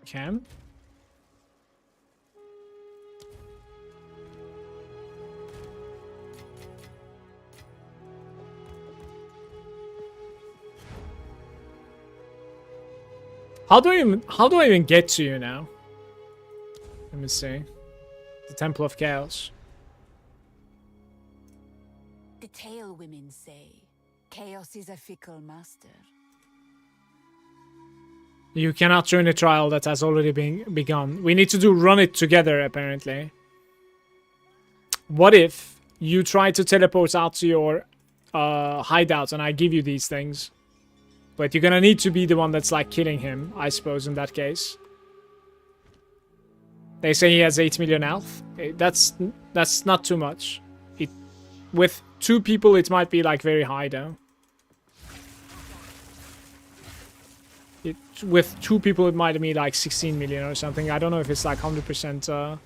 Cam. How do I even get to you now? Let me see. The Temple of Chaos. The Tail Women say, chaos is a fickle master. You cannot join a trial that has already been begun. We need to run it together, apparently. What if you try to teleport out to your hideout and I give you these things? But you're gonna need to be the one that's like killing him, I suppose, in that case. They say he has 8 million health. That's not too much. With 2 people, it might be like very high though. With 2 people, it might be like 16 million or something. I don't know if it's like 100%.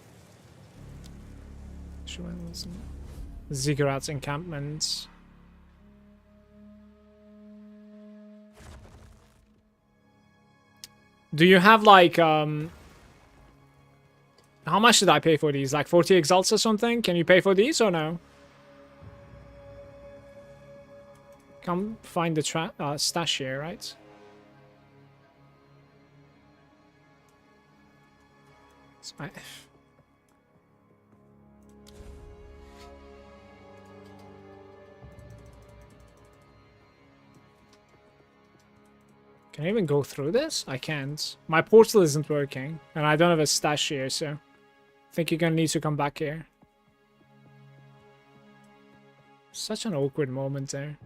Ziggurats encampments. Do you have like how much did I pay for these? Like 40 exalts or something? Can you pay for these or no? Come find the stash here, right? Can I even go through this? I can't. My portal isn't working, and I don't have a stash here, so I think you're gonna need to come back here. Such an awkward moment there.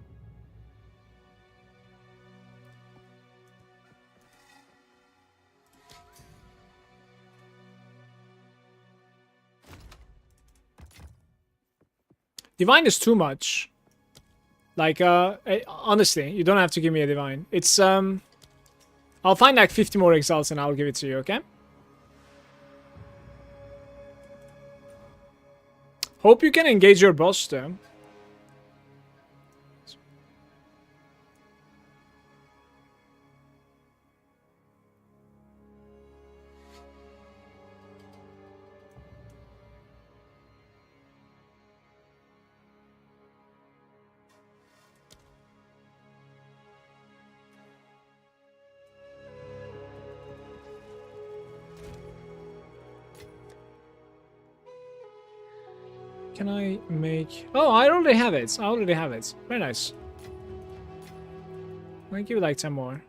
Divine is too much. Like, honestly, you don't have to give me a divine. It's, I'll find like 50 more exalts and I'll give it to you, okay? Hope you can engage your boss, though. Can I make... Oh, I already have it. I already have it. Very nice. I'll give you like 10 more.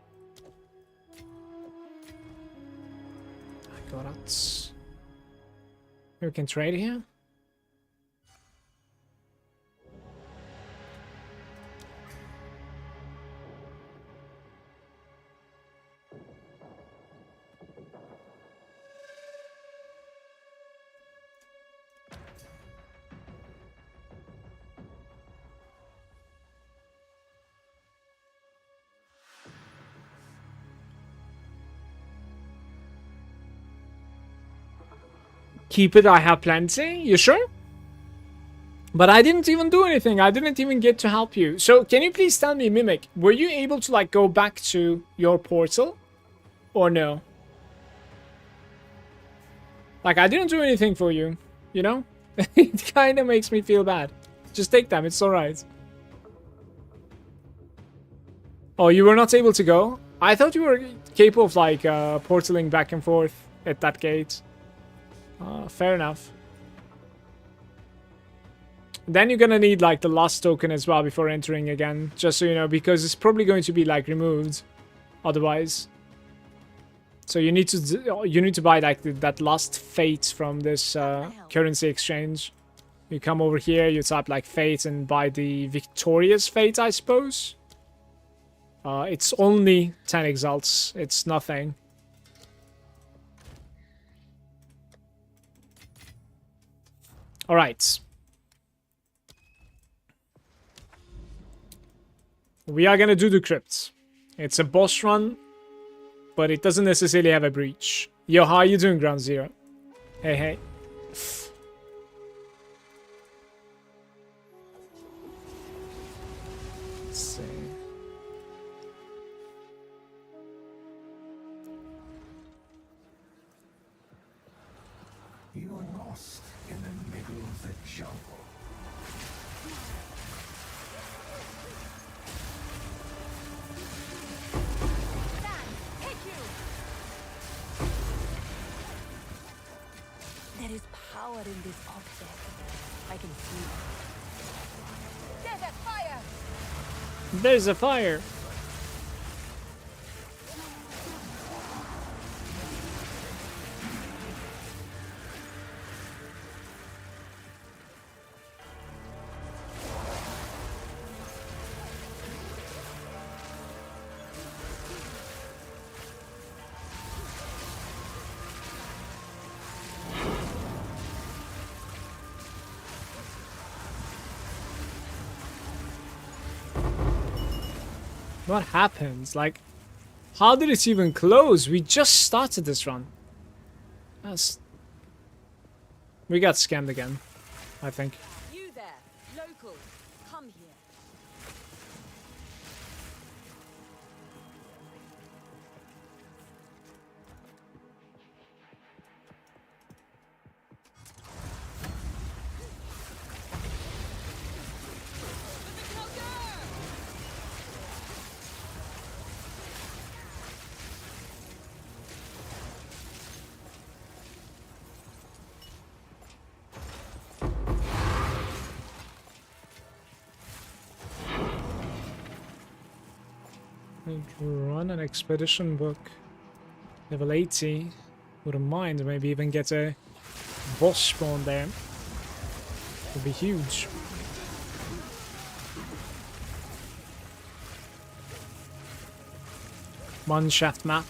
I got it. We can trade here. Keep it, I have plenty. You sure? But I didn't even do anything. I didn't even get to help you. So can you please tell me, Mimic, were you able to like go back to your portal? Or no? Like, I didn't do anything for you, you know? It kind of makes me feel bad. Just take them, it's alright. Oh, you were not able to go? I thought you were capable of like portaling back and forth at that gate. Fair enough. Then you're gonna need like the last token as well before entering again, just so you know, because it's probably going to be like removed otherwise. So you need to buy like that last fate from this currency exchange. You come over here, you type like fate and buy the victorious fate, I suppose. It's only 10 exalts. It's nothing. All right. We are gonna do the crypt. It's a boss run, but it doesn't necessarily have a breach. Yo, how are you doing, Ground Zero? Hey, hey. Let's see. You are lost in the middle of the jungle. There is power in this object. I can feel it. There's a fire! There's a fire. What happens? Like, how did it even close? We just started this run. We got scammed again, I think. You there, local, come here. Run an expedition book. Level 80. Wouldn't mind. Maybe even get a boss spawn there. Would be huge. Mineshaft map.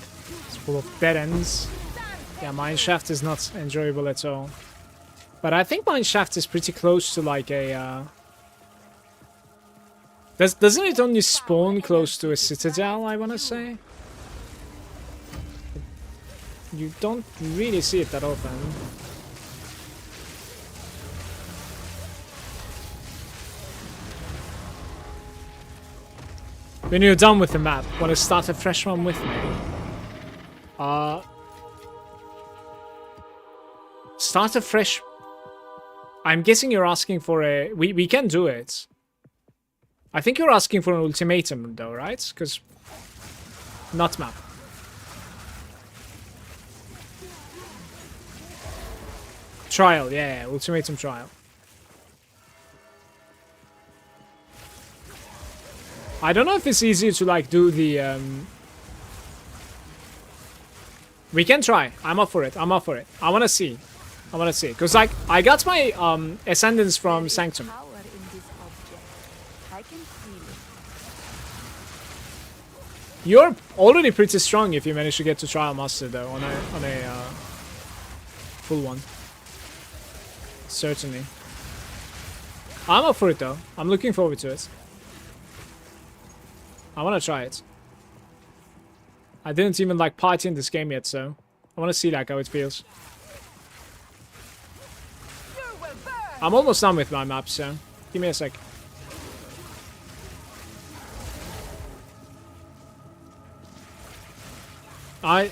It's full of dead ends. Yeah, Mineshaft is not enjoyable at all. But I think Mineshaft is pretty close to like a... Doesn't it only spawn close to a citadel, I want to say? You don't really see it that often. When you're done with the map, want to start a fresh one with me? Start a fresh... I'm guessing you're asking for a... We can do it. I think you're asking for an ultimatum though, right? Because... Not map. Trial, yeah, ultimatum trial. I don't know if it's easier to like do the... We can try. I'm up for it. I'm up for it. I want to see. I want to see. Because like, I got my ascendance from Sanctum. Power in this object. I can feel it. You're already pretty strong if you manage to get to Trial Master though, on a full one. Certainly. I'm up for it though. I'm looking forward to it. I want to try it. I didn't even like party in this game yet, so I want to see like how it feels. I'm almost done with my map, so give me a sec. I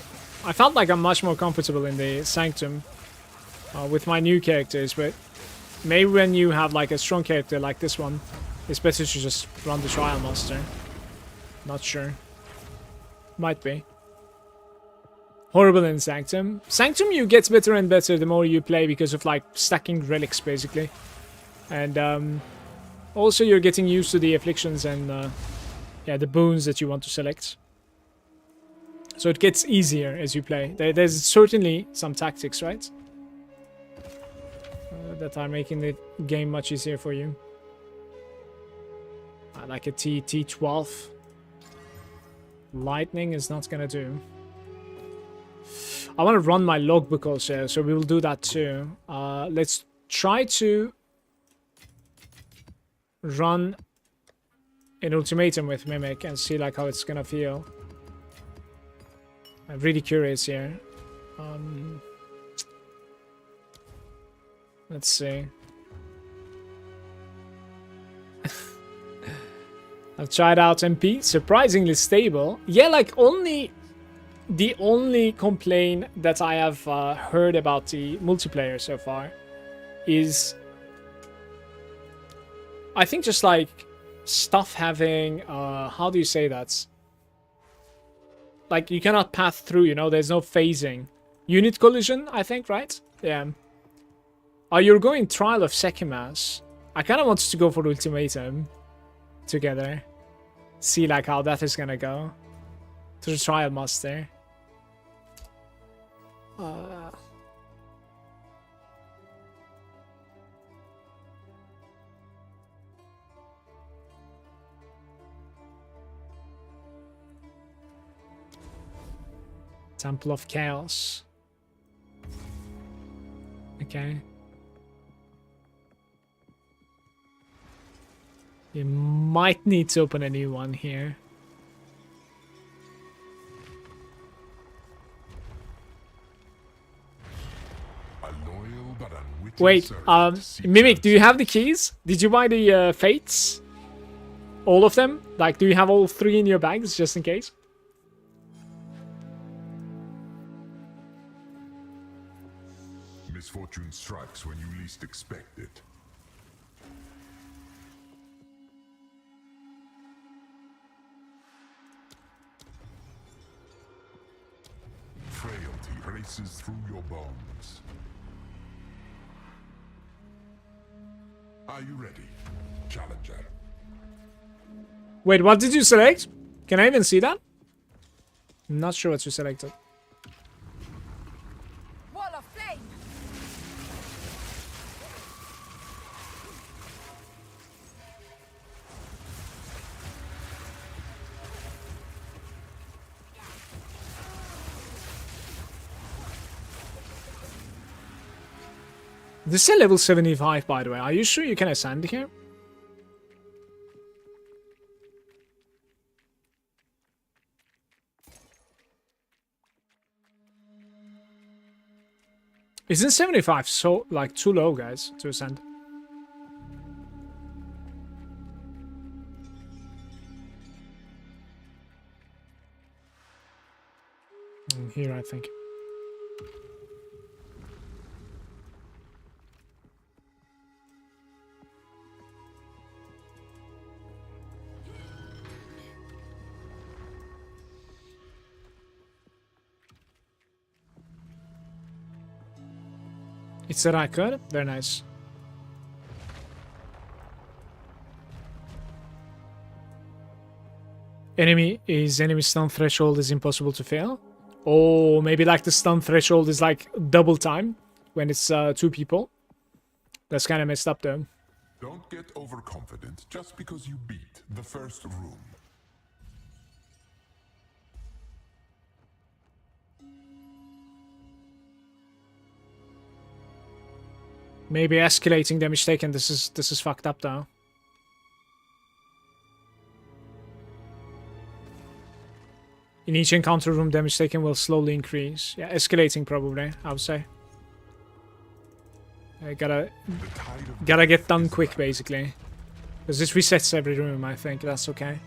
felt like I'm much more comfortable in the Sanctum with my new characters, but maybe when you have like a strong character like this one, it's better to just run the Trial Master. Not sure. Might be. Horrible in Sanctum. Sanctum you get better and better the more you play because of like stacking relics basically. And also you're getting used to the afflictions and yeah, the boons that you want to select. So it gets easier as you play. There's certainly some tactics, right? That are making the game much easier for you. Like a T12. Lightning is not gonna do. I want to run my logbook also, so we will do that too. Let's try to run an ultimatum with Mimic and see like how it's gonna feel. I'm really curious here. Let's see. I've tried out MP, surprisingly stable. Yeah, like the only complaint that I have heard about the multiplayer so far is, I think, just like stuff having, how do you say that? Like you cannot pass through, you know, there's no phasing. Unit collision, I think, right? Yeah. You're going Trial of Sekimas. I kind of wanted to go for Ultimatum together. See like how that is gonna go. To the Trial Master. Temple of Chaos. Okay. You might need to open a new one here. A loyal but unwitting Wait, servant Mimic, do you have the keys? Did you buy the fates? All of them? Like, do you have all 3 in your bags, just in case? Misfortune strikes when you least expect it. Frailty races through your bones. Are you ready, Challenger? Wait, what did you select? Can I even see that? I'm not sure what you selected. Wall of flame. This is a level 75, by the way. Are you sure you can ascend here? Isn't 75 so, like, too low, guys, to ascend? Here, I think. It's a record. Very nice. Enemy stun threshold is impossible to fail. Oh, maybe like the stun threshold is like double time when it's 2 people. That's kind of messed up though. Don't get overconfident just because you beat the first room. Maybe escalating damage taken. This is fucked up though. In each encounter room, damage taken will slowly increase. Yeah, escalating probably, I would say. I gotta get done quick basically. Because this resets every room, I think. That's okay.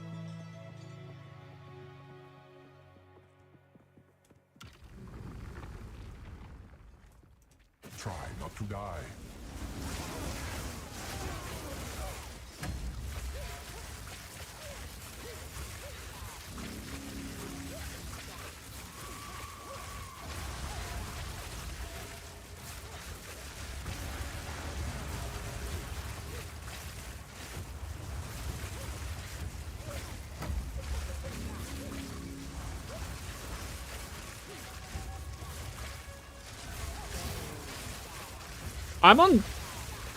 Try not to die. I'm on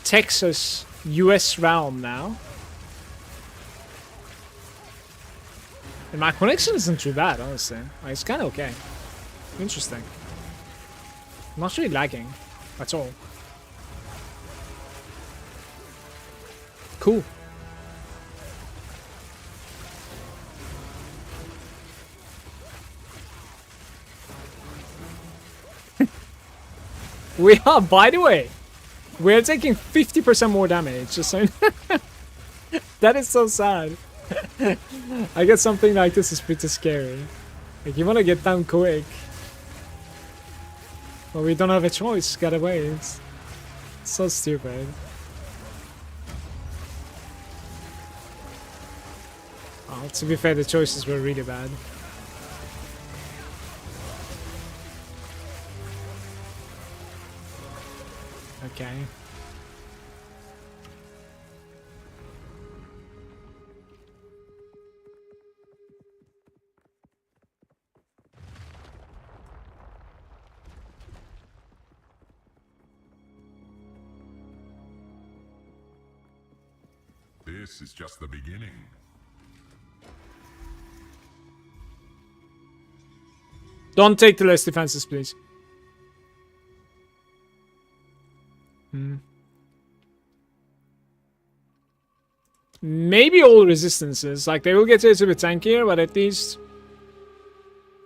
Texas, US realm now. And my connection isn't too bad, honestly. Like, it's kind of okay. Interesting. I'm not really lagging at all. We are, by the way, we're taking 50% more damage. Just so that is so sad. I guess something like this is pretty scary. Like, you want to get down quick. But we don't have a choice. Gotta wait. So stupid. Oh, to be fair, the choices were really bad. Okay. This is just the beginning. Don't take the less defenses, please. Maybe all resistances. Like, they will get a little bit tankier, but at least...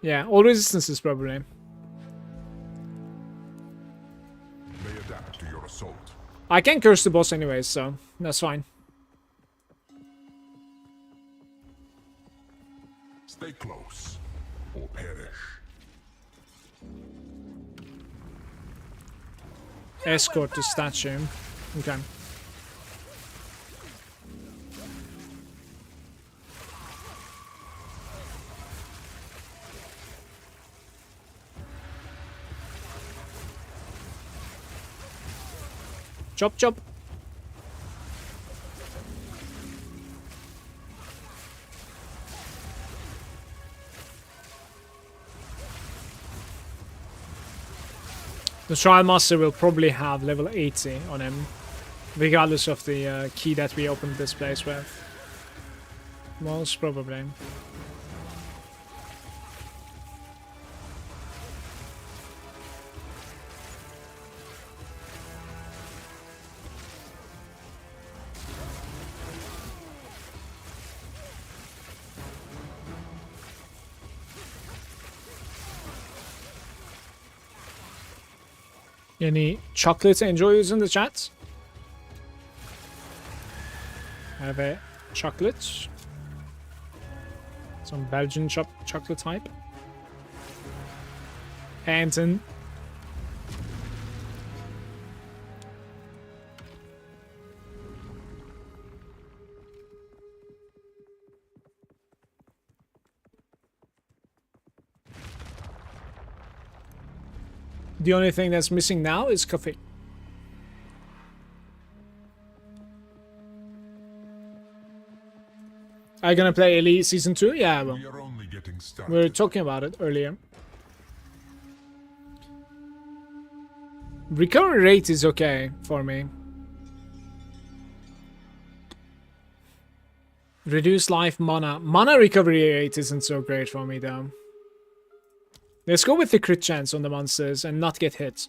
Yeah, all resistances probably. They adapt to your assault. I can curse the boss anyways, so that's fine. Stay close, or perish. Escort the statue. Okay. Chop chop. The Trial Master will probably have level 80 on him, regardless of the key that we opened this place with. Most probably. Any chocolate enjoyers in the chat? Have a chocolate. Some Belgian chocolate type. Anton. The only thing that's missing now is coffee. Are you gonna play Elite Season 2? Yeah, well, We are only getting started. we were talking about it earlier. Recovery rate is okay for me. Reduce life mana. Mana recovery rate isn't so great for me though. Let's go with the crit chance on the monsters and not get hit.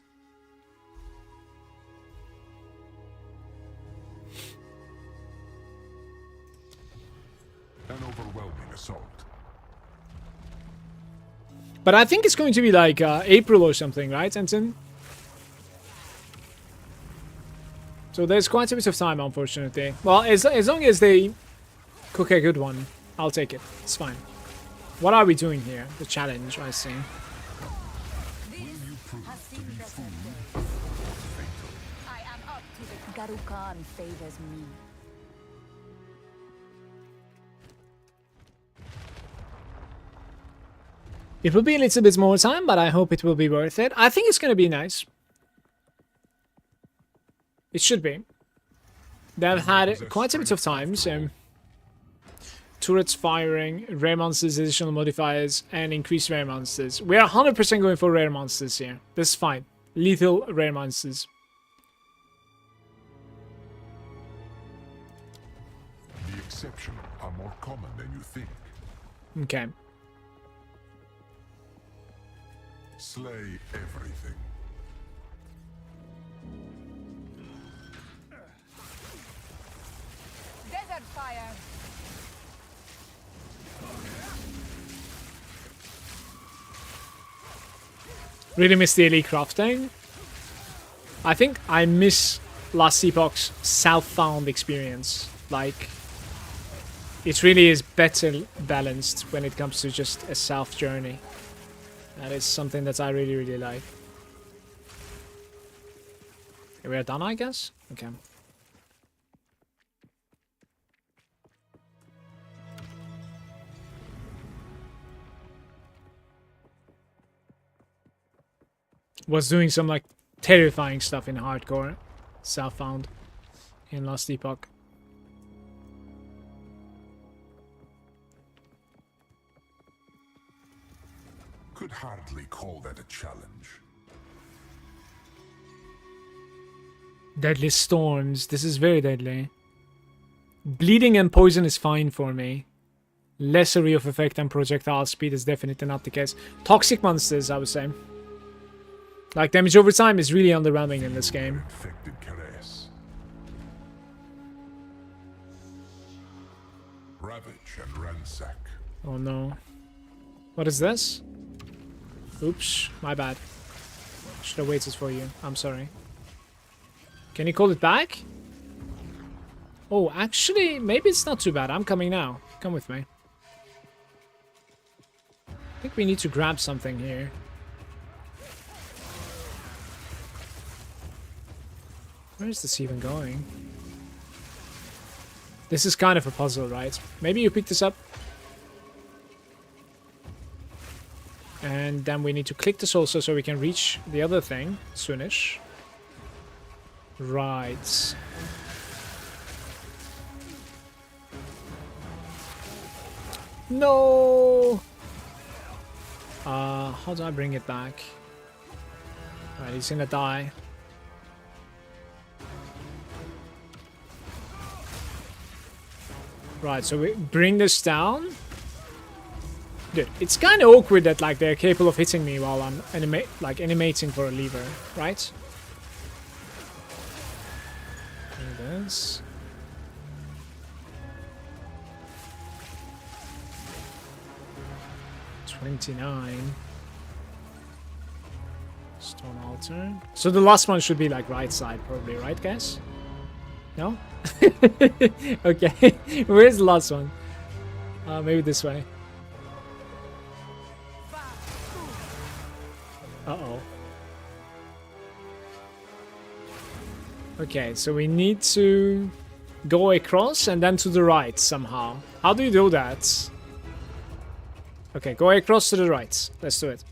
An overwhelming assault. But I think it's going to be like April or something, right, Anton? So there's quite a bit of time, unfortunately. Well, as long as they cook a good one, I'll take it. It's fine. What are we doing here? The challenge, I see. Has seen better days. I am up to the Garukan favors me. It will be a little bit more time, but I hope it will be worth it. I think it's going to be nice. It should be. They've had quite a bit of time, so... Turrets firing, rare monsters, additional modifiers, and increased rare monsters. We are 100% going for rare monsters here. That's fine. Lethal rare monsters. The exceptional are more common than you think. Okay. Slay everything. Desert fire. Really miss the elite crafting. I think I miss Last Epoch's Southbound experience. Like, it really is better balanced when it comes to just a south journey. That is something that I really, really like. We're done, I guess? Okay. Was doing some like terrifying stuff in hardcore Southbound in Last Epoch. Could hardly call that a challenge. Deadly storms. This is very deadly. Bleeding and poison is fine for me. Less area of effect and projectile speed is definitely not the case. Toxic monsters, I would say. Like, damage over time is really underwhelming in this game. Infected caress. Ravage and ransack. Oh no. What is this? Oops, my bad. Should have waited for you. I'm sorry. Can you call it back? Oh, actually, maybe it's not too bad. I'm coming now. Come with me. I think we need to grab something here. Where is this even going? This is kind of a puzzle, right? Maybe you pick this up. And then we need to click this also so we can reach the other thing soonish. Right. No! How do I bring it back? Alright, he's gonna die. Right, so we bring this down. Dude, it's kind of awkward that like they're capable of hitting me while I'm animating for a lever, right? Bring this. $29. Stone altar. So the last one should be like right side probably, right guys? No? Okay. Where's the last one? Maybe this way. Uh-oh. Okay, so we need to go across and then to the right somehow. How do you do that? Okay, go across to the right. Let's do it.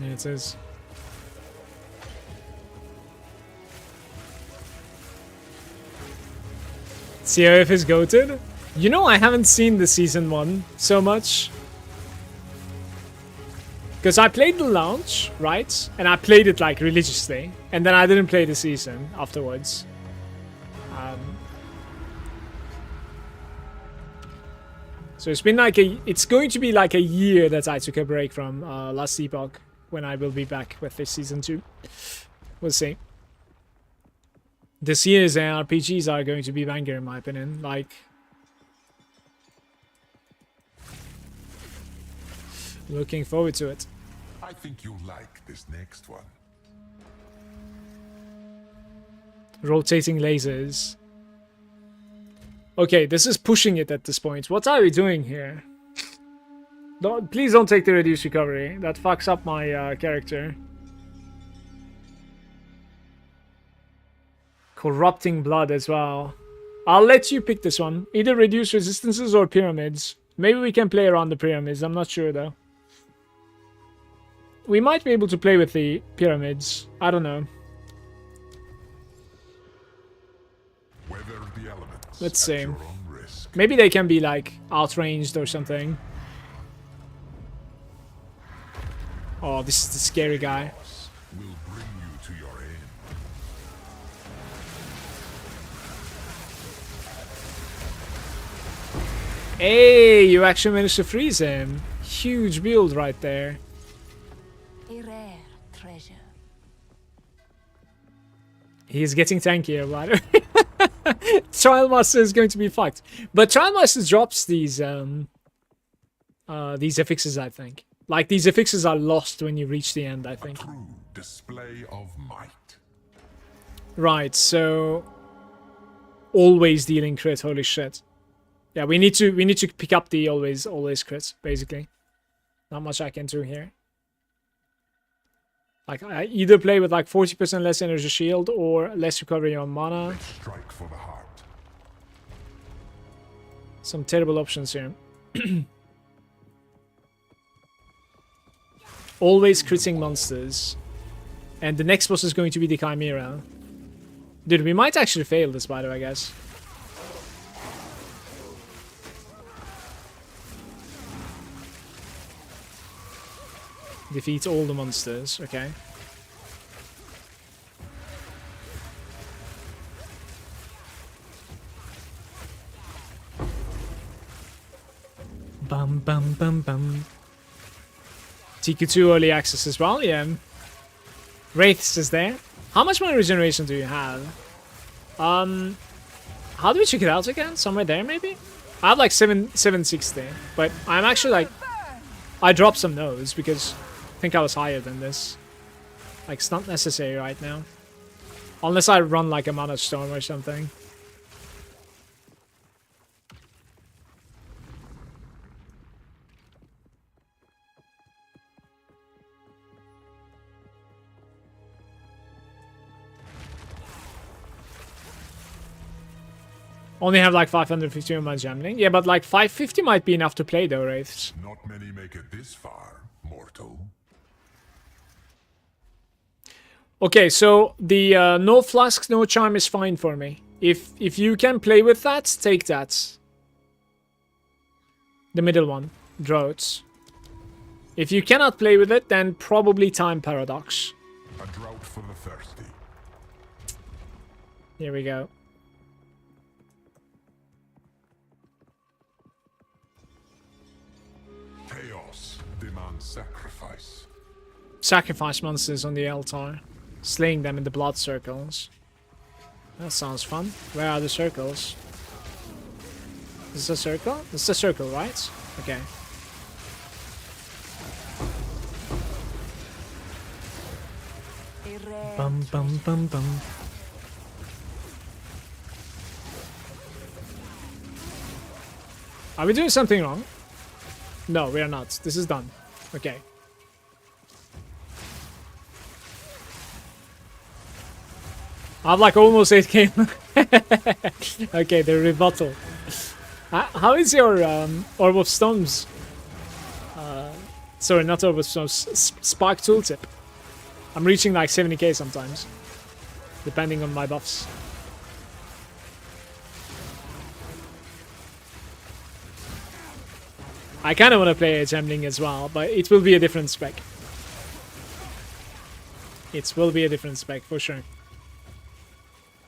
Yeah, it is. COF is goated? You know, I haven't seen the season 1 so much. Because I played the launch, right? And I played it like religiously. And then I didn't play the season afterwards. So it's been like it's going to be like a year that I took a break from Last Epoch. When I will be back with this season 2. We'll see. This year's RPGs are going to be banger in my opinion. Like, looking forward to it. I think you'll like this next one. Rotating lasers. Okay, this is pushing it at this point. What are we doing here? Please don't take the reduced recovery. That fucks up my character. Corrupting blood as well. I'll let you pick this one. Either reduce resistances or pyramids. Maybe we can play around the pyramids. I'm not sure though. We might be able to play with the pyramids. I don't know. Weather the elements. Let's see. At your own risk. Maybe they can be like outranged or something. Oh, this is the scary guy. Will bring you to your end. Hey, you actually managed to freeze him. Huge build right there. A rare treasure. He's getting tankier, by the way. Trial Master is going to be fucked. But Trial Master drops these affixes, I think. Like, these affixes are lost when you reach the end, I think. True display of might. Right, so always dealing crit, holy shit. Yeah, we need to pick up the always crit, basically. Not much I can do here. Like, I either play with like 40% less energy shield or less recovery on mana. Strike for the heart. Some terrible options here. Always critting monsters. And the next boss is going to be the Chimera. Dude, we might actually fail this, by the way, I guess. Defeat all the monsters, okay. Bum bum bum bum. TQ2 early access as well, yeah. Wraiths is there. How much more regeneration do you have? How do we check it out again? Somewhere there, maybe? I have like 760, but I'm actually like... I dropped some nodes because I think I was higher than this. Like, it's not necessary right now. Unless I run like a Mana Storm or something. Only have like 550 on my Gemling. Yeah, but like 550 might be enough to play though, Wraiths. Not many make it this far, mortal. Okay, so the no flask, no charm is fine for me. If you can play with that, take that. The middle one, Droughts. If you cannot play with it, then probably Time Paradox. A drought for the thirsty. Here we go. Chaos demands sacrifice. Sacrifice monsters on the altar. Slaying them in the blood circles. That sounds fun. Where are the circles? Is this a circle? This is a circle, right? Okay. Bum bum bum bum. Are we doing something wrong? No, we are not. This is done. Okay. I have like almost 8k. Okay, the rebuttal. How is your Orb of Storms? Sorry, not Orb of Storms. Spark Tooltip. I'm reaching like 70k sometimes, depending on my buffs. I kind of want to play a Gemling as well, but it will be a different spec. It will be a different spec for sure.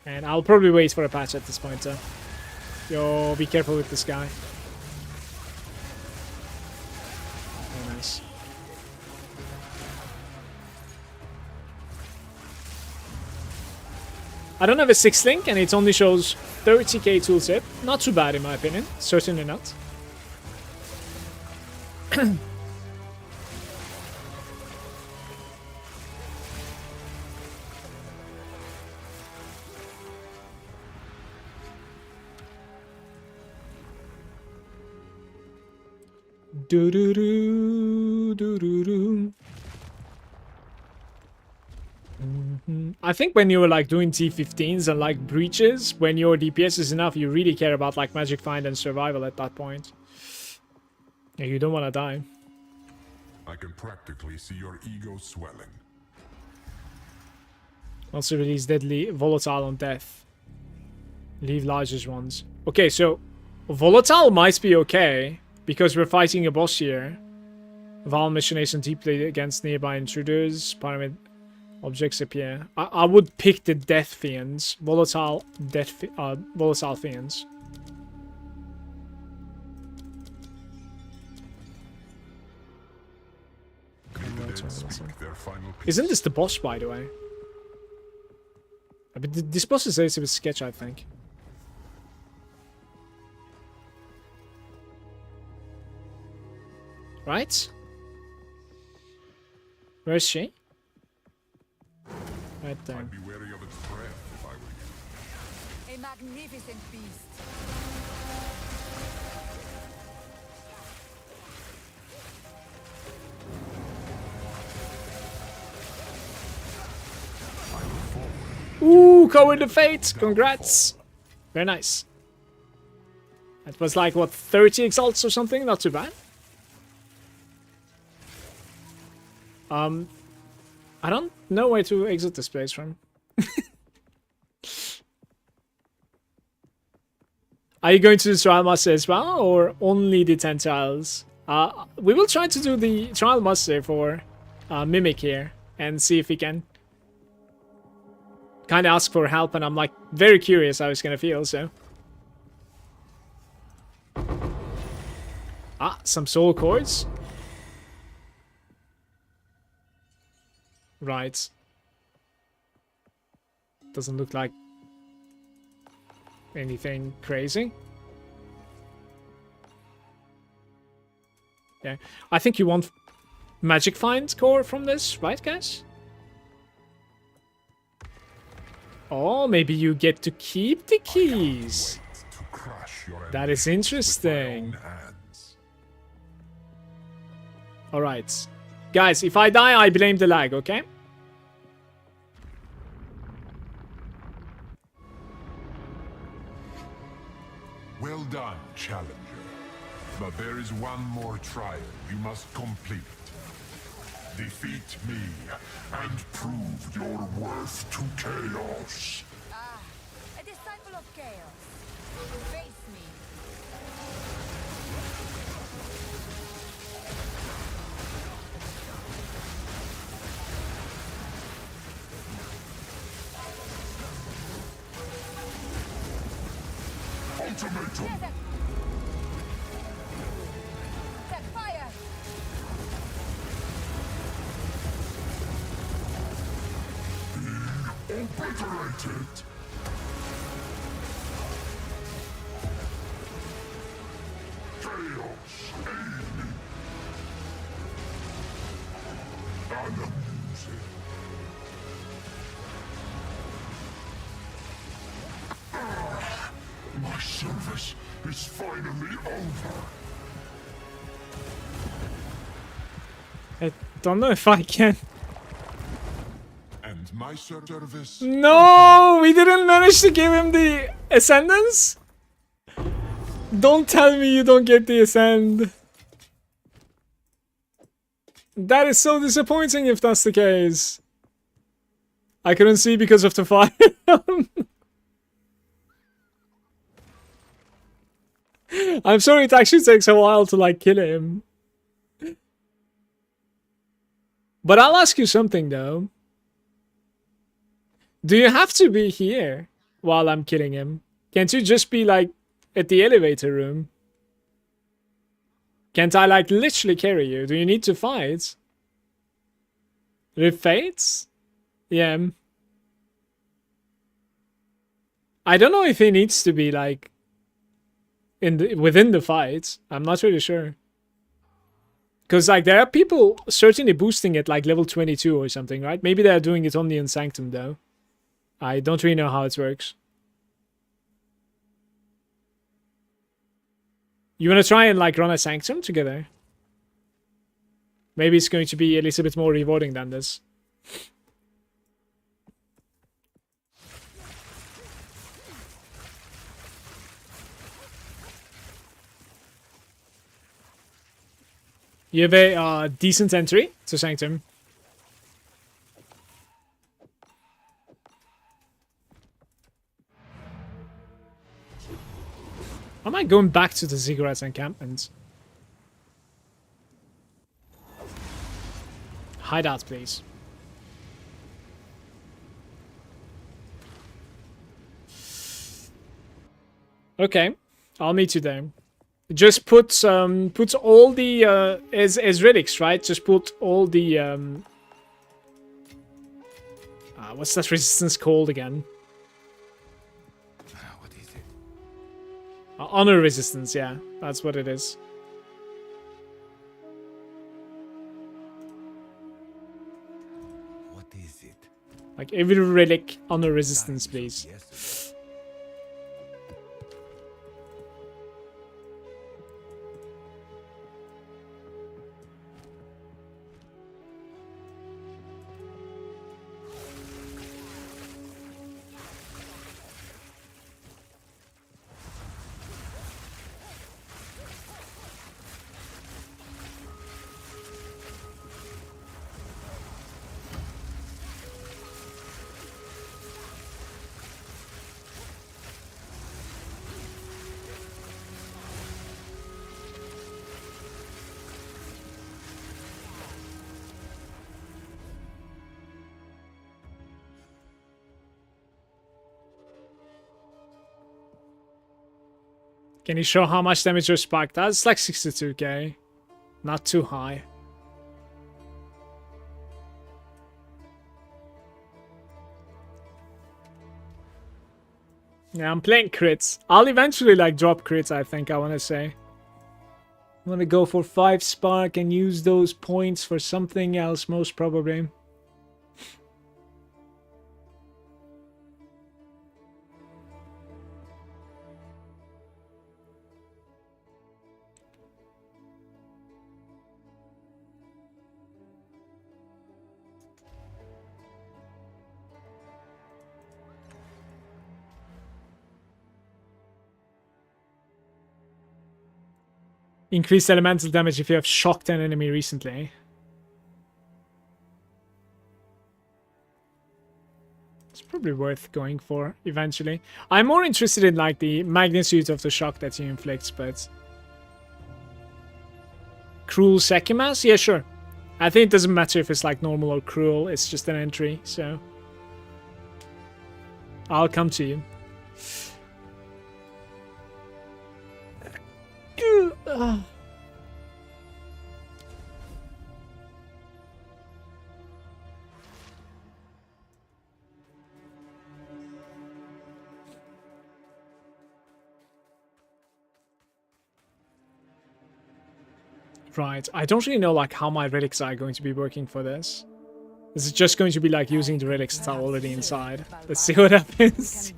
And I'll probably wait for a patch at this point, so. Yo, be careful with this guy. Oh, nice. I don't have a 6 link, and it only shows 30k tooltip. Not too bad in my opinion. Certainly not. Do do do do do do. I think when you were like doing T15s and like breaches, when your DPS is enough, you really care about like magic find and survival at that point. Yeah, you don't want to die. I can practically see your ego swelling. Also release deadly volatile on death. Leave largest ones. Okay, so volatile might be okay because we're fighting a boss here. Val machination deeply against nearby intruders. Pyramid objects appear. I would pick the death fiends. Volatile fiends. Isn't this the boss, by the way? But this boss is a bit sketch, I think. Right? Where is she? Right there. I'd be wary of its breath if I were you. A magnificent beast. Ooh, Coward of Fate! Congrats! Very nice. That was like, what, 30 exalts or something? Not too bad. I don't know where to exit this place from. Are you going to the Trial Master as well, or only the 10 trials? We will try to do the Trial Master for Mimic here, and see if we can kind of ask for help, and I'm like very curious how it's gonna feel, so. Some soul cords. Right. Doesn't look like anything crazy. Yeah. I think you want magic find core from this, right, guys? Oh, maybe you get to keep the keys. To crush your That is interesting. hands. Alright. Guys, if I die, I blame the lag, okay? Well done, challenger. But there is one more trial you must complete. Defeat me and prove your worth to chaos. A disciple of chaos. Face me. Ultimatum! Set fire! Obliterated! Chaos, aid me! Unamusing. My service is finally over. I don't know if I can. And my service... No! We didn't manage to give him the Ascendance? Don't tell me you don't get the Ascend. That is so disappointing if that's the case. I couldn't see because of the fire. I'm sorry it actually takes a while to like kill him. But I'll ask you something though. Do you have to be here while I'm killing him? Can't you just be like at the elevator room? Can't I like literally carry you? Do you need to fight? With fates? Yeah. I don't know if he needs to be like within the fight. I'm not really sure. Because like there are people certainly boosting it like level 22 or something, right? Maybe they're doing it only in Sanctum though. I don't really know how it works. You want to try and like run a Sanctum together? Maybe it's going to be a little bit more rewarding than this. You have a decent entry to Sanctum. Am I going back to the Ziggurats encampment? Hideout, please. Okay, I'll meet you there. Just put all the as relics, right? Just put all the what's that resistance called again? What is it? Honor resistance, yeah, that's what it is. Like every relic honor resistance, please. Yes. Can you show how much damage your spark does? It's like 62k. Not too high. Yeah, I'm playing crits. I'll eventually like drop crits, I think I want to say. I want to go for 5 spark and use those points for something else most probably. Increased elemental damage if you have shocked an enemy recently. It's probably worth going for eventually. I'm more interested in like the magnitude of the shock that he inflicts, but... Cruel second mass? Yeah, sure. I think it doesn't matter if it's like normal or cruel, it's just an entry, so... I'll come to you. Right, I don't really know like how my relics are going to be working for this. Is it just going to be like using the relics that are already inside? Let's see what happens.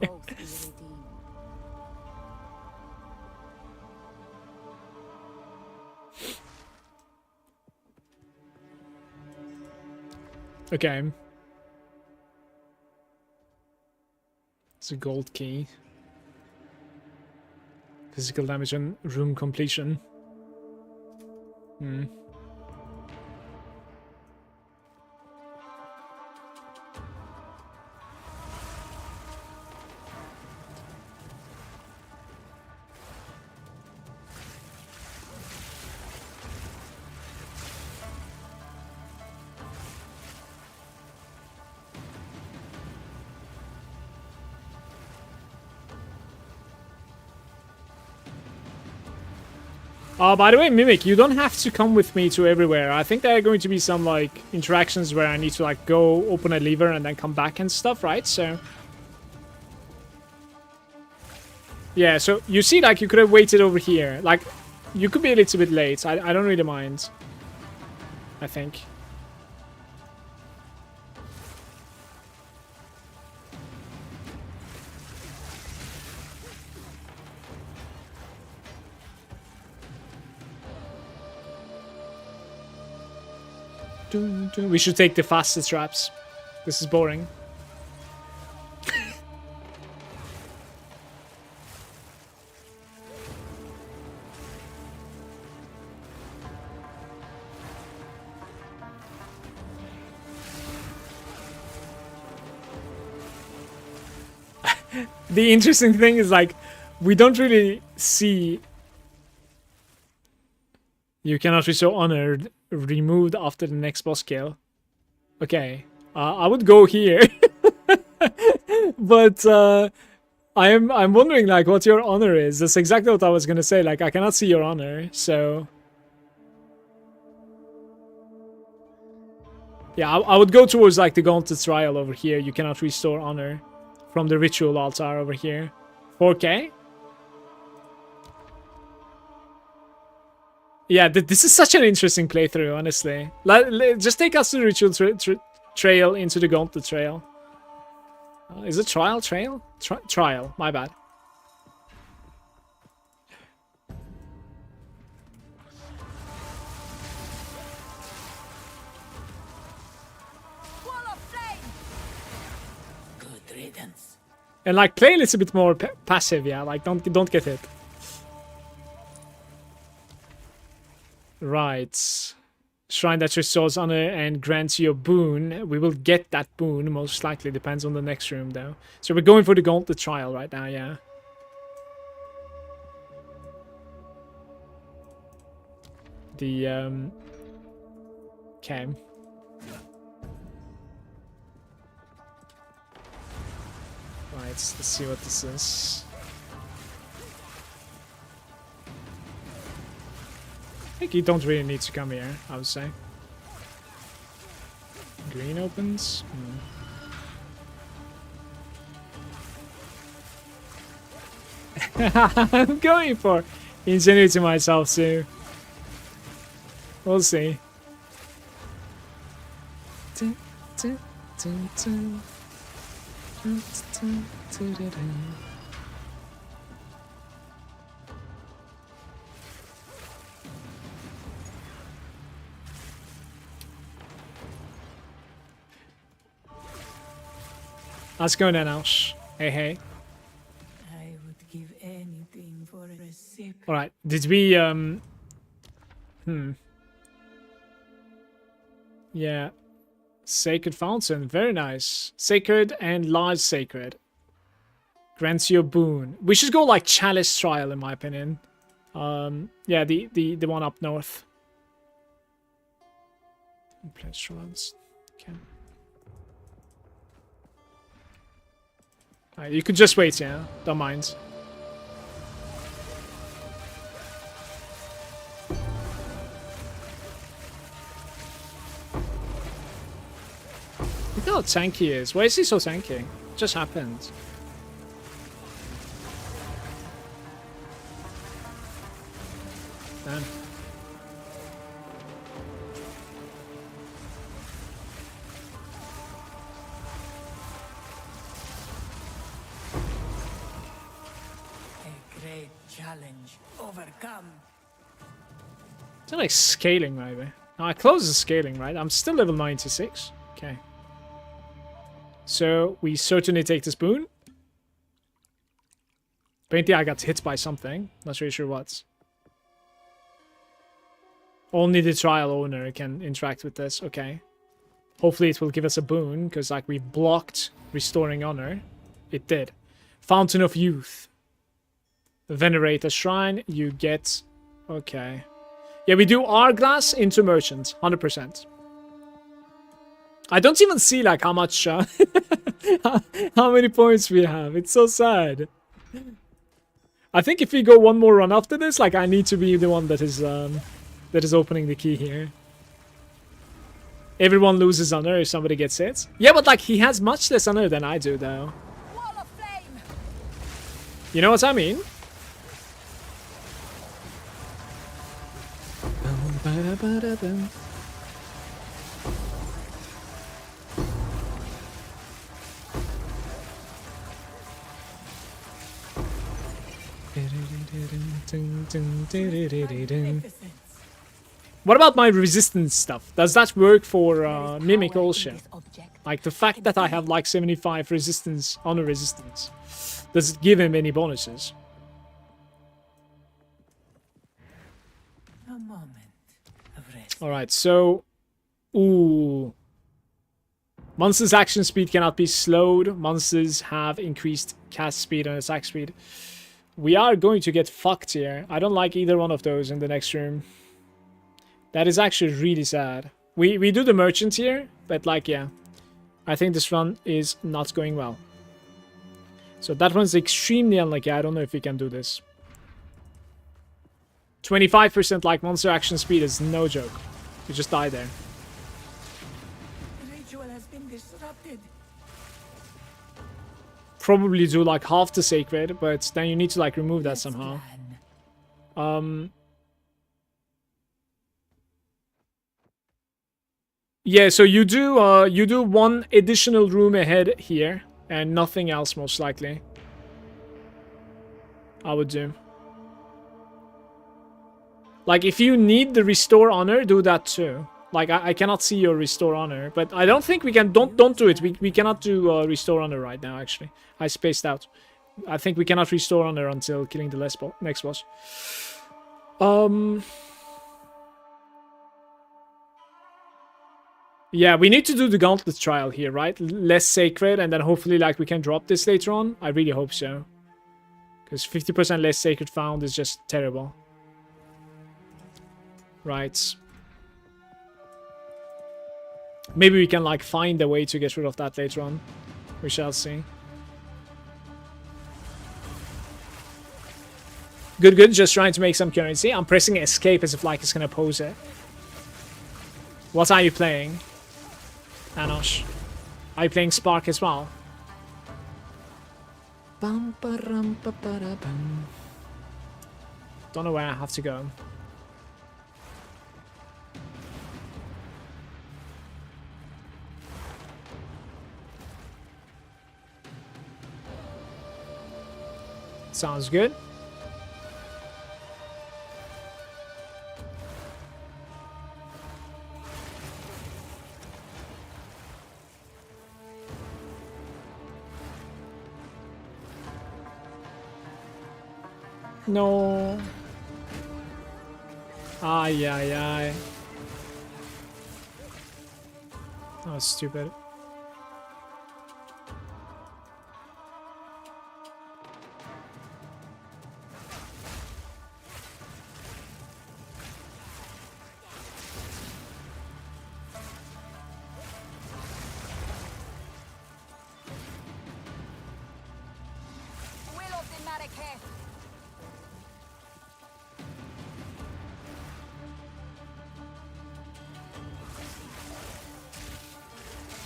Okay. It's a gold key. Physical damage and room completion. Hmm. By the way, Mimic, you don't have to come with me to everywhere. I think there are going to be some, like, interactions where I need to, like, go open a lever and then come back and stuff, right? So... yeah, so you see, like, you could have waited over here. Like, you could be a little bit late. I don't really mind. I think. We should take the fastest traps. This is boring. The interesting thing is, like, we don't really see... You cannot restore honor removed after the next boss kill. Okay, I would go here. But I'm wondering, like, what your honor is. That's exactly what I was gonna say. Like, I cannot see your honor, so... yeah, I would go towards, like, the Gauntlet Trial over here. You cannot restore honor from the Ritual Altar over here. 4k? Yeah, this is such an interesting playthrough, honestly. Just take us to the Ritual Trail into the Gauntlet Trail. Is it trial? Trail? Trial. My bad. Wall of flame! Good riddance. And like play a little bit more passive, yeah. Like don't get hit. Right. Shrine that restores honor and grants you a boon. We will get that boon, most likely. Depends on the next room, though. So we're going for the Gauntlet Trial right now, yeah. The, okay. Right, let's see what this is. I think you don't really need to come here, I would say. Green opens. I'm going for ingenuity myself too. We'll see. How's it going, Anosh? Hey, hey. I would give anything for a sip. Alright, did we, Yeah. Sacred Fountain, very nice. Sacred and large sacred. Grants you a boon. We should go like Chalice Trial, in my opinion. Yeah, the one up north. Place shrubs. Okay. You could just wait, yeah. Don't mind. Look how tanky he is. Why is he so tanky? It just happened. Damn. A great challenge overcome. Is it like scaling, maybe? No, I closed the scaling, right? I'm still level 96. Okay. So, we certainly take this boon. Apparently I got hit by something. Not really sure what. Only the trial owner can interact with this. Okay. Hopefully it will give us a boon, because like we blocked restoring honor. It did. Fountain of Youth. Venerate a shrine. You get... Okay. Yeah, we do Hourglass into Merchant. 100%. I don't even see like how much... how many points we have. It's so sad. I think if we go one more run after this, like I need to be the one that is opening the key here. Everyone loses honor if somebody gets hit. Yeah, but like he has much less honor than I do, though. Wall of flame. You know what I mean? What about my resistance stuff? Does that work for Mimic also? Like the fact that I have like 75 resistance, honor resistance. Does it give him any bonuses? A moment of rest. Alright, so... Ooh. Monsters' action speed cannot be slowed. Monsters have increased cast speed and attack speed. We are going to get fucked here. I don't like either one of those in the next room. That is actually really sad. We do the merchant here, but like, yeah. I think this run is not going well. So that one's extremely unlucky. I don't know if we can do this. 25% like monster action speed is no joke. You just die there. The ritual has been disrupted. Probably do like half the sacred, but then you need to like remove that somehow. Yeah, so you do one additional room ahead here, And nothing else, most likely. I would do. Like, if you need the restore honor, do that too. Like, I cannot see your restore honor, but I don't think we can. Don't do it. We cannot do restore honor right now. Actually, I spaced out. I think we cannot restore honor until killing the next boss. Yeah, we need to do the gauntlet trial here, right? Less sacred, and then hopefully, like, we can drop this later on. I really hope so. Because 50% less sacred found is just terrible. Right. Maybe we can, like, find a way to get rid of that later on. We shall see. Good, good. Just trying to make some currency. I'm pressing escape as if, like, it's gonna pose it. What are you playing, Anosh? Are you playing Spark as well? Bum, ba-rum, ba-ba-da-bum. Don't know where I have to go. Sounds good. No. Ay, ay, ay. That was stupid. Will of the Malagant.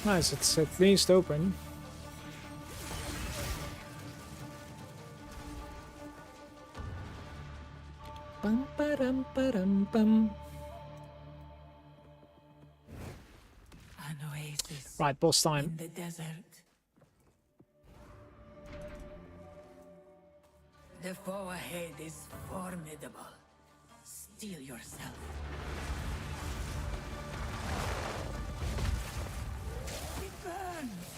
Nice, it's at least open. Bum, ba-dum, ba-dum, bum. An oasis Right, boss time. in the desert. The foe ahead is formidable. Steel yourself. It burns.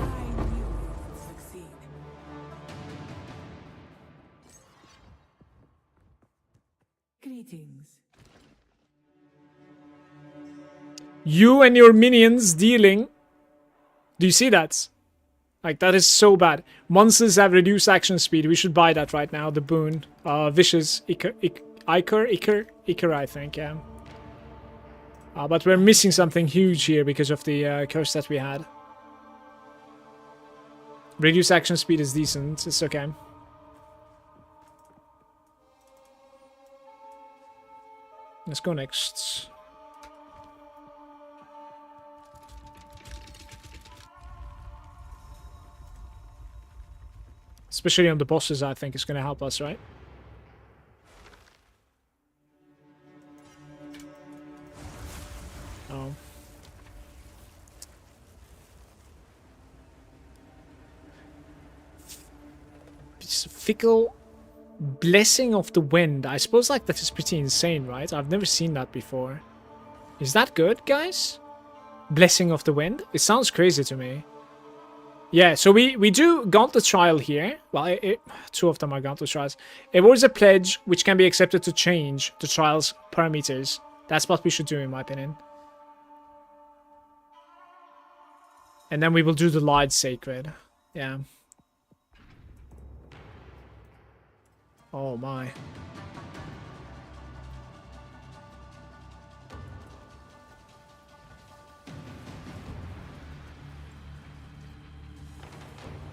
I knew you would succeed. Greetings. You and your minions dealing. Do you see that? Like, that is so bad. Monsters have reduced action speed. We should buy that right now. The boon. Vicious. Iker, I think, yeah. But we're missing something huge here because of the curse that we had. Reduced action speed is decent. It's okay. Let's go next. Especially on the bosses, I think it's going to help us, right? Oh. Fickle Blessing of the Wind. I suppose, like, that is pretty insane, right? I've never seen that before. Is that good, guys? Blessing of the Wind? It sounds crazy to me. Yeah, so we do Gauntlet Trial here. Well, two of them are Gauntlet Trials. It was a pledge which can be accepted to change the trial's parameters. That's what we should do, in my opinion. And then we will do the Light Sacred. Yeah. Oh my.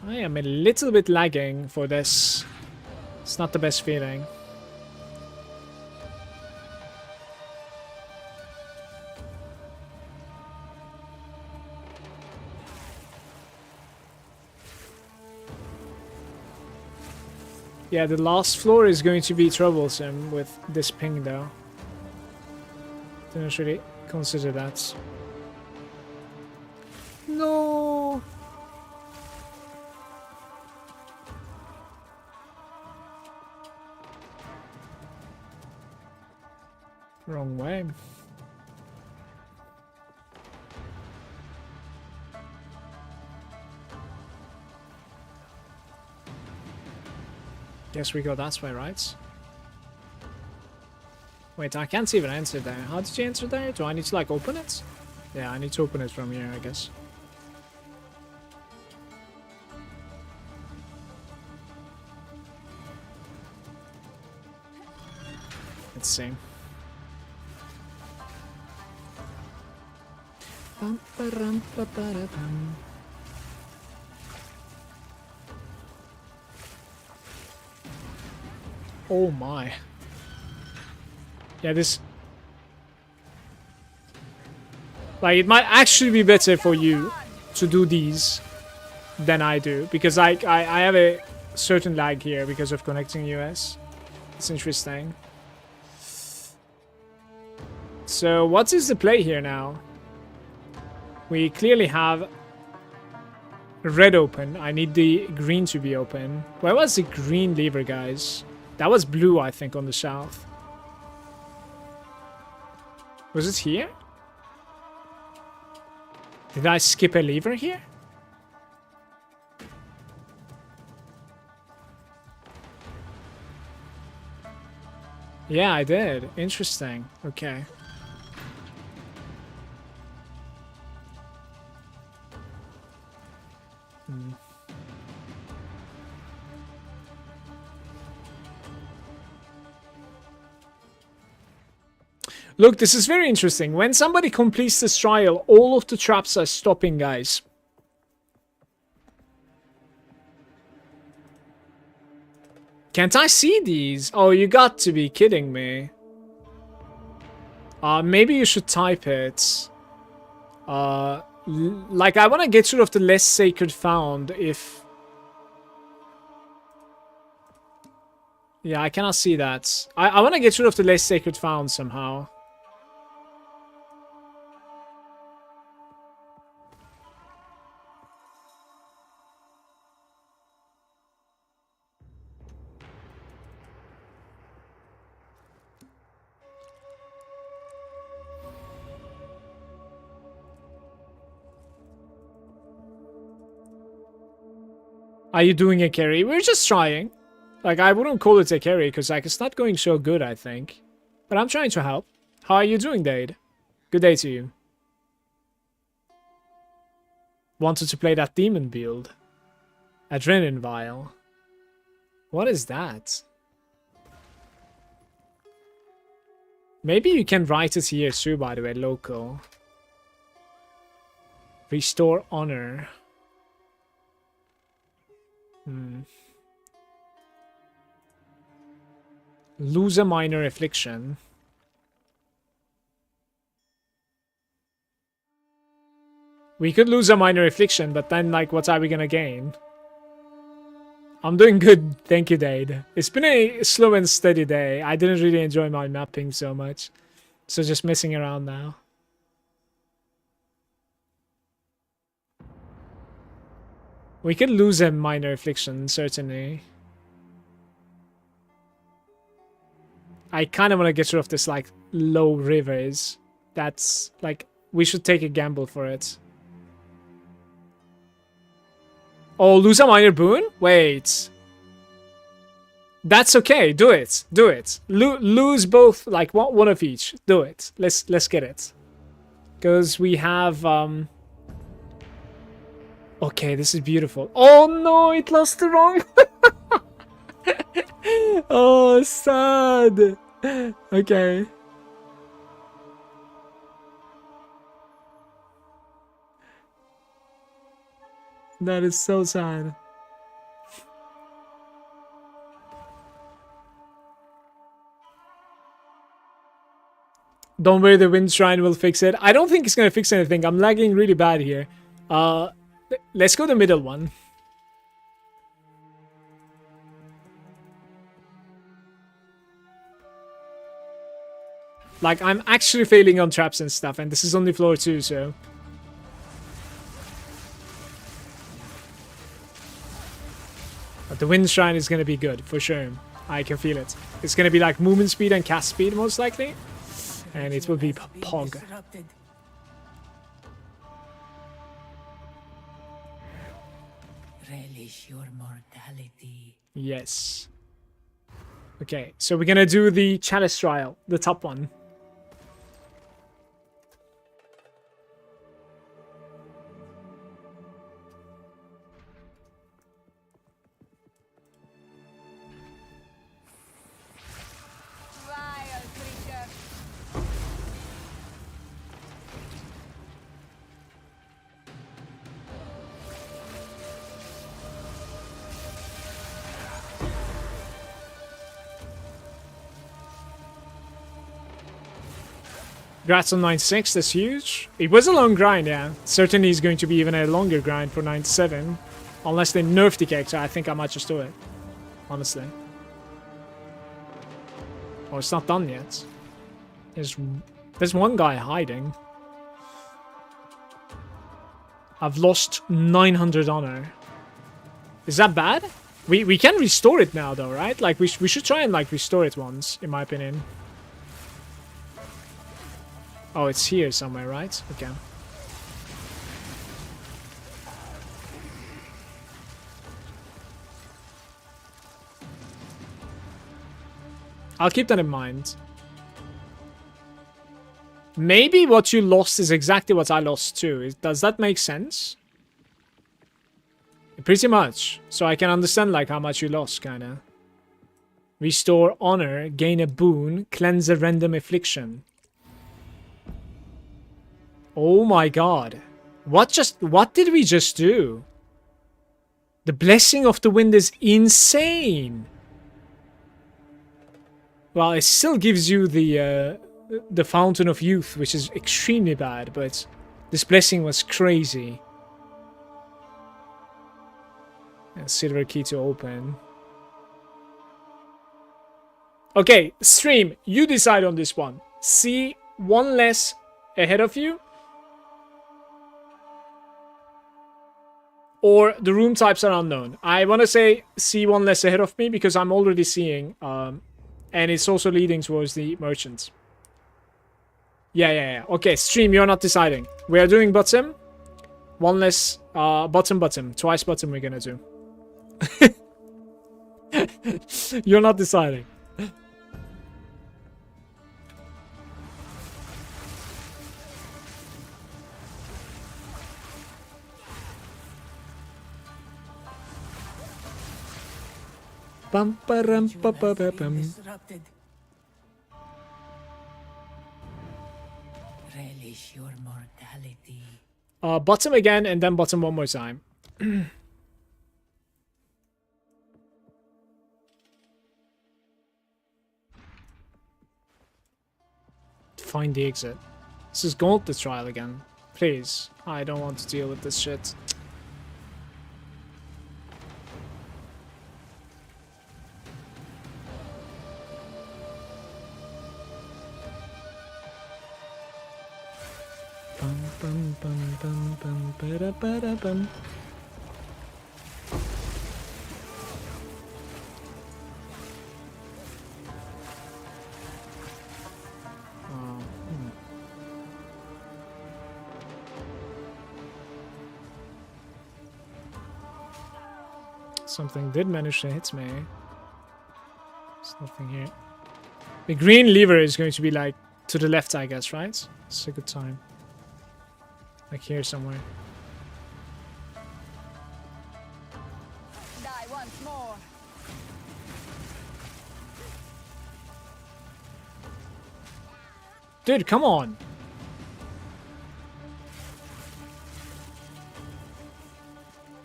I am a little bit lagging for this. It's not the best feeling. Yeah, the last floor is going to be troublesome with this ping though. Didn't really consider that. No. Wrong way. Guess we go that way, right? Wait, I can't even enter there. How did you enter there? Do I need to like open it? Yeah, I need to open it from here, I guess. Let's see. Oh my. Yeah, this... Like, it might actually be better for you to do these than I do. Because I have a certain lag here because of connecting US. It's interesting. So, what is the play here now? We clearly have red open. I need the green to be open. Where was the green lever, guys? That was blue, I think, on the south. Was it here? Did I skip a lever here? Yeah, I did. Interesting. Okay. Look, this is very interesting. When somebody completes this trial, all of the traps are stopping, guys. Can't I see these? Oh, you got to be kidding me. Maybe you should type it. Like, I want to get rid of the less sacred found if... Yeah, I cannot see that. I want to get rid of the less sacred found somehow. Are you doing a carry? We're just trying. Like, I wouldn't call it a carry, because like, it's not going so good, I think. But I'm trying to help. How are you doing, Dade? Good day to you. Wanted to play that demon build. Adrenaline Vial. What is that? Maybe you can write it here too, by the way, local. Restore honor. Lose a minor affliction. We could lose a minor affliction, but then, like, what are we gonna gain? I'm doing good, thank you, Dade. It's been a slow and steady day. I didn't really enjoy my mapping so much. So just messing around now. We could lose a minor affliction, certainly. I kind of want to get rid of this, like, low rivers. That's, like, we should take a gamble for it. Oh, lose a minor boon? Wait. That's okay. Do it. Do it. Lose both, like, one of each. Do it. Let's get it. Because we have, Okay, this is beautiful. Oh no, it lost the wrong. Oh, sad. Okay. That is so sad. Don't worry, the wind shrine will fix it. I don't think it's gonna fix anything. I'm lagging really bad here. Let's go the middle one. Like, I'm actually failing on traps and stuff, and this is only floor 2, so... But the Wind Shrine is gonna be good, for sure. I can feel it. It's gonna be like movement speed and cast speed, most likely. And it will be Pog. Disrupted. Relish your mortality. Yes. Okay, so we're gonna do the Chalice Trial, the top one. Vile creature. Congrats on 9-6, that's huge. It was a long grind, yeah. Certainly is going to be even a longer grind for 9-7. Unless they nerf the character, I think I might just do it. Honestly. Oh, it's not done yet. There's one guy hiding. I've lost 900 honor. Is that bad? We can restore it now though, right? Like we should try and like restore it once, in my opinion. Oh, it's here somewhere, right? Okay. I'll keep that in mind. Maybe what you lost is exactly what I lost too. Does that make sense? Pretty much. So I can understand like how much you lost, kinda. Restore honor, gain a boon, cleanse a random affliction. Oh my god. What did we just do? The Blessing of the Wind is insane. Well, it still gives you the Fountain of Youth, which is extremely bad, but this blessing was crazy. And silver key to open. Okay, stream, you decide on this one. See one less ahead of you, or the room types are unknown. I want to say see one less ahead of me because I'm already seeing, and it's also leading towards the merchants. Yeah. Okay, stream, you're not deciding. We are doing bottom. One less, bottom. Twice bottom we're gonna do. You're not deciding. Bum, ba-rum, ba-ba-ba-bum. Disrupted. Relish your mortality. Bottom again, and then bottom one more time. Find the exit. This is Gauntlet Trial again. Please. I don't want to deal with this shit. Bum, bum, bum, bum, bum, ba-da, ba-da, bum. Something did manage to hit me. There's nothing here. The green lever is going to be like to the left, I guess, right? It's a good time. Like here somewhere. Die once more. Dude, come on.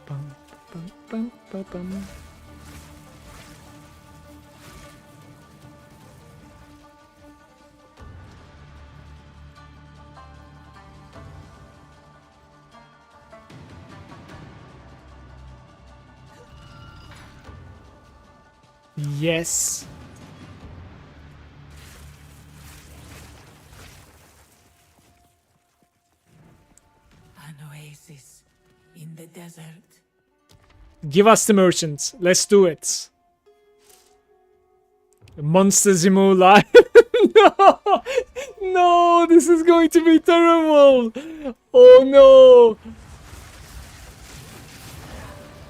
Bum, bum, bum, bum, bum. Yes. oasis in the desert. Give us the merchant. Let's do it. Monsters remove life. No! No, this is going to be terrible. Oh no.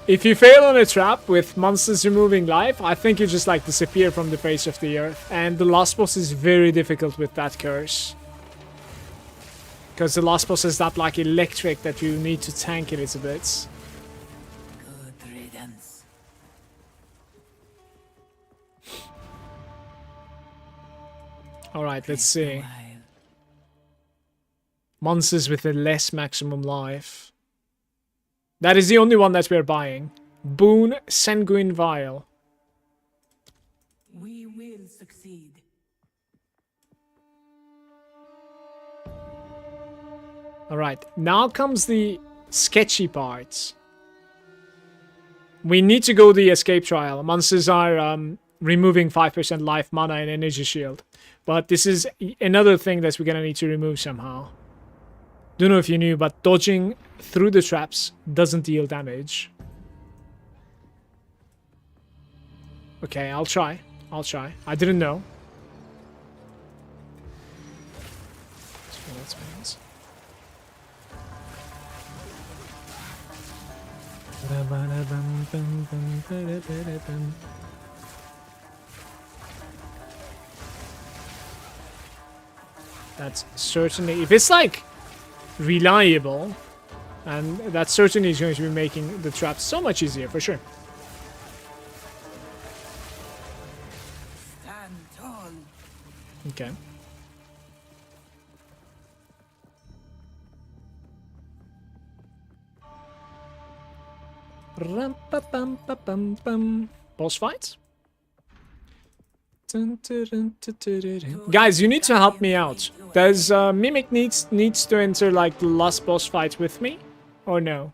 If you fail on a trap with monsters removing life, I think you just like disappear from the face of the earth. And the last boss is very difficult with that curse. Because the last boss is that like electric that you need to tank a little bit. Good riddance. Alright, let's see. While Monsters with a less maximum life. That is the only one that we're buying. Boon Sanguine Vial. we will succeed. Alright, now comes the sketchy parts. We need to go the escape trial. Monsters are removing 5% life, mana, and energy shield. But this is another thing that we're gonna need to remove somehow. Don't know if you knew, but dodging through the traps doesn't deal damage. Okay, I'll try. I'll try. I didn't know. That's certainly, if it's like reliable, and that certainly is going to be making the traps so much easier for sure. Stand tall. Okay. Rum-pa-pum-pa-pum-pum. Boss fight? Guys, you need to help me out. Does Mimic needs to enter like the last boss fight with me? Or no?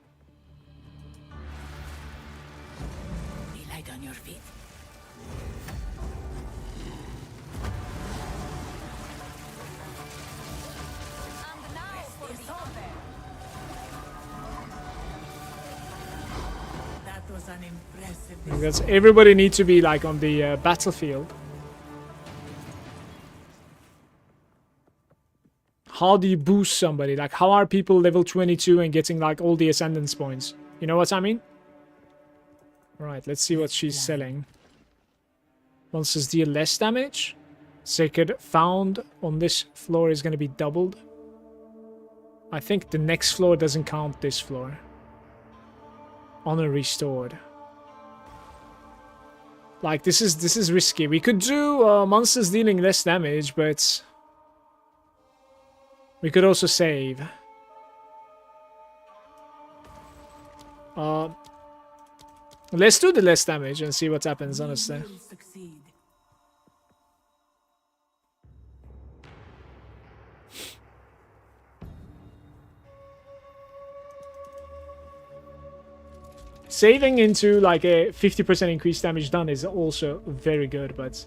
Be light on your feet. And now for the other. That was an impressive Because everybody needs to be like on the battlefield. How do you boost somebody? Like, how are people level 22 and getting like all the ascendance points? You know what I mean? Alright, let's see what she's selling. Monsters deal less damage. Sacred found on this floor is going to be doubled. I think the next floor doesn't count this floor. Honor restored. Like, this is risky. We could do monsters dealing less damage, but we could also save. Let's do the less damage and see what happens, honestly. We will succeed. Saving into like a 50% increased damage done is also very good, but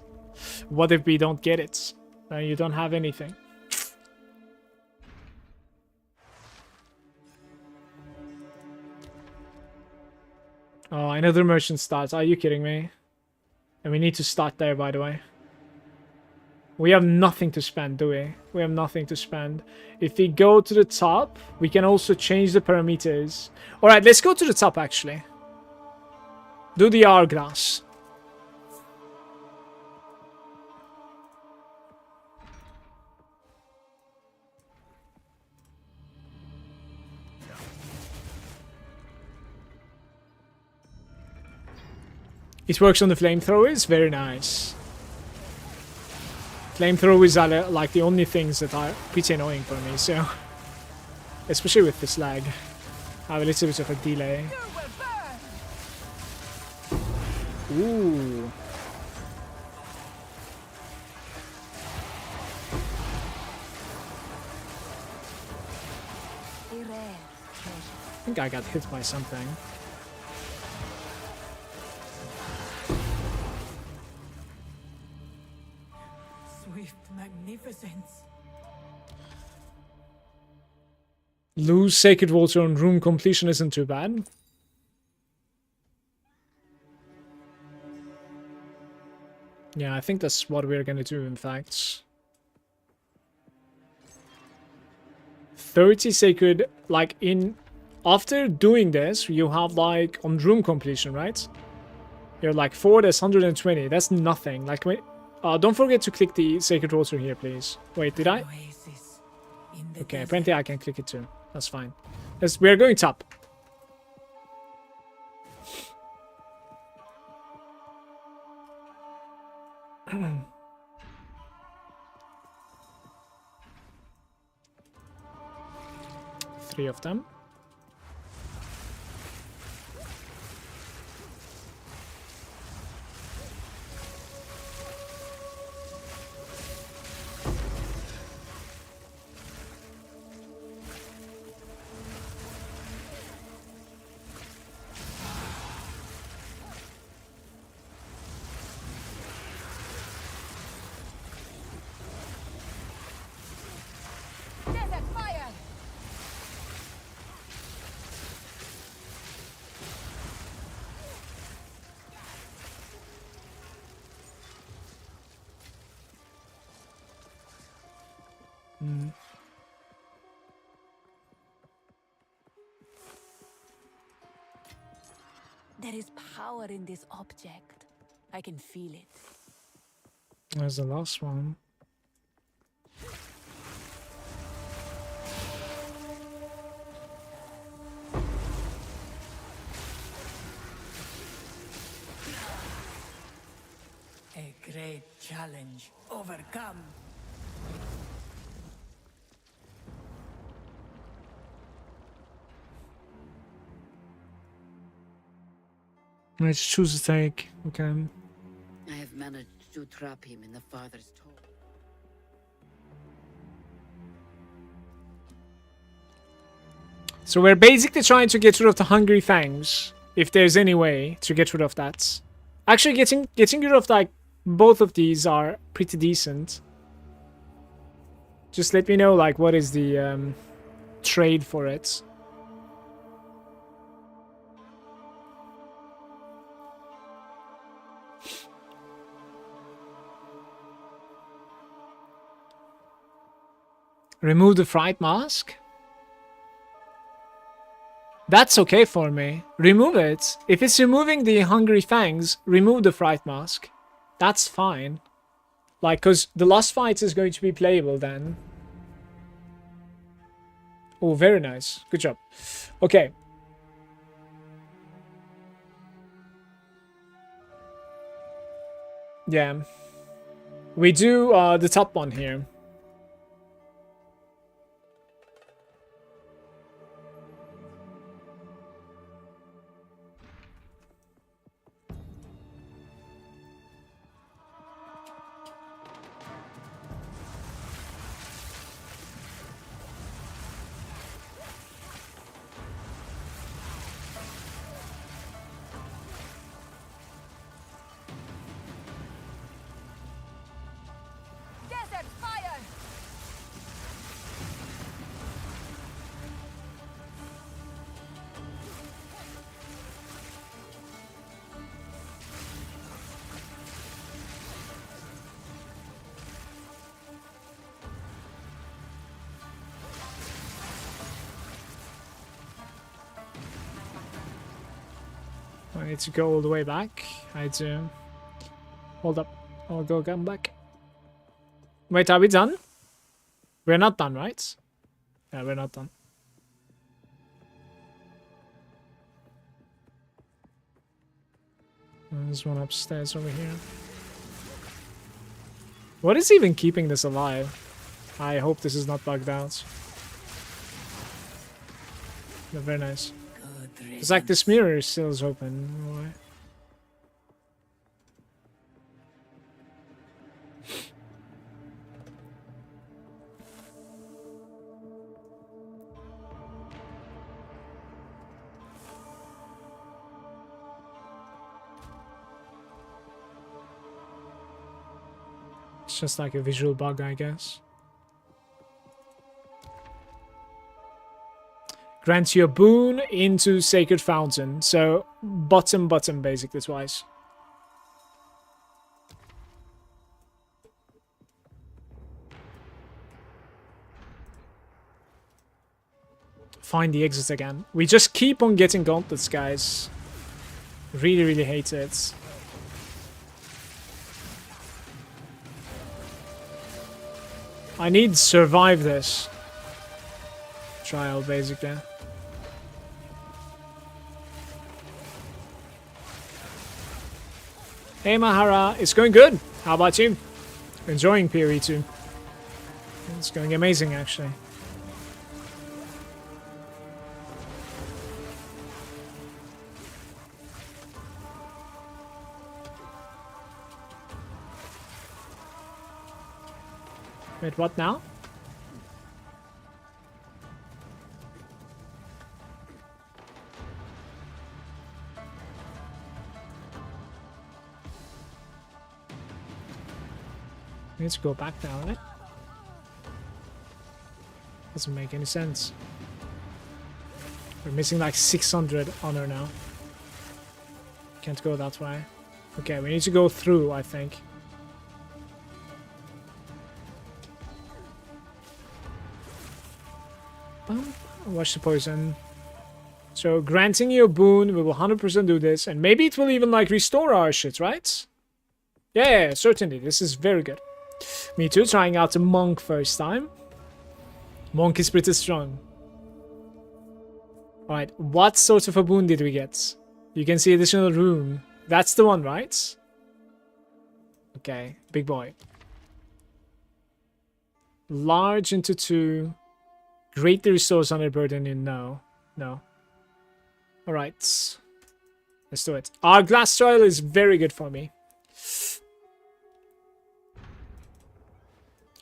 what if we don't get it? Then you don't have anything. Oh, another merchant starts. Are you kidding me? And we need to start there, by the way. We have nothing to spend, do we? We have nothing to spend. If we go to the top, we can also change the parameters. Alright, let's go to the top, actually. Do the hourglass. It works on the flamethrowers. Very nice. Flamethrowers are like the only things that are pretty annoying for me, so... Especially with this lag. I have a little bit of a delay. Ooh. A rare treasure. I think I got hit by something. Swift magnificence. Lose Sacred Water on room completion isn't too bad. Yeah, I think that's what we're gonna do, in fact. 30 Sacred, like, in... After doing this, you have, like, on room completion, right? You're like 4, that's 120. That's nothing. Like, wait, don't forget to click the Sacred Water here, please. Wait, did I? Oasis in the Okay, desert. apparently I can click it too. That's fine. We're going top. Three of them. Desert fire! There is power in this object. I can feel it. There's the last one. A great challenge overcome. Let's choose a take. Okay. I have managed to trap him in the father's tomb. So we're basically trying to get rid of the Hungry Fangs, if there's any way to get rid of that. Actually, getting rid of, like, both of these are pretty decent. Just let me know, like, what is the trade for it. Remove the Fright Mask? That's okay for me. Remove it. If it's removing the Hungry Fangs, remove the Fright Mask. That's fine. Like, because the last fight is going to be playable then. Oh, very nice. Good job. Okay. Yeah. We do the top one here. Desert fire! I need to go all the way back. I need to... Hold up. I'll go come back. Wait, are we done? We're not done, right? Yeah, we're not done. There's one upstairs over here. What is even keeping this alive? I hope this is not bugged out. Yeah, very nice. Good It's like this mirror still is open. Why? It's just like a visual bug, I guess. Grants you a boon into Sacred Fountain. So bottom basically twice. Find the exit again. We just keep on getting gauntlets, guys. Really hate it. I need to survive this trial, basically. Hey Mahara, it's going good. How about you? Enjoying PoE 2. It's going amazing, actually. Wait, what now? We need to go back now, right? Doesn't make any sense. We're missing like 600 honor now. Can't go that way. Okay, we need to go through, I think. Watch the poison. So, granting you a boon, we will 100% do this. And maybe it will even, like, restore our shit, right? Yeah, certainly. This is very good. Me too, trying out the monk first time. Monk is pretty strong. Alright, what sort of a boon did we get? You can see additional rune. That's the one, right? Okay, big boy. Large into 2. Greatly restores under burden in no. Alright. Let's do it. Our glass trial is very good for me.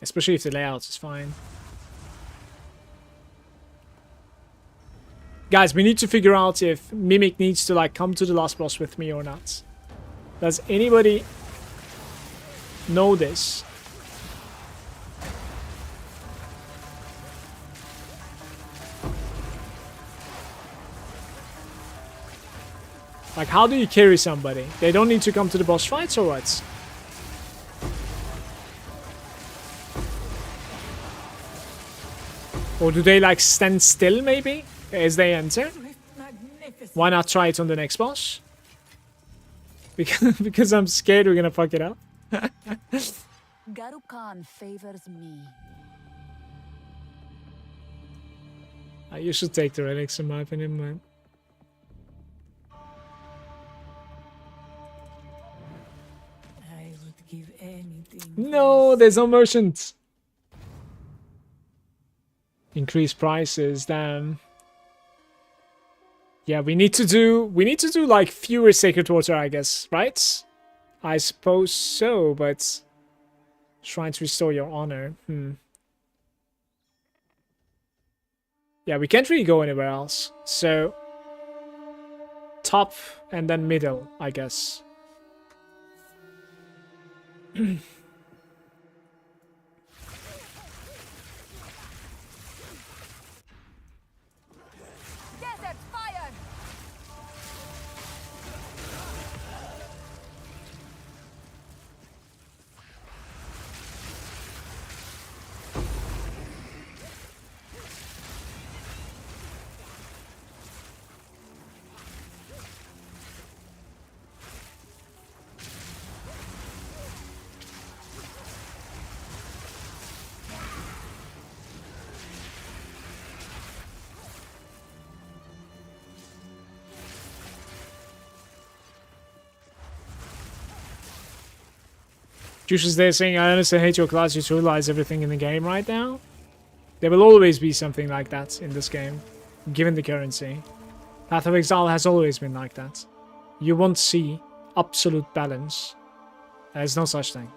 Especially if the layout is fine. Guys, we need to figure out if Mimic needs to like come to the last boss with me or not. Does anybody know this? Like, how do you carry somebody? They don't need to come to the boss fights or what? Or do they, like, stand still, maybe? As they enter? Why not try it on the next boss? Because I'm scared we're gonna fuck it up. Garu Khan favors me. You should take the relics, in my opinion, man. Give anything. No, there's no merchant. Increase prices, damn. Yeah, we need to do like fewer sacred water, I guess, right? I suppose so, but trying to restore your honor. Yeah, we can't really go anywhere else. So top and then middle, I guess. Desert fire! Juice is there saying, I honestly hate your class, you trivialize everything in the game right now. There will always be something like that in this game, given the currency. Path of Exile has always been like that. You won't see absolute balance. There's no such thing.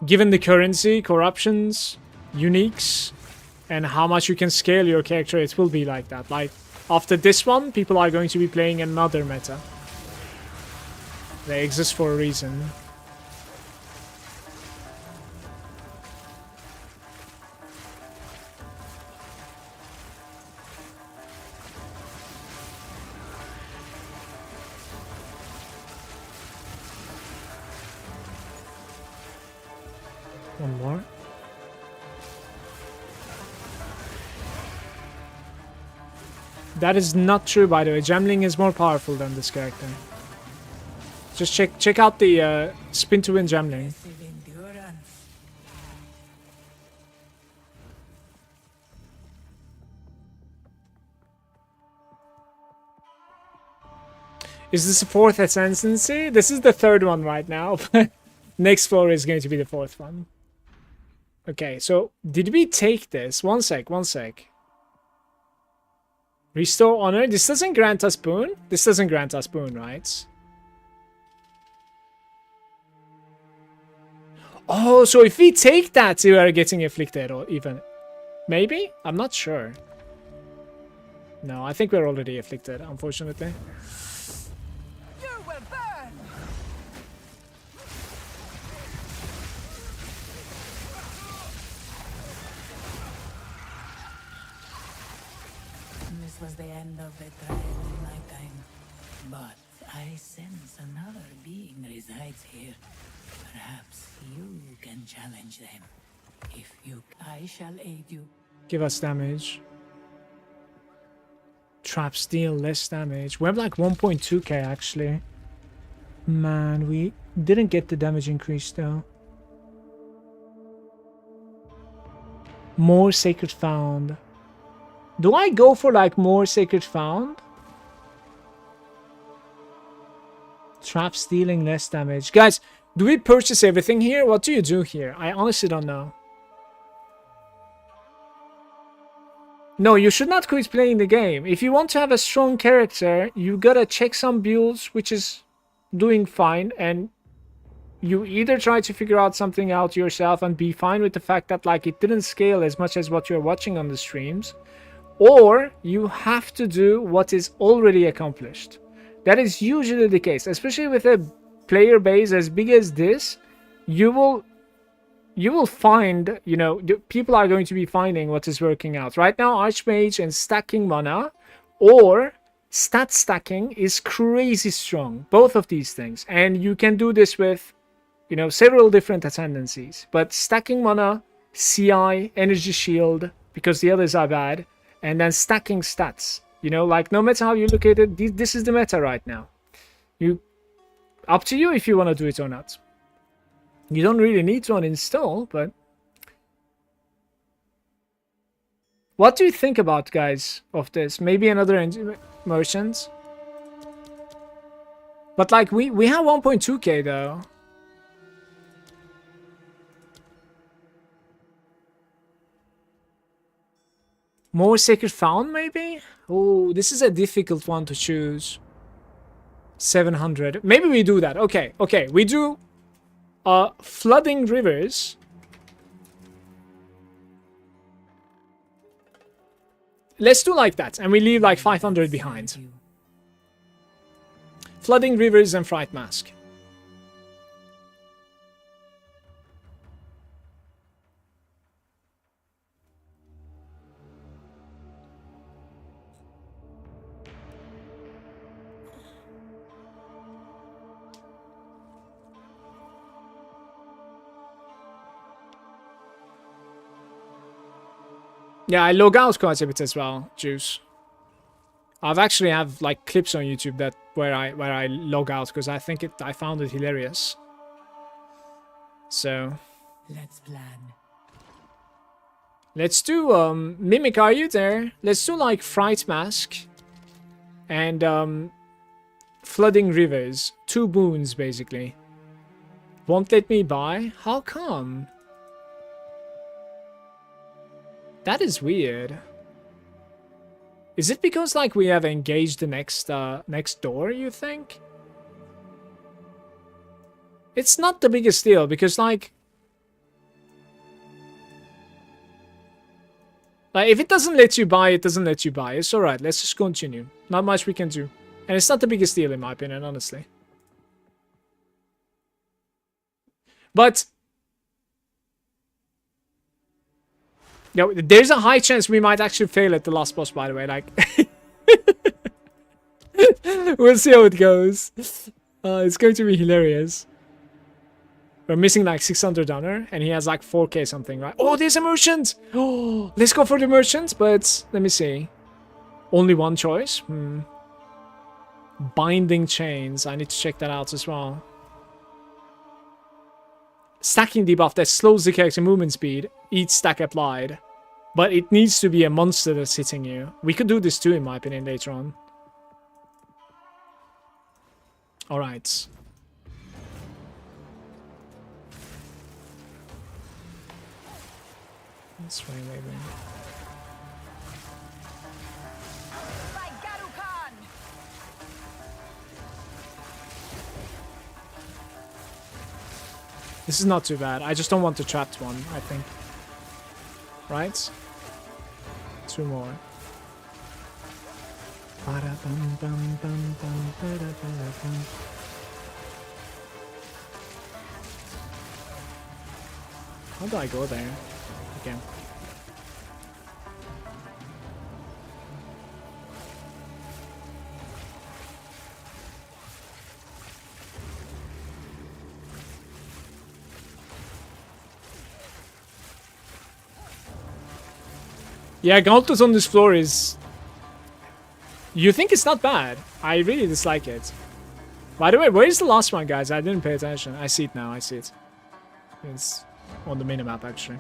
Given the currency, corruptions, uniques, and how much you can scale your character, it will be like that. Like, after this one, people are going to be playing another meta. They exist for a reason. One more. That is not true, by the way. Gemling is more powerful than this character. Just check out the spin to win Gemling. Is this the fourth ascendancy? This is the third one right now, but next floor is going to be the fourth one. Okay, so did we take this? One sec. Restore honor. This doesn't grant us boon. This doesn't grant us boon, right? Oh, so if we take that, we are getting afflicted, or even maybe? I'm not sure. No, I think we're already afflicted, unfortunately. You will burn. This was the end of the trial in my time. But I sense another being resides here. Perhaps you can challenge them. If you, I shall aid you. Give us damage. Trap steel, less damage. We have like 1.2k actually. Man, we didn't get the damage increase though. More Sacred Found. Do I go for like more Sacred Found? Trap stealing, less damage. Guys, do we purchase everything here? What do you do here? I honestly don't know. No, you should not quit playing the game. If you want to have a strong character, you gotta check some builds which is doing fine, and you either try to figure out something out yourself and be fine with the fact that like it didn't scale as much as what you're watching on the streams, or you have to do what is already accomplished. That is usually the case, especially with a player base as big as this. You will find, you know, people are going to be finding what is working out. Right now, Archmage and stacking mana or stat stacking is crazy strong. Both of these things. And you can do this with, you know, several different ascendancies. But stacking mana, CI, energy shield, because the others are bad. And then stacking stats. You know, like no matter how you look at it, this is the meta right now. Up to you if you want to do it or not. You don't really need to uninstall, but... What do you think about, guys, of this? Maybe another merchant? But, like, we have 1.2k, though. More Sacred Found, maybe? Oh, this is a difficult one to choose. 700. Maybe we do that. Okay, we do... flooding rivers. Let's do like that, and we leave like 500 behind. Flooding rivers and Fright Mask. Yeah, I log out quite a bit as well, Juice. I've actually have like clips on YouTube that where I log out because I found it hilarious. So let's plan. Let's do Mimic, are you there? Let's do like Fright Mask and Flooding Rivers. 2 boons basically. Won't let me buy? How come? That is weird. Is it because like we have engaged the next door, you think? It's not the biggest deal because like if it doesn't let you buy, it doesn't let you buy. It's alright, let's just continue. Not much we can do. And it's not the biggest deal in my opinion, honestly. But yo, there's a high chance we might actually fail at the last boss, by the way. Like, we'll see how it goes. It's going to be hilarious. We're missing like 600 honor, and he has like 4k something, right? Oh, there's a merchant! Oh, let's go for the merchant, but let me see. Only one choice? Binding chains. I need to check that out as well. Stacking debuff that slows the character movement speed. Each stack applied. But it needs to be a monster that's hitting you. We could do this too, in my opinion, later on. Alright. This way, maybe. This is not too bad. I just don't want the trapped one, I think. Right? 2 more. How do I go there? Again. Yeah, Gauntlet on this floor is... You think it's not bad. I really dislike it. By the way, where is the last one, guys? I didn't pay attention. I see it now, I see it. It's on the minimap, actually.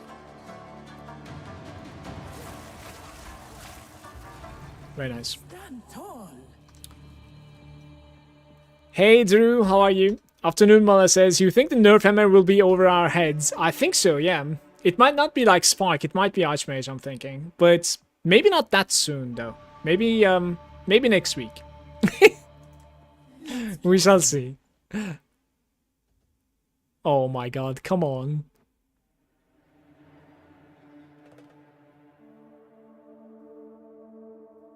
Very nice. Hey, Drew, how are you? Afternoon, Mala says, you think the nerf hammer will be over our heads? I think so, yeah. It might not be like Spark, it might be Archmage, I'm thinking. But maybe not that soon, though. Maybe, maybe next week. We shall see. Oh my god, come on.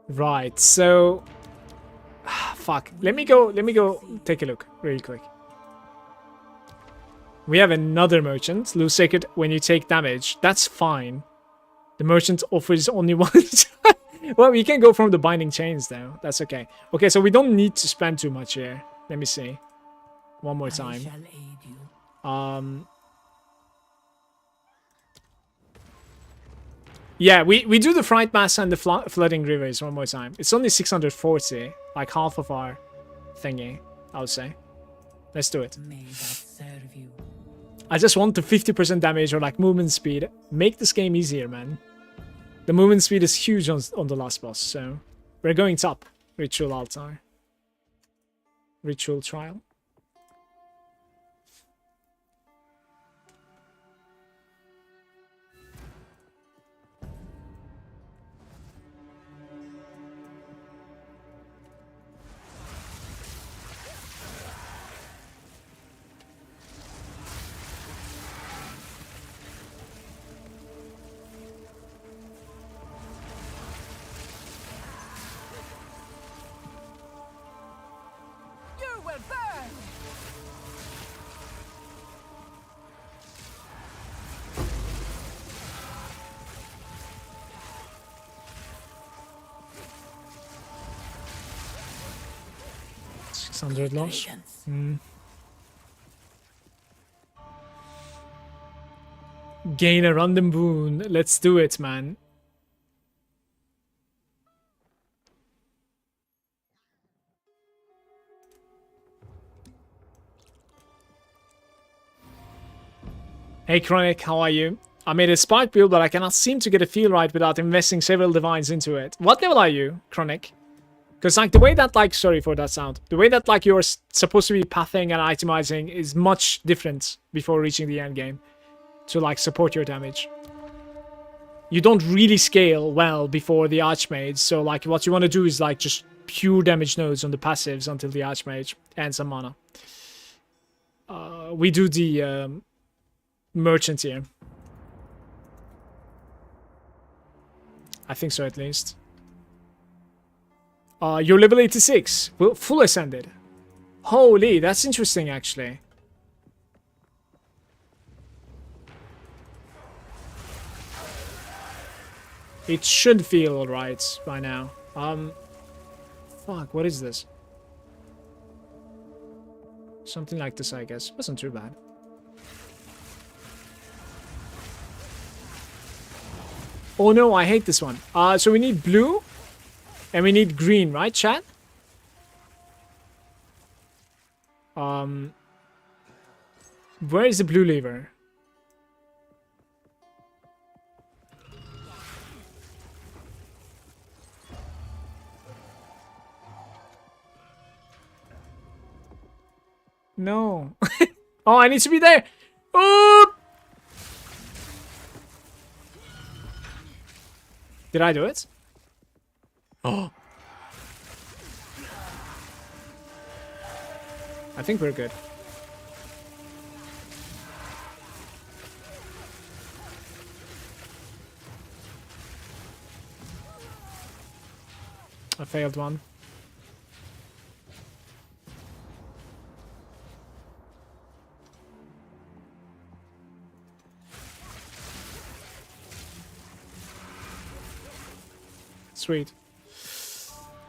Right, so... Fuck. Let me go take a look really quick. We have another merchant. Lose sacred when you take damage. That's fine. The merchant offers only one. Well, we can go from the binding chains though. That's okay. Okay, so we don't need to spend too much here. Let me see. One more time. Yeah, we do the Fright Mass and the Flooding Rivers one more time. It's only 640. Like half of our thingy, I would say. Let's do it. May that serve you. I just want the 50% damage or like movement speed. Make this game easier, man. The movement speed is huge on the last boss, so we're going top. Ritual altar. Ritual trial. Loss. Gain a random boon. Let's do it, man. Hey Chronic, how are you? I made a Spark build, but I cannot seem to get a feel right without investing several divines into it. What level are you, Chronic? Because, like, the way that, like, sorry for that sound. The way that, like, you're supposed to be pathing and itemizing is much different before reaching the end game to, like, support your damage. You don't really scale well before the Archmage, so, like, what you want to do is, like, just pure damage nodes on the passives until the Archmage and some mana. We do the Merchant here. I think so, at least. You're level 86. Well, full ascended. Holy, that's interesting, actually. It should feel alright by now. Fuck, what is this? Something like this, I guess. Wasn't too bad. Oh no, I hate this one. So we need blue and we need green, right, chat? Where is the blue lever? No. Oh, I need to be there. Oh! Did I do it? Oh. I think we're good. I failed one. Sweet.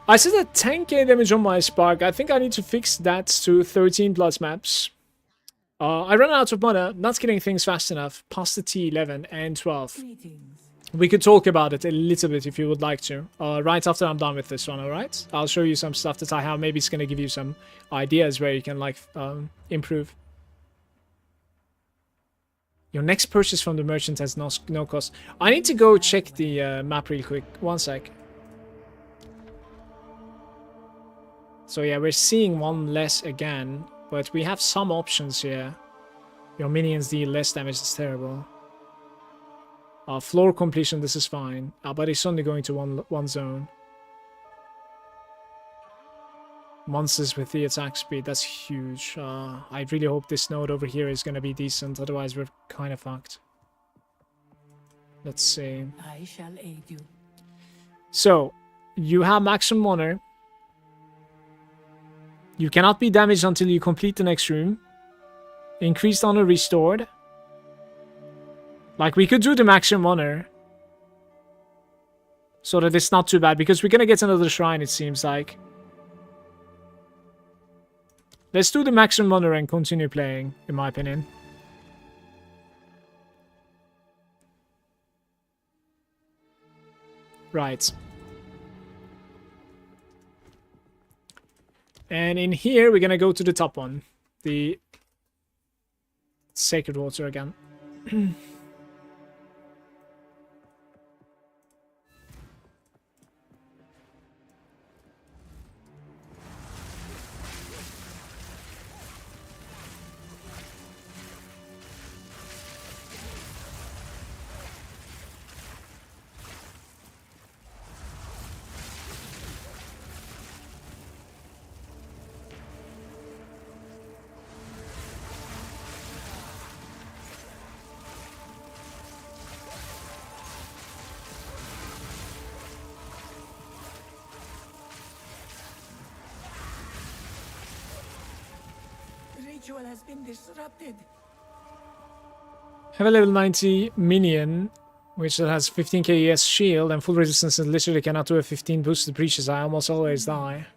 I said that 10k damage on my spark. I think I need to fix that to 13 plus maps. I ran out of mana, not getting things fast enough, past the T11 and 12. We could talk about it a little bit if you would like to, right after I'm done with this one, alright? I'll show you some stuff that I have. Maybe it's going to give you some ideas where you can, like, improve. Your next purchase from the merchant has no cost. I need to go check the map real quick. One sec. So yeah, we're seeing one less again, but we have some options here. Your minions deal less damage, it's terrible. Floor completion, this is fine. But it's only going to one zone. Monsters with the attack speed, that's huge. I really hope this node over here is going to be decent, otherwise we're kind of fucked. Let's see. I shall aid you. So, you have maximum honor. You cannot be damaged until you complete the next room. Increased honor restored. Like, we could do the maximum honor. So that it's not too bad, because we're gonna get another shrine, it seems like. Let's do the maximum honor and continue playing, in my opinion. Right. And in here, we're gonna go to the top one. The Sacred Water again. The ritual has been disrupted. Have a level 90 minion, which has 15k ES shield and full resistance and literally cannot do a 15 boosted breaches. I almost always die.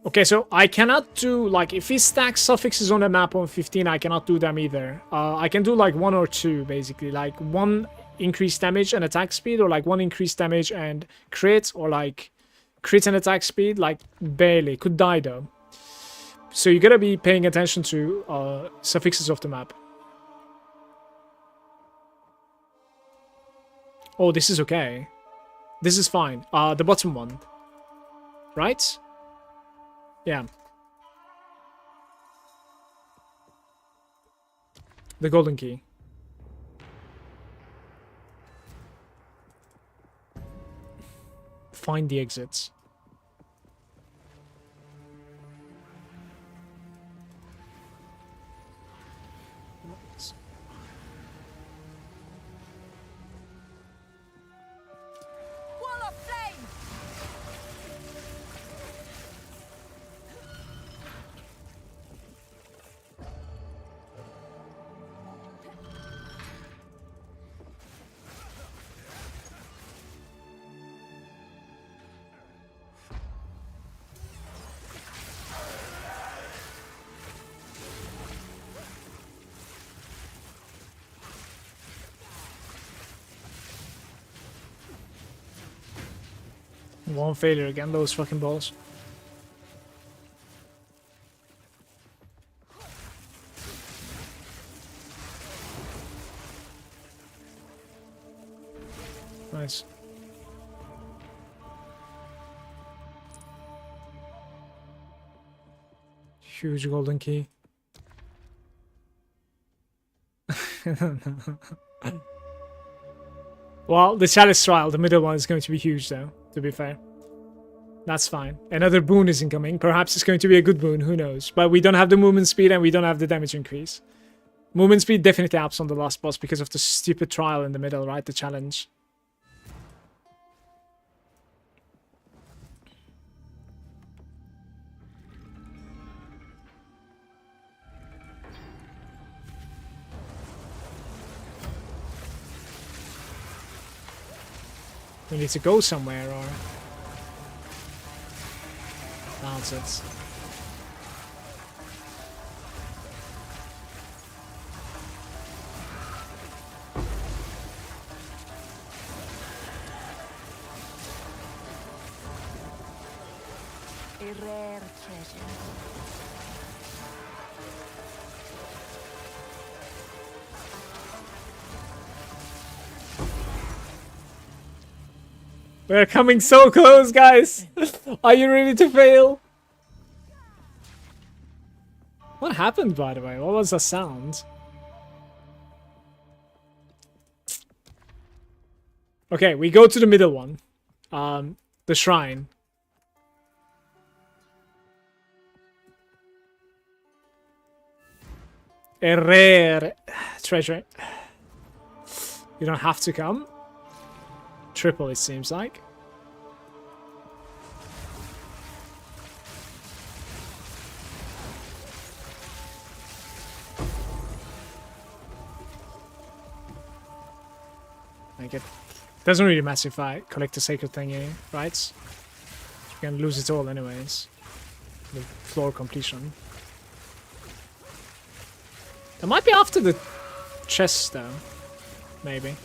Okay, so I cannot do, like, if he stacks suffixes on a map on 15, I cannot do them either. I can do, like, 1 or 2, basically. Like, 1 increased damage and attack speed, or, like, 1 increased damage and crit, or, like, crit and attack speed. Like, barely. Could die, though. So you gotta be paying attention to suffixes of the map. Oh, this is okay. This is fine. The bottom one. Right? Yeah. The golden key. Find the exits. Wall of flame! One failure again, those fucking balls. Nice. Huge golden key. Well, the chalice trial, the middle one is going to be huge though, to be fair. That's fine. Another boon is incoming. Perhaps it's going to be a good boon, who knows. But we don't have the movement speed and we don't have the damage increase. Movement speed definitely ups on the last boss because of the stupid trial in the middle, right? The challenge. We need to go somewhere, or... That's it. A rare treasure. We're coming so close, guys! Are you ready to fail? What happened, by the way? What was the sound? Okay, we go to the middle one. The shrine. A rare treasure. You don't have to come. Triple, it seems like. Like it doesn't really matter if I collect the sacred thingy, right? You can lose it all anyways. The floor completion. That might be after the chest though. Maybe.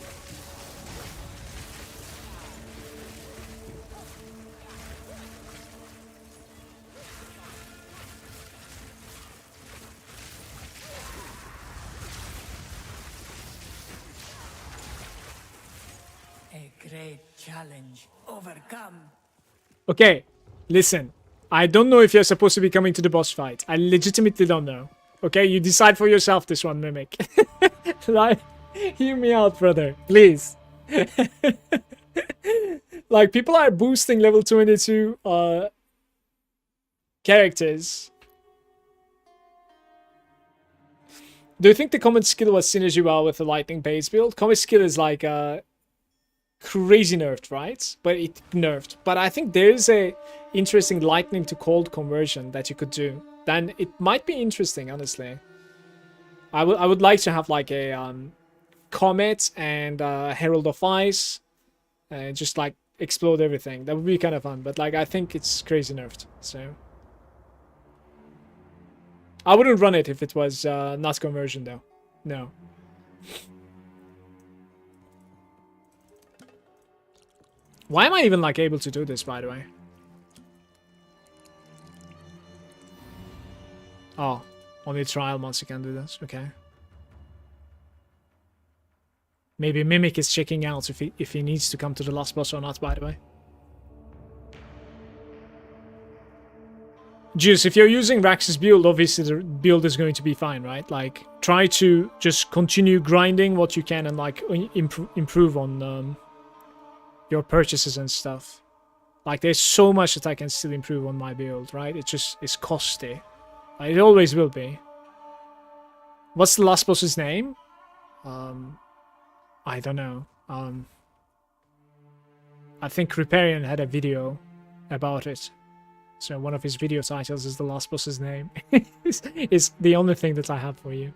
Great challenge overcome. Okay, listen. I don't know if you're supposed to be coming to the boss fight. I legitimately don't know. Okay, you decide for yourself this one, Mimic. Like, hear me out, brother. Please. Like, people are boosting level 22 characters. Do you think the common skill was synergy well with the lightning base build? Common skill is like crazy nerfed, right? But it nerfed. But I think there's a interesting lightning to cold conversion that you could do. Then it might be interesting, honestly. I would like to have like a comet and herald of ice, and just like explode everything. That would be kind of fun. But like I think it's crazy nerfed. So I wouldn't run it if it was not conversion though. No. Why am I even like able to do this, by the way? Oh, only trial months you can do this. Okay. Maybe Mimic is checking out if he needs to come to the last boss or not, by the way. Juice, if you're using Rax's build, obviously the build is going to be fine, right? Like, try to just continue grinding what you can and like improve on your purchases and stuff. Like, there's so much that I can still improve on my build, right? It's costly. Like, it always will be. What's the last boss's name? I don't know. I think Riparian had a video about it. So one of his video titles is the last boss's name. It's the only thing that I have for you.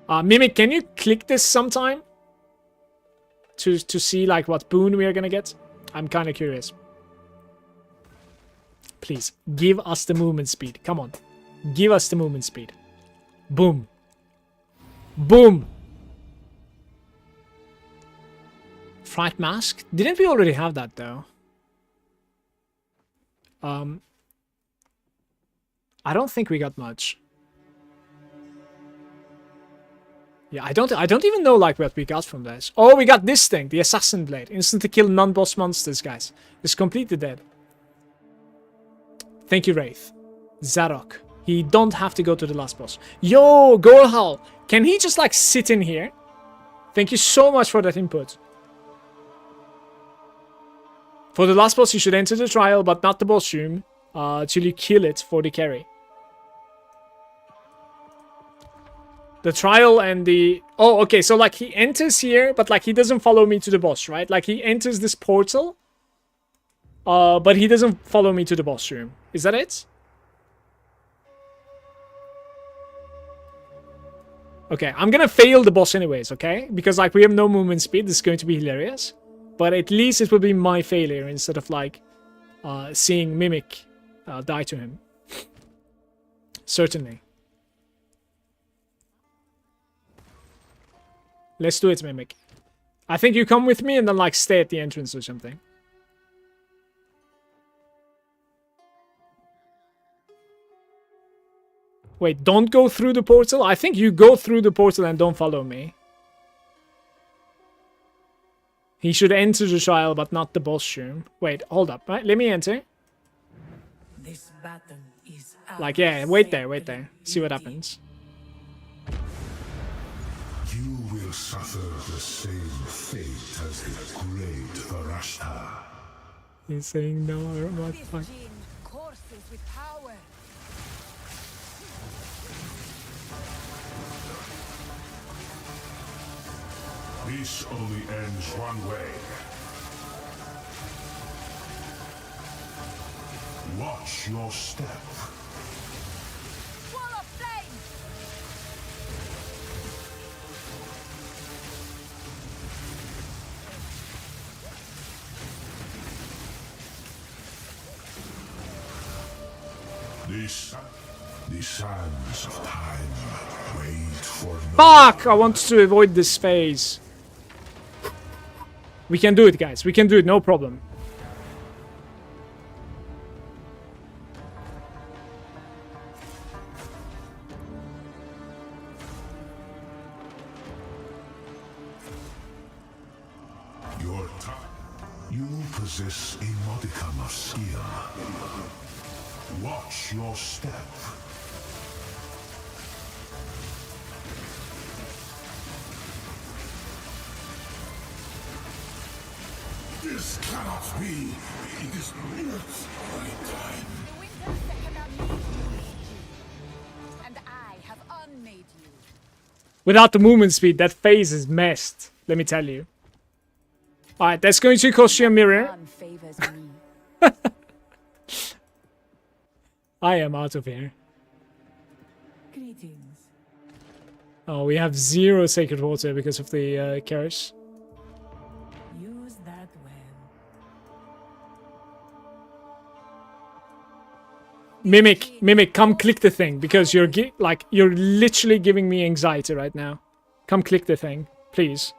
Mimic, can you click this sometime? To see like what boon we are gonna get? I'm kinda curious. Please, give us the movement speed. Come on. Give us the movement speed. Boom. Boom. Fright Mask? Didn't we already have that though? I don't think we got much. Yeah, I don't even know like what we got from this. Oh, we got this thing, the Assassin Blade. Instantly kill non-boss monsters, guys. It's completely dead. Thank you, Wraith. Zarok. He don't have to go to the last boss. Yo, Gorhal. Can he just like sit in here? Thank you so much for that input. For the last boss, you should enter the trial, but not the boss room, till you kill it for the carry. The trial and the... Oh, okay, so like he enters here, but like he doesn't follow me to the boss, right? Like he enters this portal, but he doesn't follow me to the boss room. Is that it? Okay, I'm gonna fail the boss anyways, okay? Because like we have no movement speed, this is going to be hilarious. But at least it will be my failure instead of like seeing Mimic die to him. Certainly. Let's do it, Mimic. I think you come with me and then like stay at the entrance or something. Wait, don't go through the portal? I think you go through the portal and don't follow me. He should enter the trial, but not the boss room. Wait, hold up. Right? Let me enter. This battle is like, yeah, wait there. See what happens. You will suffer the same fate as the great Varashta. He's saying no, I'm not This fine. gene courses with power. This only ends one way. Watch your step. Wall of flame! The sands of time wait for no Fuck! I want to avoid this phase. We can do it, guys. We can do it, no problem. You possess a modicum of skill. Watch your step. This cannot be. It is not my time. The winter second made you, and I have unmade you. Without the movement speed, that phase is messed. Let me tell you. Alright, that's going to cost you a mirror. None favors me. I am out of here. Greetings. Oh, we have 0 sacred water because of the curse. Use that well. Mimic, come click the thing because you're you're literally giving me anxiety right now. Come click the thing, please.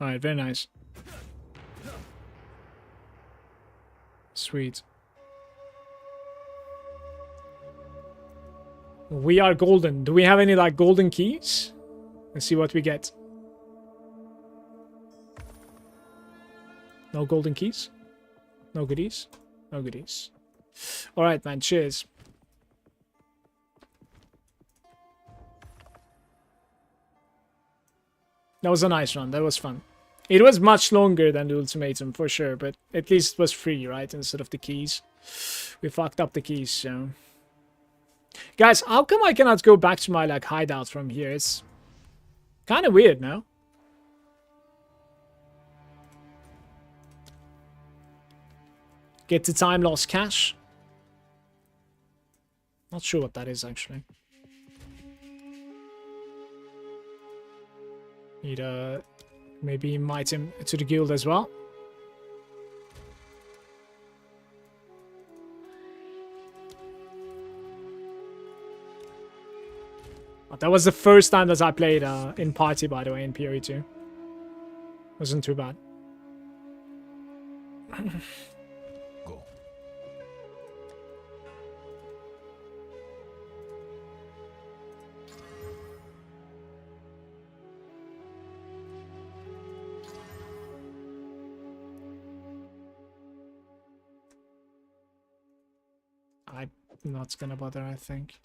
Alright, very nice. Sweet. We are golden. Do we have any like golden keys? Let's see what we get. No golden keys? No goodies? No goodies. Alright, man. Cheers. That was a nice run. That was fun. It was much longer than the ultimatum, for sure, but at least it was free, right? Instead of the keys. We fucked up the keys, so... Guys, how come I cannot go back to my, like, hideout from here? It's kind of weird, no? Get the time lost cash. Not sure what that is, actually. Need maybe invite him to the guild as well. That was the first time that I played in party, by the way, in PoE 2. Wasn't too bad. Go. I'm not gonna bother, I think.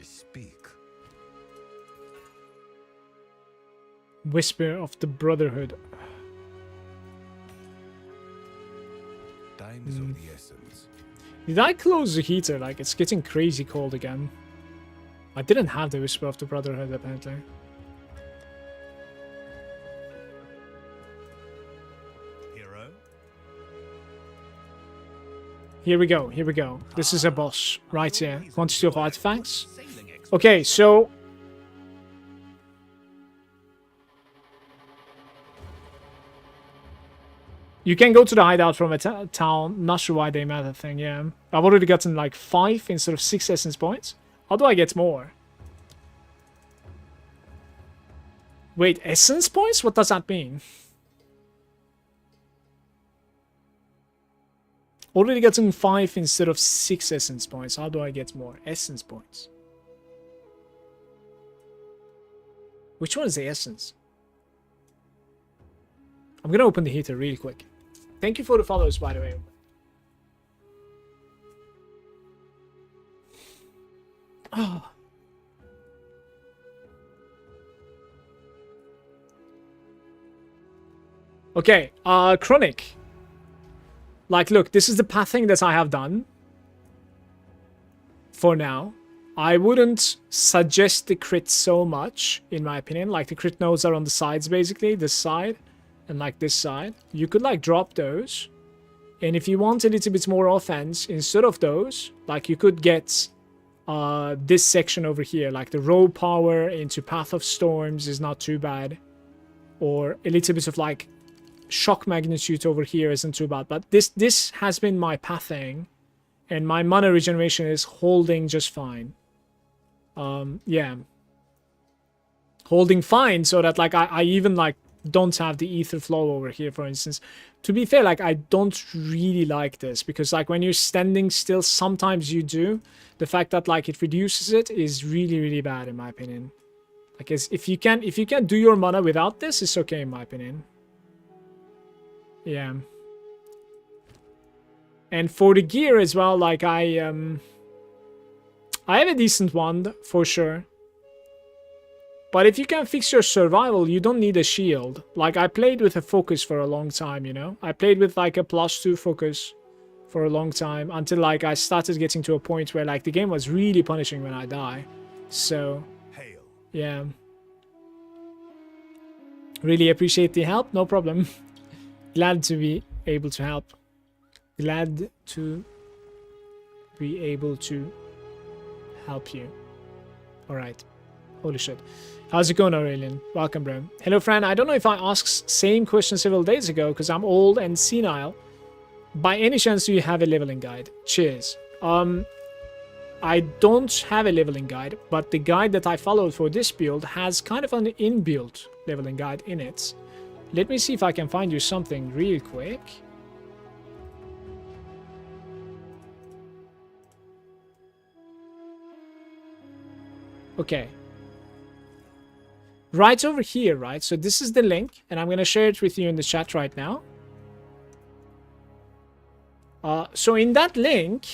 Speak. Whisper of the Brotherhood. Time is of the essence. Did I close the heater? Like, it's getting crazy cold again. I didn't have the Whisper of the Brotherhood, apparently. Hero? Here we go, here we go. This is a boss, right here. Quantity of artifacts. Okay, so... you can go to the hideout from a town. Not sure why they made that thing, yeah. I've already gotten like 5 instead of 6 essence points. How do I get more? Wait, essence points? What does that mean? Already gotten 5 instead of 6 essence points. How do I get more? Essence points. Which one is the essence? I'm gonna open the heater really quick. Thank you for the follows, by the way. Oh. Okay, Chronic. Like, look, this is the pathing that I have done. For now. I wouldn't suggest the crit so much, in my opinion. Like, the crit nodes are on the sides, basically. This side. And, like, this side. You could, like, drop those. And if you want a little bit more offense, instead of those, like, you could get this section over here. Like, the raw power into Path of Storms is not too bad. Or a little bit of, like, shock magnitude over here isn't too bad. But this has been my pathing. And my mana regeneration is holding just fine. Yeah. Holding fine so that, like, I even, like, don't have the ether flow over here, for instance. To be fair, like, I don't really like this. Because, like, when you're standing still, sometimes you do. The fact that, like, it reduces it is really, really bad, in my opinion. Like, if you can do your mana without this, it's okay, in my opinion. Yeah. And for the gear as well, like, I have a decent wand, for sure. But if you can fix your survival, you don't need a shield. Like, I played with a focus for a long time, you know? I played with, like, a +2 focus for a long time. Until, like, I started getting to a point where, like, the game was really punishing when I die. So, yeah. Really appreciate the help. No problem. Glad to be able to help. Glad to be able to help you. Alright. Holy shit. How's it going, Aurelian? Welcome, bro. Hello, friend. I don't know if I asked same question several days ago because I'm old and senile. By any chance, do you have a leveling guide? Cheers. I don't have a leveling guide, but the guide that I followed for this build has kind of an inbuilt leveling guide in it. Let me see if I can find you something real quick. Okay. Right over here, right? So this is the link, and I'm going to share it with you in the chat right now. So in that link,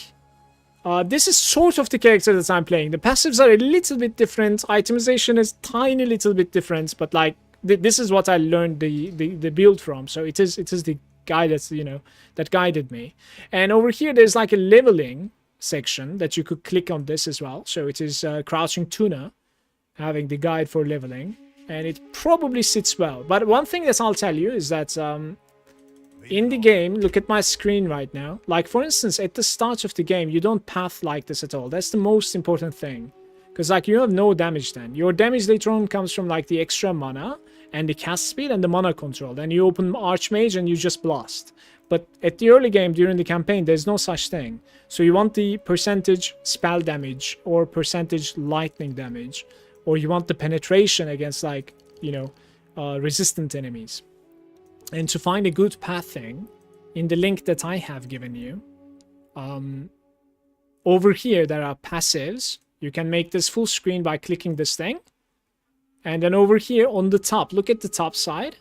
this is sort of the character that I'm playing. The passives are a little bit different. Itemization is tiny little bit different, but like this is what I learned the build from. So it is the guy that's, you know, that guided me. And over here, there's like a leveling section that you could click on this as well. So it is Crouching Tuna having the guide for leveling, and it probably sits well. But one thing that I'll tell you is that in the game, look at my screen right now. Like, for instance, at the start of the game, you don't path like this at all. That's the most important thing. Because, like, you have no damage then. Your damage later on comes from, like, the extra mana and the cast speed and the mana control. Then you open Archmage and you just blast. But at the early game, during the campaign, there's no such thing. So you want the percentage spell damage or percentage lightning damage, or you want the penetration against, like, you know, resistant enemies. And to find a good pathing, in the link that I have given you, over here there are passives. You can make this full screen by clicking this thing. And then over here on the top, look at the top side.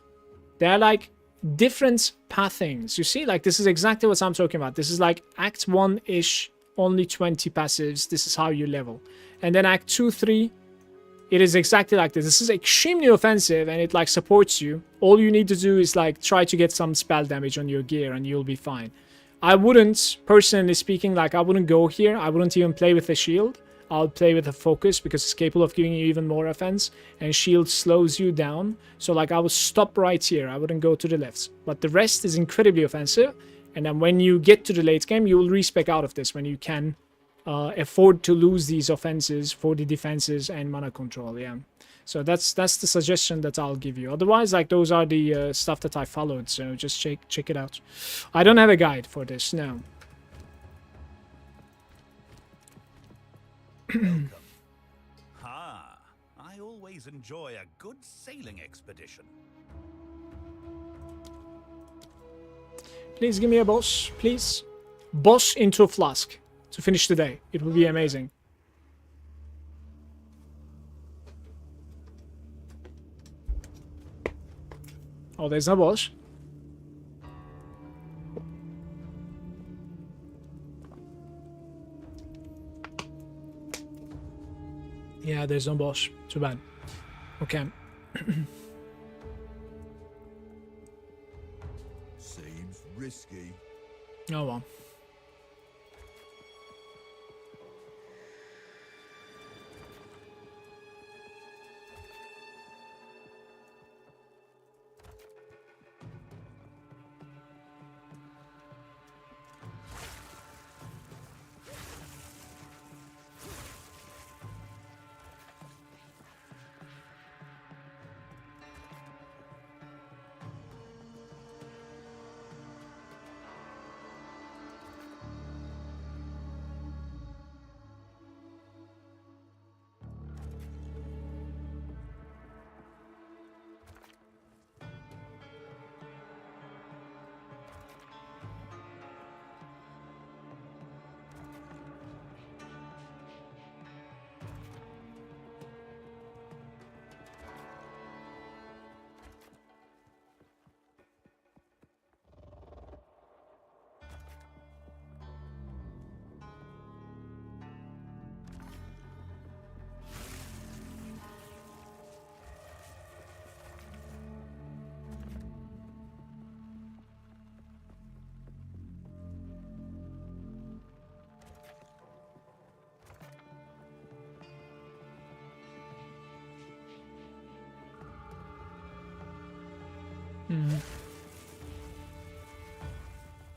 There are like different pathings. You see, like, this is exactly what I'm talking about. This is like Act 1-ish, only 20 passives. This is how you level. And then Act 2, 3, it is exactly like this. This is extremely offensive and it like supports you. All you need to do is like try to get some spell damage on your gear and you'll be fine. I wouldn't, personally speaking, like, I wouldn't go here. I wouldn't even play with a shield. I'll play with a focus because it's capable of giving you even more offense, and shield slows you down. So like I would stop right here. I wouldn't go to the left. But the rest is incredibly offensive. And then when you get to the late game, you will respec out of this when you can afford to lose these offenses for the defenses and mana control. Yeah. So that's the suggestion that I'll give you. Otherwise, like, those are the stuff that I followed. So just check it out. I don't have a guide for this, no. Ah, I always enjoy a good sailing expedition. Please give me a boss, please. Boss into a flask to finish the day. It would be amazing. Oh, there's no boss. Yeah, there's no boss. Too bad. Okay. Seems risky. Oh well.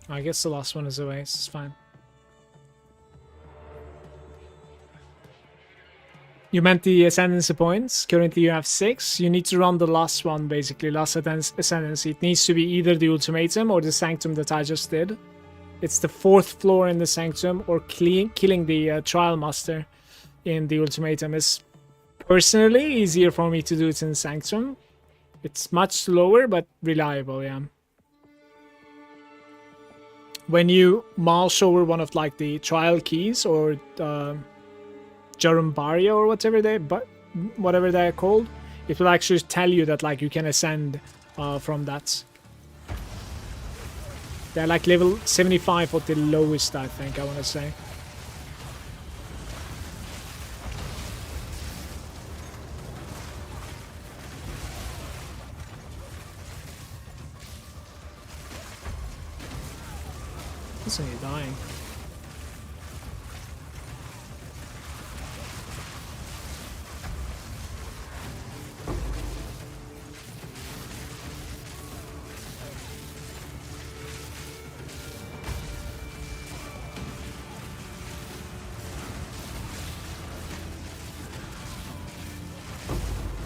I guess the last one is a waste. It's fine. You meant the ascendancy points. Currently you have 6. You need to run the last one, basically. Last ascendancy. It needs to be either the ultimatum or the sanctum that I just did. It's the 4th floor in the sanctum, or killing the trial master in the ultimatum is personally easier for me to do it in sanctum. It's much slower but reliable, yeah. When you mouse over one of like the trial keys or Jarumbaria or whatever they're called, it will actually tell you that like you can ascend from that. They're like level 75 at the lowest, I think, I want to say. Listen, you're dying.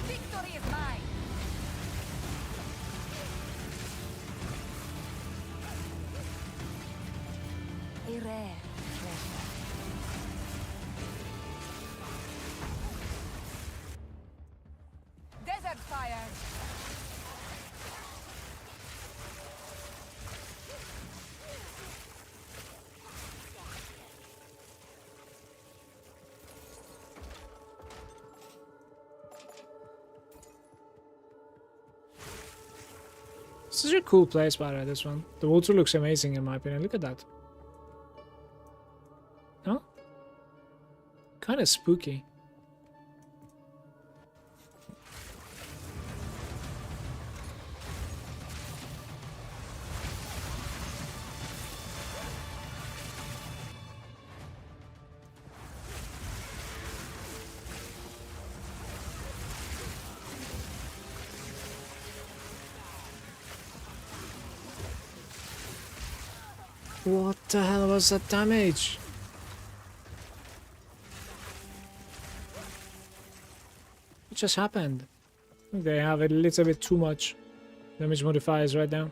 Victory is mine. rare treasure. Desert fire. Such a cool place, by the way, this one. The water looks amazing in my opinion. Look at that. Huh? Kind of spooky. What the hell was that damage? What just happened? They have a little bit too much damage modifiers right now.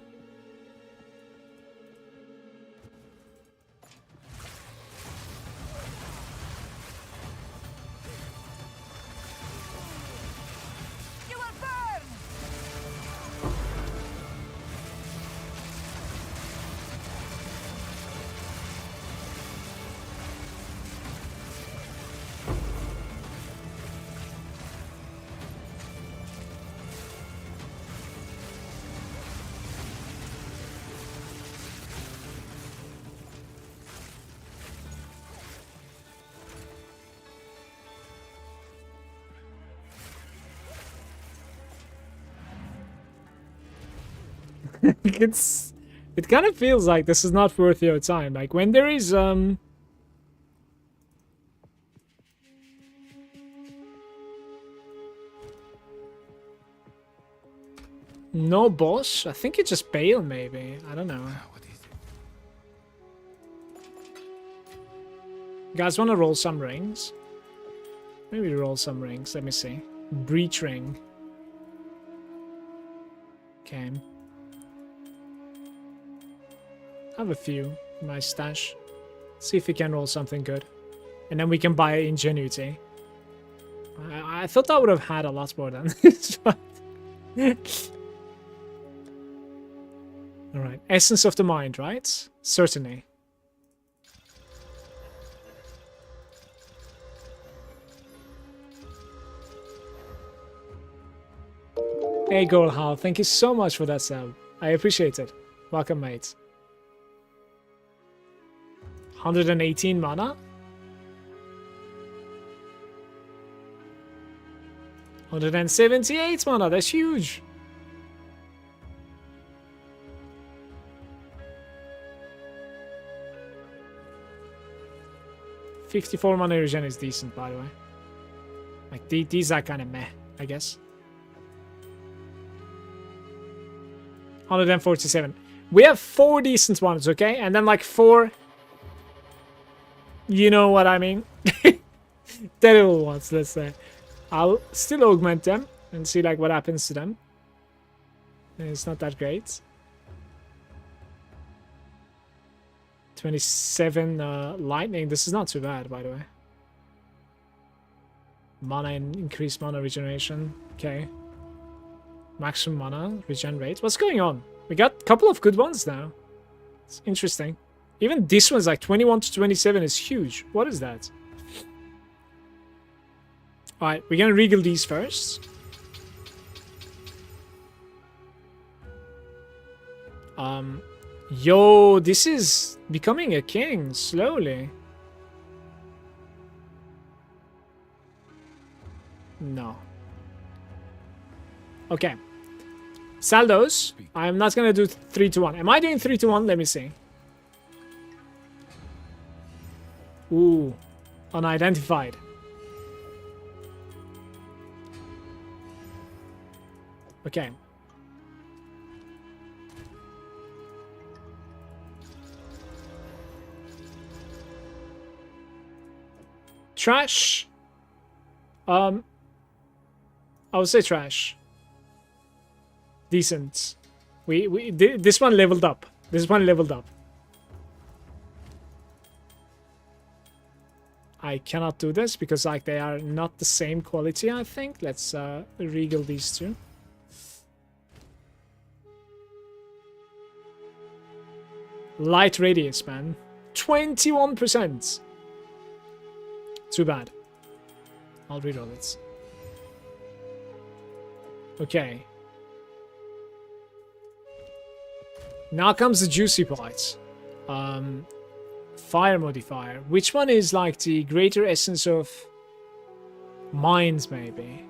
You will burn! It kind of feels like this is not worth your time. Like when there is no boss, I think it's just bail maybe. I don't know. What is it? You guys want to roll some rings? Maybe roll some rings. Let me see. Breach ring. Okay. I have a few in my stash. See if we can roll something good. And then we can buy Ingenuity. I thought I would have had a lot more than this. Alright. Essence of the Mind, right? Certainly. Hey Goldhal, thank you so much for that sub. I appreciate it. Welcome, mate. 118 mana? 178 mana, that's huge! $54 mana regen is decent, by the way. Like, these are kind of meh, I guess. 147. We have 4 decent ones, okay? And then like 4... You know what I mean? Terrible ones, let's say. I'll still augment them and see like what happens to them. It's not that great. 27 lightning. This is not too bad, by the way. Mana and increased mana regeneration. Okay. Maximum mana regen rate. What's going on? We got a couple of good ones now. It's interesting. Even this one's like 21 to 27 is huge. What is that? Alright, we're gonna regal these first. Yo, this is becoming a king slowly. No. Okay. Saldos. I'm not gonna do 3 to 1. Am I doing 3 to 1? Let me see. Ooh. Unidentified. Okay. Trash. I would say trash. Decent. This one leveled up. This one leveled up. I cannot do this because like they are not the same quality, I think. Let's regal these two. Light radius, man. 21%. Too bad. I'll reroll it. Okay. Now comes the juicy part. Fire modifier. Which one is like the greater essence of minds, maybe?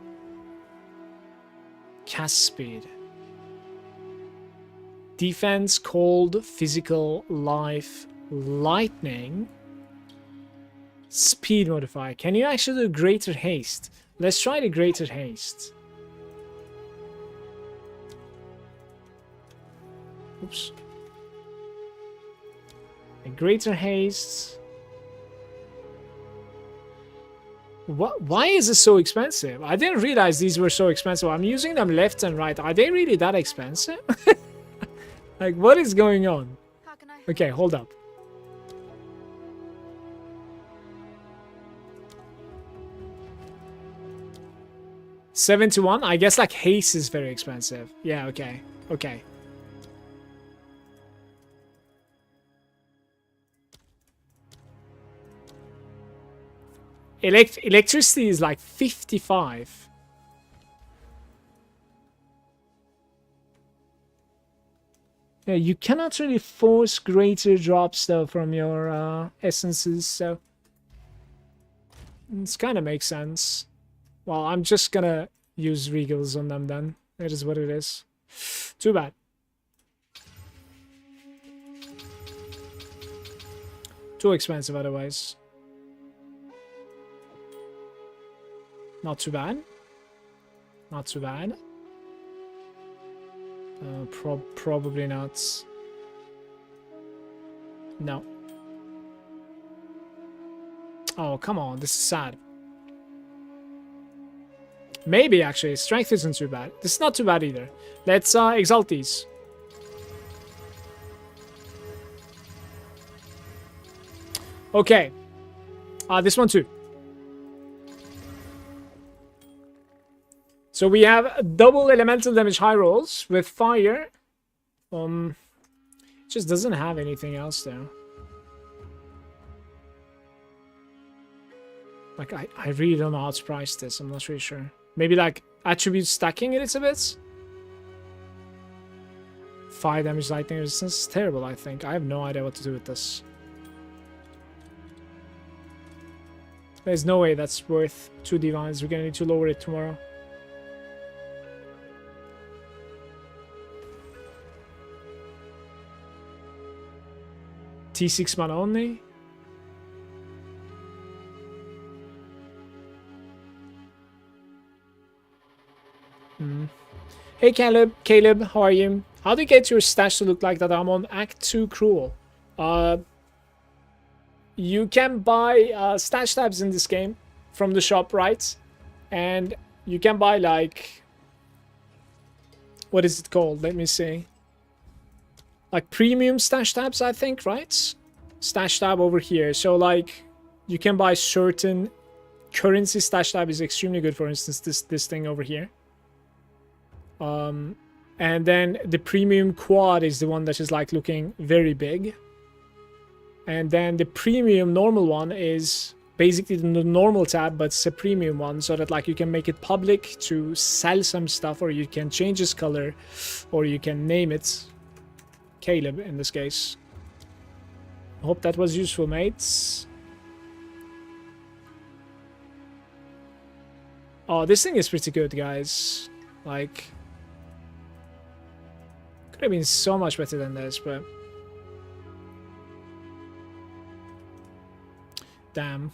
Cast speed. Defense, cold, physical, life, lightning. Speed modifier. Can you actually do greater haste? Let's try the greater haste. Oops. A greater haste. What? Why is it so expensive? I didn't realize these were so expensive. I'm using them left and right. Are they really that expensive? Like, what is going on? Okay, hold up. $71? I guess like haste is very expensive. Yeah, okay. Okay. Electricity is like 55. Yeah, you cannot really force greater drops though from your essences, so this kind of makes sense. Well, I'm just gonna use regals on them then. It is what it is. Too bad. Too expensive otherwise. Not too bad. Not too bad. Probably not. No. Oh, come on. This is sad. Maybe, actually. Strength isn't too bad. This is not too bad either. Let's exalt these. Okay. This one too. So we have double elemental damage high rolls with fire. It just doesn't have anything else though. Like I really don't know how to price this. I'm not really sure. Maybe like attribute stacking it a bit. 5 damage lightning resistance is terrible, I think. I have no idea what to do with this. There's no way that's worth 2 divines. We're gonna need to lower it tomorrow. T6 mana only. Hey Caleb, how are you? How do you get your stash to look like that? I'm on Act 2 Cruel. You can buy stash tabs in this game from the shop, right? And you can buy like... What is it called? Let me see. Like premium stash tabs, I think, right? Stash tab over here. So like you can buy certain currency. Stash tab is extremely good. For instance, this thing over here. And then the premium quad is the one that is like looking very big. And then the premium normal one is basically the normal tab, but it's a premium one, so that like you can make it public to sell some stuff, or you can change its color, or you can name it. Caleb in this case. Hope that was useful, mates. Oh, this thing is pretty good, guys. Like, could have been so much better than this, but damn.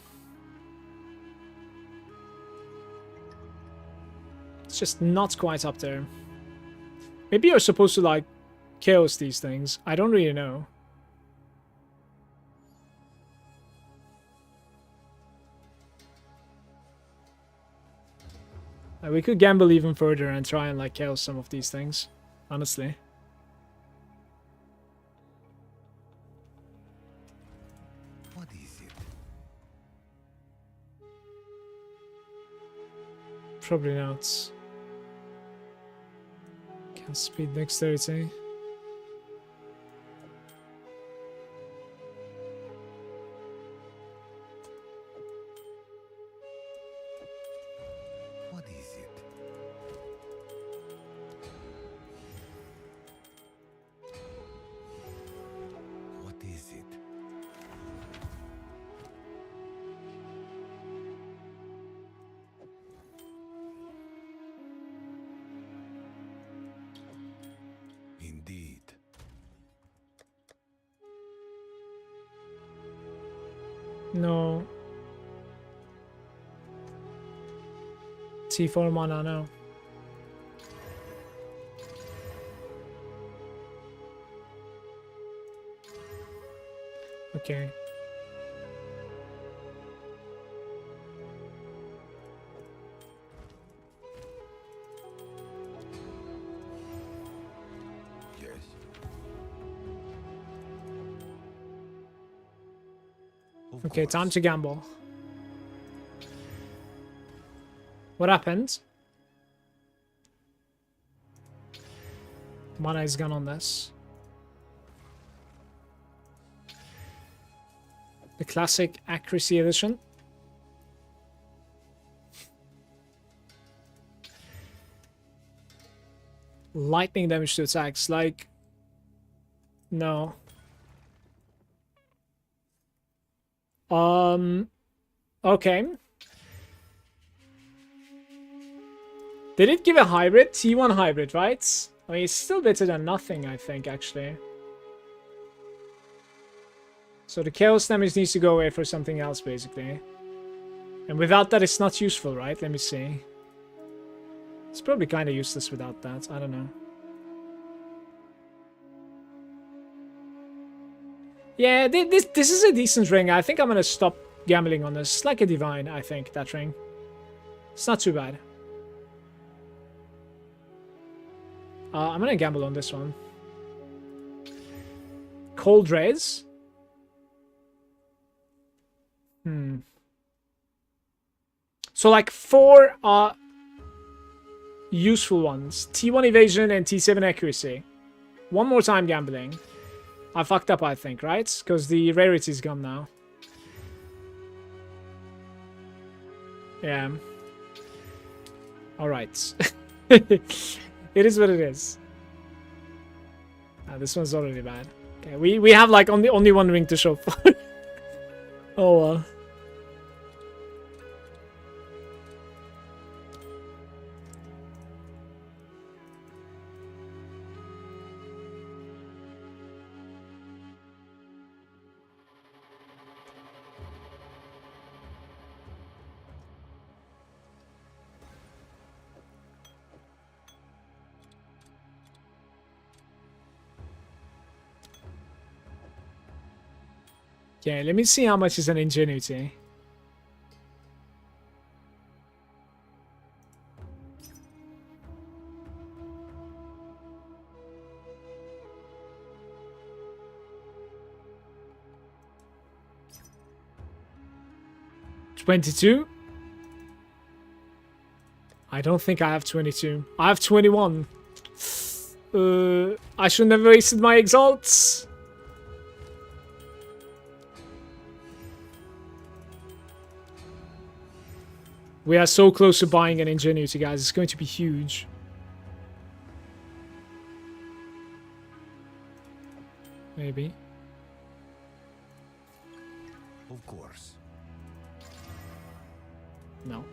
It's just not quite up there. Maybe you're supposed to like chaos these things. I don't really know. We could gamble even further and try and like chaos some of these things, honestly. What is it? Probably not. Can speed dexterity. What is it? What is it? Indeed. No. T4 mana, no. Okay. Yes. Of Okay, time course. to gamble. What happened? Mana is gone on this. The classic accuracy edition. Lightning damage to attacks, like... No. Okay. Did it give a hybrid? T1 hybrid, right? I mean, it's still better than nothing, I think, actually. So the chaos damage needs to go away for something else, basically. And without that, it's not useful, right? Let me see. It's probably kind of useless without that. I don't know. Yeah, this is a decent ring. I think I'm going to stop gambling on this. It's like a divine, I think, that ring. It's not too bad. I'm going to gamble on this one. Cold Rays. So like 4 useful ones. T1 evasion and T7 accuracy. One more time gambling. I fucked up, I think, right? Because the rarity is gone now. Yeah. Alright. It is what it is. This one's already bad. Okay, we have like only one ring to show for. Oh well. Okay, let me see how much is an ingenuity. $22? I don't think I have 22. I have 21. I should never wasted my exalts. We are so close to buying an ingenuity, guys. It's going to be huge. Maybe. Of course. No.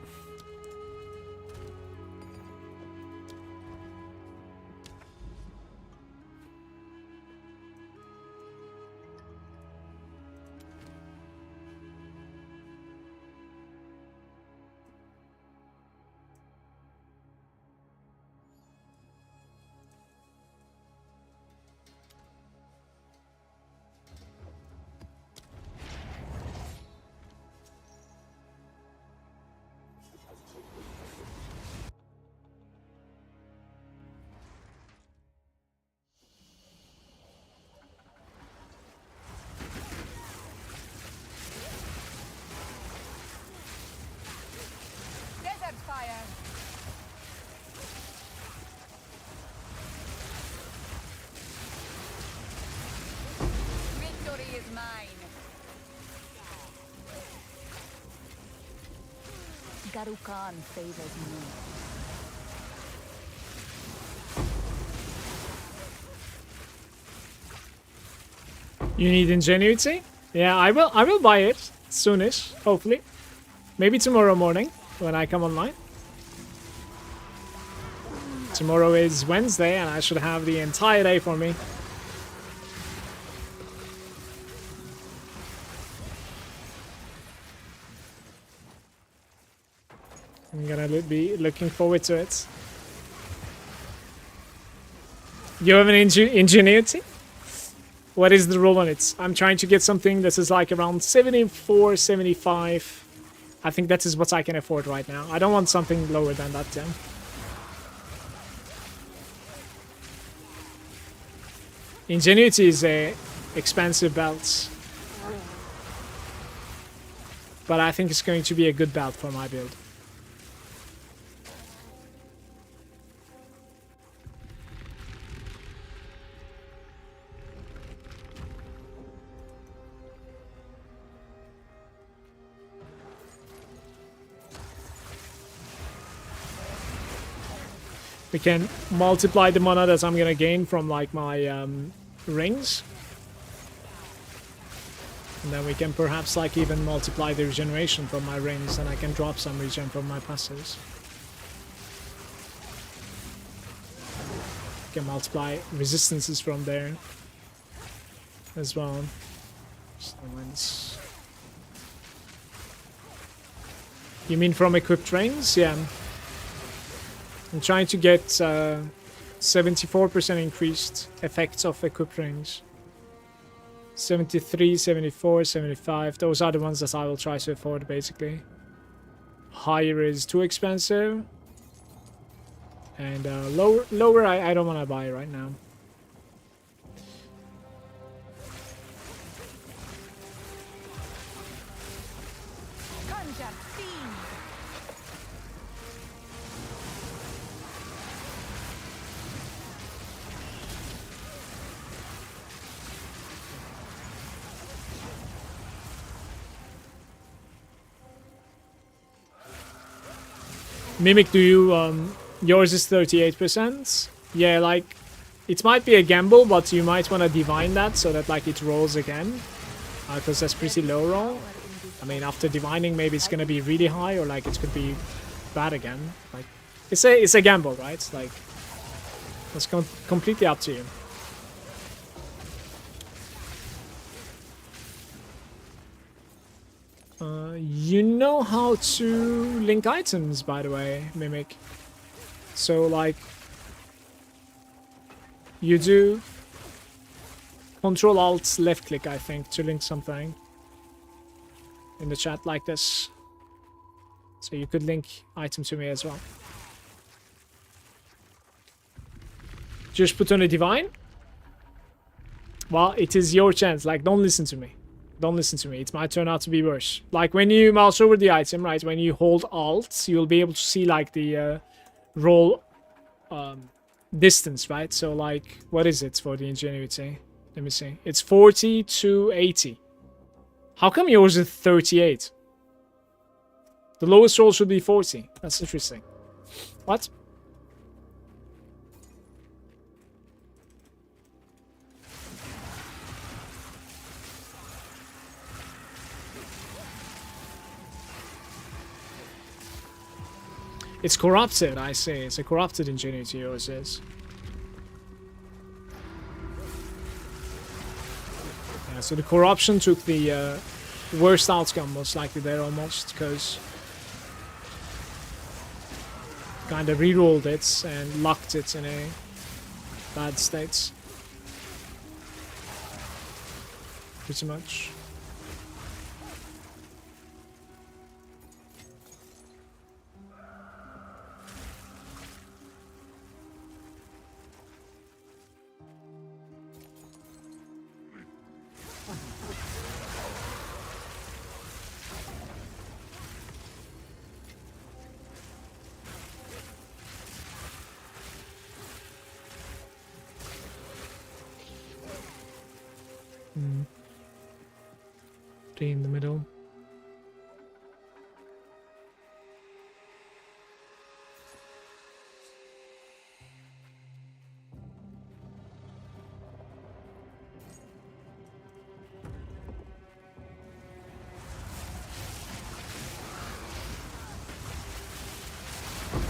is mine. Garukan favors me. You need ingenuity? Yeah, I will buy it soonish, hopefully. Maybe tomorrow morning when I come online. Tomorrow is Wednesday and I should have the entire day for me. I'm gonna be looking forward to it. You have an ingenuity? What is the roll on it? I'm trying to get something that is like around 74, 75. I think that is what I can afford right now. I don't want something lower than that, Tim. Ingenuity is a expensive belt. But I think it's going to be a good belt for my build. We can multiply the mana that I'm gonna gain from like my rings. And then we can perhaps like even multiply the regeneration from my rings, and I can drop some regen from my passives. Can multiply resistances from there as well. You mean from equipped rings? Yeah. I'm trying to get 74% increased effects of equipped rings. 73, 74, 75. Those are the ones that I will try to afford, basically. Higher is too expensive. And lower I don't want to buy right now. Conjure fiend. Mimic, do you yours is 38%? Yeah, like it might be a gamble, but you might want to divine that so that like it rolls again, because that's pretty low roll. I mean, after divining, maybe it's gonna be really high, or like it could be bad again. Like it's a gamble, right? Like it's completely up to you. You know how to link items, by the way, Mimic. So, like, you do Control-Alt left-click, I think, to link something in the chat like this. So you could link item to me as well. Just put on a divine. Well, it is your chance. Like, don't listen to me. Don't listen to me. It might turn out to be worse. Like, when you mouse over the item, right, when you hold Alt, you'll be able to see, like, the roll distance, right? So, like, what is it for the ingenuity? Let me see. It's 40 to 80. How come yours is 38? The lowest roll should be 40. That's interesting. What? It's corrupted, I say. It's a corrupted ingenuity, yours is. Yeah, so the corruption took the worst outcome, most likely there almost, because kind of rerolled it and locked it in a bad state. Pretty much. 3 in the middle.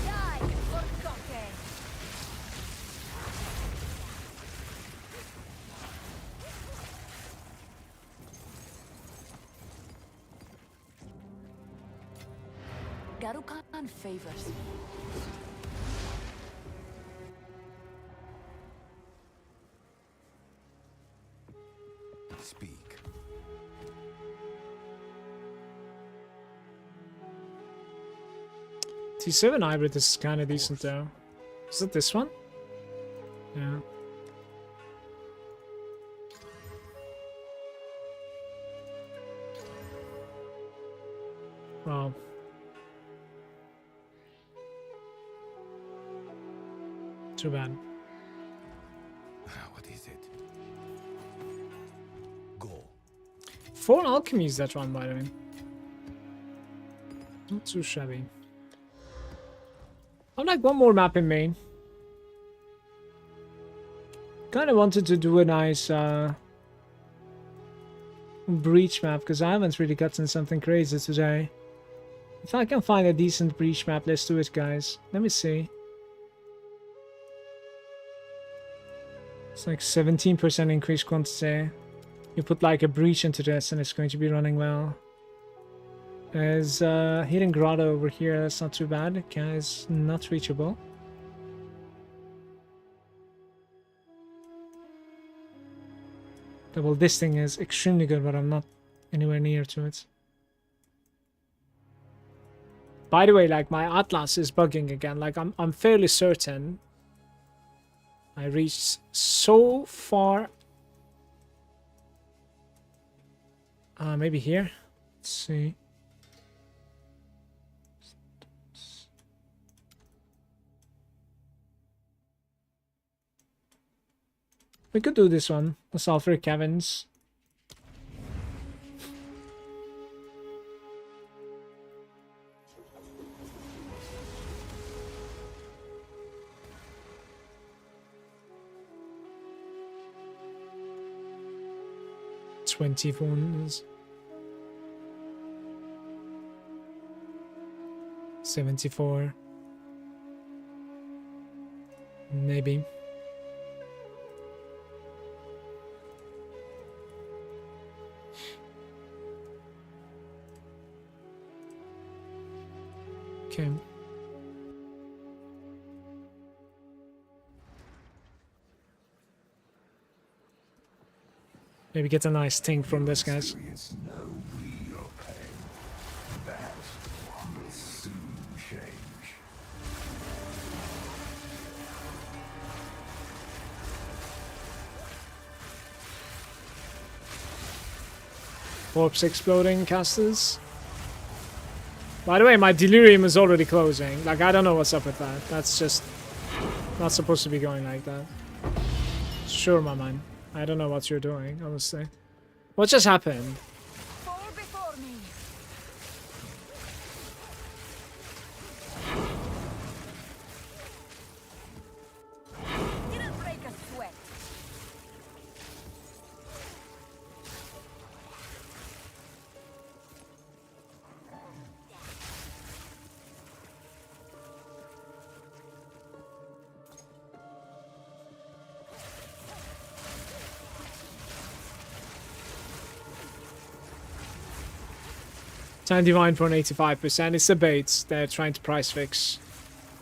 Die, forgotten. Garukan favors me. Speak. T7 hybrid is kind of decent though. Is it this one? Yeah. Wow. Too bad. What is it? Go. 4 alchemies that run, by the way. Not too shabby. I'd like one more map in main. Kind of wanted to do a nice breach map because I haven't really gotten something crazy today. If I can find a decent breach map, let's do it, guys. Let me see. It's like 17% increased quantity. You put like a breach into this and it's going to be running well. There's hidden grotto over here, that's not too bad. Guys, not reachable. Well, this thing is extremely good, but I'm not anywhere near to it. By the way, like my Atlas is bugging again. Like I'm fairly certain I reached so far. Maybe here. Let's see. We could do this one. The sulfuric caverns. $21. 74. Maybe. Okay. Maybe get a nice thing from this, guys. Experience no real pain. That will soon change. Corpse exploding casters. By the way, my delirium is already closing. Like, I don't know what's up with that. That's just not supposed to be going like that. Sure, my man. I don't know what you're doing, honestly. What just happened? Fall before me. Didn't break a sweat. Time Divine for an 85%. It's a bait. They're trying to price fix.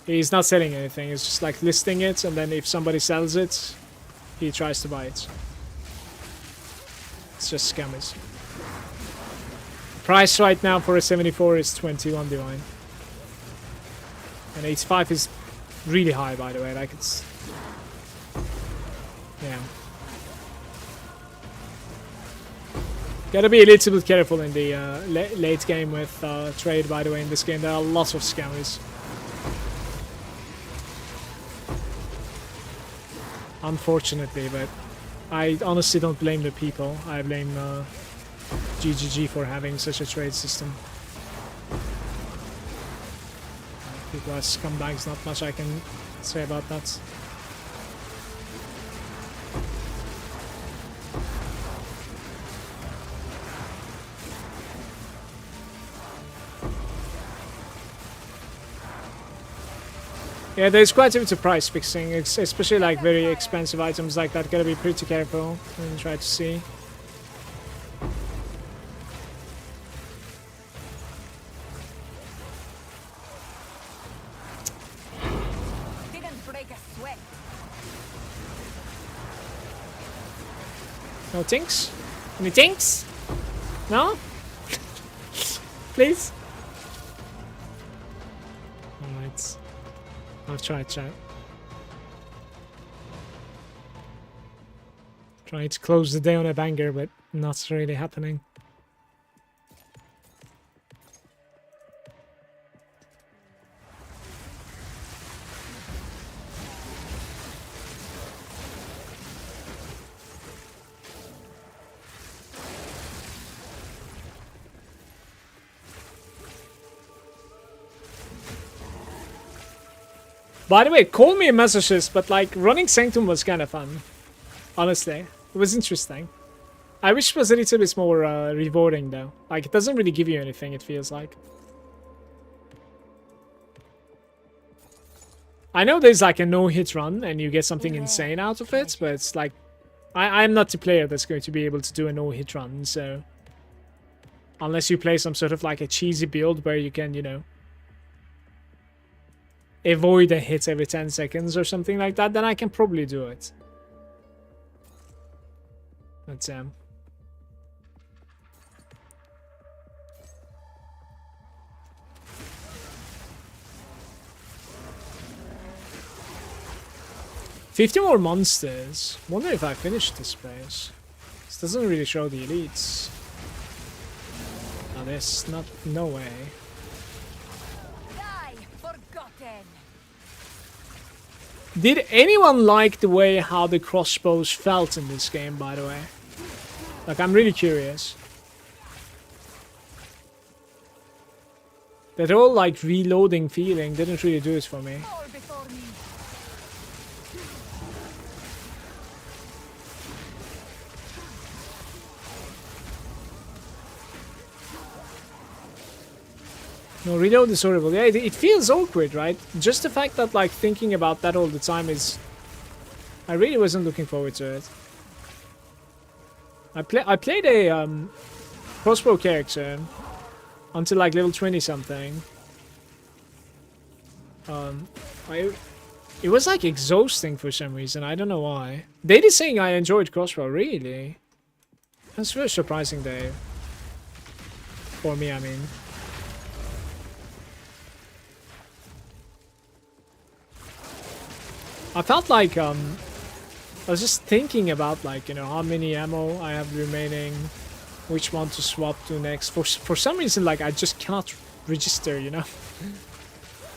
He's not selling anything. He's just like listing it, and then if somebody sells it, he tries to buy it. It's just scammers. Price right now for a 74 is 21 Divine. And 85 is really high, by the way. Like, it's... yeah. Gotta be a little bit careful in the late game with trade, by the way. In this game, there are lots of scammers. Unfortunately, but I honestly don't blame the people. I blame GGG for having such a trade system. People are scumbags, not much I can say about that. Yeah, there's quite a bit of price fixing, especially like very expensive items like that. Gotta be pretty careful and try to see. Didn't break a sweat. No tinks? Any tinks? No? Please? Alright. I'll try chat. Trying to close the day on a banger, but not really happening. By the way, call me a masochist, but like running Sanctum was kind of fun. Honestly, it was interesting. I wish it was a little bit more rewarding though. Like it doesn't really give you anything, it feels like. I know there's like a no-hit run and you get something insane out of it, but it's like I'm not the player that's going to be able to do a no-hit run, so unless you play some sort of like a cheesy build where you can, you know, avoid a hit every 10 seconds or something like that, then I can probably do it. But 50 more monsters. Wonder if I finished this place. This doesn't really show the elites. Oh, there's not, no way. Did anyone like the way how the crossbows felt in this game, by the way? Like, I'm really curious. That whole, like, reloading feeling didn't really do it for me. No, reload is horrible. Yeah, it feels awkward, right? Just the fact that, like, thinking about that all the time is... I really wasn't looking forward to it. I played a crossbow character until, like, level 20-something. It was, like, exhausting for some reason. I don't know why. They did saying I enjoyed crossbow, really? That's very surprising, Dave. For me, I mean. I felt like I was just thinking about, like, you know, how many ammo I have remaining, which one to swap to next. For some reason, like, I just cannot register, you know.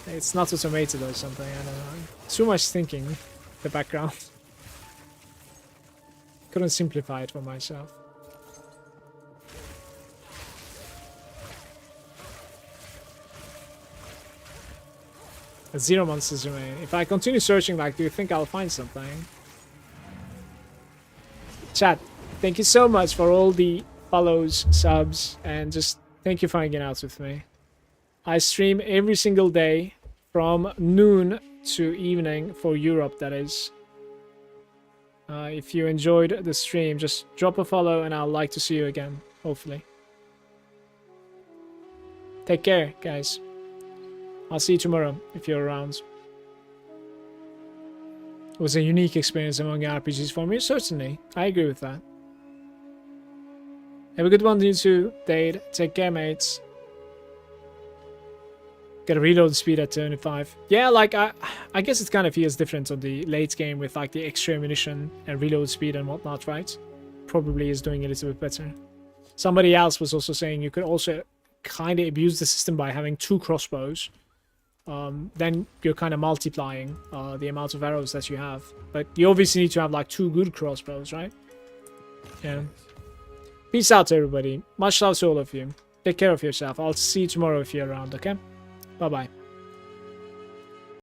It's not automated or something. I don't know. Too much thinking in the background. Couldn't simplify it for myself. Zero monsters remain. If I continue searching, like, do you think I'll find something? Chat, thank you so much for all the follows, subs, and just thank you for hanging out with me. I stream every single day from noon to evening for Europe, that is. If you enjoyed the stream, just drop a follow and I'll like to see you again, hopefully. Take care, guys. I'll see you tomorrow, if you're around. It was a unique experience among RPGs for me, certainly. I agree with that. Have a good one, you too, Dade. Take care, mates. Gotta reload the speed at 25. Yeah, like, I guess it kind of feels different on the late game with, like, the extra ammunition and reload speed and whatnot, right? Probably is doing a little bit better. Somebody else was also saying you could also kind of abuse the system by having 2 crossbows. Then you're kind of multiplying the amount of arrows that you have. But you obviously need to have like 2 good crossbows, right? Yeah. Peace out, everybody. Much love to all of you. Take care of yourself. I'll see you tomorrow if you're around, okay? Bye-bye.